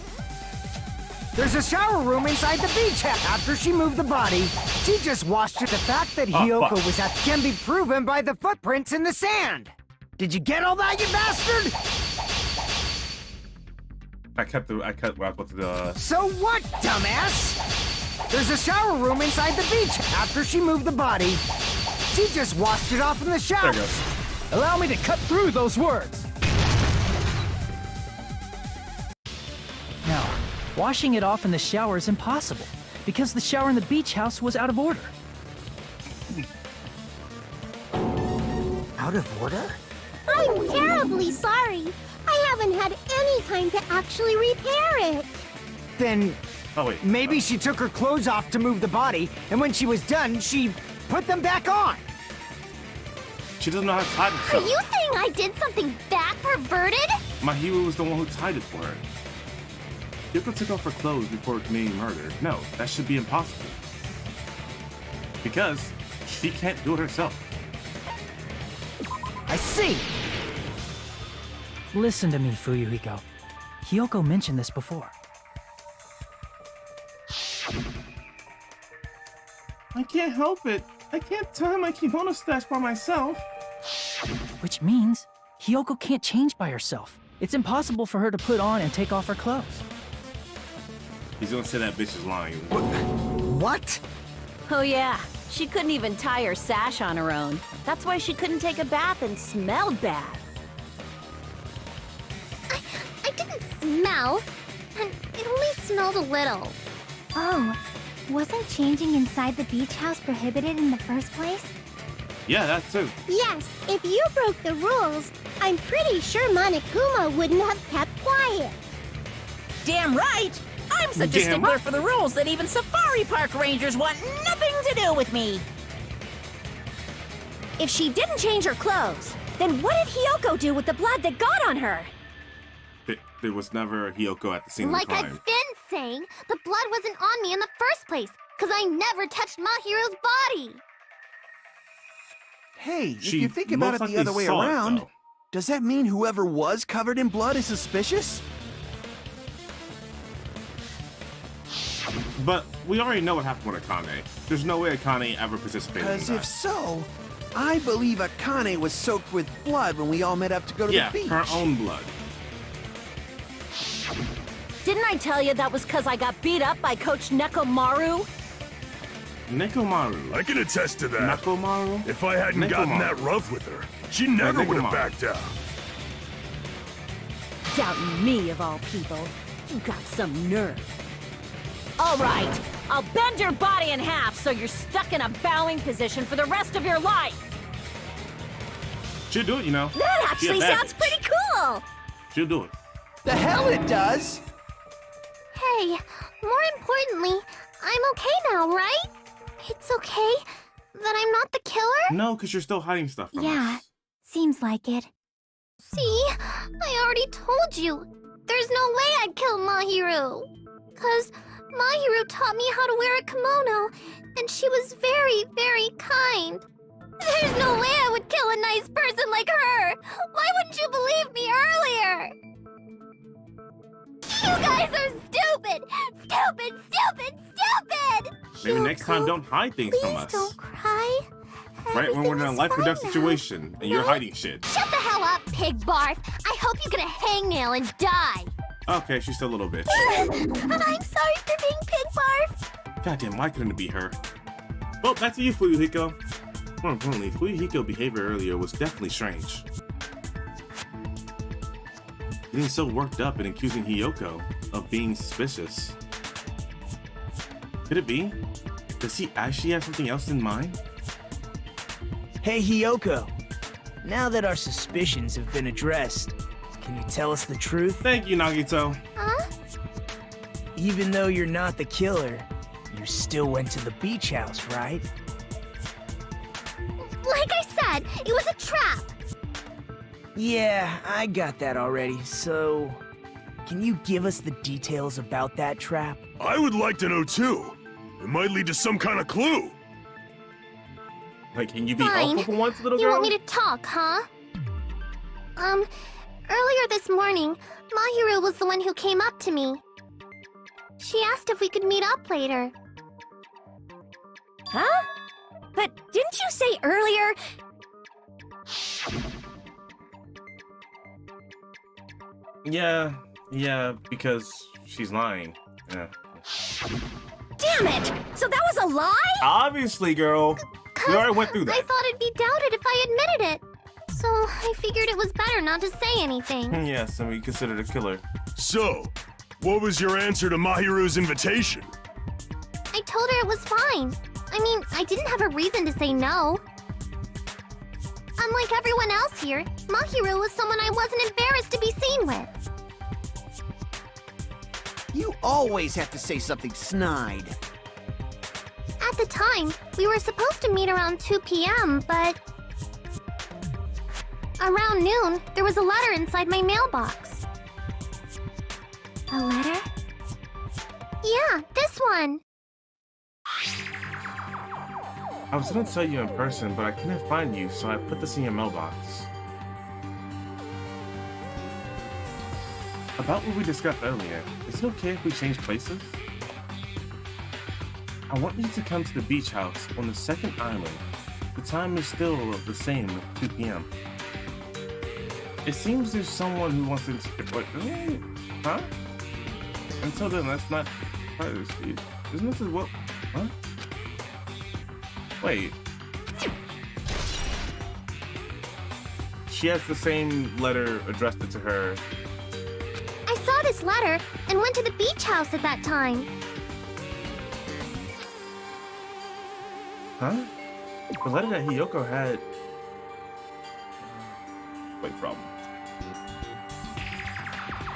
There's a shower room inside the beach house. After she moved the body, she just washed it. The fact that Hiyoko was at can be proven by the footprints in the sand. Did you get all that, you bastard? I cut where I put the. So what, dumbass? There's a shower room inside the beach. After she moved the body, she just washed it off in the shower. There it goes. Allow me to cut through those words. Now, washing it off in the shower is impossible because the shower in the beach house was out of order. Out of order? I'm terribly sorry. I haven't had any time to actually repair it. Then Oh wait. maybe she took her clothes off to move the body, and when she was done, she put them back on. She doesn't know how to tie Are herself. you saying I did something that perverted? Mahiru was the one who tied it for her. Hiyoko took off her clothes before committing murder. No, that should be impossible. Because she can't do it herself. I see. Listen to me, Fuyuhiko. Hiyoko mentioned this before. I can't help it. I can't tie my kimono stash by myself. Which means Hiyoko can't change by herself. It's impossible for her to put on and take off her clothes. He's gonna say that bitch is lying. What? Oh yeah, she couldn't even tie her sash on her own. That's why she couldn't take a bath and smelled bad. I didn't smell. And it only smelled a little. Oh, wasn't changing inside the beach house prohibited in the first place? Yeah, that too. Yes, if you broke the rules, I'm pretty sure Monokuma wouldn't have kept quiet. Damn right! I'm such a Damn stickler right. for the rules that even safari park rangers want nothing to do with me. If she didn't change her clothes, then what did Hiyoko do with the blood that got on her? There was never Hiyoko at the scene Like of the crime. I've been saying, the blood wasn't on me in the first place, because I never touched Mahiru's body. Hey, if She you think about most it the likely other way saw it, around, though. does that mean whoever was covered in blood is suspicious? But we already know what happened with Akane. There's no way Akane ever participated in Because that. if so, I believe Akane was soaked with blood when we all met up to go to Yeah, the beach. her own blood. Didn't I tell you that was because I got beat up by Coach Nekomaru? Nekomaru. I can attest to that. Nekomaru? If I hadn't gotten that rough with her, she never would have backed down. Doubting me, of all people. You got some nerve. All right, I'll bend your body in half so you're stuck in a bowing position for the rest of your life. She'll do it, you know. That actually sounds pretty cool. She'll do it. The hell it does! Hey, more importantly, I'm okay now, right? It's okay that I'm not the killer? No, because you're still hiding stuff from Yeah, us. seems like it. See? I already told you. There's no way I'd kill Mahiru. 'Cause Mahiru taught me how to wear a kimono, and she was very, very kind. There's no way I would kill a nice person like her! Why wouldn't you believe me earlier? You guys are stupid! Stupid, stupid, stupid! Maybe next time don't hide things from us. Don't cry. Right when we're in a life or death situation and you're hiding shit. Shut the hell up, pig barf! I hope you get a hangnail and die! Okay, she's still a little bitch. I'm sorry for being pig barf! Goddamn, why couldn't it be her? Well, back to you, Fuyuhiko. More importantly, Fuyuhiko's behavior earlier was definitely strange. Getting so worked up and accusing Hiyoko of being suspicious. Could it be? Does he actually have something else in mind? Hey, Hiyoko. Now that our suspicions have been addressed, can you tell us the truth? Thank you, Nagito. Huh? Even though you're not the killer, you still went to the beach house, right? Like I said, it was a trap! Yeah, I got that already, so... Can you give us the details about that trap? I would like to know too. It might lead to some kind of clue. Like, can you be Fine. helpful for once, little You girl? want me to talk, huh? Earlier this morning, Mahiru was the one who came up to me. She asked if we could meet up later. Huh? But didn't you say earlier? Yeah, because she's lying. Yeah. Damn it! So that was a lie? Obviously, girl. We already went through I that. thought it'd be doubted if I admitted it. So I figured it was better not to say anything. Yes, and we considered a killer. So, what was your answer to Mahiru's invitation? I told her it was fine. I mean, I didn't have a reason to say no. Unlike everyone else here, Mahiru was someone I wasn't embarrassed to be seen with. You always have to say something snide. At the time, we were supposed to meet around 2 p.m., but... Around noon, there was a letter inside my mailbox. A letter? Yeah, this one. I was gonna tell you in person, but I couldn't find you, so I put this in your mailbox. About what we discussed earlier, is it okay if we change places? I want you to come to the beach house on the second island. The time is still the same at 2 p.m. It seems there's someone who wants to... Wait, huh? Until then, that's not part of this feed. Isn't this what... Huh? Wait. She has the same letter addressed to her. I saw this letter and went to the beach house at that time. Huh? The letter that Hiyoko had... Wait, problem.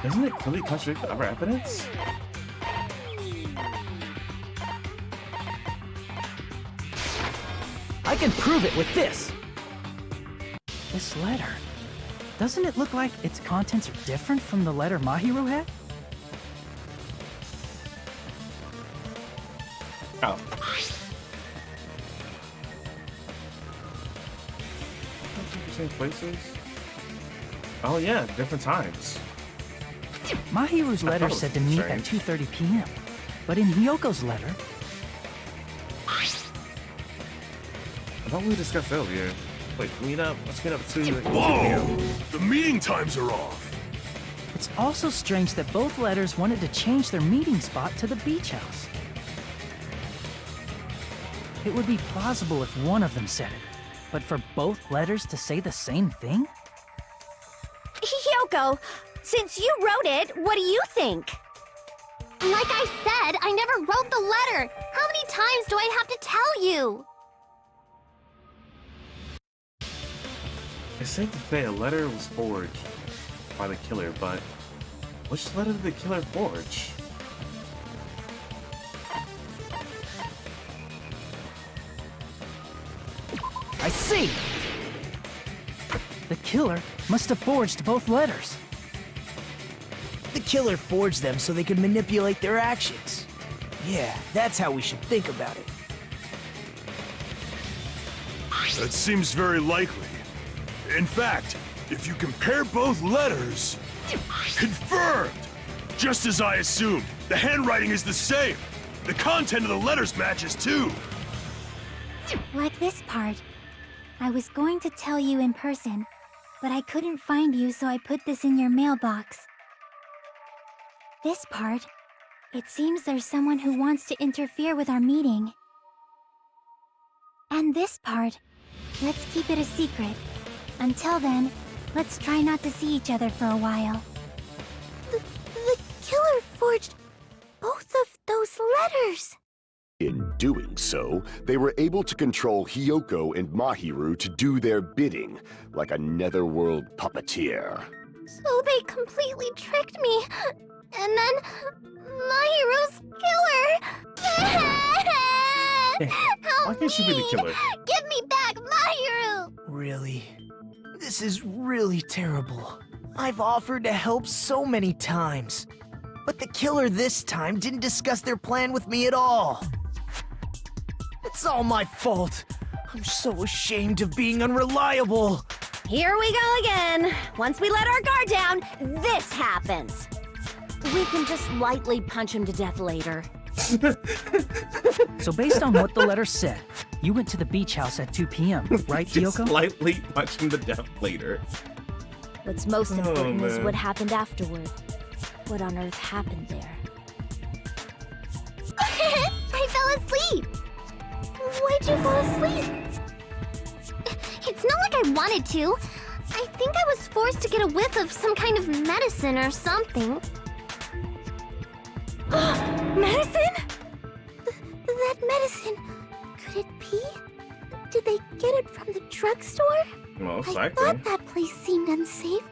Doesn't it clearly contradict the other evidence? I can prove it with this! This letter. Doesn't it look like its contents are different from the letter Mahiru had? Oh. Same places? Oh yeah, different times. Mahiru's letter was said to meet at strange. 2:30 p.m. But in Hiyoko's letter... About what we discussed earlier. Wait, let's meet up at 2 Whoa! The meeting times are off. It's also strange that both letters wanted to change their meeting spot to the beach house. It would be plausible if one of them said it, but for both letters to say the same thing? Hyoko, since you wrote it, what do you think? Like I said, I never wrote the letter. How many times do I have to tell you? It's safe to say a letter was forged by the killer, but which letter did the killer forge? I see! The killer must have forged both letters. The killer forged them so they could manipulate their actions. Yeah, that's how we should think about it. That seems very likely. In fact, if you compare both letters... Confirmed! Just as I assumed, the handwriting is the same. The content of the letters matches too. Like this part. I was going to tell you in person, but I couldn't find you, so I put this in your mailbox. This part. It seems there's someone who wants to interfere with our meeting. And this part. Let's keep it a secret. Until then, let's try not to see each other for a while. The killer forged both of those letters. In doing so, they were able to control Hyoko and Mahiru to do their bidding, like a netherworld puppeteer. So they completely tricked me. And then Mahiru's killer. Why can't she be the killer? Give me back Mahiru. Really? This is really terrible. I've offered to help so many times. But the killer this time didn't discuss their plan with me at all. It's all my fault. I'm so ashamed of being unreliable. Here we go again. Once we let our guard down, this happens. We can just lightly punch him to death later. So based on what the letter said, you went to the beach house at 2 p.m., right, Just Hyoko? slightly punch him to death later. What's most important is man. what happened afterward. What on earth happened there? I fell asleep. Why'd you fall asleep? It's not like I wanted to. I think I was forced to get a whiff of some kind of medicine or something. Medicine? That medicine, could it be? Did they get it from the drugstore? Most I likely. thought that place seemed unsafe.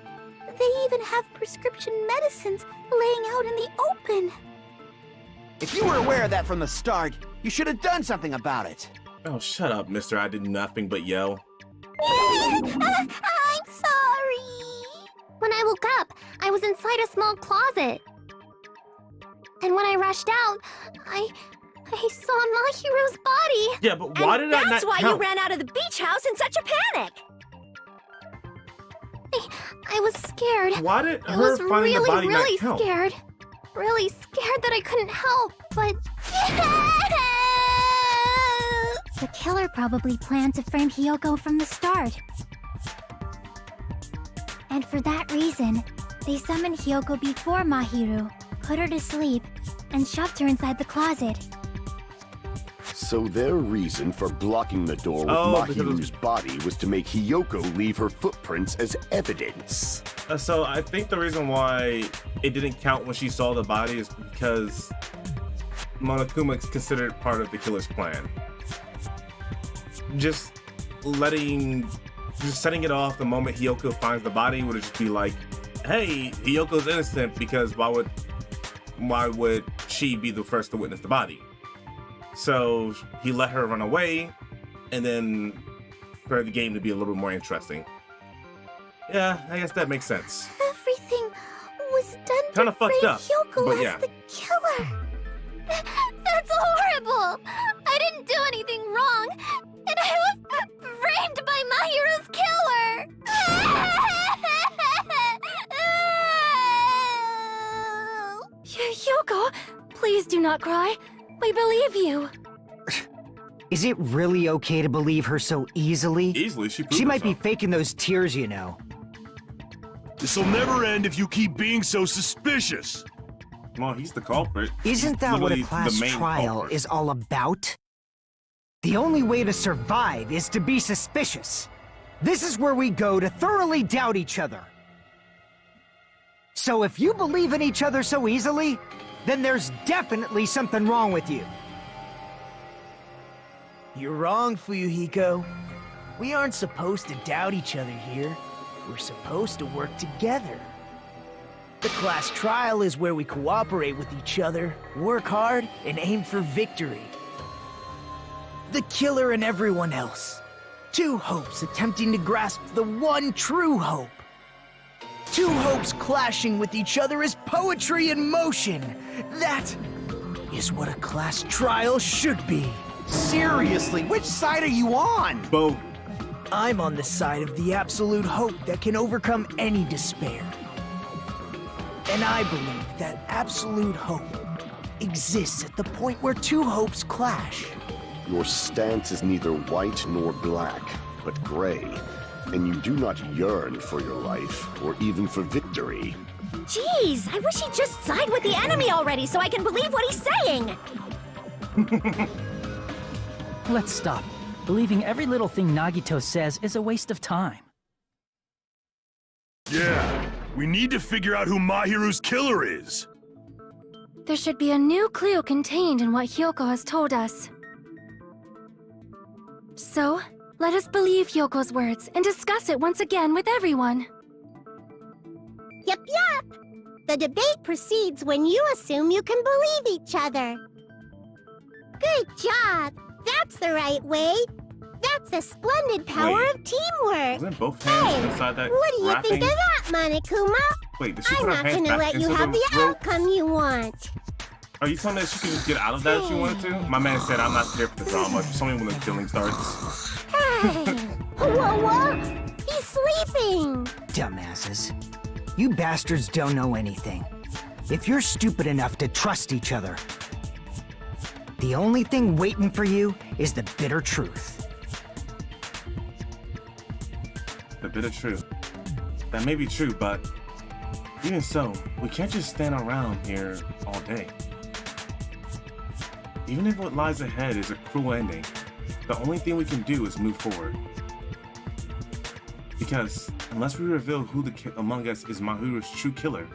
They even have prescription medicines laying out in the open. If you were aware of that from the start, you should have done something about it. Oh, shut up, mister. I did nothing but yell. I'm sorry. When I woke up, I was inside a small closet. And when I rushed out, I saw Mahiru's body. Yeah, but why did I not That's why count? you ran out of the beach house in such a panic. I was scared. Why did I her was finding the body really not count? scared. Really scared that I couldn't help, but... The killer probably planned to frame Hyoko from the start. And for that reason, they summoned Hyoko before Mahiru, put her to sleep, and shoved her inside the closet. So their reason for blocking the door with Oh, because Mahiru's body was to make Hyoko leave her footprints as evidence. So I think the reason why it didn't count when she saw the body is because Monokuma is considered part of the killer's plan. Just setting it off the moment Hyoko finds the body would just be like, hey, Hyoko's innocent because why would she be the first to witness the body? So he let her run away, and then for the game to be a little bit more interesting. Yeah, I guess that makes sense. Everything was done Kinda to fucked frame up, Hyoko but as yeah. the killer. That's horrible. I didn't do anything wrong, and I was framed by Mahiru's killer. Hyoko, please do not cry. We believe you. Is it really okay to believe her so easily? Easily, she She might be herself. faking those tears, you know. This'll never end if you keep being so suspicious. Well, he's the culprit. Isn't that what a Literally class the main trial culprit. is all about? The only way to survive is to be suspicious. This is where we go to thoroughly doubt each other. So if you believe in each other so easily, then there's definitely something wrong with you. You're wrong, Fuyuhiko. We aren't supposed to doubt each other here. We're supposed to work together. The class trial is where we cooperate with each other, work hard, and aim for victory. The killer and everyone else. Two hopes attempting to grasp the one true hope. Two hopes clashing with each other is poetry in motion. That is what a class trial should be. Seriously, which side are you on? Both. I'm on the side of the absolute hope that can overcome any despair. And I believe that absolute hope exists at the point where two hopes clash. Your stance is neither white nor black, but gray. And you do not yearn for your life, or even for victory. Jeez, I wish he'd just side with the enemy already so I can believe what he's saying! Let's stop. Believing every little thing Nagito says is a waste of time. Yeah, we need to figure out who Mahiru's killer is. There should be a new clue contained in what Hyoko has told us. So, let us believe Hyoko's words and discuss it once again with everyone. Yup, yup. The debate proceeds when you assume you can believe each other. Good job. That's the right way. That's the splendid power Wait. of teamwork. Wasn't both hands Hey, inside that what do you wrapping? think of that, Monokuma? Wait, did she I'm put her not hands gonna back let you into have the the rope? outcome you want. Are you telling me that she could just get out of that if she wanted to? My man said, I'm not here for the drama. Just tell me when the killing starts. Hey! Whoa, whoa! He's sleeping! Dumbasses. You bastards don't know anything. If you're stupid enough to trust each other, the only thing waiting for you is the bitter truth. The bitter truth. That may be true, but even so, we can't just stand around here all day. Even if what lies ahead is a cruel ending, the only thing we can do is move forward. Because unless we reveal who among us is Mahiru's true killer,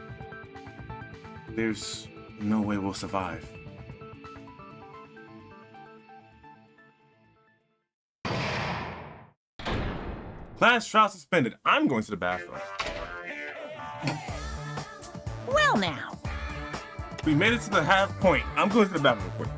there's no way we'll survive. Class trial suspended. I'm going to the bathroom. Well now, We made it to the half point. I'm going to the bathroom real quick.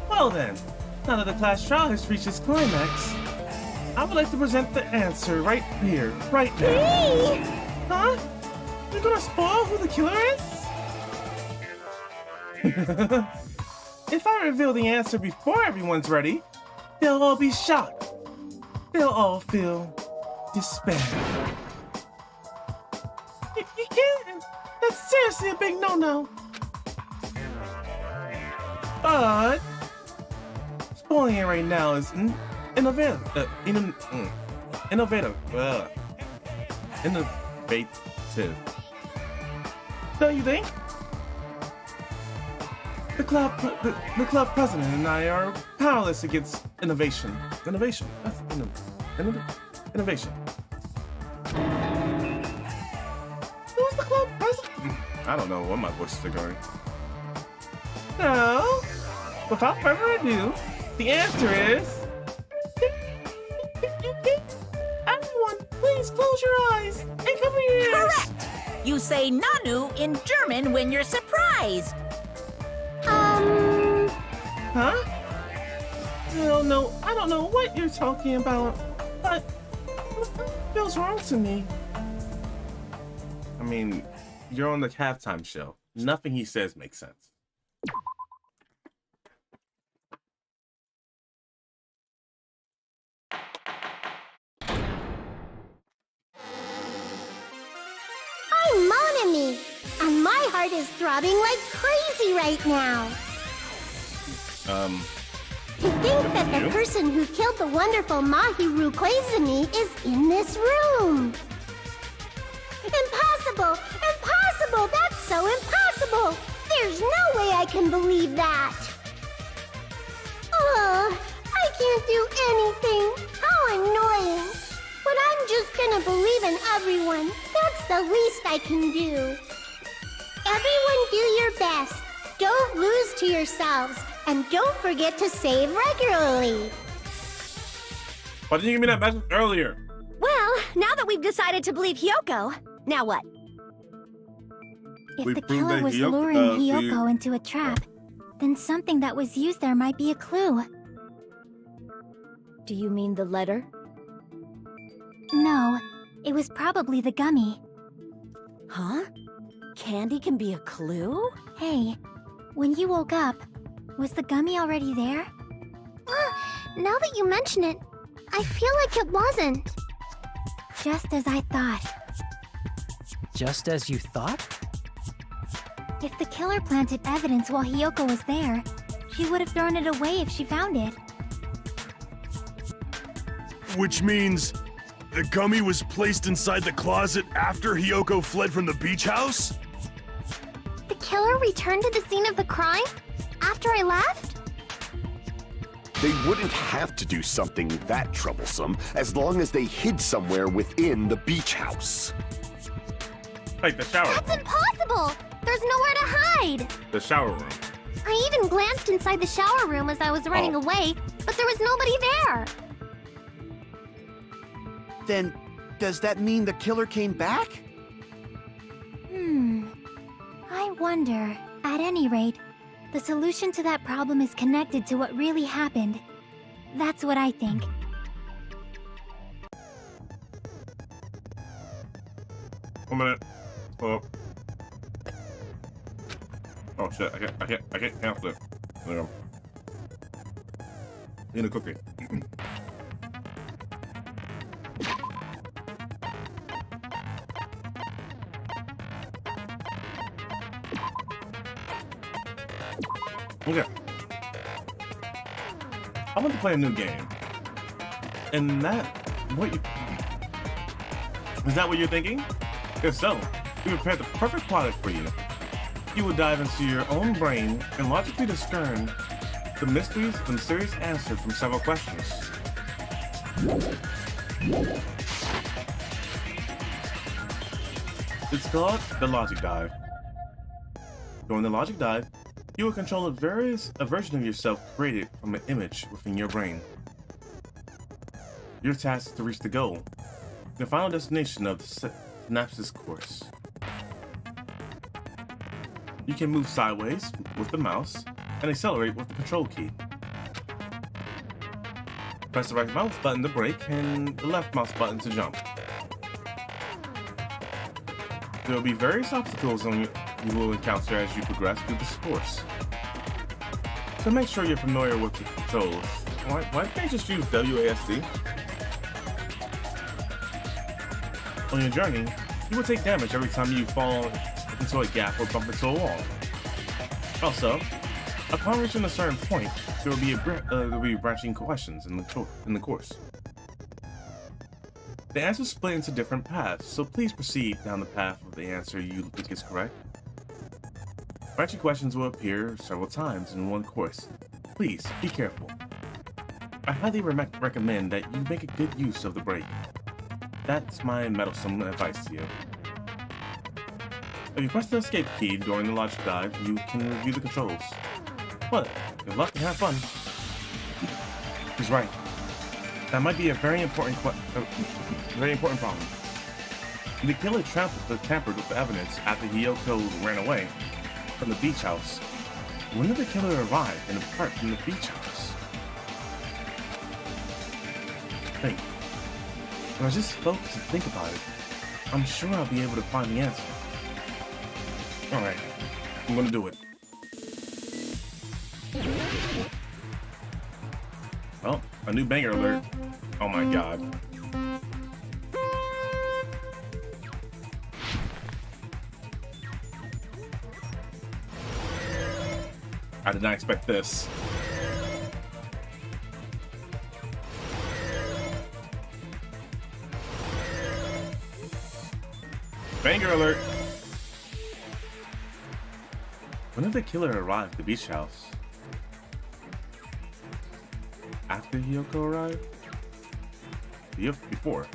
Well then, Now that the class trial has reached its climax, I would like to present the answer right here, right now. Huh? You're gonna spoil who the killer is? If I reveal the answer before everyone's ready, they'll all be shocked. They'll all feel despair. You can't. That's seriously a big no-no. But spoiling it right now is innovative. Innovative. Don't you think? The club president and I are powerless against innovation. Innovation. That's innovation. Who's the club president? I don't know what my voices are going. So, without further ado, the answer is... Everyone, please close your eyes and cover your ears. Correct! You say Nanu in German when you're surprised. Huh? I don't know what you're talking about, but it feels wrong to me. I mean, you're on the halftime show. Nothing he says makes sense. I'm Monami, and my heart is throbbing like crazy right now. To think that the person who killed the wonderful Mahiru Koizumi is in this room. Impossible! Impossible! That's so impossible! There's no way I can believe that! Ugh, I can't do anything! How annoying! But I'm just gonna believe in everyone. That's the least I can do. Everyone do your best. Don't lose to yourselves. And don't forget to save regularly. Why didn't you give me that message earlier? Well, now that we've decided to believe Hyoko, now what? If We the proved killer that was Hyoko- luring we- Hyoko into a trap, then something that was used there might be a clue. Do you mean the letter? No, it was probably the gummy. Huh? Candy can be a clue? Hey, when you woke up, was the gummy already there? Now that you mention it, I feel like it wasn't. Just as I thought. Just as you thought? If the killer planted evidence while Hyoko was there, she would have thrown it away if she found it. Which means the gummy was placed inside the closet after Hyoko fled from the beach house? The killer returned to the scene of the crime? After I left? They wouldn't have to do something that troublesome as long as they hid somewhere within the beach house. Like the shower That's room. impossible! There's nowhere to hide! The shower room. I even glanced inside the shower room as I was running away, but there was nobody there! Then, does that mean the killer came back? I wonder. At any rate, the solution to that problem is connected to what really happened. That's what I think. One minute. Oh. Oh shit! I can't cancel it. There you go. Need a cookie. Okay. I want to play a new game. And that... What you... Is that what you're thinking? If so, we prepared the perfect product for you. You will dive into your own brain and logically discern the mysteries and mysterious answer from several questions. It's called the Logic Dive. During the Logic Dive, you will control a version of yourself created from an image within your brain. Your task is to reach the goal, the final destination of the synapses course. You can move sideways with the mouse and accelerate with the control key. Press the right mouse button to brake and the left mouse button to jump. There will be various obstacles you will encounter as you progress through this course. So make sure you're familiar with the controls. Why can't you just use WASD? On your journey, you will take damage every time you fall into a gap or bump into a wall. Also, upon reaching a certain point, there will be branching questions in the course. The answers split into different paths, so please proceed down the path with the answer you think is correct. Branching questions will appear several times in one course. Please, be careful. I highly recommend that you make a good use of the brake. That's my meddlesome advice to you. If you press the escape key during the logic dive, you can review the controls. Well, good luck and have fun. He's right. That might be a very important problem. The killer tampered with the evidence after Hiyoko ran away from the beach house. When did the killer arrive and depart from the beach house? Think. When I just focus and think about it, I'm sure I'll be able to find the answer. Alright, I'm gonna do it. Well, a new banger alert. Oh my god. I did not expect this. Banger alert! When did the killer arrive at the beach house? After Hiyoko arrived? Before.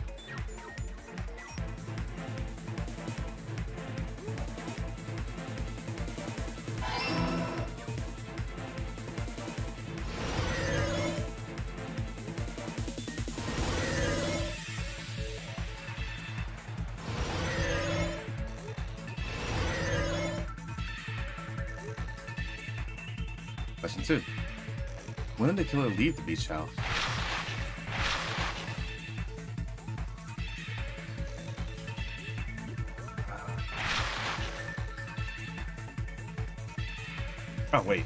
Question 2. When did the killer leave the beach house? Oh, wait.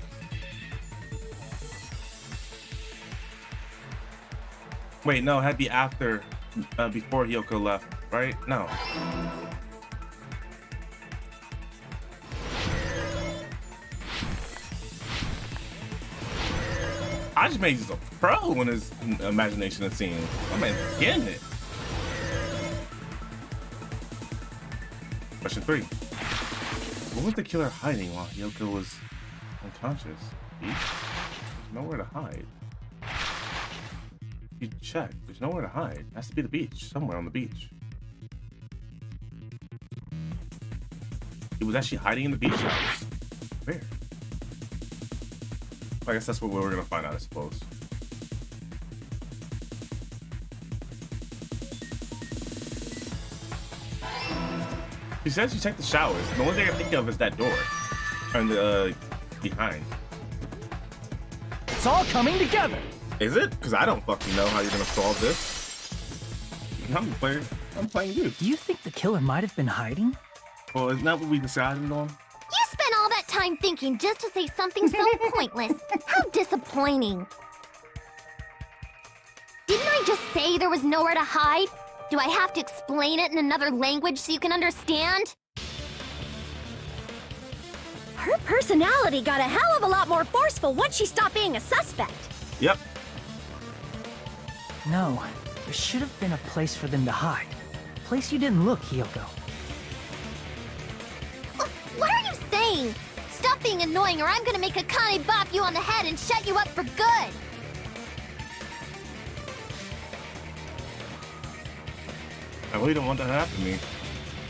Wait, no, it had to be after, before Hiyoko left, right? No. I just made this a pro in his imagination and scene. I mean, getting it. Question 3. What was the killer hiding while Hiyoko was unconscious? Beach? There's nowhere to hide. You check. There's nowhere to hide. It has to be the beach. Somewhere on the beach. He was actually hiding in the beach house. Where? I guess that's what we're gonna find out, I suppose. She says you check the showers. The only thing I think of is that door. And the behind. It's all coming together. Is it? Because I don't fucking know how you're gonna solve this. I'm playing you. Do you think the killer might have been hiding? Well, isn't that what we decided on? You spent all that time thinking just to say something so pointless. How disappointing. Didn't I just say there was nowhere to hide? Do I have to explain it in another language so you can understand? Her personality got a hell of a lot more forceful once she stopped being a suspect. Yep. No, there should have been a place for them to hide. A place you didn't look, Hiyoko. What are you saying? Stop being annoying or I'm gonna make Akane bop you on the head and shut you up for good! I really don't want that to happen to me.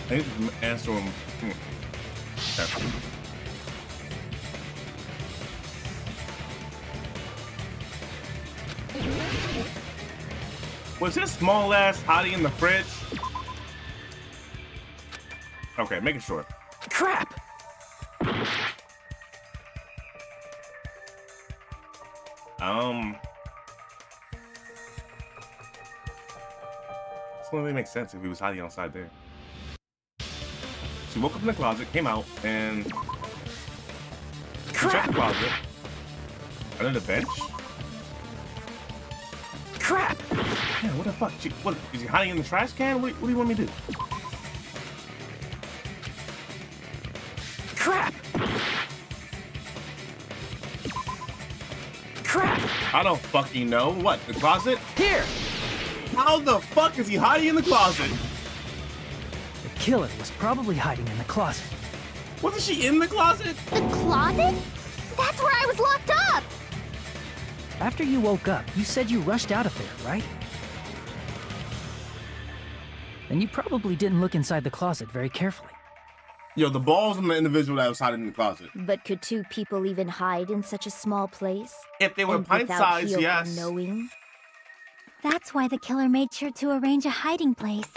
I need to answer him. Was this small ass hiding in the fridge? Okay, making sure. Crap! Doesn't really make sense if he was hiding outside there. She woke up in the closet, came out, and she checked the closet. Under the bench. Crap! Yeah, what the fuck? What is he hiding in the trash can? What do you want me to do? Crap! Crap! I don't fucking know. What? The closet? Here! How the fuck is he hiding in the closet? The killer was probably hiding in the closet. Wasn't she in the closet? The closet? That's where I was locked up! After you woke up, you said you rushed out of there, right? Then you probably didn't look inside the closet very carefully. Yo, the balls on the individual that was hiding in the closet. But could two people even hide in such a small place? If they were And pint-sized, without Hiyoko yes. knowing? That's why the killer made sure to arrange a hiding place.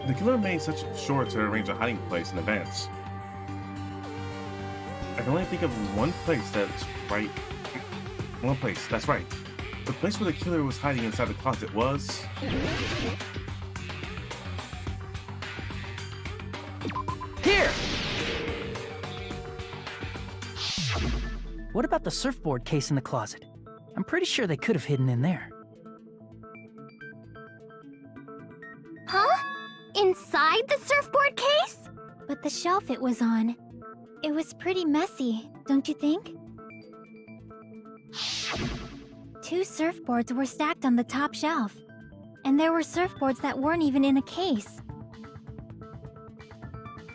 The killer made such sure to arrange a hiding place in advance. I can only think of one place that's right. One place, that's right. The place where the killer was hiding inside the closet was... Here! What about the surfboard case in the closet? I'm pretty sure they could have hidden in there. Huh? Inside the surfboard case? But the shelf it was on. It was pretty messy, don't you think? Two surfboards were stacked on the top shelf. And there were surfboards that weren't even in a case.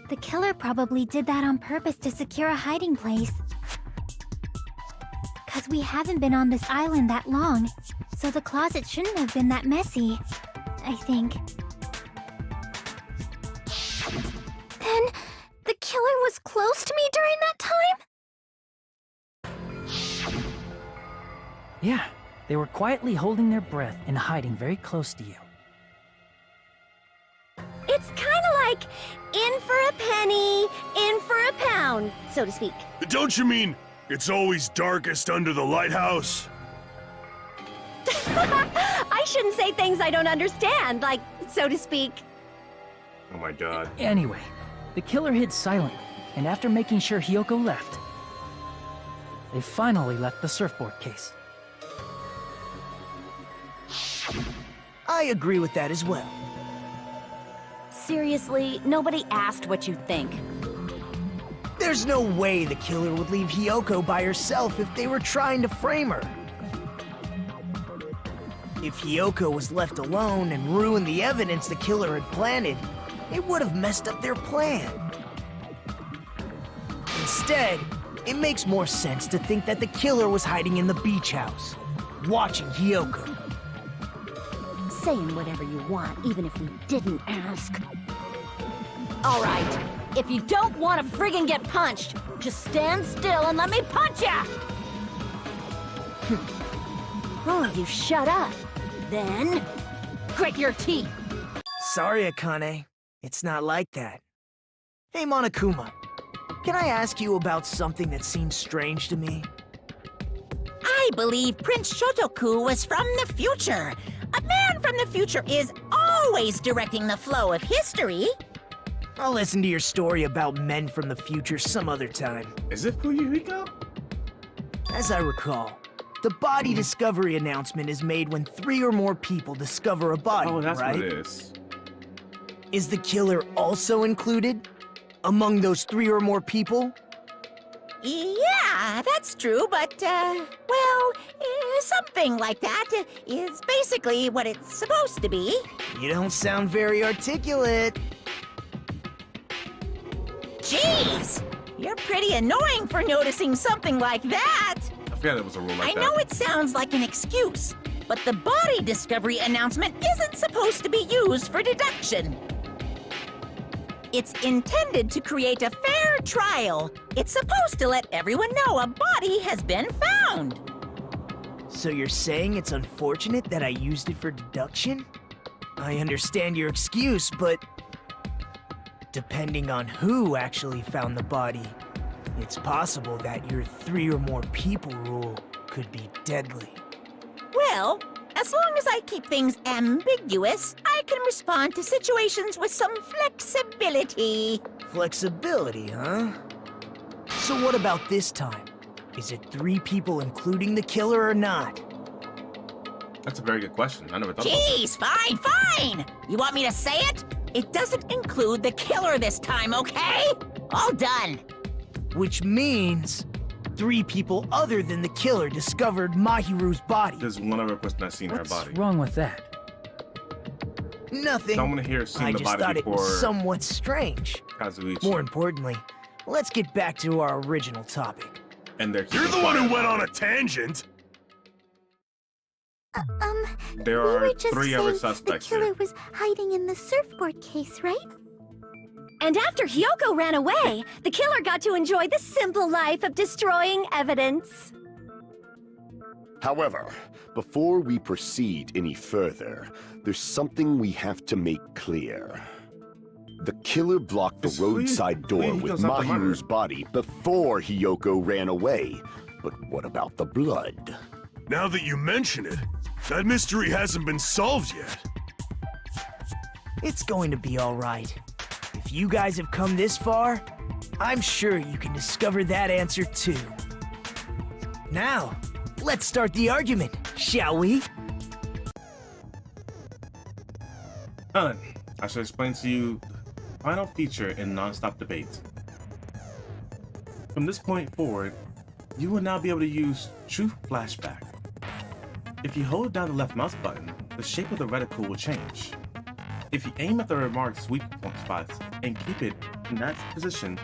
The killer probably did that on purpose to secure a hiding place. 'Cause we haven't been on this island that long, so the closet shouldn't have been that messy, I think. Then, the killer was close to me during that time? Yeah, they were quietly holding their breath and hiding very close to you. It's kind of like in for a penny, in for a pound, so to speak. Don't you mean it's always darkest under the lighthouse? I shouldn't say things I don't understand, like, so to speak. Oh my god. Anyway, the killer hid silently, and after making sure Hiyoko left, they finally left the surfboard case. I agree with that as well. Seriously, nobody asked what you think. There's no way the killer would leave Hiyoko by herself if they were trying to frame her. If Hiyoko was left alone and ruined the evidence the killer had planted, it would have messed up their plan. Instead, it makes more sense to think that the killer was hiding in the beach house, watching Hiyoko. Saying whatever you want, even if we didn't ask. All right, if you don't want to friggin' get punched, just stand still and let me punch ya! Oh, you shut up. Then, grit your teeth. Sorry, Akane. It's not like that. Hey, Monokuma. Can I ask you about something that seems strange to me? I believe Prince Shotoku was from the future. A man from the future is always directing the flow of history. I'll listen to your story about men from the future some other time. Is it Fuyuhiko? As I recall, the body discovery announcement is made when 3 or more people discover a body, Oh, that's right? what it is. Is the killer also included? Among those 3 or more people? Yeah, that's true, but, well, something like that is basically what it's supposed to be. You don't sound very articulate. Jeez, you're pretty annoying for noticing something like that. I forgot it was a rule like I that. know it sounds like an excuse, but the body discovery announcement isn't supposed to be used for deduction. It's intended to create a fair trial. It's supposed to let everyone know a body has been found. So you're saying it's unfortunate that I used it for deduction? I understand your excuse, but depending on who actually found the body, it's possible that your 3 or more people rule could be deadly. Well, as long as I keep things ambiguous, I can respond to situations with some flexibility. Flexibility, huh? So what about this time? Is it 3 people including the killer or not? That's a very good question. I never thought about that. Jeez, fine. You want me to say it? It doesn't include the killer this time, okay? All done. Which means 3 people other than the killer discovered Mahiru's body. There's one other person that's seen her What's body. wrong with that? Nothing. So I'm gonna hear seen I the just body thought it before was somewhat strange. Kazuichi. More importantly, let's get back to our original topic. And they're You're the one who went on a tangent. There we are were just 3 saying other the suspects killer here. was hiding in the surfboard case, right? And after Hyoko ran away, the killer got to enjoy the simple life of destroying evidence. However, before we proceed any further, there's something we have to make clear. The killer blocked the roadside door with Mahiru's body before Hyoko ran away. But what about the blood? Now that you mention it, that mystery hasn't been solved yet. It's going to be all right. If you guys have come this far, I'm sure you can discover that answer too. Now, let's start the argument, shall we? Done. I shall explain to you the final feature in non-stop debates. From this point forward, you will now be able to use Truth Flashback. If you hold down the left mouse button, the shape of the reticle will change. If you aim at the remark's weak point spots and keep it in that position,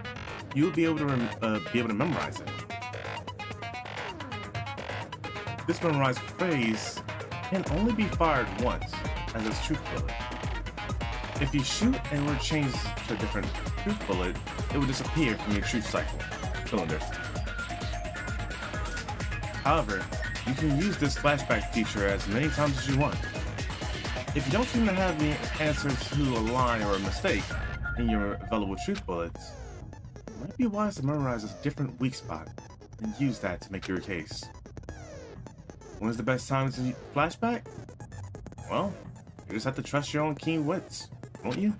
you will be able to memorize it. This memorized phrase can only be fired once as a truth bullet. If you shoot and were changed to a different truth bullet, it will disappear from your truth cylinder. However, you can use this flashback feature as many times as you want. If you don't seem to have the answer to a lie or a mistake in your available truth bullets, it might be wise to memorize a different weak spot and use that to make your case. When is the best time to flashback? Well, you just have to trust your own keen wits, won't you?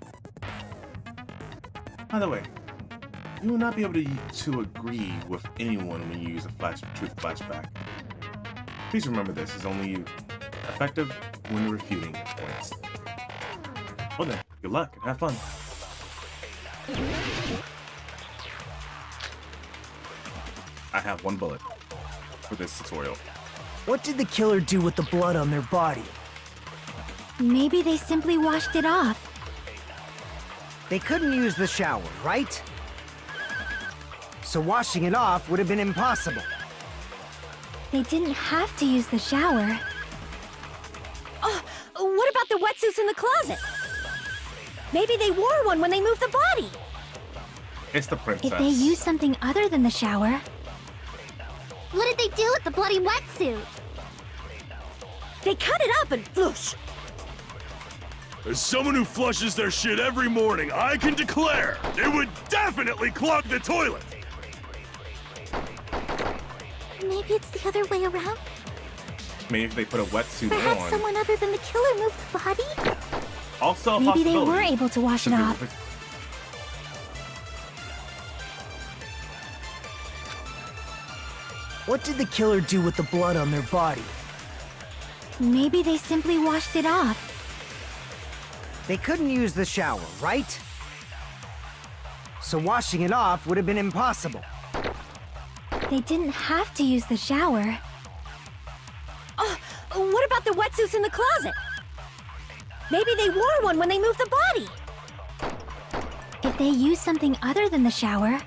By the way, you will not be able to agree with anyone when you use a truth flashback. Please remember this is only effective when refuting points. Well then, good luck and have fun. I have 1 bullet for this tutorial. What did the killer do with the blood on their body? Maybe they simply washed it off. They couldn't use the shower, right? So washing it off would have been impossible. They didn't have to use the shower. Oh, what about the wetsuits in the closet? Maybe they wore one when they moved the body. It's the princess. If they used something other than the shower... What did they do with the bloody wetsuit? They cut it up and whoosh. As someone who flushes their shit every morning, I can declare it would definitely clog the toilet. Maybe it's the other way around? Maybe if they put a wetsuit Perhaps on. someone other than the killer moved the body? Also a Maybe they possibility. were able to wash it off. What did the killer do with the blood on their body? Maybe they simply washed it off. They couldn't use the shower, right? So washing it off would have been impossible. They didn't have to use the shower. Oh, what about the wetsuits in the closet? Maybe they wore one when they moved the body. If they used something other than the shower...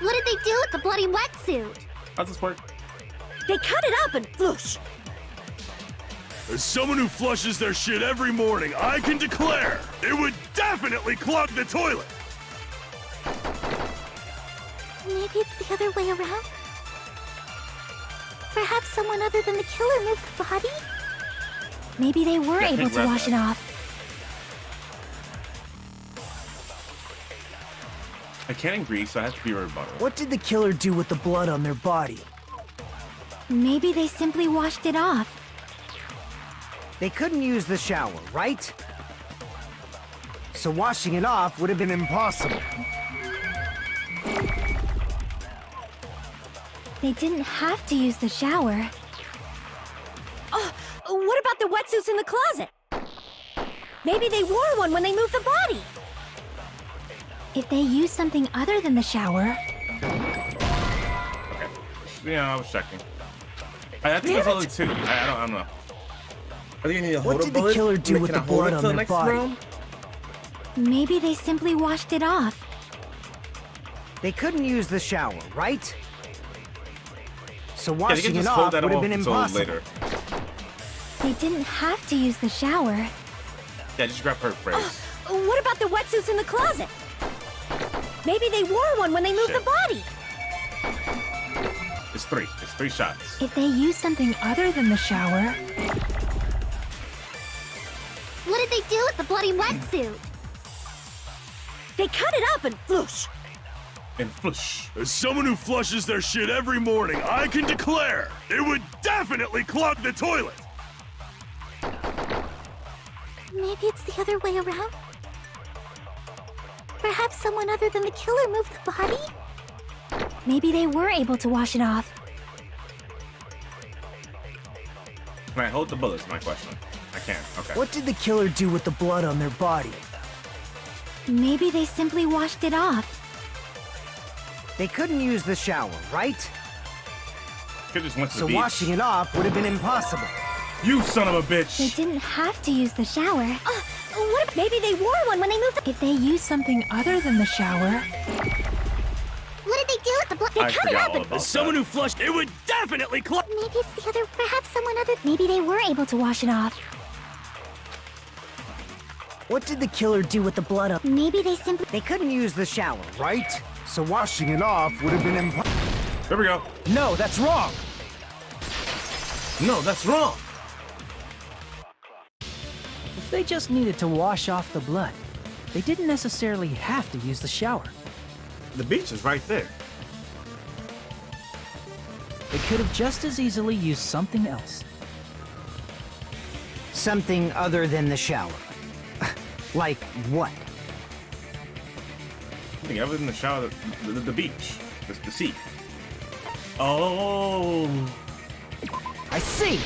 What did they do with the bloody wetsuit? How's this work? They cut it up and whoosh. As someone who flushes their shit every morning, I can declare it would definitely clog the toilet. Maybe it's the other way around? Perhaps someone other than the killer moved the body? Maybe they were Yeah, able to wash it off. I can't agree, so I have to be a rebuttal. What did the killer do with the blood on their body? Maybe they simply washed it off. They couldn't use the shower, right? So washing it off would have been impossible. They didn't have to use the shower. Oh, what about the wetsuits in the closet? Maybe they wore one when they moved the body. If they used something other than the shower... Okay. Yeah, I was checking. I think it's only two. I don't know. I think you need to What hold a did the bullet. killer do Can with I the hold blood it on for the their next body? round? Maybe they simply washed it off. They couldn't use the shower, right? So Yeah, you washing can it just hold off that would have off been until impossible. later. They didn't have to use the shower. Yeah, just grab her phrase. What about the wetsuits in the closet? Maybe they wore one when they moved Shit. the body. It's three. It's 3 shots. If they used something other than the shower... What did they do with the bloody wetsuit? They cut it up and whoosh. And flush. As someone who flushes their shit every morning, I can declare it would definitely clog the toilet. Maybe it's the other way around? Perhaps someone other than the killer moved the body? Maybe they were able to wash it off. Can I hold the bullets? My question. I can. Okay. What did the killer do with the blood on their body? Maybe they simply washed it off. They couldn't use the shower, right? Could just went to So the beach. washing it off would have been impossible. You son of a bitch. They didn't have to use the shower. What if maybe they wore one when they moved the... If they used something other than the shower... What did they do with the blood? They I cut it forgot up all and... about As someone who flushed, it would definitely clog. Maybe it's the other... Perhaps someone other... Maybe they were able to wash it off. What did the killer do with the blood on... Maybe they simply... They couldn't use the shower, right? So washing it off would have been impossible. There we go. No, that's wrong! No, that's wrong. If they just needed to wash off the blood, they didn't necessarily have to use the shower. The beach is right there. They could have just as easily used something else. Something other than the shower. Like what? I think other than the shower, the beach, the sea. Oh. I see!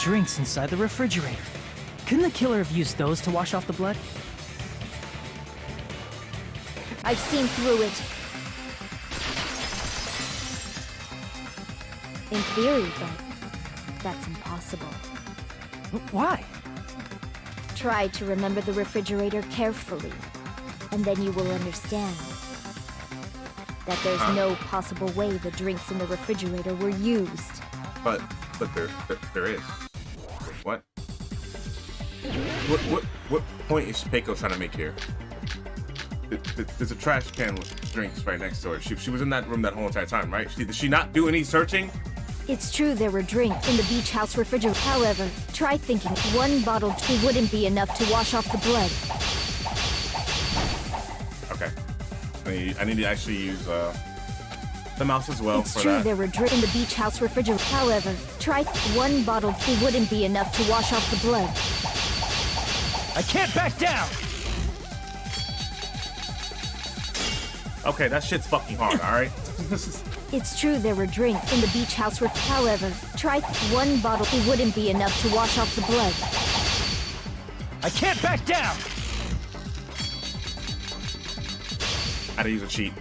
Drinks inside the refrigerator. Couldn't the killer have used those to wash off the blood? I've seen through it. In theory, but that's impossible. Why? Try to remember the refrigerator carefully, and then you will understand that there's no possible way the drinks in the refrigerator were used. But there is. What? What point is Peiko trying to make here? There's a trash can with drinks right next to her. She was in that room that whole entire time, right? Did she not do any searching? It's true there were drinks in the beach house refrigerator. However, try thinking one bottle wouldn't be enough to wash off the blood. Okay. I need to actually use the mouse as well It's for true that. there were drinks in the beach house refrigerator. However, try one bottle wouldn't be enough to wash off the blood. I can't back down! Okay, that shit's fucking hard, alright? It's true there were drinks in the beach house however, try one bottle wouldn't be enough to wash off the blood. I can't back down! How to use a cheat.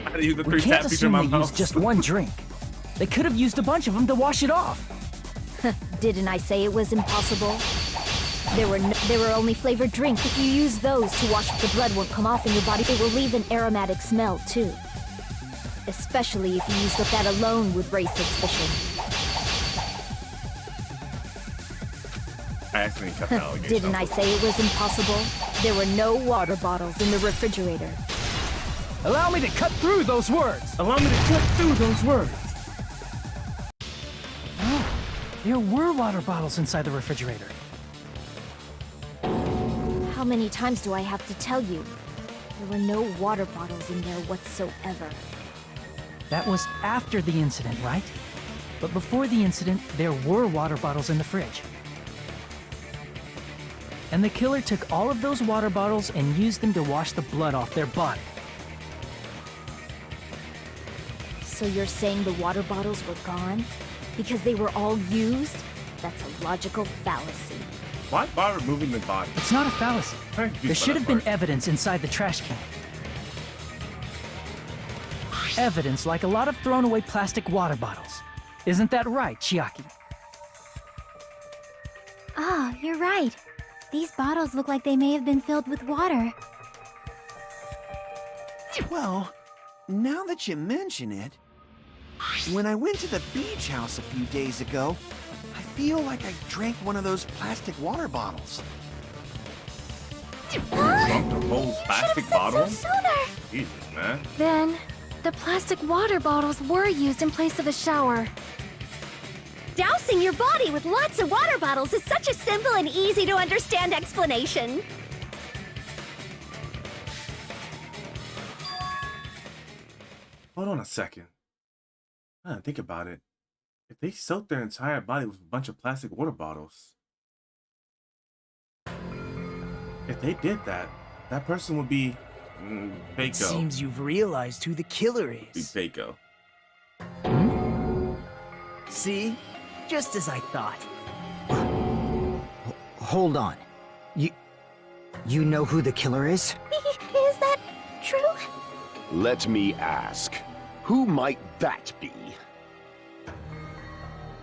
How to use the We 3 can't tap feature in assume my they mouse. used just one drink. They could have used a bunch of them to wash it off. Didn't I say it was impossible? There were only flavored drinks. If you use those to wash, the blood won't come off in your body. It will leave an aromatic smell too. Especially if you use it, that alone would raise suspicion. I accidentally cut the allegation. Didn't I say it was impossible? There were no water bottles in the refrigerator. Allow me to cut through those words. Allow me to cut through those words. Oh, there were water bottles inside the refrigerator. How many times do I have to tell you? There were no water bottles in there whatsoever. That was after the incident, right? But before the incident, there were water bottles in the fridge. And the killer took all of those water bottles and used them to wash the blood off their body. So you're saying the water bottles were gone? Because they were all used? That's a logical fallacy. Why bother moving the body? It's not a fallacy. There should have been evidence inside the trash can. Evidence like a lot of thrown away plastic water bottles. Isn't that right, Chiaki? Oh, you're right. These bottles look like they may have been filled with water. Well, now that you mention it, when I went to the beach house a few days ago, I feel like I drank one of those plastic water bottles. Drunk the whole plastic bottle? So sooner. Jesus, man. Then, the plastic water bottles were used in place of a shower. Dousing your body with lots of water bottles is such a simple and easy to understand explanation. Hold on a second. I didn't think about it. If they soaked their entire body with a bunch of plastic water bottles, if they did that, that person would be It Baco. seems you've realized who the killer Be is. Baco. See? Just as I thought. Hold on. You know who the killer is? Is that true? Let me ask, who might that be?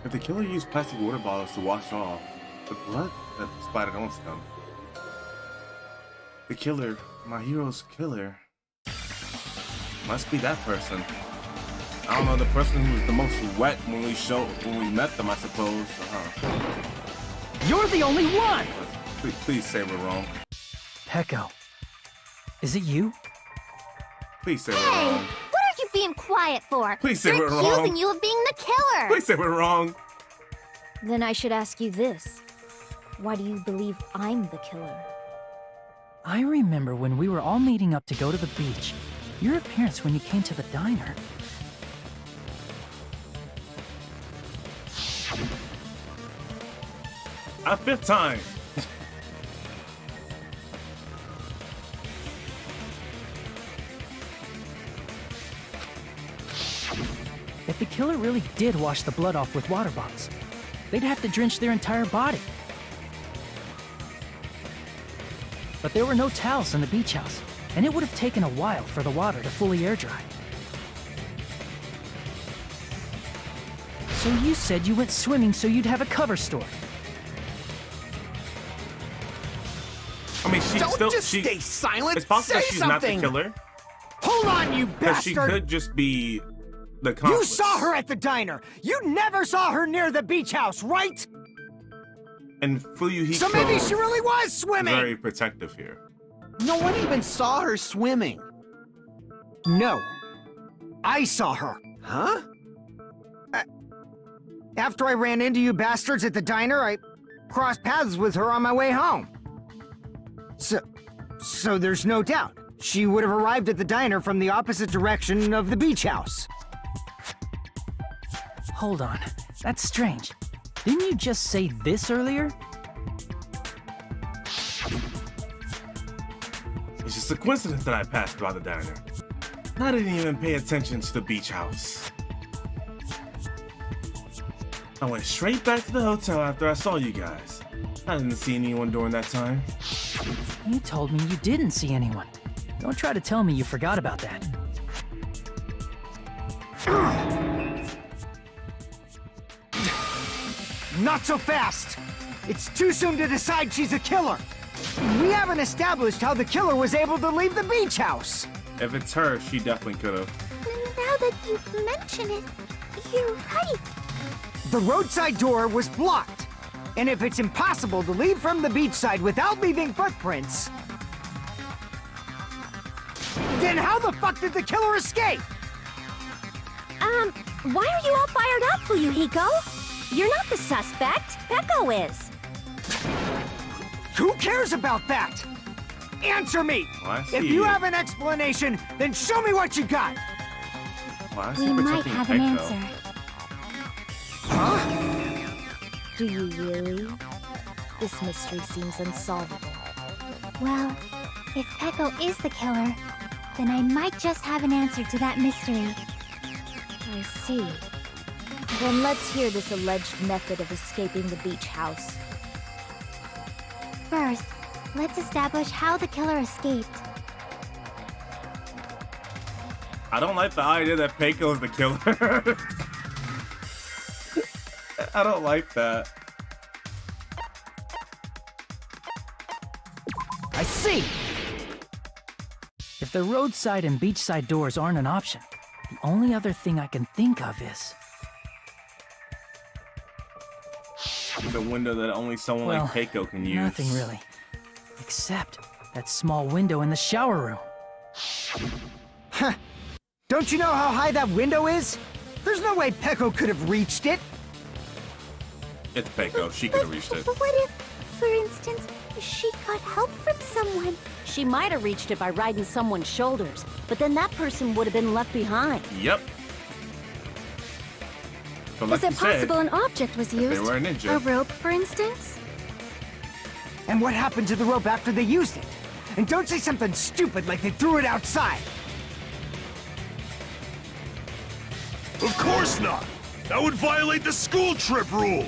If the killer used plastic water bottles to wash off the blood that splattered onto them, the killer, my hero's killer, must be that person. I don't know, the person who was the most wet when we met them, I suppose. You're the only one! Please say we're wrong. Peko. Is it you? Please say we're Hey, wrong. what are you being quiet for? Please say They're we're wrong. accusing you of being the killer. Please say we're wrong. Then I should ask you this. Why do you believe I'm the killer? I remember when we were all meeting up to go to the beach. Your appearance when you came to the diner. A fifth time. If the killer really did wash the blood off with water bottles, they'd have to drench their entire body. But there were no towels in the beach house, and it would have taken a while for the water to fully air dry. So you said you went swimming so you'd have a cover story. I mean, she Don't still just she, stay silent. It's possible Say she's something. not the killer. Hold on, you Because she bastard! could just be the You accomplice. saw her at the diner! You never saw her near the beach house, right? And Fuyuhiko So maybe she really was is swimming! very protective here. No one even saw her swimming. No. I saw her. Huh? After I ran into you bastards at the diner, I crossed paths with her on my way home. So there's no doubt. She would have arrived at the diner from the opposite direction of the beach house. Hold on, that's strange. Didn't you just say this earlier? It's just a coincidence that I passed by the diner. I didn't even pay attention to the beach house. I went straight back to the hotel after I saw you guys. I didn't see anyone during that time. You told me you didn't see anyone. Don't try to tell me you forgot about that. Not so fast! It's too soon to decide she's a killer! We haven't established how the killer was able to leave the beach house! If it's her, she definitely could have. Now that you mention it, you're right. The roadside door was blocked. And if it's impossible to leave from the beachside without leaving footprints, then how the fuck did the killer escape? Why are you all fired up, Fuyuhiko? You're not the suspect. Peko is. Who cares about that? Answer me! Well, I see If you have an explanation, then show me what you got! honestly We might protecting have an Peko. answer. Do you really? This mystery seems unsolvable. Well, if Peko is the killer, then I might just have an answer to that mystery. I see. Then let's hear this alleged method of escaping the beach house. First, let's establish how the killer escaped. I don't like the idea that Peko is the killer. I don't like that. I see! If the roadside and beachside doors aren't an option, the only other thing I can think of is... The window that only someone well, like Peko can use. Nothing really. Except that small window in the shower room. Huh. Don't you know how high that window is? There's no way Peko could have reached it. It's Peko. She could have reached it. But what if, for instance, she got help from someone? She might have reached it by riding someone's shoulders, but then that person would have been left behind. Yep. So like Is it you said, possible an object was if used? they were a ninja. A rope, for instance? And what happened to the rope after they used it? And don't say something stupid like they threw it outside. Of course not! That would violate the school trip rule!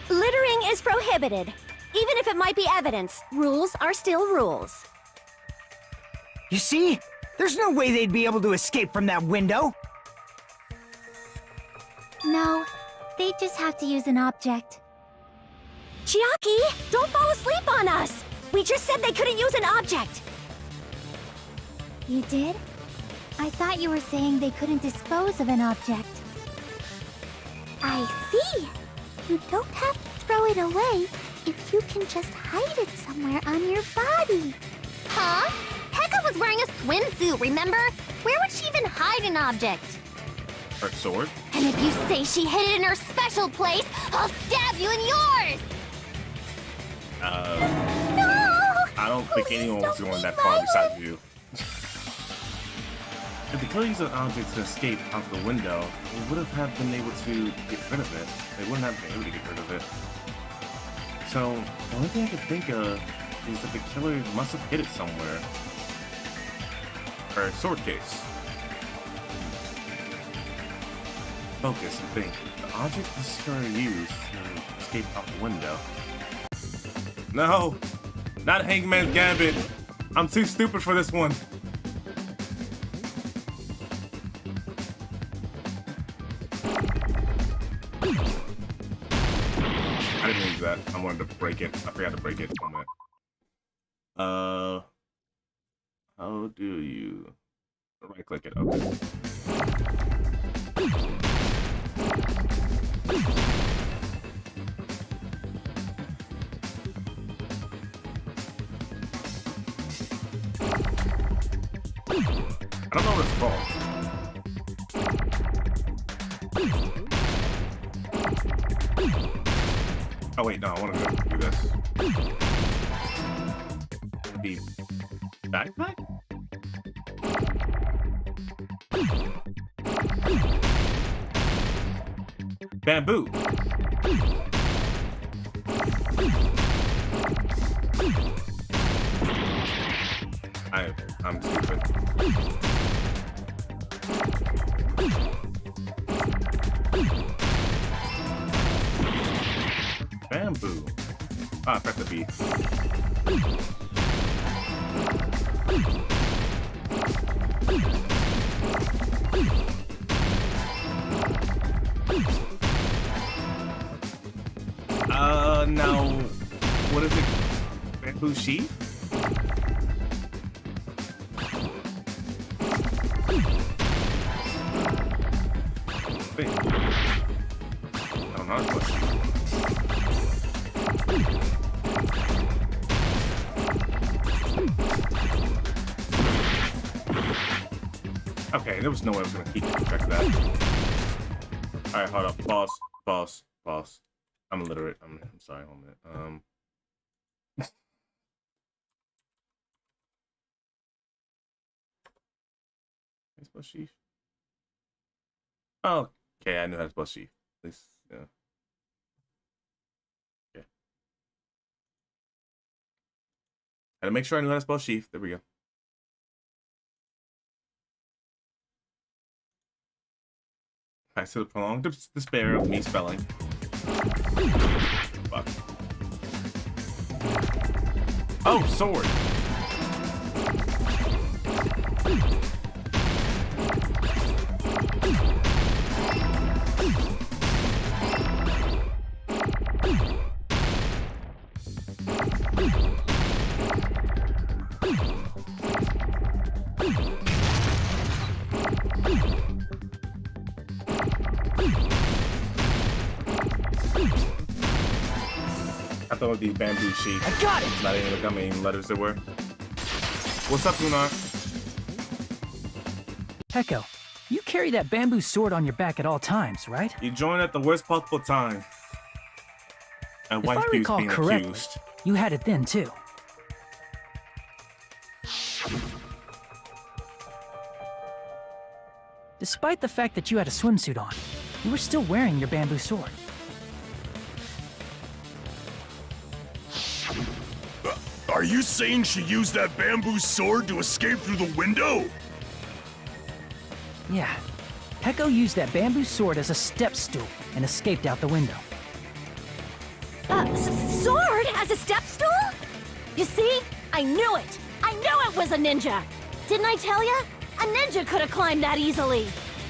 Littering is prohibited. Even if it might be evidence, rules are still rules. You see? There's no way they'd be able to escape from that window. No, they just have to use an object. Chiaki, don't fall asleep on us! We just said they couldn't use an object! You did? I thought you were saying they couldn't dispose of an object. I see! You don't have to throw it away if you can just hide it somewhere on your body. Huh? Pekka was wearing a swimsuit, remember? Where would she even hide an object? Her sword? And if you say she hid it in her special place, I'll stab you in yours! No! I don't think anyone was going that far besides you. If the killer used an object to escape out the window, they would have been able to get rid of it. They wouldn't have been able to get rid of it. So, the only thing I can think of is that the killer must have hid it somewhere. Her sword case. Focus and think. The object this killer used to escape out the window. No! Not Hangman's Gambit! I'm too stupid for this one. I didn't use that. I wanted to break it. I forgot to break it. How do you right click it? Okay. I don't know what it's called. Oh wait, no, I want to do this. The backpack? Bamboo. I'm stupid. Bamboo. Ah, press the B. Now, what is it? Bamboo sheath? Wait. I don't know what. Okay, there was no way I was gonna keep track of that. Alright, hold up. Pause. I'm illiterate. I'm sorry, hold a minute. spell sheath? Oh, okay, I knew how to spell sheath. At least, yeah. Okay. Had to make sure I knew how to spell sheath. There we go. Back to the prolonged despair of me spelling. Fuck. Oh, sword. I thought it would be bamboo sheet. I got it! Not even how many letters there were. What's up, Lunar? Peko, you carry that bamboo sword on your back at all times, right? You joined at the worst possible time. And If I wife recall being correctly, accused. you had it then too. Despite the fact that you had a swimsuit on, you were still wearing your bamboo sword. Are you saying she used that bamboo sword to escape through the window? Yeah. Peko used that bamboo sword as a step stool and escaped out the window. Sword as a step stool? You see? I knew it! I knew it was a ninja! Didn't I tell ya? A ninja could have climbed that easily!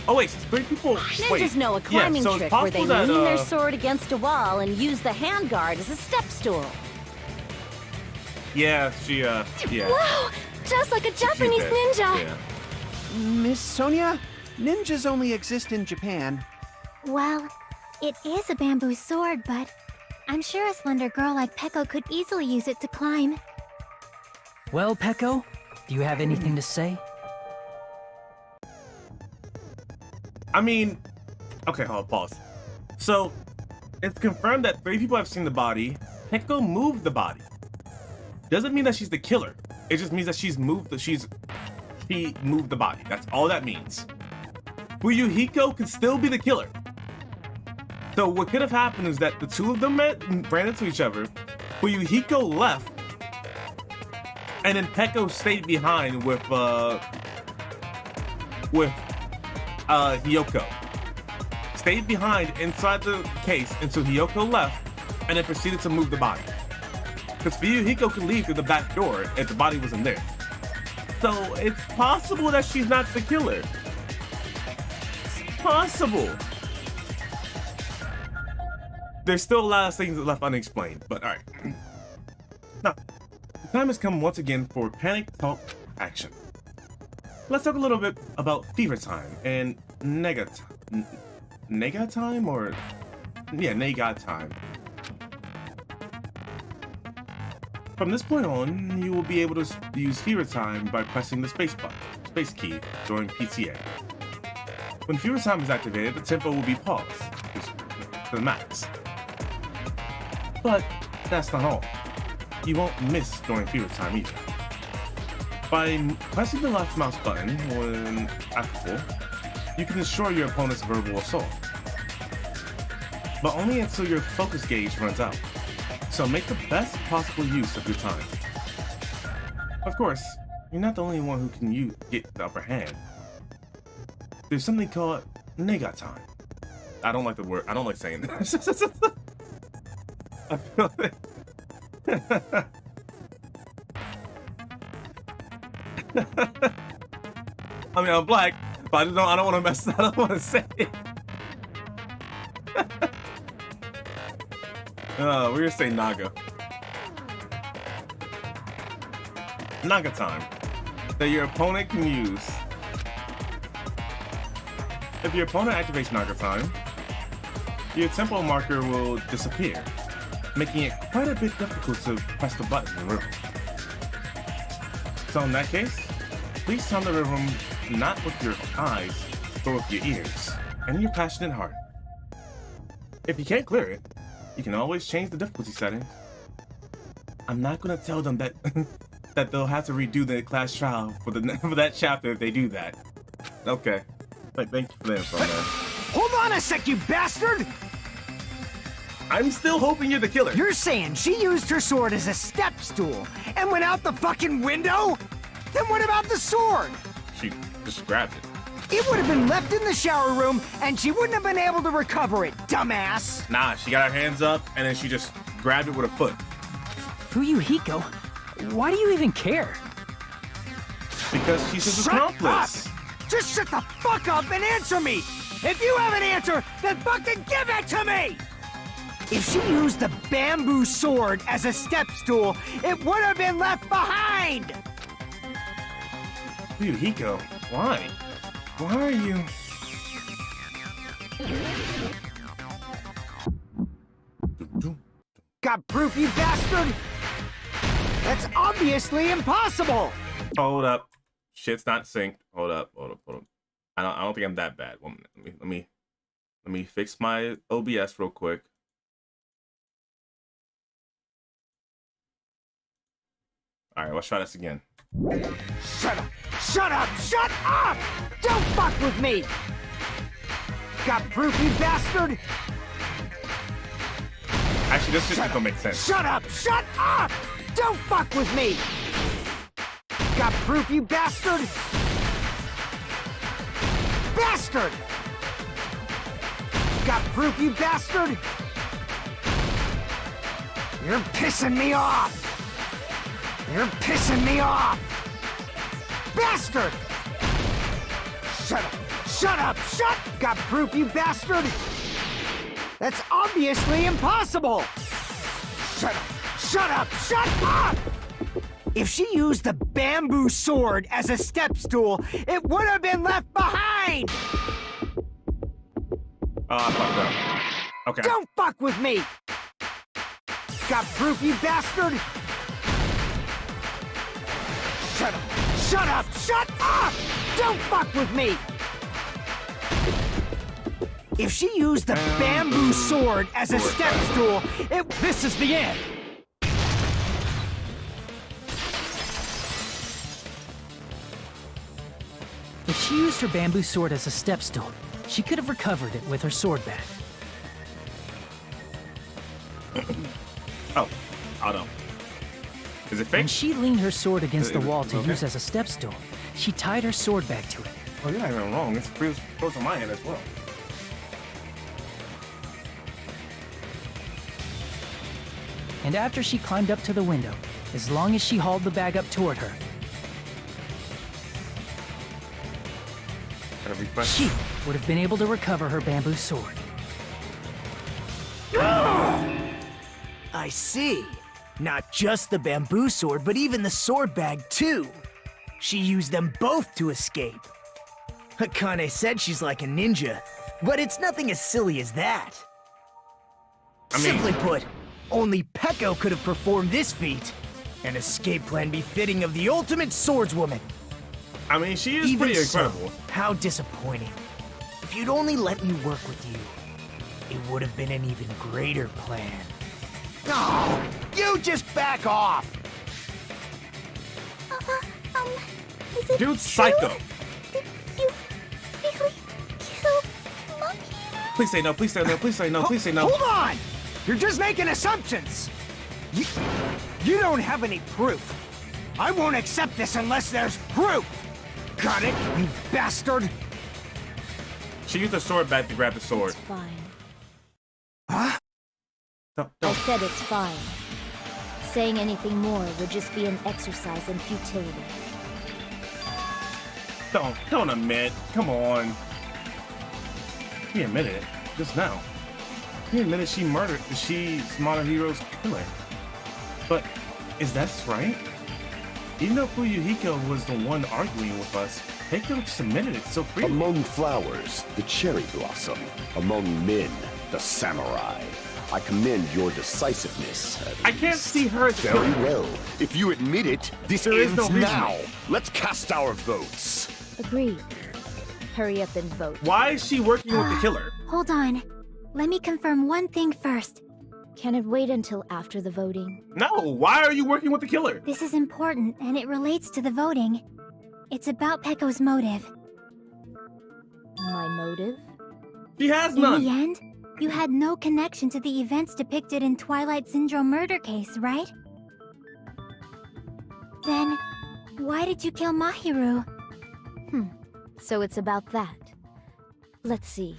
Oh wait, so three people. Ninjas Wait. know a climbing yeah, so trick it's where they possible that, lean their sword against a wall and use the handguard as a step stool. Yeah, she yeah. Wow! Just like a Japanese did. ninja! Yeah. Miss Sonia, ninjas only exist in Japan. Well, it is a bamboo sword, but I'm sure a slender girl like Peko could easily use it to climb. Well, Peko, do you have anything to say? I mean, okay, hold on, pause. So, it's confirmed that 3 people have seen the body. Peko moved the body. Doesn't mean that she's the killer. It just means that she moved the body. That's all that means. Fuyuhiko could still be the killer. So what could have happened is that the two of them ran into each other. Fuyuhiko left, and then Peko stayed behind with Hiyoko. Stayed behind inside the case until Hiyoko left, and then proceeded to move the body. Because Fuyuhiko could leave through the back door if the body wasn't there. So it's possible that she's not the killer. It's possible. There's still a lot of things left unexplained, but alright. Now, the time has come once again for Panic Talk action. Let's talk a little bit about Fever Time and Nega Time, or yeah, Nega Time. From this point on, you will be able to use Fever Time by pressing the space key during PTA. When Fever Time is activated, the tempo will be paused to the max. But that's not all. You won't miss during Fever Time either. By pressing the left mouse button when applicable, you can destroy your opponent's verbal assault. But only until your focus gauge runs out. So make the best possible use of your time. Of course, you're not the only one who can get the upper hand. There's something called Nega Time. I don't like the word. I don't like saying that. I feel like I mean, I'm black, but I don't want to mess. I don't want to say it. We're gonna say Naga. Naga Time that your opponent can use. If your opponent activates Naga Time, your tempo marker will disappear, making it quite a bit difficult to press the button in rhythm. So in that case, please time the rhythm not with your eyes, but with your ears and your passionate heart. If you can't clear it, you can always change the difficulty settings. I'm not gonna tell them that that they'll have to redo the class trial for that chapter if they do that. Okay. Thank you for the info, man. Hold on a sec, you bastard! I'm still hoping you're the killer. You're saying she used her sword as a step stool and went out the fucking window? Then what about the sword? She just grabbed it. It would have been left in the shower room, and she wouldn't have been able to recover it, dumbass! Nah, she got her hands up, and then she just grabbed it with her foot. Fuyuhiko, why do you even care? Because she's his Shut accomplice. up! Just shut the fuck up and answer me! If you have an answer, then fucking give it to me! If she used the bamboo sword as a step stool, it would have been left behind! Fuyuhiko, why? Why are you... Got proof, you bastard? That's obviously impossible! Hold up. Shit's not synced. Hold up. I don't think I'm that bad. Let me fix my OBS real quick. Alright, let's try this again. Shut up! Shut up! Shut up! Don't fuck with me! Got proof, you bastard? Actually, this shit don't make sense. Shut up! Shut up! Don't fuck with me! Got proof, you bastard? Bastard! Got proof, you bastard? You're pissing me off! You're pissing me off! Bastard! Shut up! Shut up! Shut! Got proof, you bastard? That's obviously impossible! Shut up! Shut up! Shut up! If she used the bamboo sword as a step stool, it would have been left behind! I fucked up. Okay. Don't fuck with me! Got proof, you bastard? Shut up! Shut up! Shut up! Don't fuck with me! If she used the bamboo sword as a step stool, this is the end! If she used her bamboo sword as a step stool, she could have recovered it with her sword bag. Oh, hold on. Is it fake? When she leaned her sword against the wall to okay? use as a step stool, she tied her sword bag to it. Oh, you're not even wrong. It's pretty close on my end as well. And after she climbed up to the window, as long as she hauled the bag up toward her, she would have been able to recover her bamboo sword. I see. Not just the bamboo sword, but even the sword bag, too. She used them both to escape. Akane said she's like a ninja, but it's nothing as silly as that. Simply put, only Peko could have performed this feat. An escape plan befitting of the ultimate swordswoman. I mean, she is Even pretty so, incredible. how disappointing. If you'd only let me work with you, it would have been an even greater plan. No! You just back off! Is it Dude's psycho. Did you really kill Monkey? Please say no, please say no, please say no, please say no. Hold on! You're just making assumptions! You don't have any proof. I won't accept this unless there's proof! Got it, you bastard? She used her sword bag to grab the sword. It's fine. Huh? I said it's fine. Saying anything more would just be an exercise in futility. Don't admit. Come on. He admitted it just now. He admitted she's Monohiro's killer. But is that right? Even though Fuyuhiko was the one arguing with us, Heiko just admitted it so freely. Among flowers, the cherry blossom. Among men, the samurai. I commend your decisiveness. I can't see her as Very well. If you admit it, this There is ends no now. reasoning. Let's cast our votes. Agreed. Hurry up and vote. Why is she working with the killer? Hold on. Let me confirm one thing first. Can it wait until after the voting? No, why are you working with the killer? This is important, and it relates to the voting. It's about Peko's motive. My motive? She has In none. the end, you had no connection to the events depicted in Twilight Syndrome murder case, right? Then, why did you kill Mahiru? So it's about that. Let's see.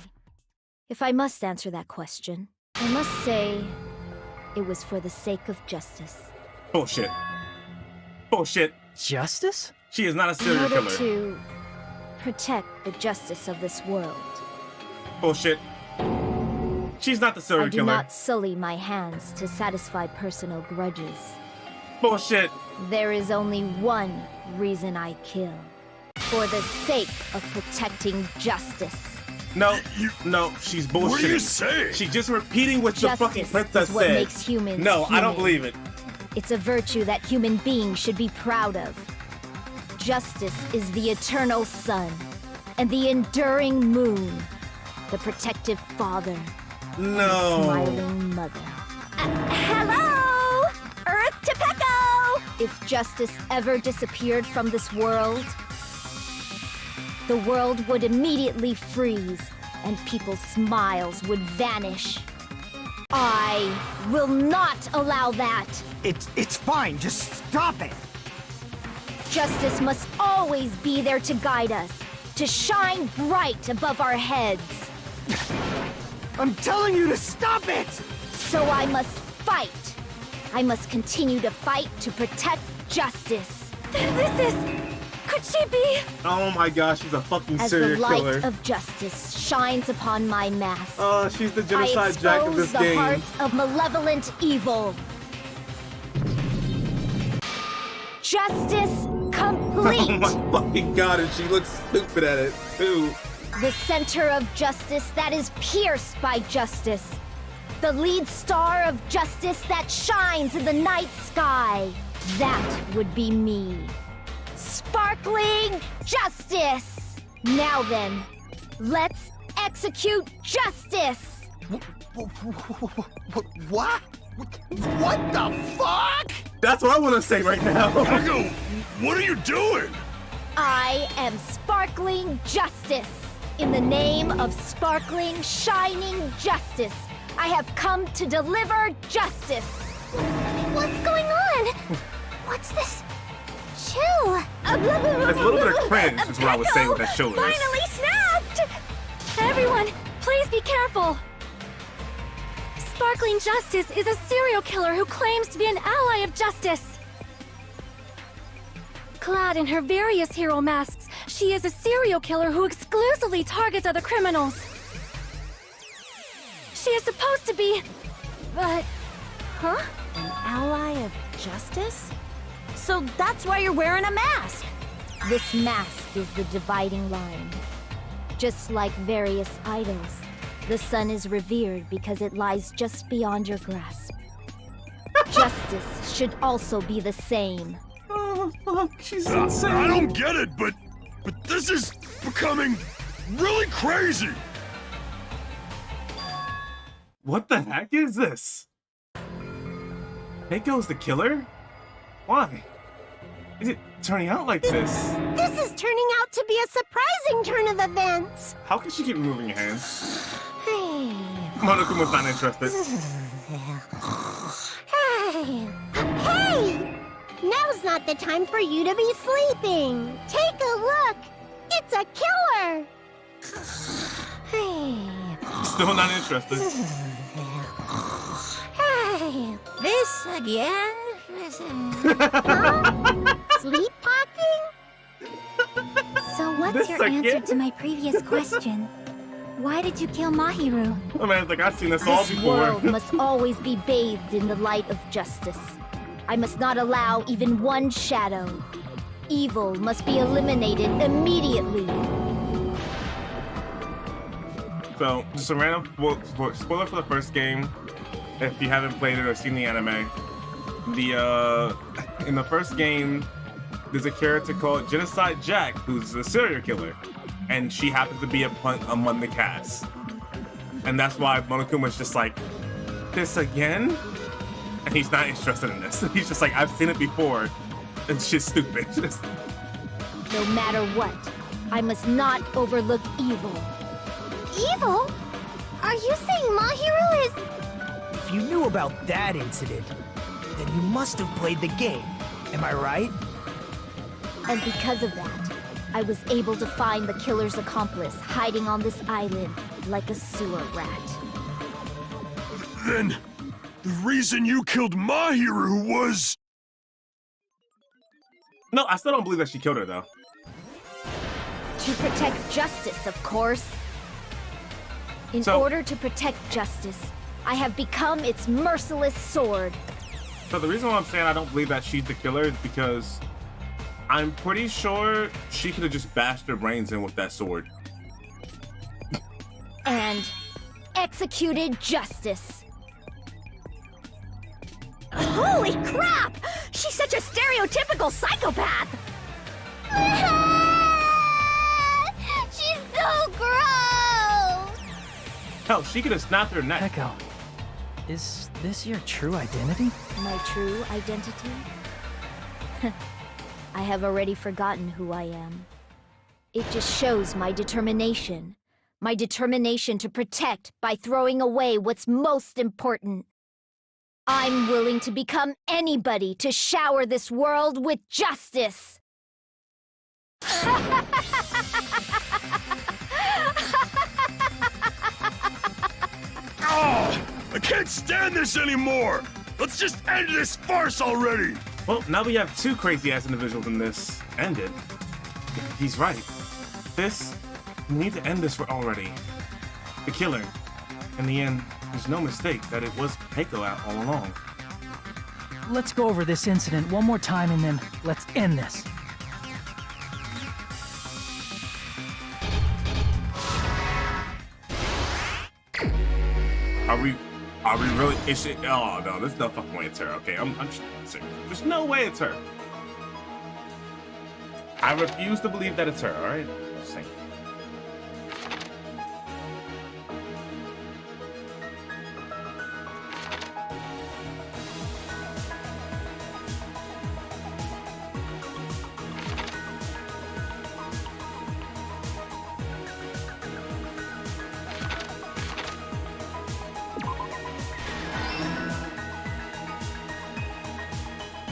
If I must answer that question, I must say it was for the sake of justice. Bullshit. Bullshit. Justice? She is not a In serial order killer. to protect the justice of this world. Bullshit. She's not the I serial do killer. not sully my hands to satisfy personal grudges. Bullshit. There is only one reason I kill. For the sake of protecting justice. No, no, she's bullshitting. What are you saying? She's just repeating what the fucking Justice princess is what said. makes humans No, I don't human. believe it. It's a virtue that human beings should be proud of. Justice is the eternal sun and the enduring moon, the protective father, No. the smiling mother. Hello! Earth to Pecco! If justice ever disappeared from this world, the world would immediately freeze and people's smiles would vanish. I will not allow that. It's fine. Just stop it. Justice must always be there to guide us, to shine bright above our heads. I'm telling you to stop it! So I must fight. I must continue to fight to protect justice. This is... Could she be? Oh my gosh, she's a fucking As the serial light killer. of justice shines upon my mask, Oh, she's the I genocide jack of expose this the game. hearts of malevolent evil. Justice complete. Oh my fucking god, and she looks stupid at it, too. The center of justice that is pierced by justice. The lead star of justice that shines in the night sky. That would be me. Sparkling justice! Now then, let's execute justice! What? What the fuck? That's what I want to say right now. Pecco, what are you doing? I am sparkling justice. In the name of sparkling, shining justice, I have come to deliver justice. What's going on? What's this? Chill. It's a little bit of cringe, is what I was saying with that show is. Finally snapped! Everyone, please be careful. Sparkling Justice is a serial killer who claims to be an ally of justice. Clad in her various hero masks, she is a serial killer who exclusively targets other criminals. She is supposed to be... but... Huh? An ally of justice? So that's why you're wearing a mask! This mask is the dividing line. Just like various idols, the sun is revered because it lies just beyond your grasp. Justice should also be the same. Oh, fuck, she's I insane. don't get it, but this is becoming really crazy. What the heck is this? Pecco's the killer? Why? Is it turning out like this? This is turning out to be a surprising turn of events! How can she keep removing your hands? Hey. Monokuma's not interested. Hey! Now's not the time for you to be sleeping! Take a look! It's a killer! Hey. Still not interested. Hey. This again? Huh? Sleepwalking? So what's This your answer again? to my previous question? Why did you kill Mahiru? I mean, it's like I've seen this all This before. world must always be bathed in the light of justice. I must not allow even one shadow. Evil must be eliminated immediately. So, just a random spoiler for the first game. If you haven't played it or seen the anime, in the first game, there's a character called Genocide Jack who's a serial killer, and she happens to be among the cast, and that's why Monokuma's just like, this again, and he's not interested in this. He's just like, I've seen it before. It's just stupid. No matter what, I must not overlook evil. Evil? Are you saying Mahiru is... If you knew about that incident, then you must have played the game. Am I right? And because of that, I was able to find the killer's accomplice hiding on this island like a sewer rat. Then, the reason you killed Mahiru was... No, I still don't believe that she killed her, though. To protect justice, of course. In order to protect justice, I have become its merciless sword. So the reason why I'm saying I don't believe that she's the killer is because I'm pretty sure she could have just bashed her brains in with that sword. And executed justice. Holy crap! She's such a stereotypical psychopath! She's so gross! Hell, she could have snapped her neck. Echo, is this your true identity? My true identity? I have already forgotten who I am. It just shows my determination. My determination to protect by throwing away what's most important. I'm willing to become anybody to shower this world with justice. Oh, I can't stand this anymore! Let's just end this farce already! Well, now we have two crazy-ass individuals in this. Ended. He's right. We need to end this already. The killer. In the end, there's no mistake that it was Heiko all along. Let's go over this incident one more time and then let's end this. Are we really? Is it? Oh no, there's no fucking way it's her. Okay, I'm just serious. There's no way it's her. I refuse to believe that it's her. All right, just saying.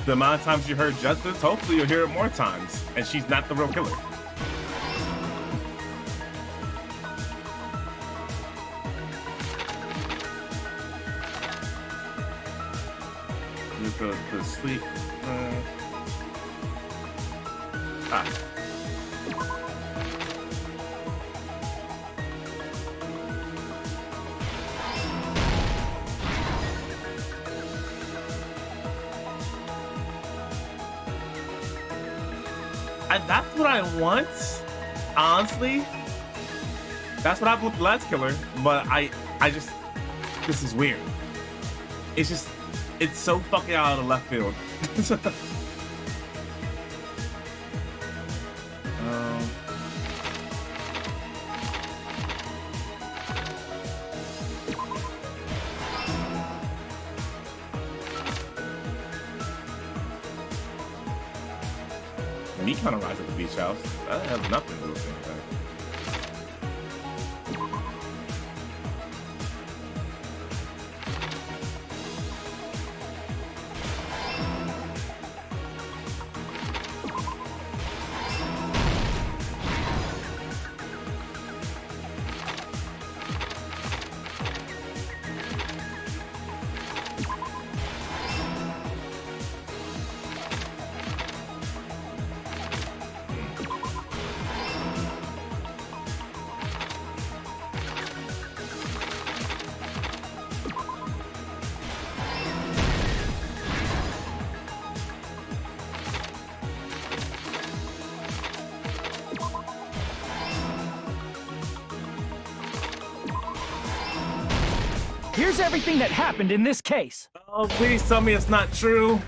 The amount of times you heard justice, hopefully you'll hear it more times. And she's not the real killer. Just go to sleep. That's what I want, honestly. That's what I want with the last killer, but I just, this is weird. It's just, it's so fucking out of the left field. Me kind of rise at the beach house. That has nothing to do with anything. Here's everything that happened in this case. Oh, please tell me it's not true.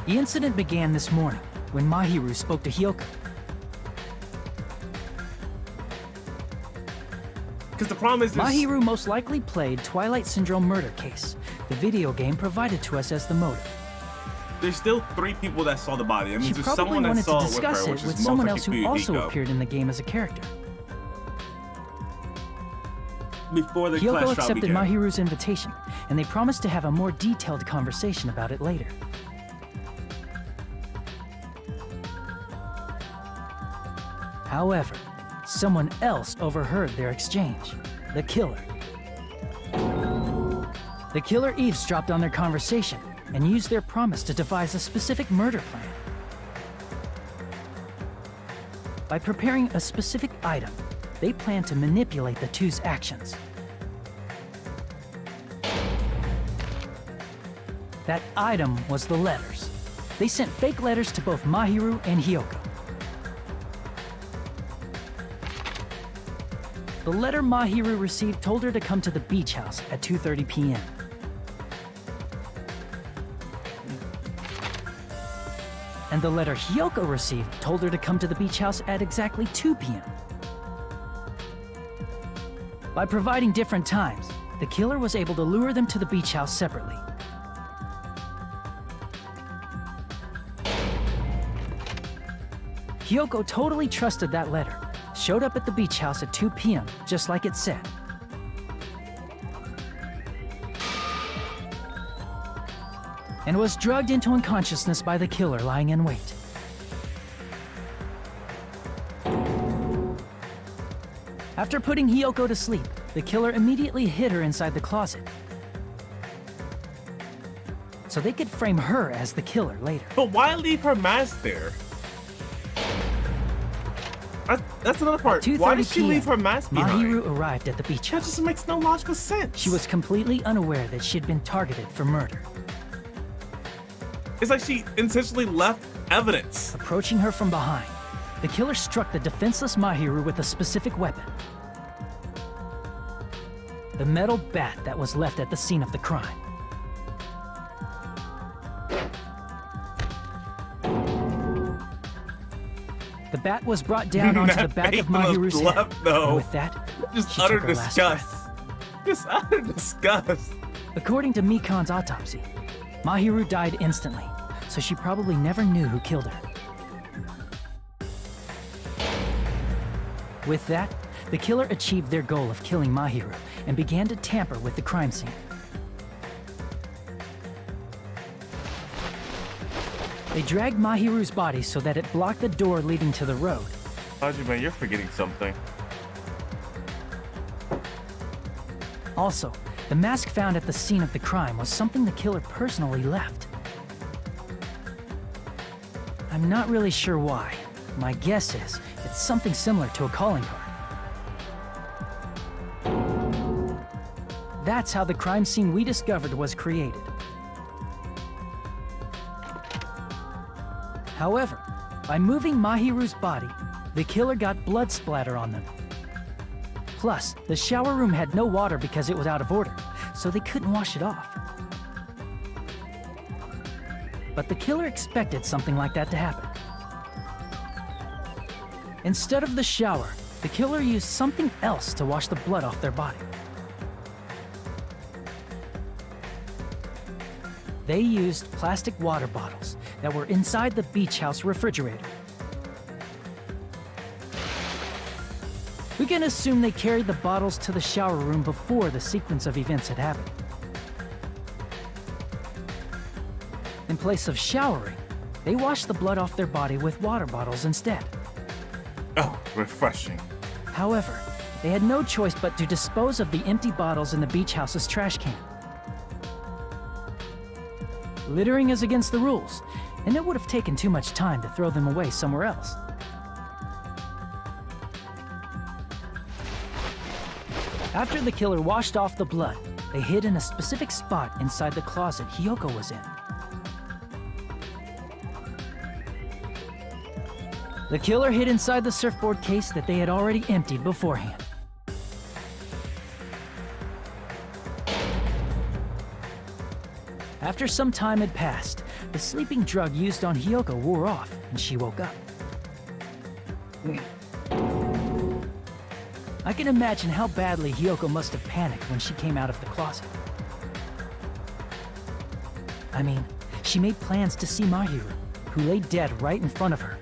The incident began this morning when Mahiru spoke to Hyoka. Because the problem is Mahiru most likely played Twilight Syndrome murder case, the video game provided to us as the motive. there's still 3 people that saw the body. I mean, She there's probably someone that wanted to saw it with discuss her, it which with is someone most else who likely also Fuyuhiko. appeared in the game as a character. Before the Hyoko class trial accepted began. Mahiru's invitation, and they promised to have a more detailed conversation about it later. However, someone else overheard their exchange. The killer. The killer eavesdropped on their conversation and used their promise to devise a specific murder plan. By preparing a specific item, they planned to manipulate the two's actions. That item was the letters. They sent fake letters to both Mahiru and Hyoko. The letter Mahiru received told her to come to the beach house at 2:30 p.m. And the letter Hyoko received told her to come to the beach house at exactly 2 p.m. By providing different times, the killer was able to lure them to the beach house separately. Hyoko totally trusted that letter, showed up at the beach house at 2 p.m., just like it said. And was drugged into unconsciousness by the killer lying in wait. After putting Hyoko to sleep, the killer immediately hid her inside the closet, so they could frame her as the killer later. But why leave her mask there? That's another part. Why did she leave her mask behind? Mahiru arrived at the beach house. That just makes no logical sense. She was completely unaware that she had been targeted for murder. It's like she intentionally left evidence. Approaching her from behind, the killer struck the defenseless Mahiru with a specific weapon. The metal bat that was left at the scene of the crime. The bat was brought down onto the back of Mahiru's head. And with that, just she utter took her last disgust. breath. Just utter disgust. According to Mikan's autopsy, Mahiru died instantly, so she probably never knew who killed her. With that, the killer achieved their goal of killing Mahiru and began to tamper with the crime scene. They dragged Mahiru's body so that it blocked the door leading to the road. Hajime, you're forgetting something. Also, the mask found at the scene of the crime was something the killer personally left. I'm not really sure why. My guess is it's something similar to a calling card. That's how the crime scene we discovered was created. However, by moving Mahiru's body, the killer got blood splatter on them. Plus, the shower room had no water because it was out of order, so they couldn't wash it off. But the killer expected something like that to happen. Instead of the shower, the killer used something else to wash the blood off their body. They used plastic water bottles that were inside the beach house refrigerator. We can assume they carried the bottles to the shower room before the sequence of events had happened. In place of showering, they washed the blood off their body with water bottles instead. Oh, refreshing. However, they had no choice but to dispose of the empty bottles in the beach house's trash can. Littering is against the rules, and it would have taken too much time to throw them away somewhere else. After the killer washed off the blood, they hid in a specific spot inside the closet Hyoko was in. The killer hid inside the surfboard case that they had already emptied beforehand. After some time had passed, the sleeping drug used on Hyoko wore off, and she woke up. I can imagine how badly Hyoko must have panicked when she came out of the closet. I mean, she made plans to see Mahiru, who lay dead right in front of her.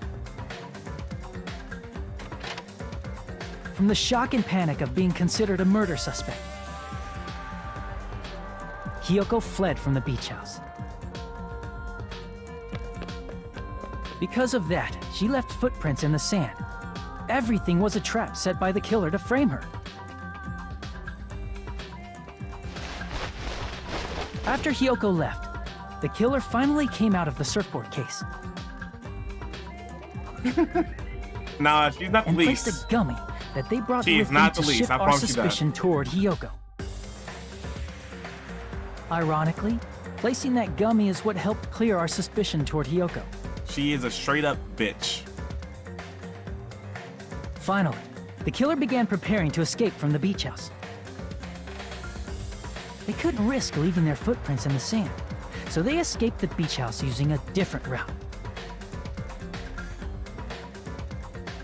From the shock and panic of being considered a murder suspect, Hiyoko fled from the beach house. Because of that, she left footprints in the sand. Everything was a trap set by the killer to frame her. After Hiyoko left, the killer finally came out of the surfboard case. Nah, she's not the and least. placed a gummy that they brought She's with them not to the least, shift I our promise you that. suspicion toward Hiyoko. Ironically, placing that gummy is what helped clear our suspicion toward Hiyoko. She is a straight up bitch. Finally, the killer began preparing to escape from the beach house. They couldn't risk leaving their footprints in the sand, so they escaped the beach house using a different route.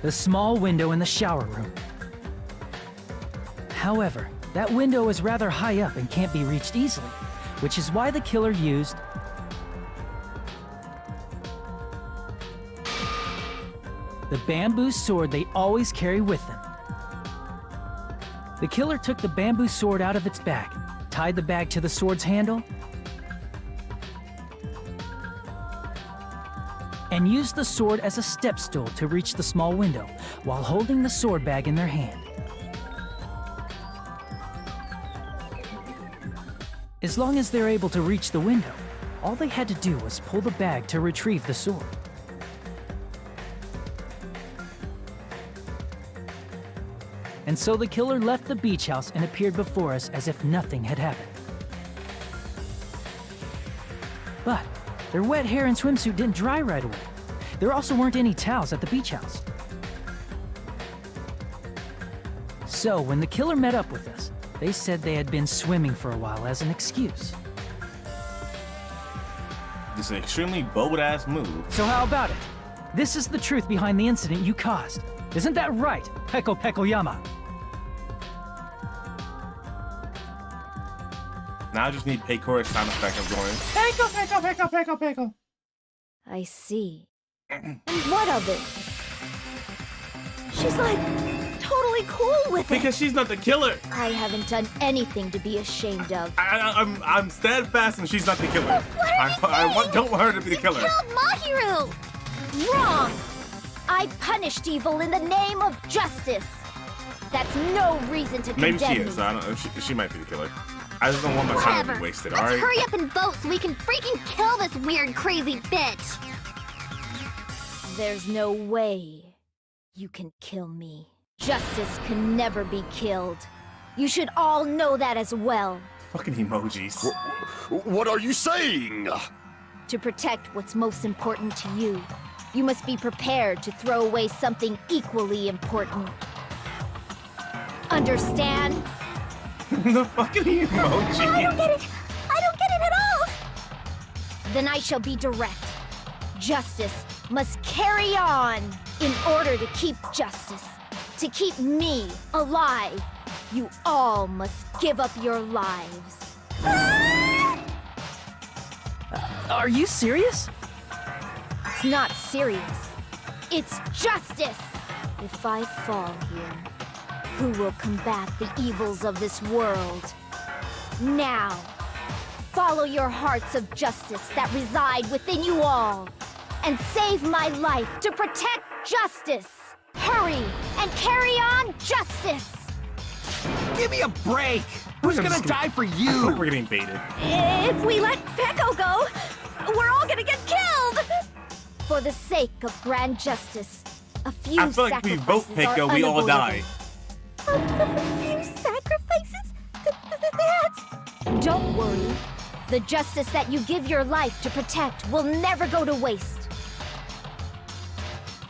The small window in the shower room. However, that window is rather high up and can't be reached easily, which is why the killer used the bamboo sword they always carry with them. The killer took the bamboo sword out of its bag, tied the bag to the sword's handle, and used the sword as a step stool to reach the small window while holding the sword bag in their hand. As long as they're able to reach the window, all they had to do was pull the bag to retrieve the sword. And so the killer left the beach house and appeared before us as if nothing had happened. But their wet hair and swimsuit didn't dry right away. There also weren't any towels at the beach house. So when the killer met up with us, they said they had been swimming for a while as an excuse. This is an extremely bold-ass move. So how about it? This is the truth behind the incident you caused. Isn't that right, Peko Pekoyama? Now I just need Peikor's sound effect of going, Peko, Peko, Peko, Peko, Peko. I see. And what of it? She's like totally cool with it. Because she's not the killer. I haven't done anything to be ashamed of. I'm steadfast and she's not the killer. Don't want her to be the killer. Killed Mahiru! Wrong! I punished evil in the name of justice. That's no reason to condemn Maybe she me. is. I don't know. She might be the killer. I just don't want my time to Whatever. be wasted, Let's alright? hurry up and vote so we can freaking kill this weird, crazy bitch! There's no way you can kill me. Justice can never be killed. You should all know that as well. Fucking emojis. What are you saying? To protect what's most important to you, you must be prepared to throw away something equally important. Understand? The fucking emoji. I don't get it! I don't get it at all! Then I shall be direct. Justice must carry on. In order to keep justice, to keep me alive, you all must give up your lives. Are you serious? It's not serious. It's justice. If I fall here, who will combat the evils of this world? Now, follow your hearts of justice that reside within you all, and save my life to protect justice. Hurry and carry on justice. Give me a break! Who's gonna die for I feel you? like we're getting baited. If we let Peko go, we're all gonna get killed! For the sake of grand justice, a few I feel like we vote sacrifices Peko, are we all die. unavoidable. A few sacrifices? That's... Don't worry. The justice that you give your life to protect will never go to waste.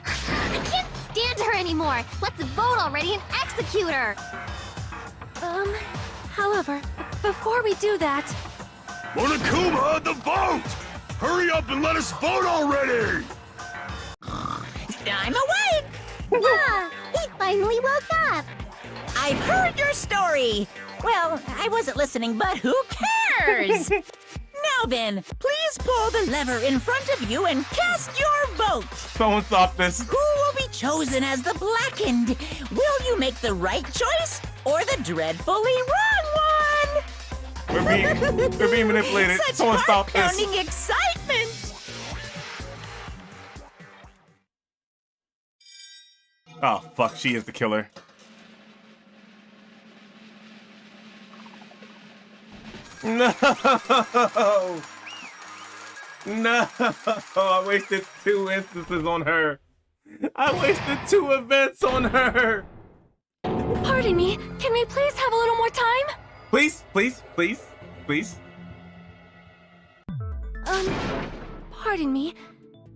I can't stand her anymore! Let's vote already and execute her! However, before we do that, Monokuma, the vote! Hurry up and let us vote already! I'm awake! Ah, he finally woke up! I've heard your story! Well, I wasn't listening, but who cares? Now then, please Please pull the lever in front of you and cast your vote. Someone stop this. Who will be chosen as the blackened? Will you make the right choice or the dreadfully wrong one? We're being manipulated. Such Someone stop this. heart-pounding excitement. Oh, fuck. She is the killer. No! No! I wasted 2 instances on her. I wasted 2 events on her. Pardon me, can we please have a little more time? Please, please, please, please. Pardon me.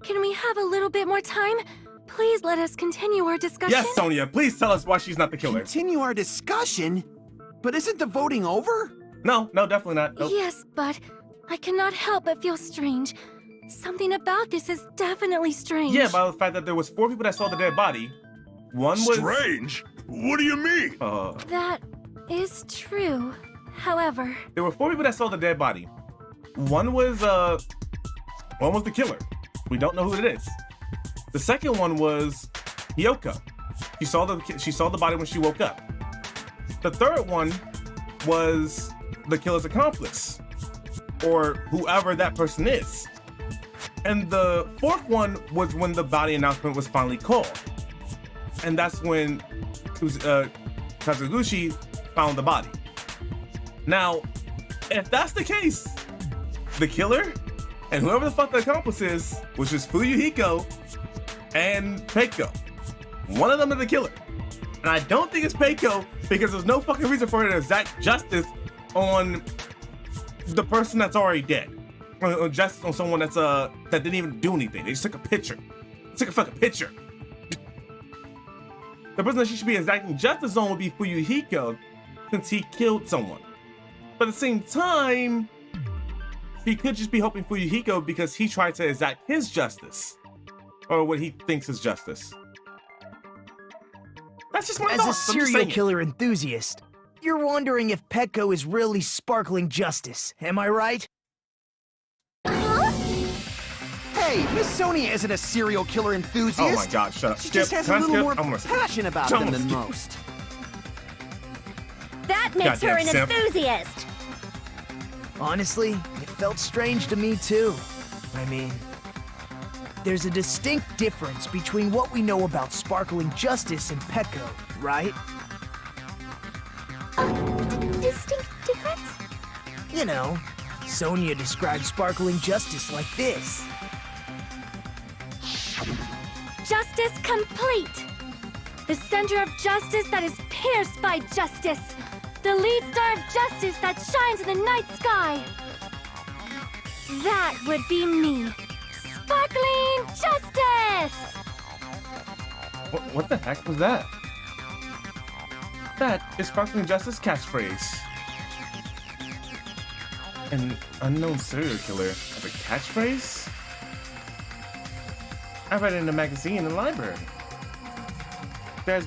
Can we have a little bit more time? Please let us continue our discussion. Yes, Sonia, please tell us why she's not the killer. Continue our discussion? But isn't the voting over? No, definitely not. Nope. Yes, but I cannot help but feel strange. Something about this is definitely strange. Yeah, by the fact that there was 4 people that saw the dead body. One was... Strange? What do you mean? That is true. However... There were 4 people that saw the dead body. One was the killer. We don't know who it is. The second one was Hiyoko. She saw the body when she woke up. The third one was the killer's accomplice, or whoever that person is. And the 4th one was when the body announcement was finally called. And that's when Kazuguchi found the body. Now, if that's the case, the killer and whoever the fuck the accomplice is, which is Fuyuhiko and Peiko, one of them is the killer. And I don't think it's Peiko because there's no fucking reason for her to exact justice on the person that's already dead. Or justice on someone that's that didn't even do anything. They just took a picture. They took a fucking picture. The person that she should be exacting justice on would be Fuyuhiko, since he killed someone. But at the same time, he could just be helping Fuyuhiko because he tried to exact his justice. Or what he thinks is justice. That's just my As a thoughts. I'm just serial saying. killer enthusiast, you're wondering if Petco is really sparkling justice, am I right? Hey, Miss Sonia isn't a serial killer enthusiast. Oh my god, shut up. She Skip. just has Can I a little skip? more I'm gonna skip. passion about I'm them gonna than skip. most. That makes her Goddamn an simp. enthusiast. Honestly, it felt strange to me too. I mean, there's a distinct difference between what we know about sparkling justice and Petco, right? Distinct difference? You know, Sonia described sparkling justice like this. Justice complete! The center of justice that is pierced by justice! The lead star of justice that shines in the night sky! That would be me! Sparkling justice! What the heck was that? That is Sparkling Justice catchphrase. An unknown serial killer has a catchphrase? I read it in a magazine in the library. There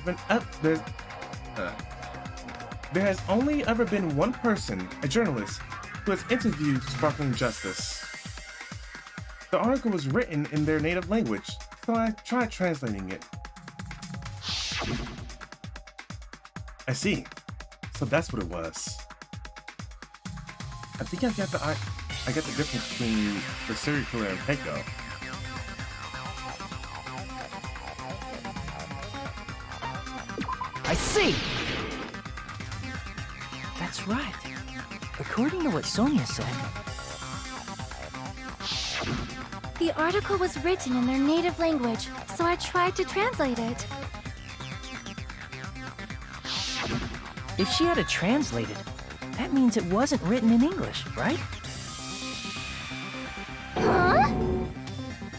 has only ever been one person, a journalist, who has interviewed Sparkling Justice. The article was written in their native language, so I tried translating it. I see. So that's what it was. I think I got the difference between the serial killer and Peiko. I see! That's right. According to what Sonia said, The article was written in their native language, so I tried to translate it. if she had it translated, that means it wasn't written in English, right? Huh?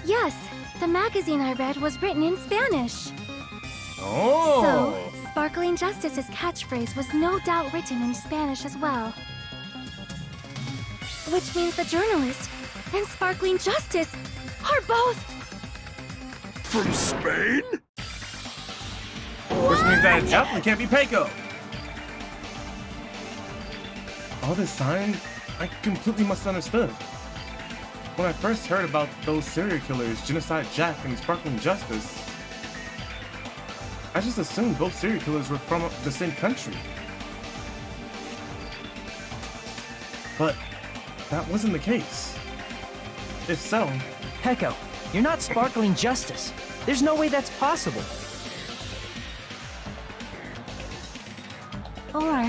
Yes, the magazine I read was written in Spanish. Oh! So, Sparkling Justice's catchphrase was no doubt written in Spanish as well. Which means the journalist and Sparkling Justice are both... From Spain? Which means that it definitely can't be Peiko. All this time, I completely misunderstood. When I first heard about those serial killers, Genocide Jack and Sparkling Justice, I just assumed both serial killers were from the same country. But that wasn't the case. If so... Peko, you're not Sparkling Justice. There's no way that's possible. Or,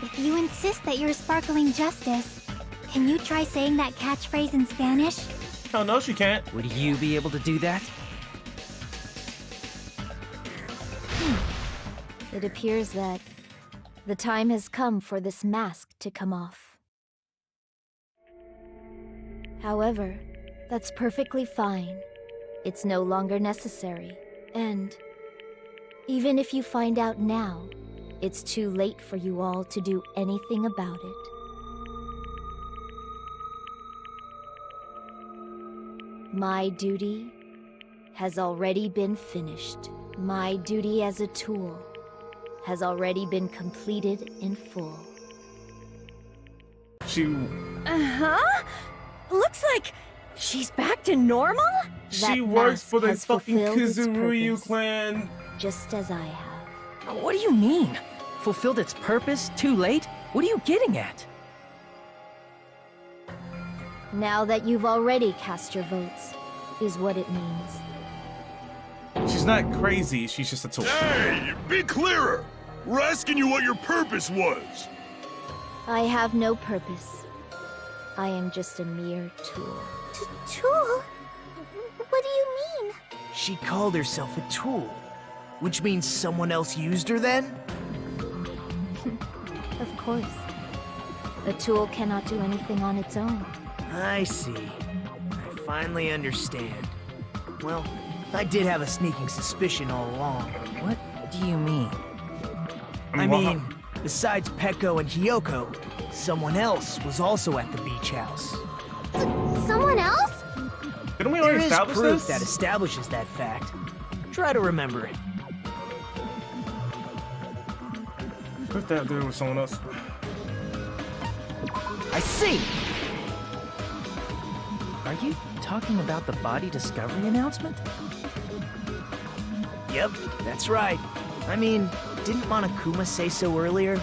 if you insist that you're Sparkling Justice, can you try saying that catchphrase in Spanish? Oh, no, she can't. Would you be able to do that? It appears that the time has come for this mask to come off. However, that's perfectly fine. It's no longer necessary. And even if you find out now, it's too late for you all to do anything about it. My duty has already been finished. My duty as a tool has already been completed in full. Uh-huh? Looks like she's back to normal? She works for the has fucking fulfilled its Kizuryu purpose, clan. just as I have. What do you mean? Fulfilled its purpose? Too late? What are you getting at? Now that you've already cast your votes, is what it means. She's not crazy, she's just a tool. Hey, be clearer! We're asking you what your purpose was. I have no purpose. I am just a mere tool. Tool? What do you mean? She called herself a tool. Which means someone else used her then? Of course. A tool cannot do anything on its own. I see. I finally understand. Well, I did have a sneaking suspicion all along. What do you mean? I mean, besides Peko and Hiyoko, someone else was also at the beach house. Someone else? Didn't we There already is establish proof this? that establishes that fact. Try to remember it. Proof that there was someone else. I see! Are you talking about the body discovery announcement? Yep, that's right. I mean, didn't Monokuma say so earlier?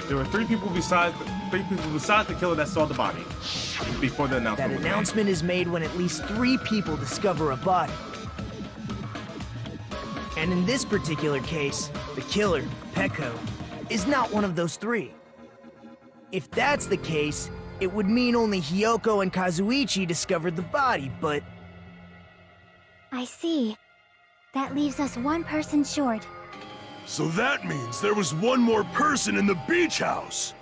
There were three people besides the killer that saw the body before the announcement. That was made. announcement is made when at least 3 people discover a body. And in this particular case, the killer, Peko, is not one of those 3. If that's the case, it would mean only Hiyoko and Kazuichi discovered the body, but... I see. That leaves us one person short. So that means there was one more person in the beach house.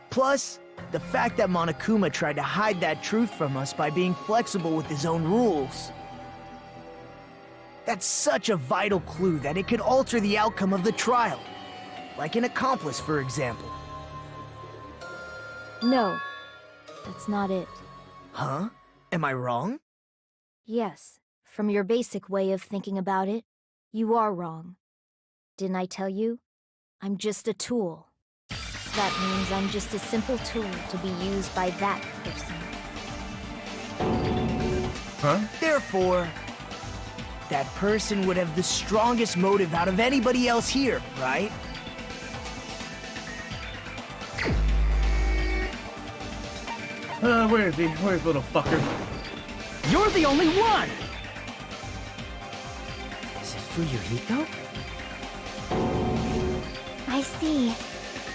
Plus, the fact that Monokuma tried to hide that truth from us by being flexible with his own rules. That's such a vital clue that it could alter the outcome of the trial. Like an accomplice, for example. No, that's not it. Huh? Am I wrong? Yes, from your basic way of thinking about it, you are wrong. Didn't I tell you? I'm just a tool. That means I'm just a simple tool to be used by that person. Huh? Therefore, that person would have the strongest motive out of anybody else here, right? Where is he? Where's little fucker? You're the only one! Is it Fuyuhiko? I see.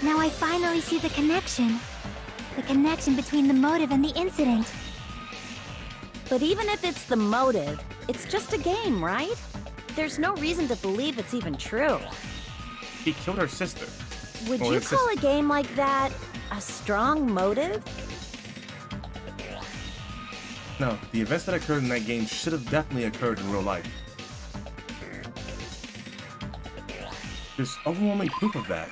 Now I finally see the connection. The connection between the motive and the incident. But even if it's the motive, it's just a game, right? There's no reason to believe it's even true. He killed her sister. Would Or you his call sister. a game like that a strong motive? No, the events that occurred in that game should have definitely occurred in real life. There's overwhelming proof of that.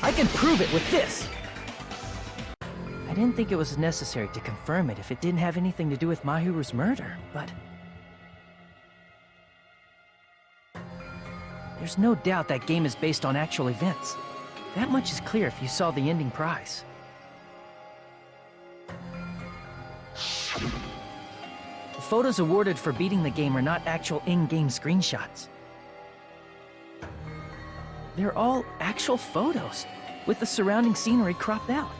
I can prove it with this! I didn't think it was necessary to confirm it if it didn't have anything to do with Mahiru's murder, but... There's no doubt that game is based on actual events. That much is clear if you saw the ending prize. The photos awarded for beating the game are not actual in-game screenshots. They're all actual photos, with the surrounding scenery cropped out.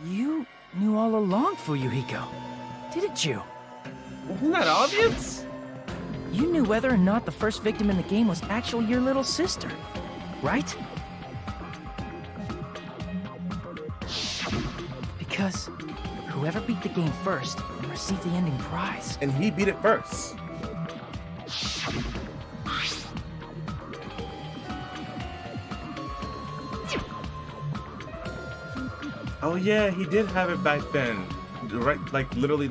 You knew all along, Fuyuhiko, didn't you? Isn't that obvious? You knew whether or not the first victim in the game was actually your little sister, right? Because whoever beat the game first and received the ending prize. And he beat it first. Oh yeah, he did have it back then. Right, like literally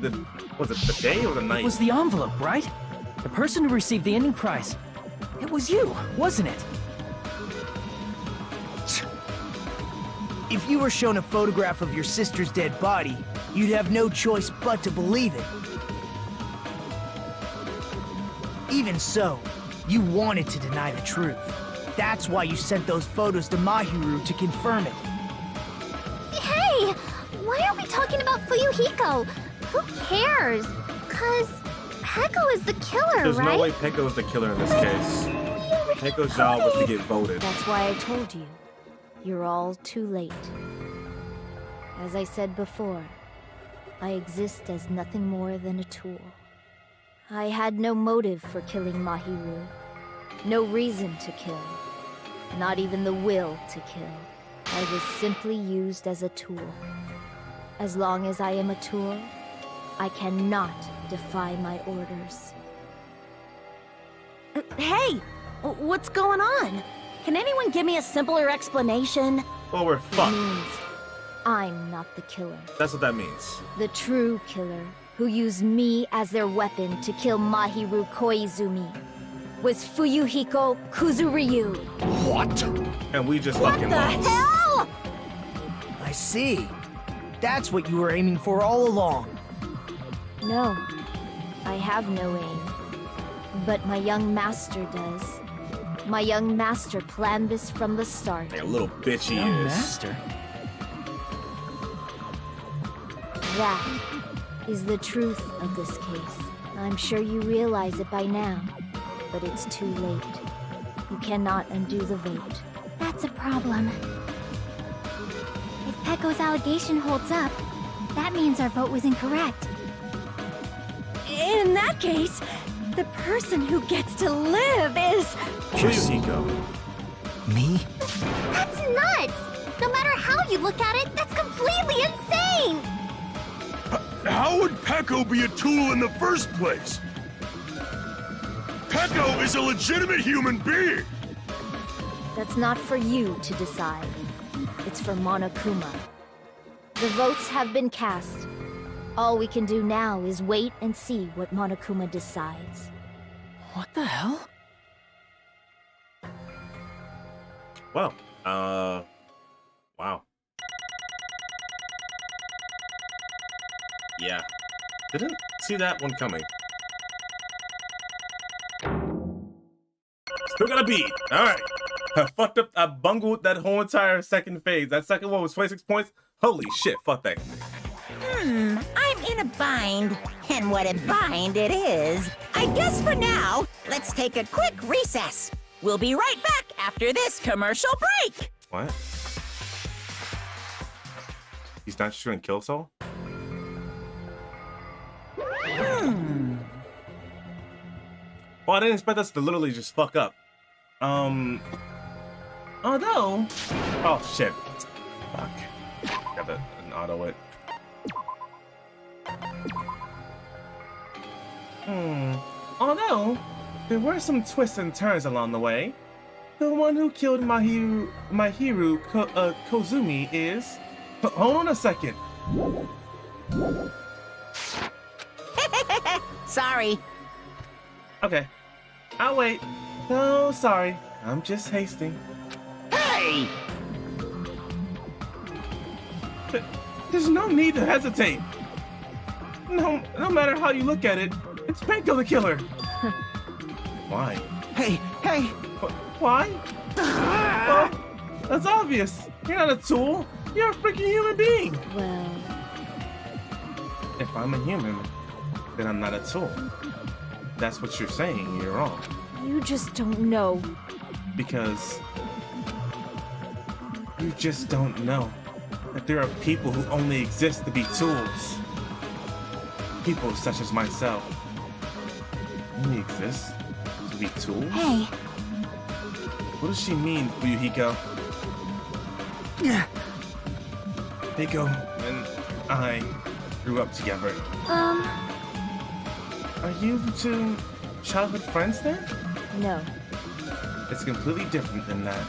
was it the day or the night? It was the envelope, right? The person who received the ending prize. It was you, wasn't it? If you were shown a photograph of your sister's dead body, you'd have no choice but to believe it. Even so, you wanted to deny the truth. That's why you sent those photos to Mahiru to confirm it. Hey! Why are we talking about Fuyuhiko? Who cares? 'Cause Peko is the killer, There's right? no way Peko is the killer in this case. Peko's job was to get voted. That's why I told you. You're all too late. As I said before, I exist as nothing more than a tool. I had no motive for killing Mahiru. No reason to kill. Not even the will to kill. I was simply used as a tool. As long as I am a tool, I cannot defy my orders. Hey! What's going on? Can anyone give me a simpler explanation? Well, we're It fucked. means I'm not the killer. That's what that means. The true killer, who used me as their weapon to kill Mahiru Koizumi, was Fuyuhiko Kuzuryu. What? And we just What fucking the lost. hell? I see. That's what you were aiming for all along. No, I have no aim. But my young master does. My young master planned this from the start. Like a little bitch he Young is. master? That is the truth of this case. I'm sure you realize it by now, but it's too late. You cannot undo the vote. That's a problem. If Peko's allegation holds up, that means our vote was incorrect. In that case, the person who gets to live is... Fuyuhiko. Me? That's nuts! No matter how you look at it, that's completely insane! How would Peko be a tool in the first place? Peko is a legitimate human being! That's not for you to decide. It's for Monokuma. The votes have been cast. All we can do now is wait and see what Monokuma decides. What the hell? Well, wow. Yeah. Didn't see that one coming. Still got a beat. Alright. I fucked up. I bungled that whole entire second phase. That second one was 26 points. Holy shit. Fuck that. I'm in a bind. And what a bind it is. I guess for now, let's take a quick recess. We'll be right back after this commercial break. What? He's not just gonna kill Soul? Well, I didn't expect us to literally just fuck up. Although... Oh, shit. Fuck. Got an auto it. Although, there were some twists and turns along the way. The one who killed Mahiru Kozumi is... Hold on a second. Sorry. Okay. I'll wait. No, sorry. I'm just hasting. Hey! There's no need to hesitate. No matter how you look at it, It's Penko the killer! Why? Hey, hey! Why? Well, that's obvious. You're not a tool. You're a freaking human being. Well, If I'm a human, then I'm not a tool. That's what you're saying. You're wrong. you just don't know. Because you just don't know that there are people who only exist to be tools. People such as myself only exist to be tools? Hey, What does she mean, Fuyuhiko? Hiko and I grew up together. Are you two childhood friends then? no. It's completely different than that.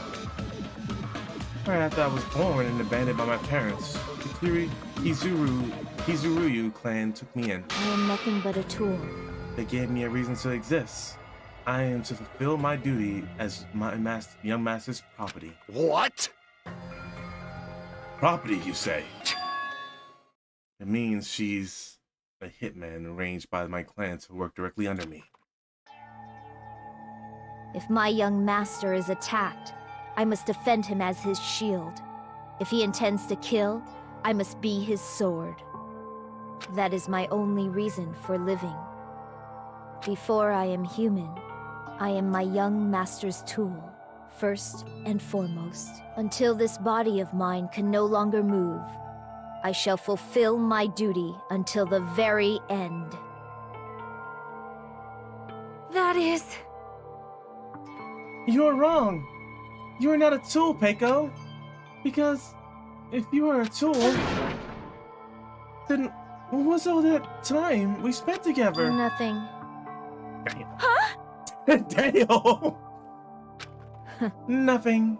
Right after I was born and abandoned by my parents, the Kizuruyu clan took me in. I am nothing but a tool. They gave me a reason to exist. I am to fulfill my duty as my young master's property. What? Property, you say? It means she's a hitman arranged by my clan to work directly under me. If my young master is attacked, I must defend him as his shield. If he intends to kill, I must be his sword. That is my only reason for living. Before I am human, I am my young master's tool, first and foremost. Until this body of mine can no longer move, I shall fulfill my duty until the very end. That is... You're wrong. You're not a tool, Peiko. Because if you are a tool, then what was all that time we spent together? Nothing. Huh? Daniel! Nothing.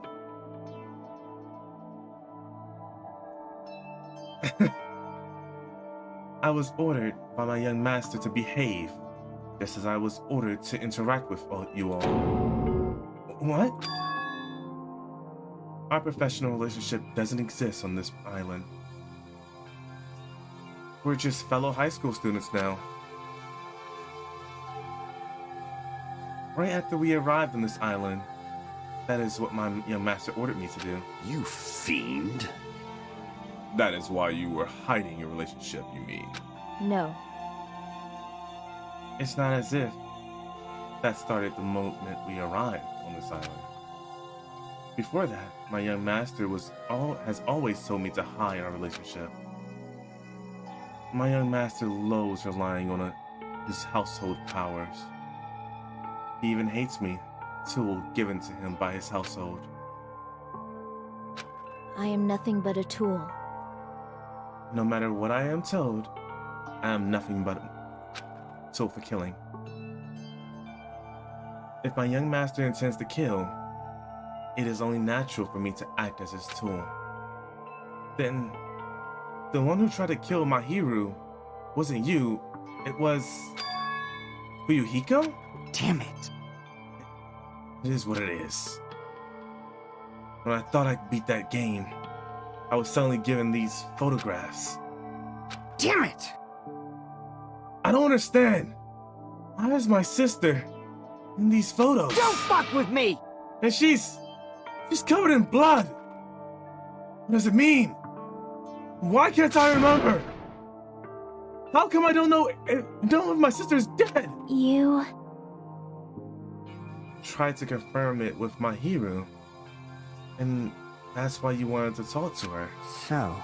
I was ordered by my young master to behave, just as I was ordered to interact with you all. What? Our professional relationship doesn't exist on this island. We're just fellow high school students now. Right after we arrived on this island, that is what my young master ordered me to do. You fiend. That is why you were hiding your relationship, you mean? No. It's not as if that started the moment we arrived on this island. Before that, my young master has always told me to hide our relationship. My young master loathes relying on his household powers. He even hates me, a tool given to him by his household. I am nothing but a tool. No matter what I am told, I am nothing but a tool for killing. If my young master intends to kill, it is only natural for me to act as his tool. Then, the one who tried to kill Mahiru wasn't you, it was... Fuyuhiko? Damn it. It is what it is. When I thought I beat that game, I was suddenly given these photographs. Damn it! I don't understand. Why is my sister in these photos? Don't fuck with me! And she's covered in blood. What does it mean? Why can't I remember? How come I don't know if my sister's dead? You... Tried to confirm it with Mahiru, and that's why you wanted to talk to her. So...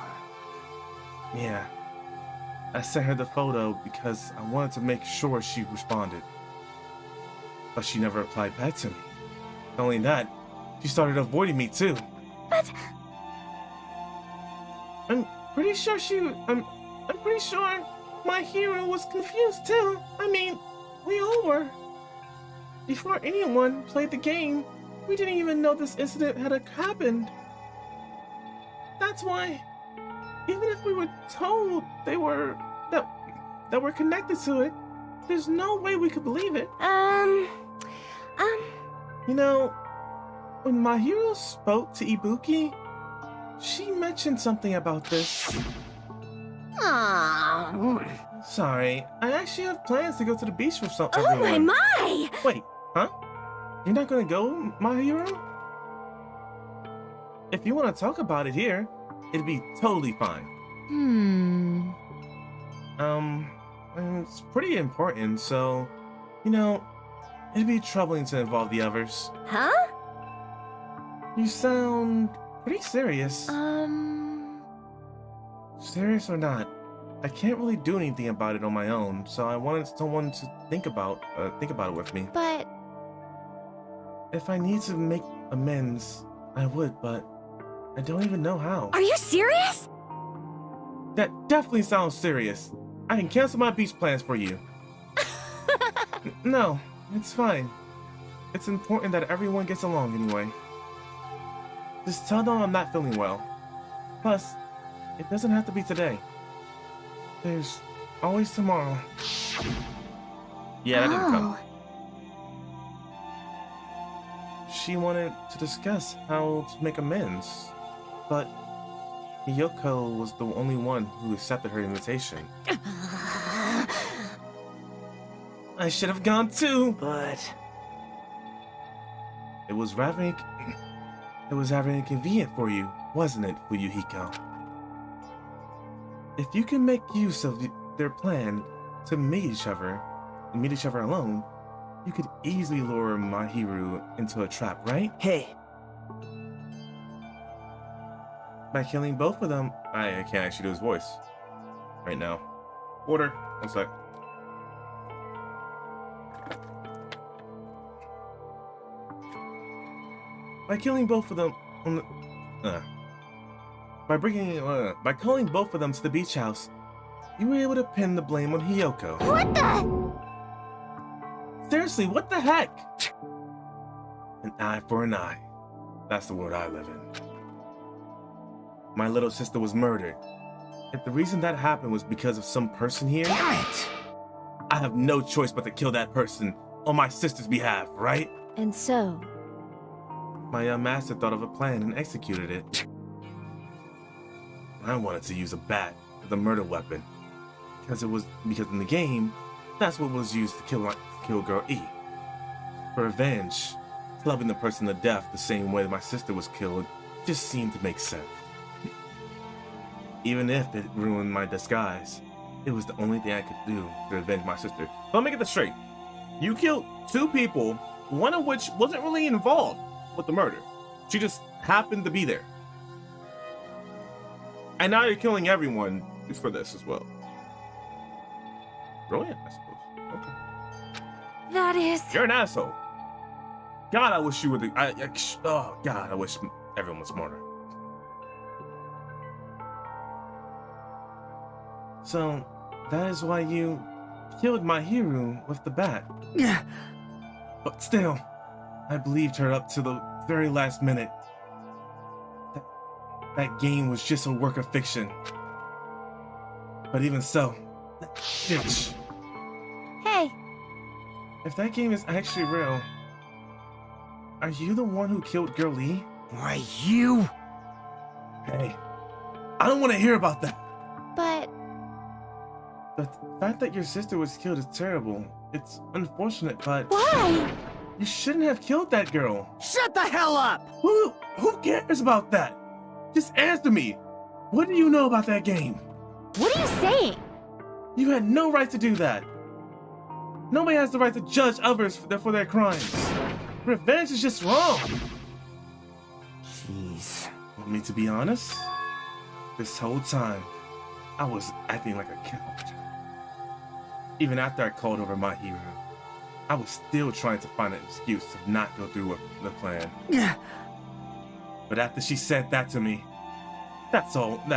Yeah. I sent her the photo because I wanted to make sure she responded. But she never replied back to me. Not only that, she started avoiding me too. But... I'm pretty sure I'm pretty sure Mahiru was confused too. I mean, we all were. Before anyone played the game, we didn't even know this incident had happened. That's why, even if we were told that we're connected to it, there's no way we could believe it. You know, when Mahiru spoke to Ibuki, she mentioned something about this. Sorry, I actually have plans to go to the beach with some Oh everyone. my! Wait, huh? You're not gonna go, my hero? If you want to talk about it here, it'd be totally fine. It's pretty important, so, you know, it'd be troubling to involve the others. Huh? You sound pretty serious. Serious or not, I can't really do anything about it on my own, so I wanted someone to think about it with me. But If I need to make amends, I would, but I don't even know how. Are you serious? That definitely sounds serious. I can cancel my beach plans for you. No, it's fine. It's important that everyone gets along anyway. Just tell them I'm not feeling well. Plus, it doesn't have to be today. There's always tomorrow. Yeah, that didn't come. She wanted to discuss how to make amends, but Hiyoko was the only one who accepted her invitation. I should have gone too, But it was rather inconvenient for you, wasn't it, Fuyuhiko? If you can make use of their plan to meet each other alone, you could easily lure Mahiru into a trap, right? hey, By killing both of them, I can't actually do his voice right now. Order, 1 sec. By killing both of them by calling both of them to the beach house, you were able to pin the blame on Hiyoko. What the? Seriously, what the heck? An eye for an eye. That's the world I live in. My little sister was murdered. If the reason that happened was because of some person here, Damn it! I have no choice but to kill that person on my sister's behalf, right? And so, My young master thought of a plan and executed it. I wanted to use a bat as a murder weapon because in the game, that's what was used to kill girl E. For revenge, clubbing the person to death the same way my sister was killed just seemed to make sense. Even if it ruined my disguise, it was the only thing I could do to avenge my sister. So let me get this straight. You killed 2 people, one of which wasn't really involved with the murder. She just happened to be there. And now you're killing everyone for this as well. Brilliant, I suppose. Okay. that is... You're an asshole. God, I wish you were the... oh, God, I wish everyone was smarter. So, that is why you killed Mahiru with the bat. Yeah. But still, I believed her up to the very last minute. That game was just a work of fiction. But even so, that bitch. hey, If that game is actually real, are you the one who killed Girl Lee? Why, you? Hey, I don't want to hear about that. but The fact that your sister was killed is terrible. It's unfortunate, but Why? you shouldn't have killed that girl. Shut the hell up! Who cares about that? Just answer me. What do you know about that game? what are you saying? You had no right to do that. Nobody has the right to judge others for their crimes. Revenge is just wrong. Jeez. Want me to be honest? This whole time, I was acting like a coward. Even after I called over my hero, I was still trying to find an excuse to not go through with the plan. Yeah. But after she said that to me, that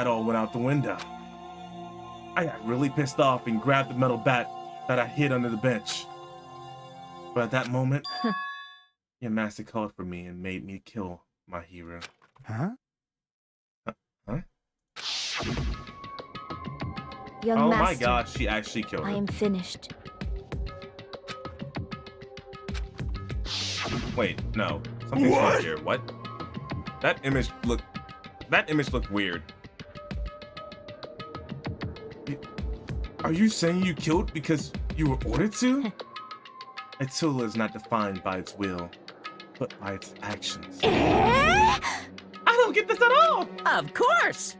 all went out the window. I got really pissed off and grabbed the metal bat that I hid under the bench. But at that moment, your master called for me and made me kill my hero. Huh? Huh? Young Oh master, my god, she actually killed I him. am finished. Wait, no. Something's wrong here. What? That image looked weird. Are you saying you killed because you were ordered to? A tool is not defined by its will, but by its actions. I don't get this at all! Of course!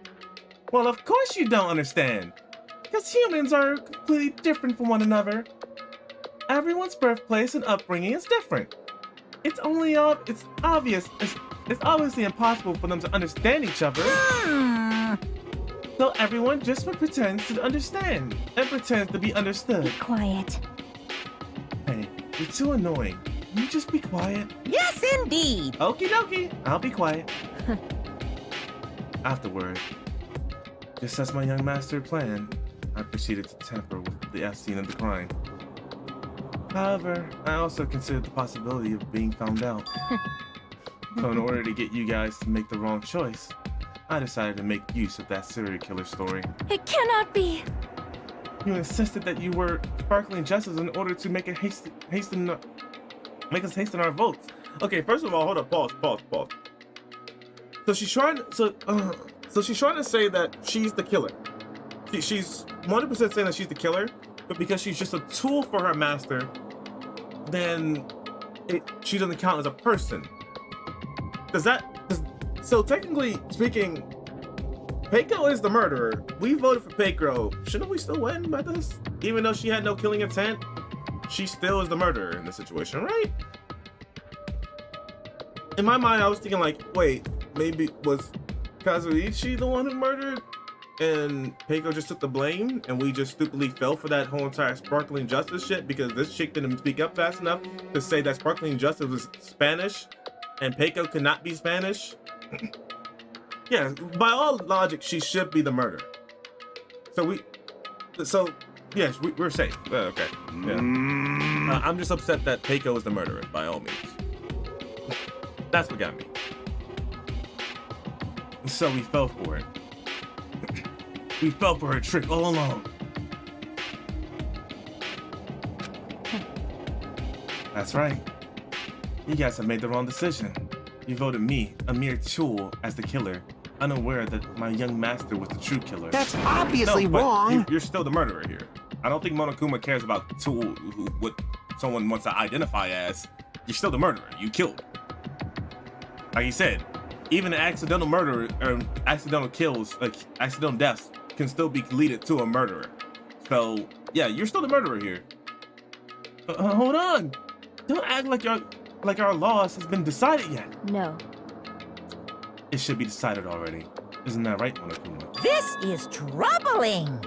Well, of course you don't understand. Because humans are completely different from one another. Everyone's birthplace and upbringing is different. It's obviously impossible for them to understand each other. So everyone just pretends to understand and pretends to be understood. Be quiet. Hey, you're too annoying. Can you just be quiet? Yes, indeed! Okie dokie, I'll be quiet. Afterward, just as my young master planned, I proceeded to tamper with the scene of the crime. However, I also considered the possibility of being found out. So in order to get you guys to make the wrong choice, I decided to make use of that serial killer story. It cannot be! You insisted that you were sparkling justice in order to make us hasten our votes. Okay, first of all, hold up, pause. So she's trying to say that she's the killer. She's 100% saying that she's the killer, but because she's just a tool for her master, then she doesn't count as a person. So technically speaking, Peiko is the murderer. We voted for Peiko. Shouldn't we still win by this? Even though she had no killing intent, she still is the murderer in this situation, right? In my mind, I was thinking like, wait, maybe was Kazuichi the one who murdered? And Peiko just took the blame, and we just stupidly fell for that whole entire sparkling justice shit because this chick didn't speak up fast enough to say that sparkling justice was Spanish, and Peiko could not be Spanish. Yeah, by all logic, she should be the murderer. Yes, we're safe. Okay. Yeah. I'm just upset that Peiko is the murderer, by all means. That's what got me. So we fell for it. We fell for her trick all along. That's right. You guys have made the wrong decision. You voted me, a mere tool, as the killer, unaware that my young master was the true killer. That's obviously wrong. You're still the murderer here. I don't think Monokuma cares about the tool, what someone wants to identify as. You're still the murderer. You killed. Like you said, even an accidental murder or accidental kills, like accidental deaths, can still be leaded to a murderer. So yeah, you're still the murderer here. Hold on, don't act like our loss has been decided yet. No. It should be decided already. Isn't that right, Monokuma? This is troubling.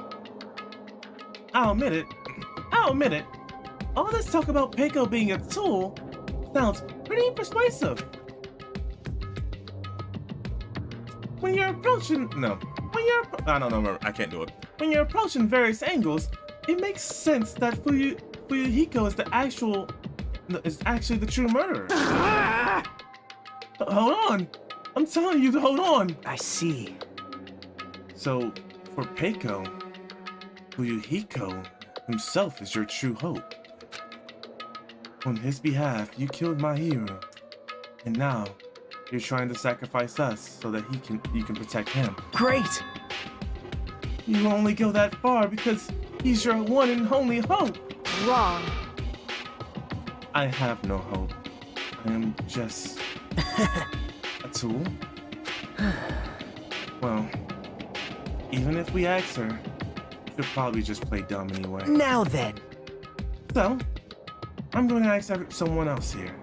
I'll admit it. All this talk about Peiko being a tool sounds pretty persuasive. When you're approaching various angles, it makes sense that Fuyuhiko is actually the true murderer. Hold on. I'm telling you to hold on. I see. So, for Peiko, Fuyuhiko himself is your true hope. On his behalf, you killed my hero, and now you're trying to sacrifice us so that you can protect him. Great! You only go that far because he's your one and only hope. Wrong. I have no hope. I am just a tool. Well, even if we ask her, she'll probably just play dumb anyway. Now then. So, I'm going to ask someone else here.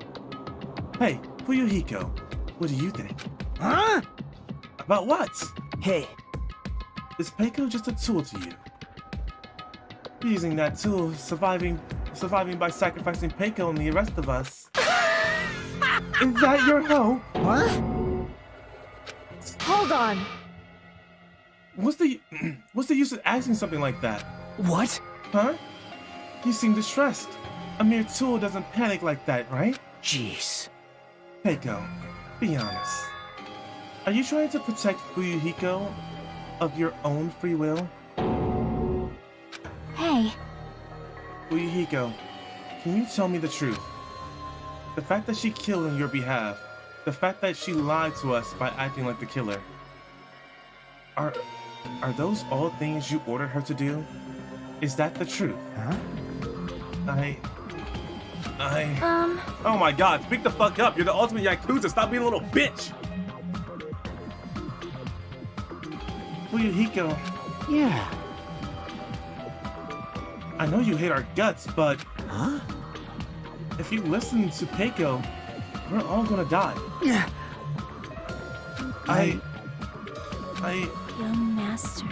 Hey, Fuyuhiko, what do you think? Huh? About what? Hey. Is Peiko just a tool to you? Using that tool, surviving by sacrificing Peiko and the rest of us. Is that your hope? What? Hold on. What's the use of asking something like that? What? Huh? You seem distressed. A mere tool doesn't panic like that, right? Jeez. Peiko, be honest. Are you trying to protect Fuyuhiko of your own free will? Hey. Fuyuhiko, can you tell me the truth? The fact that she killed on your behalf, the fact that she lied to us by acting like the killer, are those all things you ordered her to do? Is that the truth? Huh? Oh my god, speak the fuck up. You're the ultimate Yakuza. Stop being a little bitch. Fuyuhiko. Yeah. I know you hate our guts, but Huh? if you listen to Peiko, we're all gonna die. Yeah. Young master.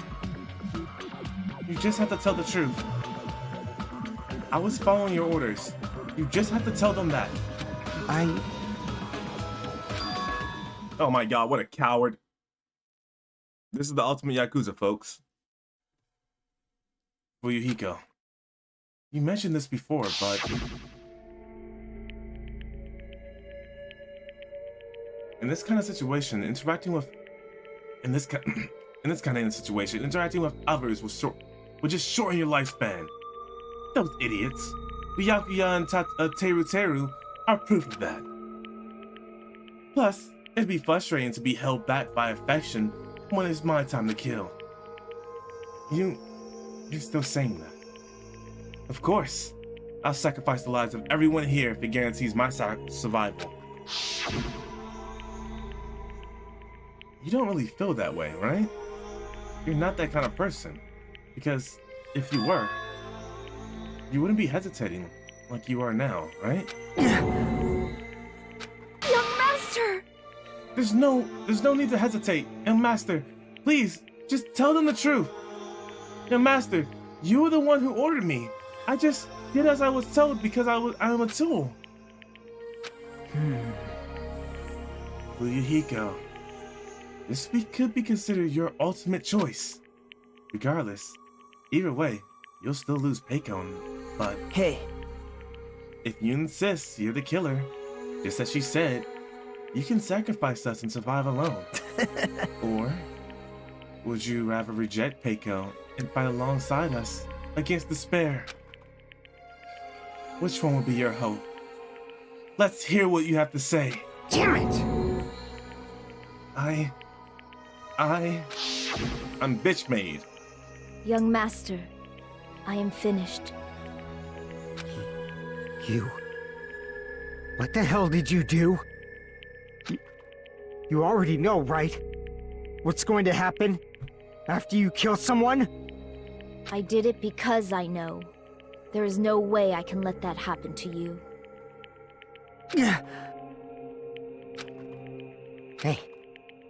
You just have to tell the truth. I was following your orders. You just have to tell them that. Oh my god, what a coward. This is the ultimate Yakuza, folks. Fuyuhiko. You mentioned this before, but in this kind of situation, interacting with interacting with others will just shorten your lifespan. Those idiots, Byakuya and Teru are proof of that. Plus, it'd be frustrating to be held back by affection when it's my time to kill. You're still saying that? Of course. I'll sacrifice the lives of everyone here if it guarantees my survival. You don't really feel that way, right? You're not that kind of person. Because if you were, you wouldn't be hesitating like you are now, right? Young Master! There's no need to hesitate. Young Master, please, just tell them the truth. Young Master, you were the one who ordered me. I just did as I was told because I am a tool. Fuyuhiko, this could be considered your ultimate choice. Regardless, either way, you'll still lose Peiko, but Hey. If you insist you're the killer, just as she said, you can sacrifice us and survive alone. Or would you rather reject Peiko and fight alongside us against despair? Which one would be your hope? Let's hear what you have to say. Damn it! I'm bitch made. Young master, I am finished. You... What the hell did you do? You already know, right? What's going to happen after you kill someone? I did it because I know. There is no way I can let that happen to you. Hey,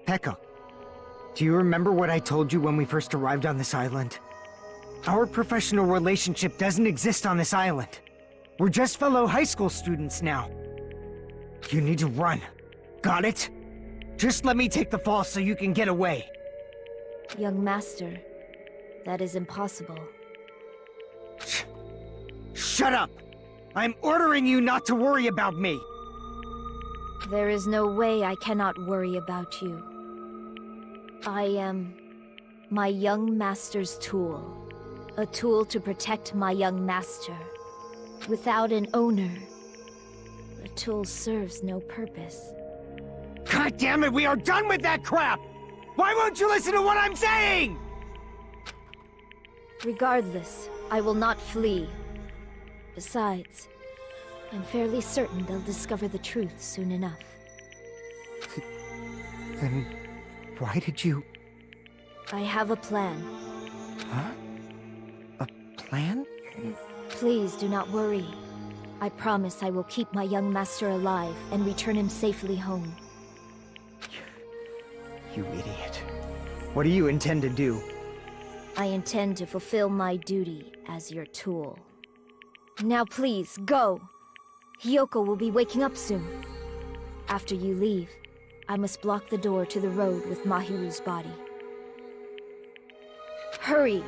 Pekka. Do you remember what I told you when we first arrived on this island? Our professional relationship doesn't exist on this island. We're just fellow high school students now. You need to run. Got it? Just let me take the fall so you can get away. Young master, that is impossible. Shut up! I'm ordering you not to worry about me! There is no way I cannot worry about you. I am my young master's tool. A tool to protect my young master. Without an owner, the tool serves no purpose. God damn it, we are done with that crap! Why won't you listen to what I'm saying?! Regardless, I will not flee. Besides, I'm fairly certain they'll discover the truth soon enough. Then why did you... I have a plan. Huh? A plan? Please do not worry. I promise I will keep my young master alive and return him safely home. You idiot. What do you intend to do? I intend to fulfill my duty as your tool. Now please, go! Hiyoko will be waking up soon. After you leave, I must block the door to the road with Mahiru's body. Hurry!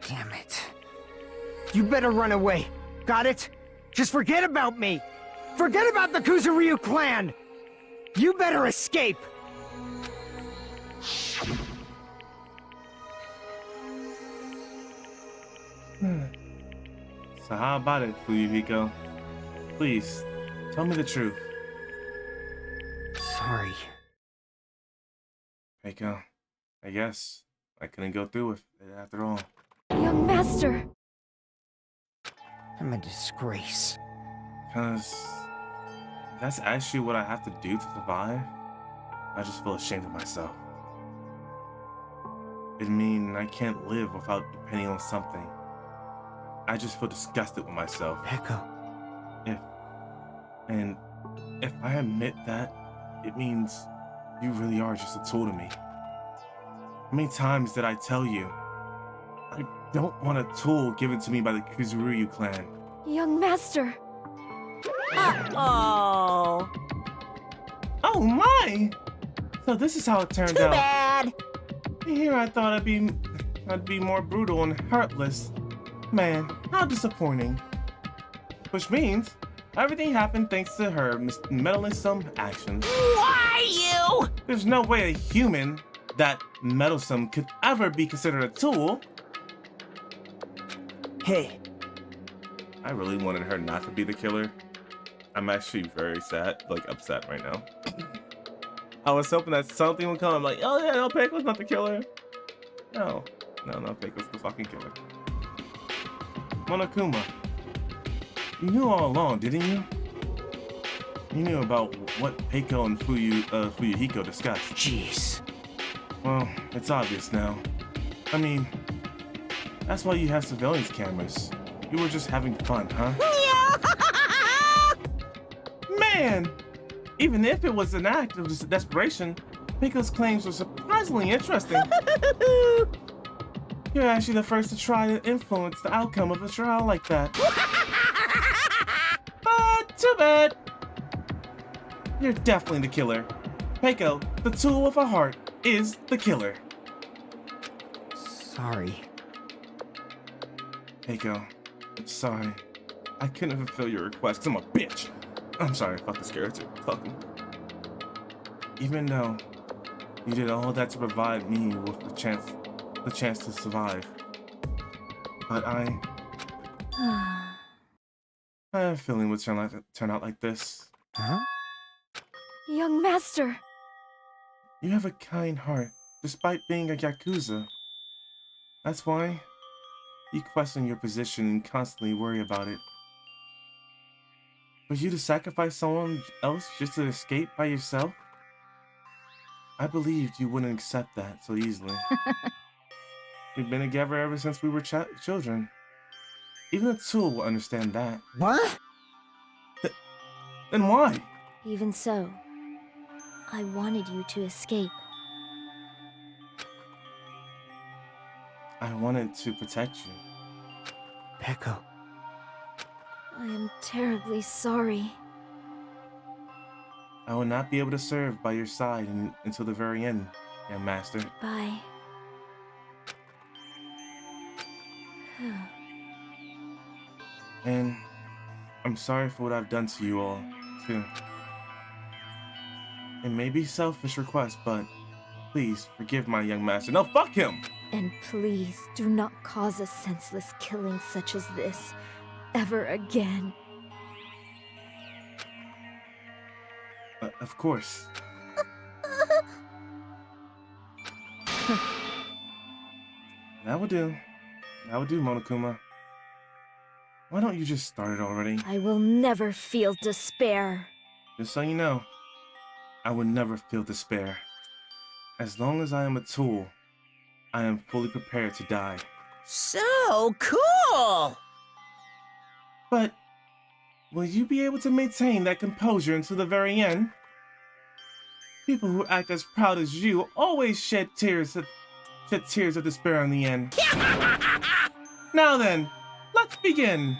Damn it. You better run away. Got it? Just forget about me! Forget about the Kuzuryu clan! You better escape! So how about it, Fuyuhiko? Please, tell me the truth. Sorry. Peiko, I guess I couldn't go through with it after all. Young master. I'm a disgrace. Because that's actually what I have to do to survive. I just feel ashamed of myself. It means I can't live without depending on something. I just feel disgusted with myself. Echo. If I admit that, it means you really are just a tool to me. How many times did I tell you I don't want a tool given to me by the Kuzuryu clan? Young master. Uh-oh. Oh my! So this is how it turned Too out. bad. Here I thought I'd be more brutal and heartless. Man, how disappointing. Which means everything happened thanks to her meddlesome actions. Why you? There's no way a human that meddlesome could ever be considered a tool. Hey. I really wanted her not to be the killer. I'm actually very sad, like upset right now. I was hoping that something would come. I'm like, oh yeah, no, Peiko's not the killer. No, Peiko's the fucking killer. Monokuma, you knew all along, didn't you? You knew about what Peiko and Fuyuhiko discussed. Jeez. Well, it's obvious now. I mean, that's why you have surveillance cameras. You were just having fun, huh? Man! Even if it was an act of desperation, Peiko's claims were surprisingly interesting. You're actually the first to try to influence the outcome of a trial like that. But too bad. You're definitely the killer. Peiko, the tool with a heart, is the killer. Sorry. Peiko, I'm sorry. I couldn't fulfill your request 'cause I'm a bitch. I'm sorry, fuck this character. Fuck him. Even though you did all that to provide me with the chance to survive. But I have a feeling it would turn out like this. Huh? Young master. You have a kind heart, despite being a Yakuza. That's why you question your position and constantly worry about it. For you to sacrifice someone else just to escape by yourself? I believed you wouldn't accept that so easily. We've been together ever since we were children. Even a tool will understand that. What? Then why? Even so, I wanted you to escape. I wanted to protect you. Peiko. I am terribly sorry. I will not be able to serve by your side until the very end, young master. Bye. And I'm sorry for what I've done to you all, too. It may be a selfish request, but please forgive my young master. No, fuck him! And please do not cause a senseless killing such as this ever again. Of course. That would do. That would do, Monokuma. Why don't you just start it already? I will never feel despair. Just so you know, I would never feel despair. As long as I am a tool, I am fully prepared to die. So cool! But will you be able to maintain that composure until the very end? People who act as proud as you always shed tears of despair in the end. Now then, let's begin.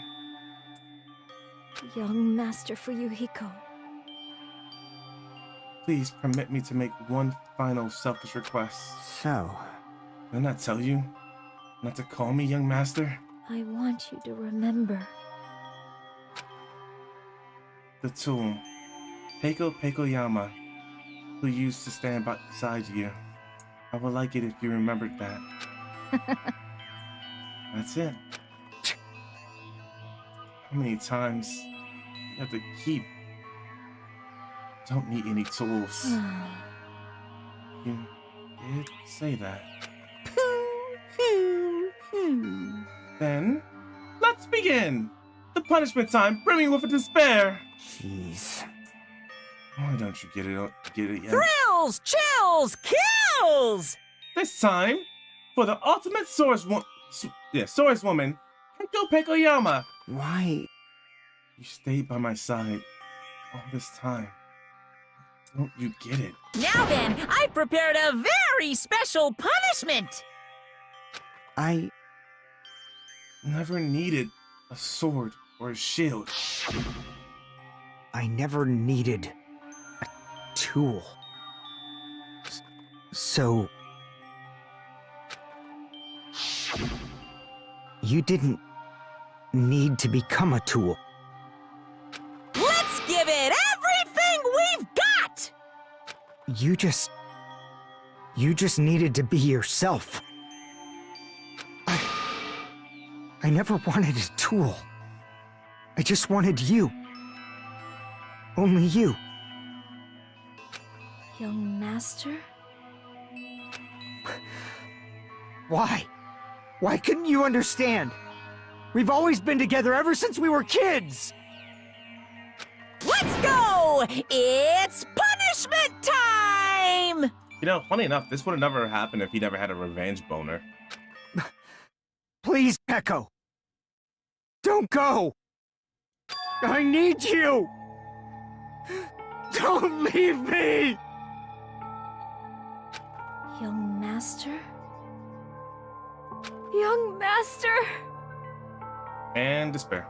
Young Master Fuyuhiko. Please permit me to make one final selfish request. So? Didn't I tell you not to call me young master? I want you to remember. The tool, Peiko Peikoyama, who used to stand beside you. I would like it if you remembered that. That's it. How many times you have to keep? Don't need any tools. You did say that. Then, let's begin! The punishment time brimming with despair! Jeez. Why don't you get it yet? Thrills, chills, kills! This time, for the ultimate Source Woman, Hiko Pekoyama! Why? You stayed by my side all this time. Don't you get it? Now then, I've prepared a very special punishment! I Never needed a sword or a shield. I never needed a tool. So... You didn't need to become a tool. Let's give it everything we've got! You just needed to be yourself. I never wanted a tool. I just wanted you. Only you. Young master? Why? Why couldn't you understand? We've always been together ever since we were kids! Let's go! It's punishment time! You know, funny enough, this would have never happened if he never had a revenge boner. Please, Peko! Don't go! I need you! Don't leave me! Young master? Young master! And despair.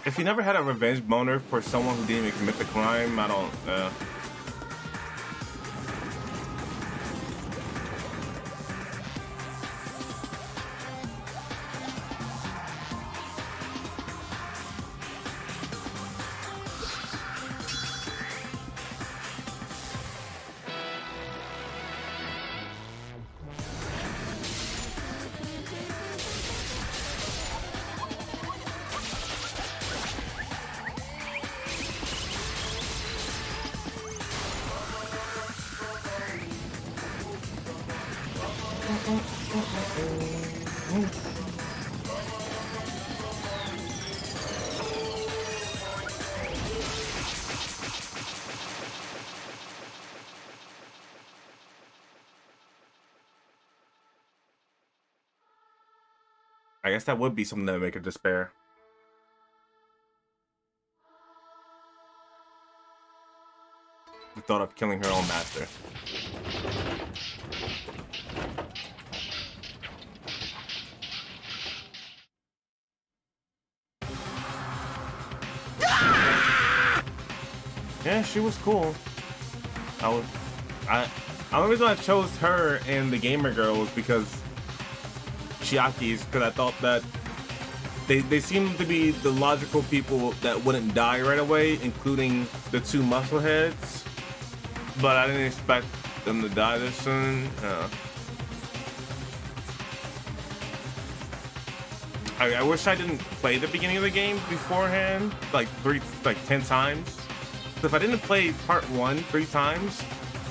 If you never had a revenge boner for someone who didn't even commit the crime, I don't. I guess that would be something that would make her despair. The thought of killing her own master. Yeah, she was cool. The only reason I chose her and the gamer girl was because Chiaki's, because I thought that they seemed to be the logical people that wouldn't die right away, including the two muscleheads. But I didn't expect them to die this soon. I wish I didn't play the beginning of the game beforehand, like 10 times. If I didn't play part 1 3 times,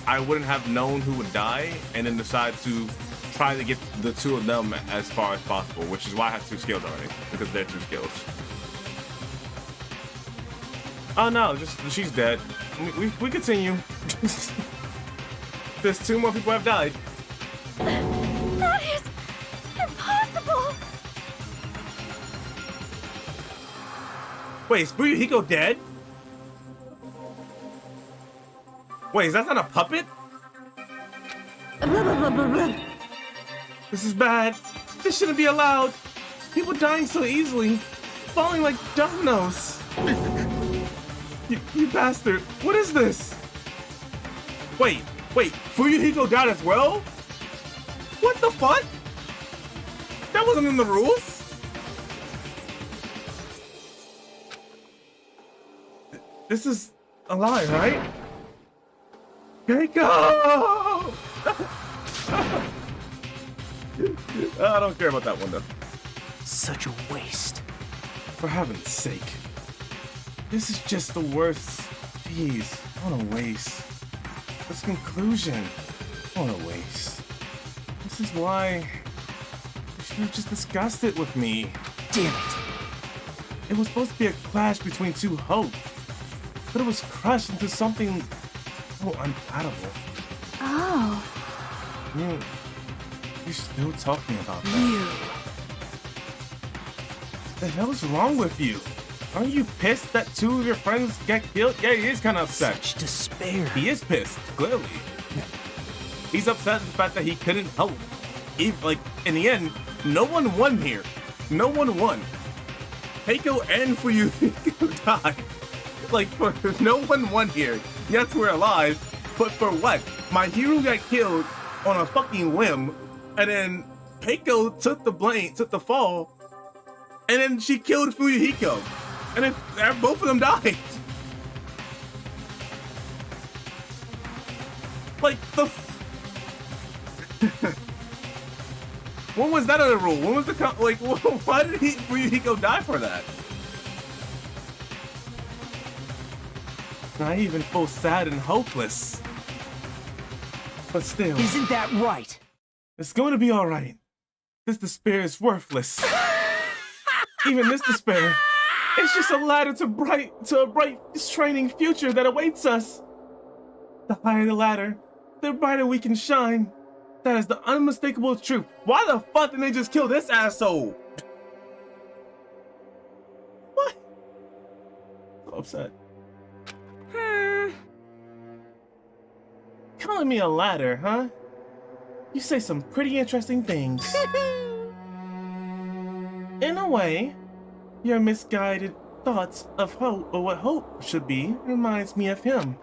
I wouldn't have known who would die, and then decide to try to get the two of them as far as possible, which is why I have 2 skills already, because they're 2 skills. Oh no, just she's dead. We continue. There's 2 more people have died. That is impossible! Wait, is Fuyuhiko dead? Wait, is that not a puppet? This is bad. This shouldn't be allowed. People dying so easily. Falling like dominoes. You bastard. What is this? Wait. Fuyuhiko died as well? What the fuck? That wasn't in the rules. This is a lie, right? Keiko! I don't care about that one though. Such a waste. For heaven's sake. This is just the worst. Jeez, what a waste. This conclusion. What a waste. This is why you should have just discussed it with me. Damn it. It was supposed to be a clash between two hopes, but it was crushed into something so unpalatable. Oh. You're still talking about that. The hell's wrong with you? Aren't you pissed that two of your friends got killed? Yeah, he is kind of upset. Such despair. He is pissed, clearly. He's upset at the fact that he couldn't help. Like, in the end, no one won here. No one won. Heiko and Fuyuhiko died. Like, no one won here. Yes, we're alive, but for what? My hero got killed on a fucking whim, and then Heiko took the blame, took the fall, and then she killed Fuyuhiko. And then both of them died. Like, when was that other rule? When was the like? Why did Fuyuhiko die for that? I even feel sad and hopeless. But still, isn't that right? It's going to be all right. This despair is worthless. Even this despair, it's just a ladder to a bright, shining future that awaits us. The higher the ladder, the brighter we can shine. That is the unmistakable truth. Why the fuck didn't they just kill this asshole? What? So upset. Calling me a ladder, huh? You say some pretty interesting things. In a way, your misguided thoughts of hope, or what hope should be, reminds me of him.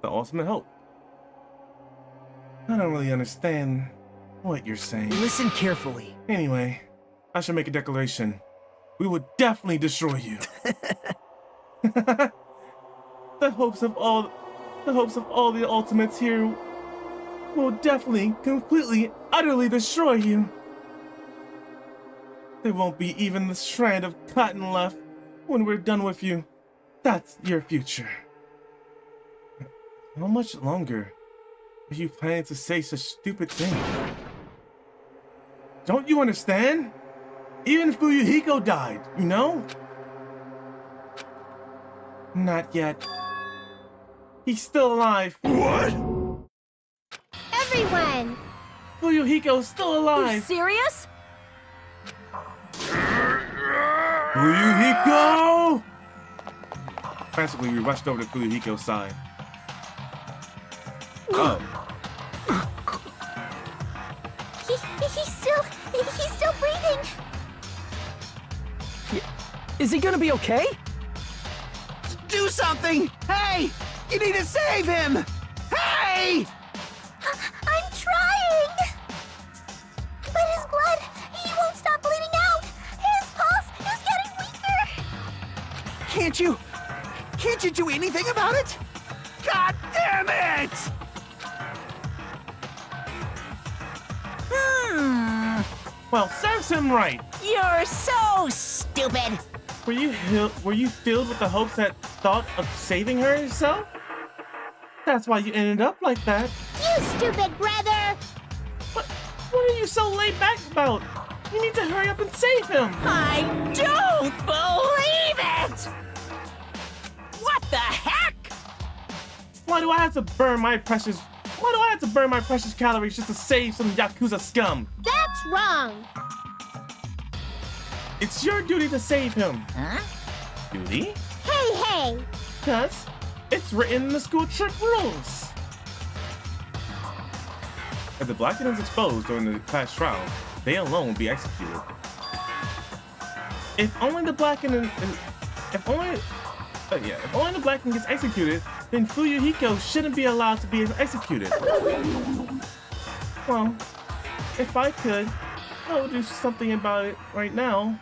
The ultimate hope. I don't really understand what you're saying. Listen carefully. Anyway, I should make a declaration. We will definitely destroy you. The hopes of all the ultimates here will definitely, completely, utterly destroy you. There won't be even the strand of cotton left when we're done with you. That's your future. How much longer are you planning to say such stupid things? Don't you understand? Even Fuyuhiko died, you know? Not yet. He's still alive. What? Everyone! Fuyuhiko's still You alive. serious? Fuyuhiko! Frantically, we rushed over to Fuyuhiko's side. Oh. He's still breathing. Is he gonna be okay? Do something! Hey! You need to save him! Hey! I'm trying! But his blood, he won't stop bleeding out! His pulse is getting weaker! Can't you do anything about it? God damn it! Well, serves him right. You're so stupid. Were you filled with the hopes that thought of saving her yourself? That's why you ended up like that. You stupid brother! What are you so laid back about? You need to hurry up and save him. I don't believe it! What the heck? Why do I have to burn my precious calories just to save some Yakuza scum? That's wrong! It's your duty to save him. Huh? Duty? Hey! Yes. It's written in the school trip rules. If the Black is exposed during the class trial, they alone will be executed. If only the Black if only the Black gets executed, then Fuyuhiko shouldn't be allowed to be executed. Well, if I could, I would do something about it right now.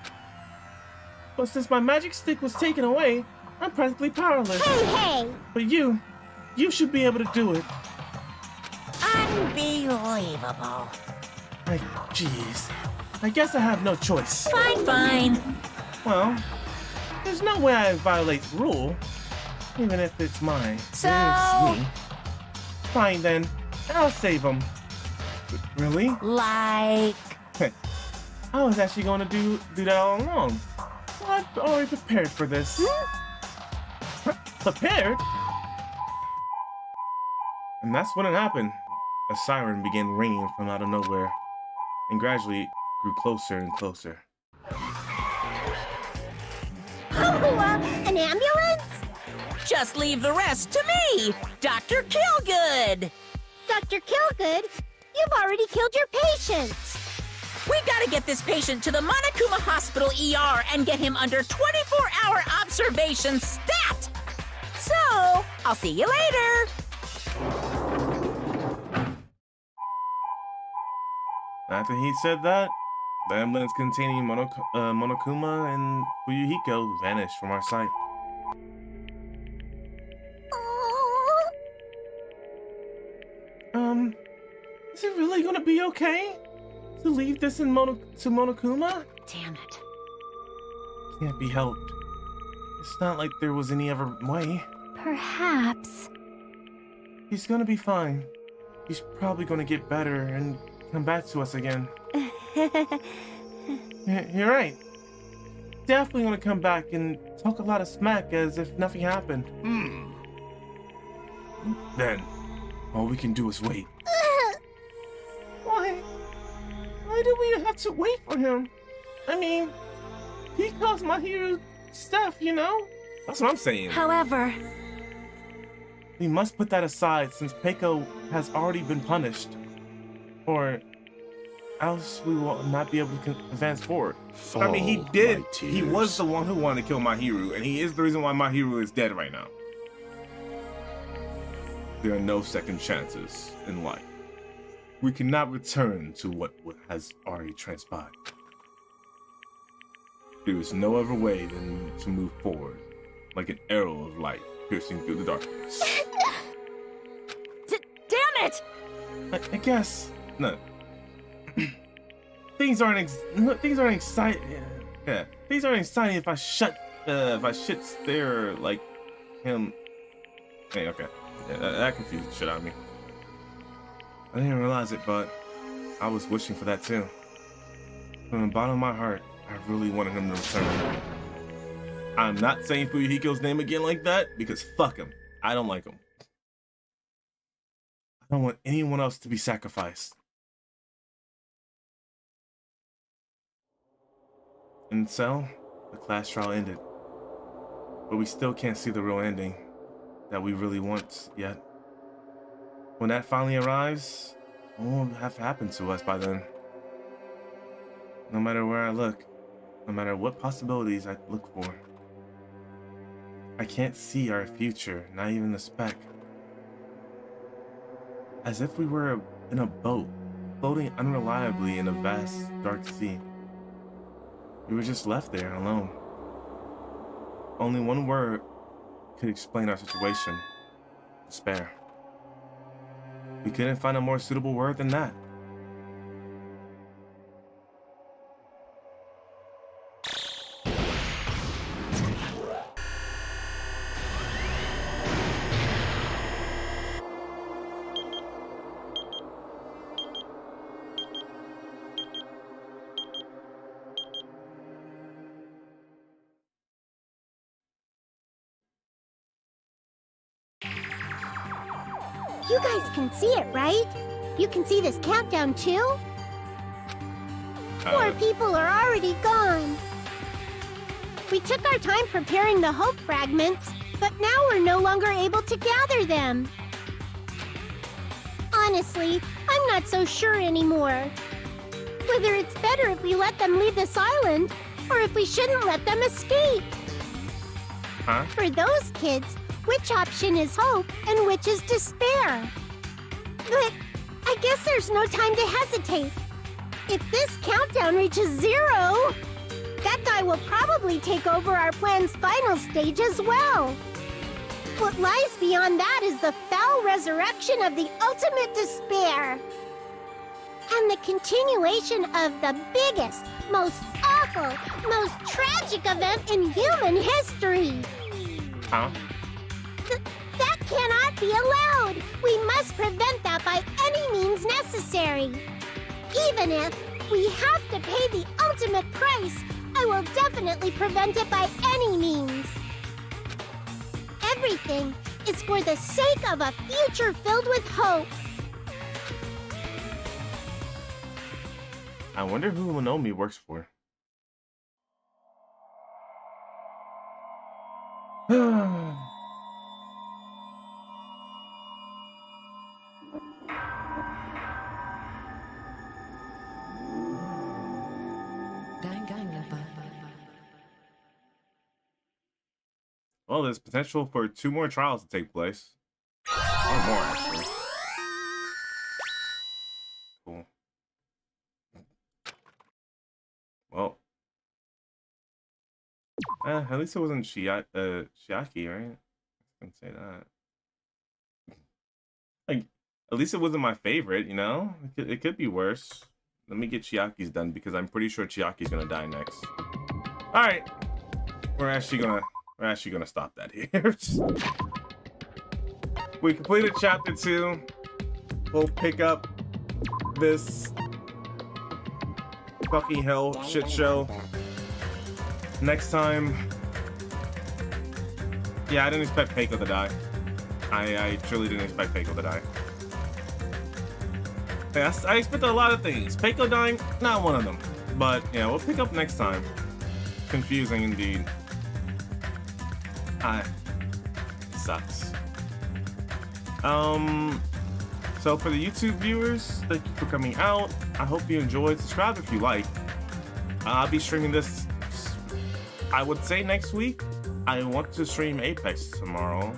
But since my magic stick was taken away, I'm practically powerless. Hey! But you should be able to do it. Unbelievable. Like, jeez. I guess I have no choice. Fine, fine. Well, there's no way I violate the rule, even if it's mine. So- It's me. Fine then, I'll save him. Really? Like... I was actually going to do that all along. Well, I've already prepared for this. Prepared? And that's when it happened. A siren began ringing from out of nowhere, and gradually grew closer and closer. Oh, an ambulance? Just leave the rest to me, Dr. Killgood. Dr. Killgood, you've already killed your patients. We gotta get this patient to the Monokuma Hospital ER and get him under 24-hour observation stat! So, I'll see you later! After he said that, the ambulance containing Monokuma and Fuyuhiko vanished from our sight. Is it really gonna be okay to leave this in Monokuma? Damn it. Can't be helped. It's not like there was any other way. Perhaps. He's gonna be fine. He's probably gonna get better and come back to us again. You're right. Definitely gonna come back and talk a lot of smack as if nothing happened. Then, all we can do is wait. Why do we have to wait for him? I mean, he caused my hero stuff, you know? That's what I'm saying. However, we must put that aside since Peiko has already been punished. Or else we will not be able to advance forward. I mean, he did. He was the one who wanted to kill Mahiru, and he is the reason why Mahiru is dead right now. There are no second chances in life. We cannot return to what has already transpired. There is no other way than to move forward, like an arrow of light piercing through the darkness. Damn it! I guess no. Things aren't exciting. Yeah, things aren't exciting if I shit stare like him. Hey, okay, yeah, that confused the shit out of me. I didn't realize it, but I was wishing for that too. From the bottom of my heart, I really wanted him to return. I'm not saying Fuyuhiko's name again like that because fuck him. I don't like him. I don't want anyone else to be sacrificed. And so, the class trial ended. But we still can't see the real ending that we really want yet. When that finally arrives, what will have happened to us by then? No matter where I look, no matter what possibilities I look for, I can't see our future, not even a speck. As if we were in a boat, floating unreliably in a vast, dark sea. We were just left there alone. Only one word could explain our situation: despair. We couldn't find a more suitable word than that. You guys can see it, right? You can see this countdown too? 4 people are already gone. We took our time preparing the hope fragments, but now we're no longer able to gather them. Honestly, I'm not so sure anymore. Whether it's better if we let them leave this island, or if we shouldn't let them escape. Huh? For those kids, which option is hope and which is despair? But I guess there's no time to hesitate. If this countdown reaches 0, that guy will probably take over our plan's final stage as well. What lies beyond that is the foul resurrection of the ultimate despair. And the continuation of the biggest, most awful, most tragic event in human history. Huh? That cannot be allowed. We must prevent that by any means necessary. Even if we have to pay the ultimate price, I will definitely prevent it by any means. Everything is for the sake of a future filled with hope. I wonder who Monomi works for. Well, there's potential for 2 more trials to take place. Or more, actually. Cool. Well. At least it wasn't Chiaki, right? I can say that. Like, at least it wasn't my favorite, you know? It could be worse. Let me get Chiaki's done, because I'm pretty sure Chiaki's gonna die next. Alright. We're actually gonna stop that here. We completed chapter 2. We'll pick up this fucking hell shit show next time. Yeah, I didn't expect Peiko to die. I truly didn't expect Peiko to die. Yeah, I expected a lot of things. Peiko dying, not one of them. But yeah, we'll pick up next time. Confusing indeed. It sucks. So for the YouTube viewers, thank you for coming out. I hope you enjoyed. Subscribe if you like. I'll be streaming this, I would say next week. I want to stream Apex tomorrow.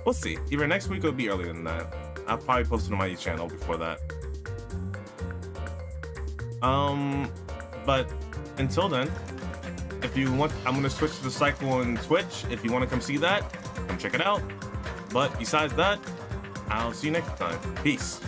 We'll see. Either next week or it'll be earlier than that. I'll probably post it on my channel before that. But until then, if you want, I'm gonna switch to the cycle on Twitch. If you want to come see that, come check it out. But besides that, I'll see you next time. Peace.